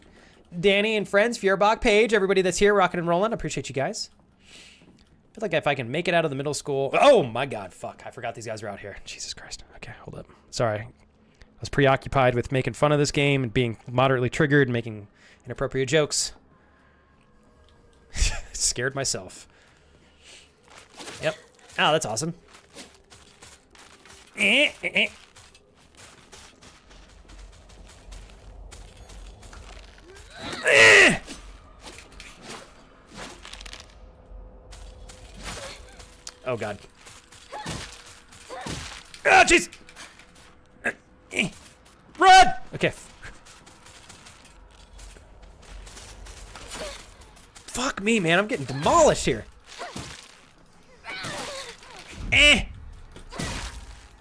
Danny and friends, Feuerbach, Paige, everybody that's here, rocking and rolling. I appreciate you guys. I feel like if I can make it out of the middle school. Oh my God, fuck. I forgot these guys were out here. Jesus Christ. Okay, hold up. Sorry. I was preoccupied with making fun of this game and being moderately triggered and making inappropriate jokes. Scared myself. Yep. Oh, that's awesome. Oh, God. Ah, jeez! Run! Okay. Fuck me, man. I'm getting demolished here.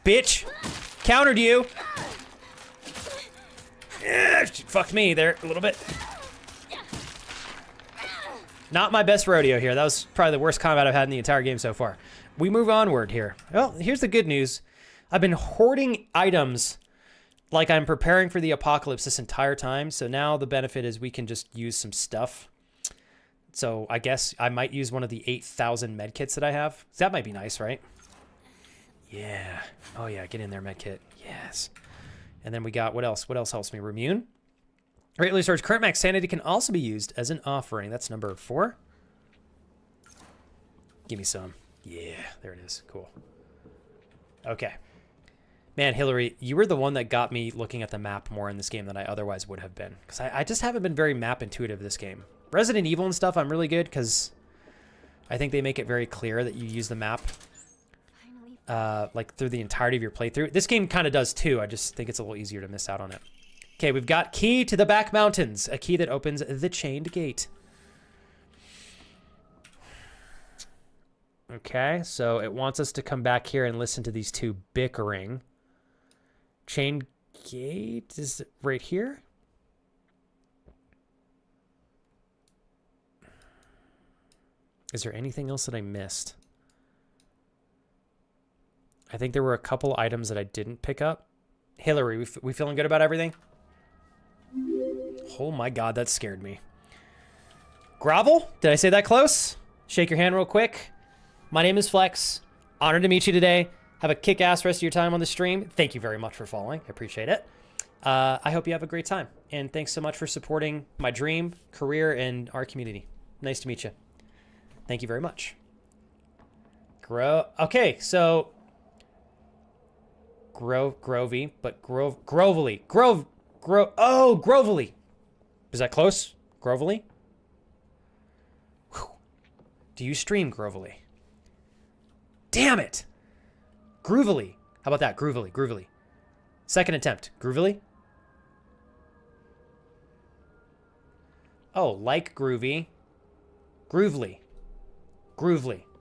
Bitch. Countered you. Fucked me there a little bit. Not my best rodeo here. That was probably the worst combat I've had in the entire game so far. We move onward here. Well, here's the good news. I've been hoarding items like I'm preparing for the apocalypse this entire time. So now the benefit is we can just use some stuff. So I guess I might use one of the 8,000 medkits that I have. That might be nice, right? Yeah. Oh yeah, get in there, medkit. Yes. And then we got, what else? What else helps me? Remune? Greatly Surge. Current max sanity can also be used as an offering. That's number 4. Give me some. Yeah, there it is. Cool. Okay. Man, Hillary, you were the one that got me looking at the map more in this game than I otherwise would have been. Because I just haven't been very map intuitive this game. Resident Evil and stuff, I'm really good because I think they make it very clear that you use the map like through the entirety of your playthrough. This game kind of does too. I just think it's a little easier to miss out on it. Okay, we've got key to the back mountains. A key that opens the chained gate. Okay, so it wants us to come back here and listen to these two bickering. Chained gate is right here. Is there anything else that I missed? I think there were a couple items that I didn't pick up. Hillary, we feeling good about everything? Oh my God, that scared me. Grovel? Did I say that close? Shake your hand real quick. My name is Flex. Honored to meet you today. Have a kick-ass rest of your time on the stream. Thank you very much for following. I appreciate it. I hope you have a great time. And thanks so much for supporting my dream, career, and our community. Nice to meet you. Thank you very much. Okay, so... Grovey, but Grovely. Oh, Grovely. Is that close? Grovely? Whew. Do you stream Grovely? Damn it! Groovily. How about that? Groovily. Second attempt. Groovily? Oh, like groovy. Groovely.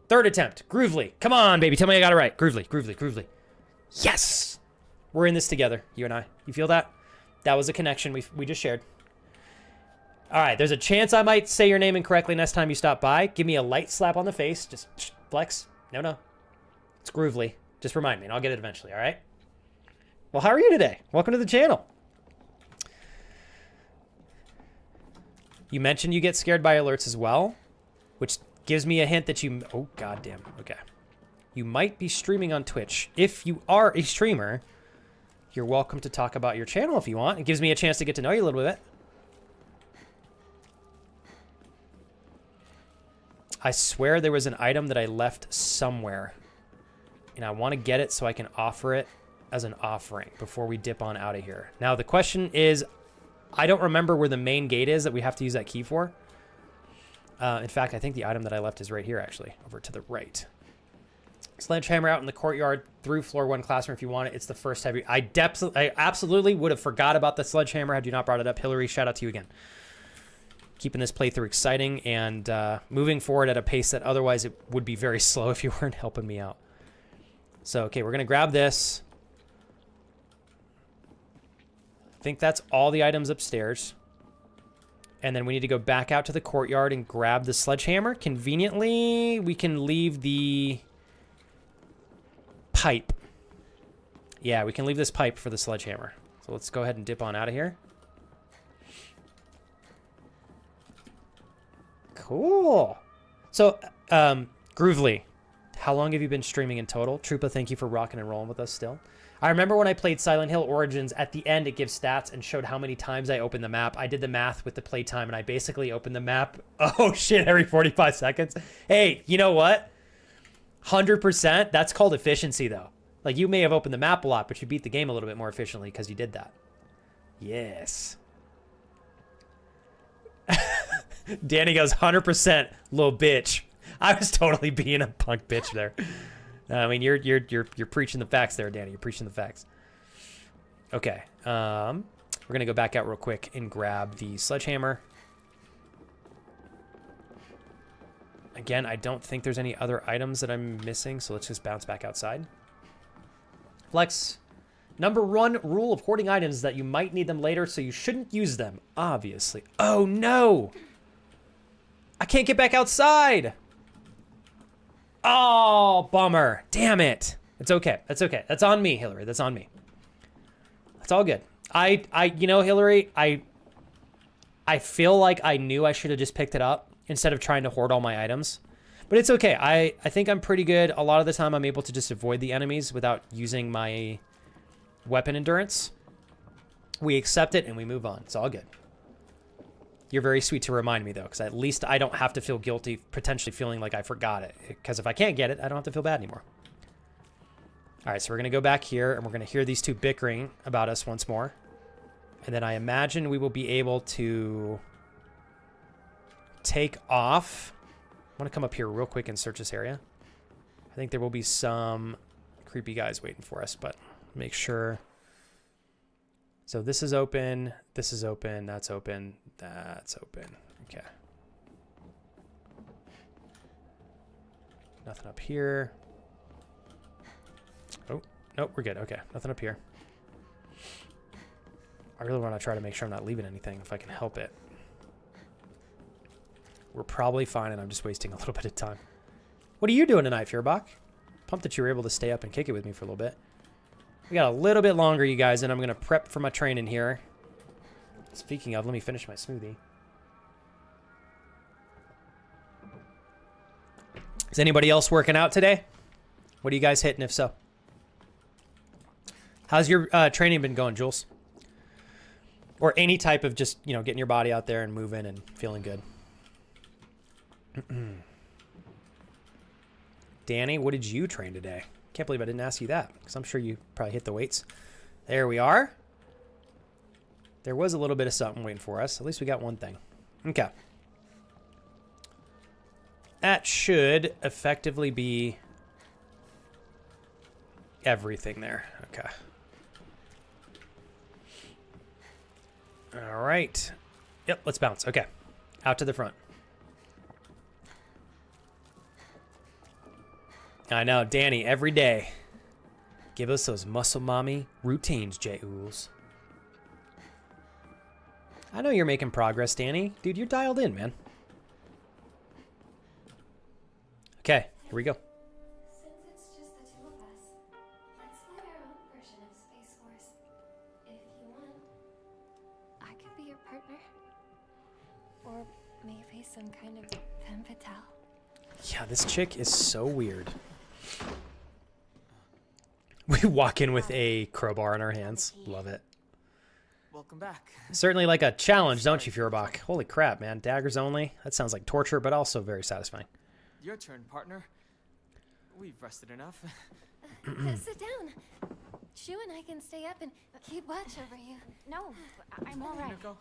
Third attempt. Groovely. Come on, baby. Tell me I got it right. Groovely. Yes! We're in this together, you and I. You feel that? That was a connection we just shared. All right, there's a chance I might say your name incorrectly next time you stop by. Give me a light slap on the face. Just Flex. No. It's Groovely. Just remind me, and I'll get it eventually, all right? Well, how are you today? Welcome to the channel. You mentioned you get scared by alerts as well, which gives me a hint that you... Oh, goddamn. Okay. You might be streaming on Twitch. If you are a streamer, you're welcome to talk about your channel if you want. It gives me a chance to get to know you a little bit. I swear there was an item that I left somewhere, and I want to get it so I can offer it as an offering before we dip on out of here. Now, the question is, I don't remember where the main gate is that we have to use that key for. In fact, I think the item that I left is right here, actually, over to the right. Sledgehammer out in the courtyard through floor 1 classroom if you want it. It's the first heavy. I absolutely would have forgot about the sledgehammer had you not brought it up. Hillary, shout out to you again. Keeping this playthrough exciting and moving forward at a pace that otherwise it would be very slow if you weren't helping me out. So, okay, we're going to grab this. I think that's all the items upstairs. And then we need to go back out to the courtyard and grab the sledgehammer. Conveniently, we can leave the pipe. Yeah, we can leave this pipe for the sledgehammer. So let's go ahead and dip on out of here. Cool. So, Groovely, how long have you been streaming in total? Troopa, thank you for rocking and rolling with us still. I remember when I played Silent Hill Origins, at the end it gives stats and showed how many times I opened the map. I did the math with the playtime, and I basically opened the map, oh shit, every 45 seconds. Hey, you know what? 100%, that's called efficiency, though. Like, you may have opened the map a lot, but you beat the game a little bit more efficiently because you did that. Yes. Danny goes, 100%, little bitch. I was totally being a punk bitch there. I mean, you're preaching the facts there, Danny. You're preaching the facts. Okay. We're gonna go back out real quick and grab the sledgehammer. Again, I don't think there's any other items that I'm missing, so let's just bounce back outside. Flex, number 1 rule of hoarding items is that you might need them later, so you shouldn't use them, obviously. Oh, no! I can't get back outside! Oh, bummer. Damn it. It's okay. That's okay. That's on me, Hillary. That's on me. That's all good. You know, Hillary, I feel like I knew I should have just picked it up instead of trying to hoard all my items. But it's okay. I think I'm pretty good. A lot of the time I'm able to just avoid the enemies without using my weapon endurance. We accept it and we move on. It's all good. You're very sweet to remind me, though, because at least I don't have to feel guilty potentially feeling like I forgot it. Because if I can't get it, I don't have to feel bad anymore. All right, so we're going to go back here, and we're going to hear these two bickering about us once more. And then I imagine we will be able to take off. I want to come up here real quick and search this area. I think there will be some creepy guys waiting for us, but make sure. So this is open, that's open, that's open. Okay. Nothing up here. Oh, nope, we're good. Okay, nothing up here. I really want to try to make sure I'm not leaving anything if I can help it. We're probably fine, and I'm just wasting a little bit of time. What are you doing tonight, Fearbach? Pumped that you were able to stay up and kick it with me for a little bit. We got a little bit longer, you guys, and I'm going to prep for my training here. Speaking of, let me finish my smoothie. Is anybody else working out today? What are you guys hitting, if so? How's your training been going, Jules? Or any type of just, you know, getting your body out there and moving and feeling good. Danny, what did you train today? Can't believe I didn't ask you that, because I'm sure you probably hit the weights. There we are. There was a little bit of something waiting for us. At least we got one thing. Okay. That should effectively be everything there. Okay. All right. Yep, let's bounce. Okay. Out to the front. I know, Danny, every day. Give us those muscle mommy routines, J-Ools. I know you're making progress, Danny. Dude, you're dialed in, man. Okay, here we go. Since it's just the two of us, partner. Or may face some kind of femme fatale. Yeah, this chick is so weird. We walk in with a crowbar in our hands. Love it. Welcome back. Certainly like a challenge, don't you, Fuhrbach? Holy crap, man. Daggers only? That sounds like torture, but also very satisfying. Your turn, partner. We've rested enough. Sit down. Shu and I can stay up and keep watch over you. No, I'm all right. Hinako,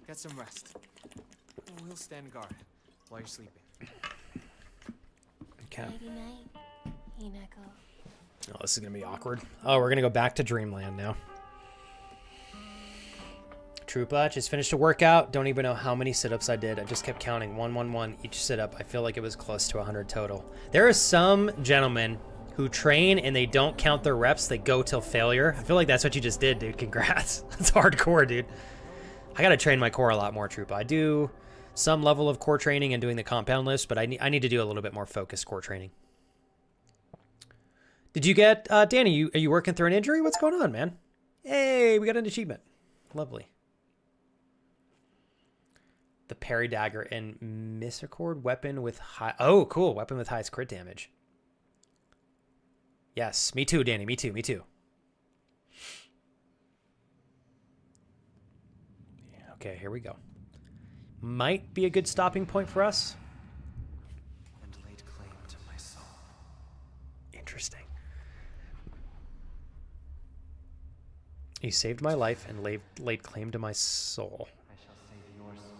get some rest. We'll stand guard while you're sleeping. Okay. Nighty night, Hinako. Oh, this is going to be awkward. Oh, we're going to go back to Dreamland now. Troopa just finished a workout. Don't even know how many sit-ups I did. I just kept counting 1, 1, 1 each sit-up. I feel like it was close to 100 total. There are some gentlemen who train and they don't count their reps. They go till failure. I feel like that's what you just did, dude. Congrats. That's hardcore, dude. I got to train my core a lot more, Troopa. I do some level of core training and doing the compound list, but I need to do a little bit more focused core training. Did you get, Danny, are you working through an injury? What's going on, man? Hey, we got an achievement. Lovely. The parry dagger and misericord weapon with high... Oh, cool. Weapon with highest crit damage. Yes, me too, Danny. Me too, me too. Okay, here we go. Might be a good stopping point for us. And laid claim to my soul. Interesting. You saved my life and laid claim to my soul. I shall save your soul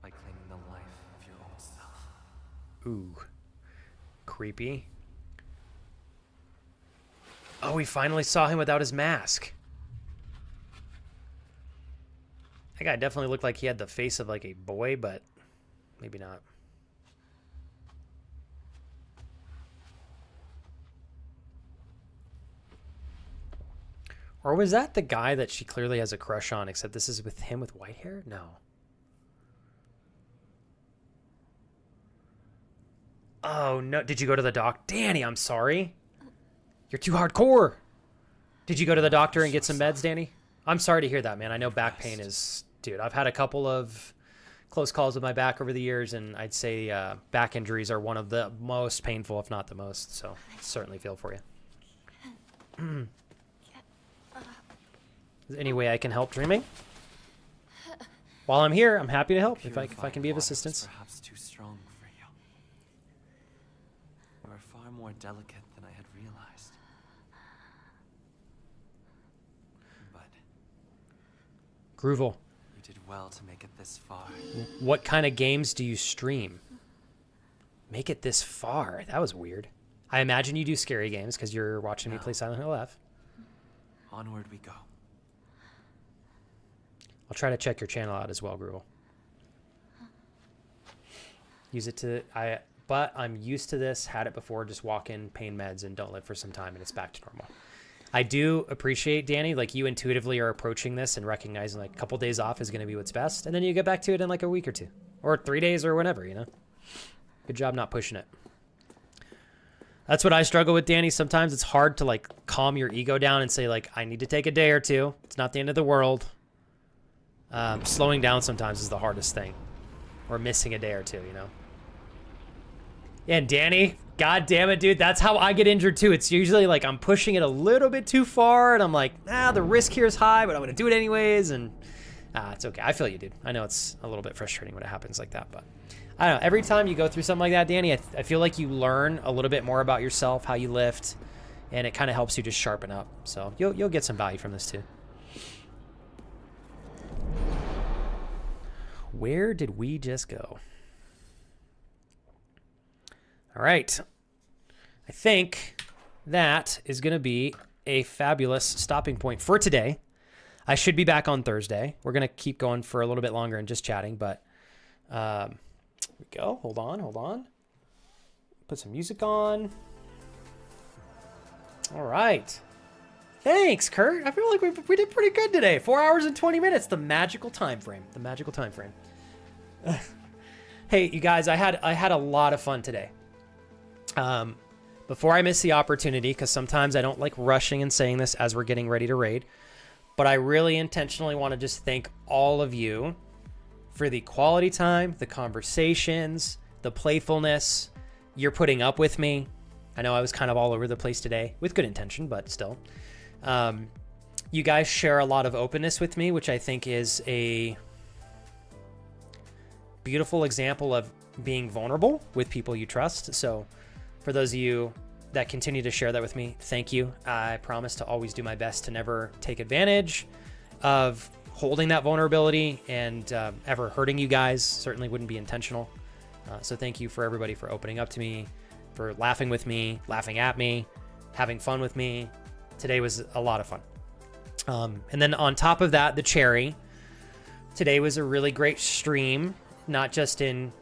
by claiming the life of your own self. Ooh. Creepy. Oh, we finally saw him without his mask. That guy definitely looked like he had the face of like a boy, but maybe not. Or was that the guy that she clearly has a crush on, except this is with him with white hair? No. Oh, no. Did you go to the doc? Danny, I'm sorry. You're too hardcore. Did you go to the doctor and get some meds, Danny? I'm sorry to hear that, man. I know back pain is... Dude, I've had a couple of close calls with my back over the years, and I'd say back injuries are one of the most painful, if not the most. So, certainly feel for you. Is there any way I can help dreaming? While I'm here, I'm happy to help if I can be of assistance. Perhaps too strong for you. You are far more delicate than I had realized. But Groovel, you did well to make it this far. what kind of games do you stream? Make it this far. That was weird. I imagine you do scary games because you're watching me play Silent Hill F. Onward we go. I'll try to check your channel out as well, Groovel. Use it to... But I'm used to this. Had it before. Just walk in, pain meds, and don't live for some time, and it's back to normal. I do appreciate, Danny, like you intuitively are approaching this and recognizing like a couple days off is going to be what's best, and then you get back to it in like a week or two. Or 3 days or whenever, you know? Good job not pushing it. That's what I struggle with, Danny. Sometimes it's hard to like calm your ego down and say like, I need to take a day or two. It's not the end of the world. Slowing down sometimes is the hardest thing. Or missing a day or two, you know? Yeah, and Danny, god damn it, dude, that's how I get injured too. It's usually like I'm pushing it a little bit too far, and I'm like, the risk here is high, but I'm going to do it anyways, and it's okay. I feel you, dude. I know it's a little bit frustrating when it happens like that, but I don't know. Every time you go through something like that, Danny, I feel like you learn a little bit more about yourself, how you lift, and it kind of helps you just sharpen up. So you'll get some value from this too. Where did we just go? All right. I think that is going to be a fabulous stopping point for today. I should be back on Thursday. We're going to keep going for a little bit longer and just chatting, but here we go. Hold on. Put some music on. All right. Thanks, Kurt. I feel like we did pretty good today. 4 hours and 20 minutes. The magical time frame. Hey, you guys, I had a lot of fun today. Before I miss the opportunity, because sometimes I don't like rushing and saying this as we're getting ready to raid, but I really intentionally want to just thank all of you for the quality time, the conversations, the playfulness you're putting up with me. I know I was kind of all over the place today with good intention, but still. You guys share a lot of openness with me, which I think is a beautiful example of being vulnerable with people you trust. So for those of you that continue to share that with me, thank you. I promise to always do my best to never take advantage of holding that vulnerability and ever hurting you guys. Certainly wouldn't be intentional. So thank you for everybody for opening up to me, for laughing with me, laughing at me, having fun with me. Today was a lot of fun. And then on top of that, the cherry. Today was a really great stream, not just in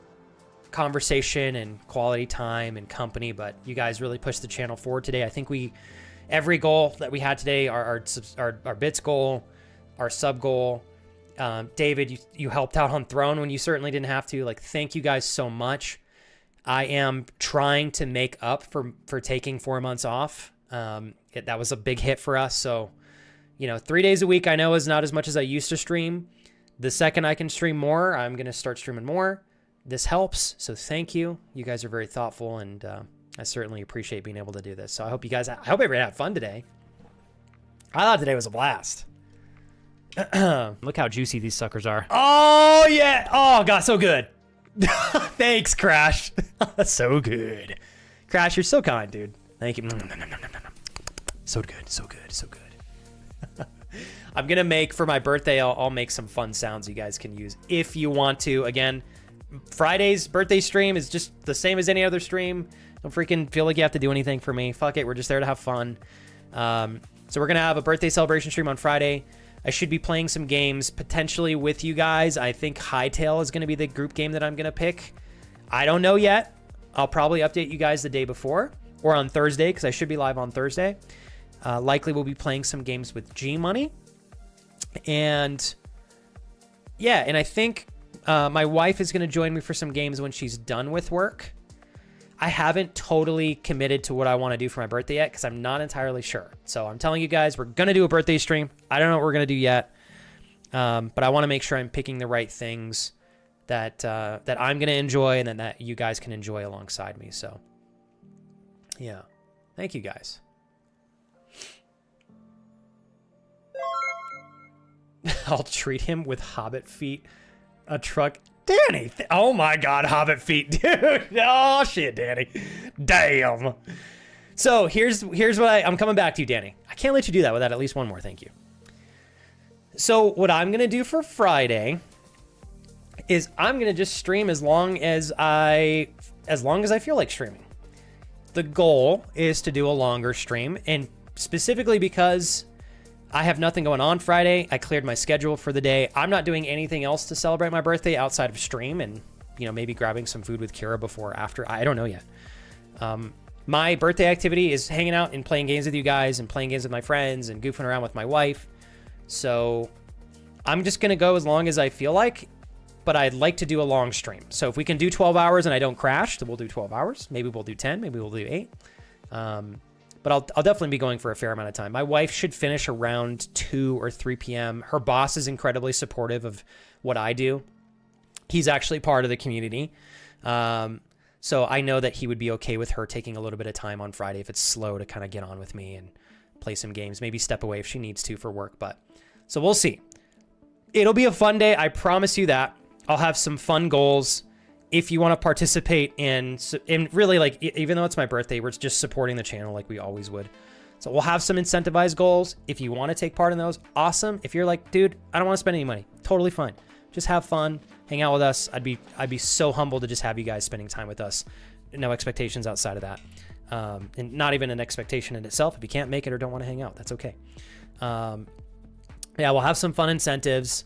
conversation and quality time and company, but you guys really pushed the channel forward today. I think every goal that we had today, our bits goal, our sub goal, David, you helped out on Throne when you certainly didn't have to. Like, thank you guys so much. I am trying to make up for taking 4 months off. That was a big hit for us. So, 3 days a week I know is not as much as I used to stream. The second I can stream more, I'm going to start streaming more. This helps. So thank you. You guys are very thoughtful, and I certainly appreciate being able to do this. So I hope everybody had fun today. I thought today was a blast. Look how juicy these suckers are. Oh, yeah. Oh, God, so good. Thanks, Crash. So good. Crash, you're so kind, dude. Thank you. So good, so good, so good. I'm going to make, for my birthday, I'll make some fun sounds you guys can use if you want to. Again, Friday's birthday stream is just the same as any other stream. Don't freaking feel like you have to do anything for me. Fuck it, we're just there to have fun. So we're going to have a birthday celebration stream on Friday. I should be playing some games potentially with you guys. I think Hightail is going to be the group game that I'm going to pick. I don't know yet. I'll probably update you guys the day before or on Thursday, because I should be live on Thursday. Likely we'll be playing some games with G-Money. And yeah, and I think my wife is going to join me for some games when she's done with work. I haven't totally committed to what I want to do for my birthday yet, because I'm not entirely sure. So I'm telling you guys, we're going to do a birthday stream. I don't know what we're going to do yet. But I want to make sure I'm picking the right things that I'm going to enjoy, and then that you guys can enjoy alongside me. So yeah, thank you guys. I'll treat him with hobbit feet. A truck. Danny. Oh my God, hobbit feet, dude. Oh shit, Danny. Damn. So here's what I'm coming back to you, Danny. I can't let you do that without at least one more. Thank you. So what I'm going to do for Friday is I'm going to just stream as long as I feel like streaming. The goal is to do a longer stream, and specifically because I have nothing going on Friday. I cleared my schedule for the day. I'm not doing anything else to celebrate my birthday outside of stream and, maybe grabbing some food with Kira before or after. I don't know yet. My birthday activity is hanging out and playing games with you guys and playing games with my friends and goofing around with my wife. So I'm just going to go as long as I feel like, but I'd like to do a long stream. So if we can do 12 hours and I don't crash, then we'll do 12 hours. Maybe we'll do 10. Maybe we'll do 8. But I'll definitely be going for a fair amount of time. My wife should finish around 2 or 3 p.m. Her boss is incredibly supportive of what I do. He's actually part of the community. So I know that he would be okay with her taking a little bit of time on Friday if it's slow to kind of get on with me and play some games. Maybe step away if she needs to for work. So we'll see. It'll be a fun day. I promise you that. I'll have some fun goals. If you want to participate in really, like, even though it's my birthday, we're just supporting the channel like we always would. So we'll have some incentivized goals. If you want to take part in those, awesome. If you're like, dude, I don't want to spend any money, totally fine. Just have fun, hang out with us. I'd be so humbled to just have you guys spending time with us. No expectations outside of that. And not even an expectation in itself. If you can't make it or don't want to hang out, that's okay. Yeah, we'll have some fun incentives.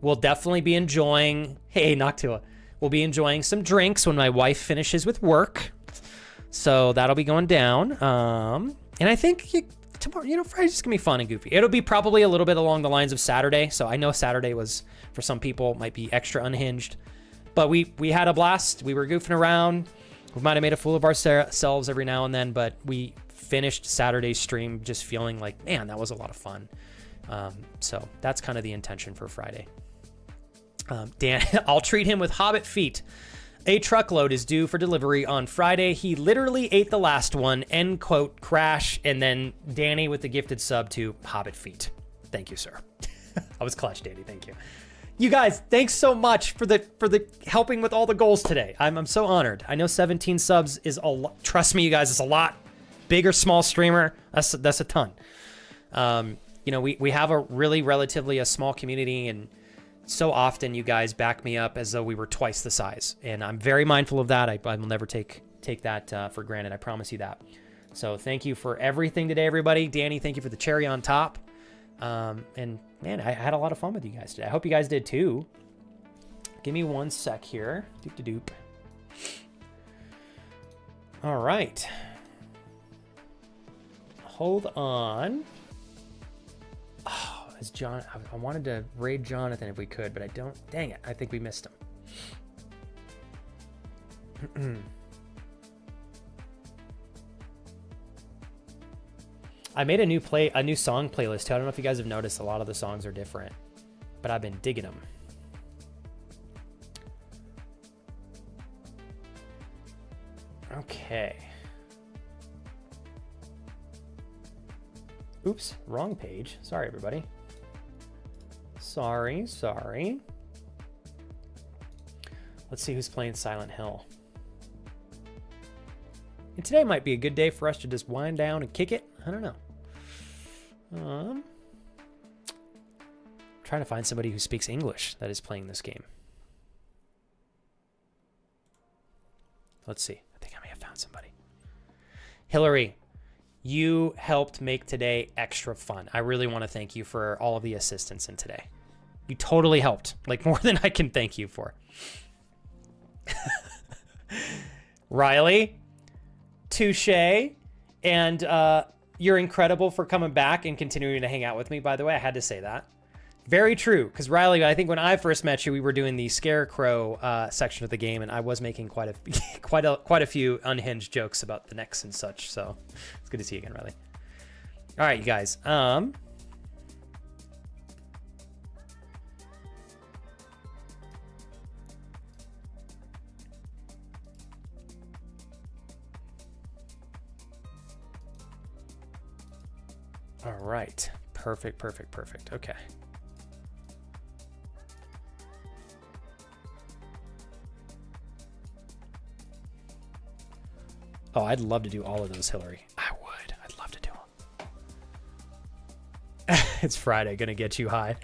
We'll definitely be enjoying, hey, Noctua. We'll be enjoying some drinks when my wife finishes with work. So that'll be going down. And I think tomorrow, Friday's just gonna be fun and goofy. It'll be probably a little bit along the lines of Saturday. So I know Saturday was, for some people, might be extra unhinged. But we had a blast. We were goofing around. We might have made a fool of ourselves every now and then, but we finished Saturday's stream just feeling like, man, that was a lot of fun. So that's kind of the intention for Friday. Dan, I'll treat him with Hobbit feet. A truckload is due for delivery on Friday. He literally ate the last one, end quote, crash. And then Danny with the gifted sub to Hobbit feet. Thank you, sir. I was clutch, Danny. Thank you. You guys, thanks so much for the helping with all the goals today. I'm so honored. I know 17 subs is a lot. Trust me, you guys, it's a lot. Big or small streamer, that's a ton. You know, we have a really relatively a small community, and so often you guys back me up as though we were twice the size, and I'm very mindful of that. I will never take that for granted. I promise you that. So thank you for everything today, everybody. Danny, thank you for the cherry on top. And man, I had a lot of fun with you guys today. I hope you guys did too. Give me one sec here. Doop-de-doop. All right. Hold on. Oh, is John? I wanted to raid Jonathan if we could, but I don't. Dang it! I think we missed him. I made a new song playlist too. I don't know if you guys have noticed. A lot of the songs are different, but I've been digging them. Okay. Oops, wrong page. Sorry, everybody. Sorry. Let's see who's playing Silent Hill. And today might be a good day for us to just wind down and kick it. I don't know. Trying to find somebody who speaks English that is playing this game. Let's see. I think I may have found somebody. Hillary, you helped make today extra fun. I really want to thank you for all of the assistance in today. You totally helped, like more than I can thank you for. Riley, touche, and you're incredible for coming back and continuing to hang out with me, by the way. I had to say that. Very true, because Riley, I think when I first met you, we were doing the Scarecrow section of the game, and I was making quite a few unhinged jokes about the necks and such. So it's good to see you again, Riley. All right, you guys. All right. Perfect. Okay. Oh, I'd love to do all of those, Hillary. I would. I'd love to do them. It's Friday. Gonna get you high.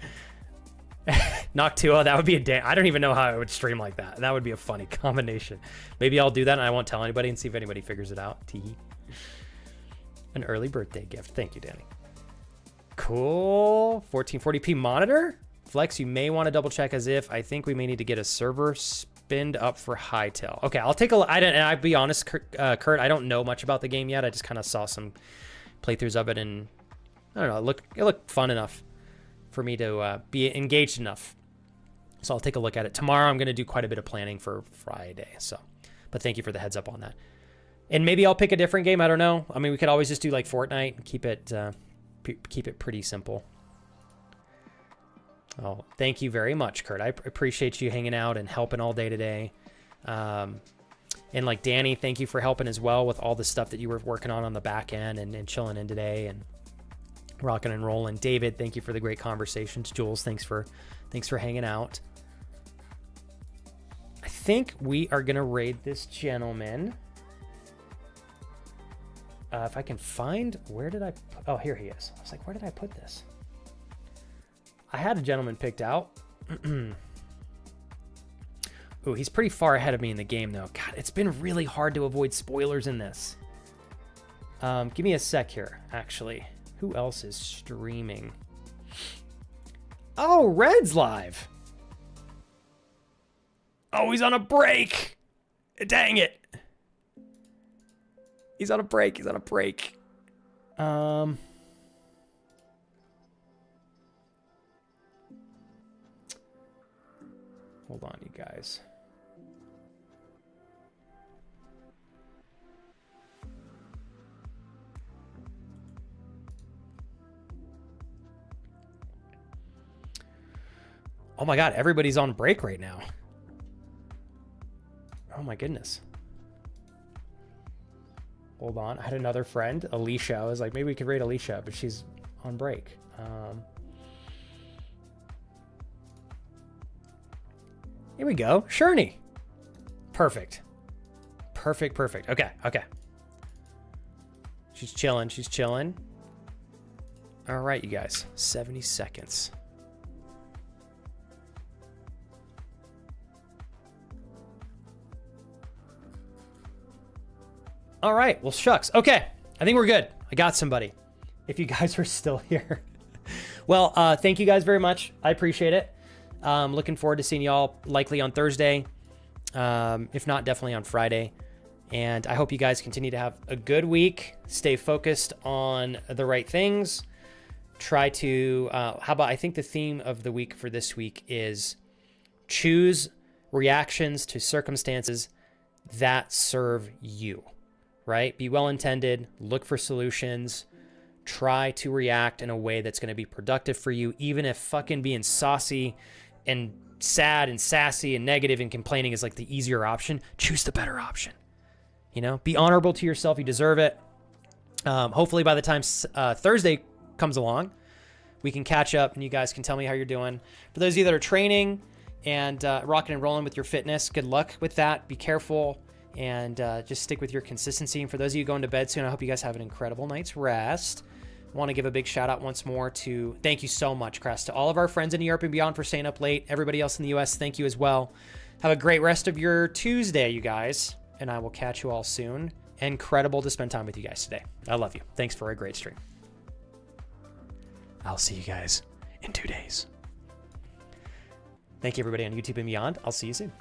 Noctua, that would be a day. I don't even know how I would stream like that. That would be a funny combination. Maybe I'll do that and I won't tell anybody and see if anybody figures it out. Tee. An early birthday gift. Thank you, Danny. Cool. 1440p monitor. Flex, you may want to double check as if I think we may need to get a server spinned up for Hytale. Okay, I'll take a look. I'll be honest, Kurt, I don't know much about the game yet. I just kind of saw some playthroughs of it, and I don't know. It looked fun enough for me to be engaged enough. So I'll take a look at it tomorrow. I'm going to do quite a bit of planning for Friday. So, but thank you for the heads up on that. And maybe I'll pick a different game. I don't know. I mean, we could always just do like Fortnite and keep it pretty simple. Oh, thank you very much, Kurt. I appreciate you hanging out and helping all day today. And like Danny, thank you for helping as well with all the stuff that you were working on the back end and chilling in today and rocking and rolling. David, thank you for the great conversations. Jules, thanks for hanging out. I think we are gonna raid this gentleman. If I can find, where did I put, oh, here he is. I was like, where did I put this? I had a gentleman picked out. Ooh, he's pretty far ahead of me in the game, though. God, it's been really hard to avoid spoilers in this. Give me a sec here, actually. Who else is streaming? Oh, Red's live. Oh, he's on a break. Dang it. He's on a break. Hold on, you guys. Oh my God, everybody's on break right now. Oh my goodness. Hold on. I had another friend, Alicia. I was like, maybe we could raid Alicia, but she's on break. Here we go. Sherney. Perfect. Perfect, perfect. Okay, okay. She's chilling. She's chilling. All right, you guys. 70 seconds. All right. Well, shucks. Okay. I think we're good. I got somebody. If you guys are still here. Well, thank you guys very much. I appreciate it. Looking forward to seeing y'all likely on Thursday. If not, definitely on Friday. And I hope you guys continue to have a good week. Stay focused on the right things. Try to, I think the theme of the week for this week is choose reactions to circumstances that serve you, right? Be well-intended, look for solutions, try to react in a way that's going to be productive for you, even if fucking being saucy and sad and sassy and negative and complaining is like the easier option. Choose the better option. You know, be honorable to yourself. You deserve it. Hopefully by the time Thursday comes along, we can catch up and you guys can tell me how you're doing. For those of you that are training and rocking and rolling with your fitness, good luck with that. Be careful and just stick with your consistency. And for those of you going to bed soon, I hope you guys have an incredible night's rest. I want to give a big shout out once more to, thank you so much, Crest, to all of our friends in Europe and beyond for staying up late. Everybody else in the US, thank you as well. Have a great rest of your Tuesday, you guys. And I will catch you all soon. Incredible to spend time with you guys today. I love you. Thanks for a great stream. I'll see you guys in 2 days. Thank you, everybody on YouTube and beyond. I'll see you soon.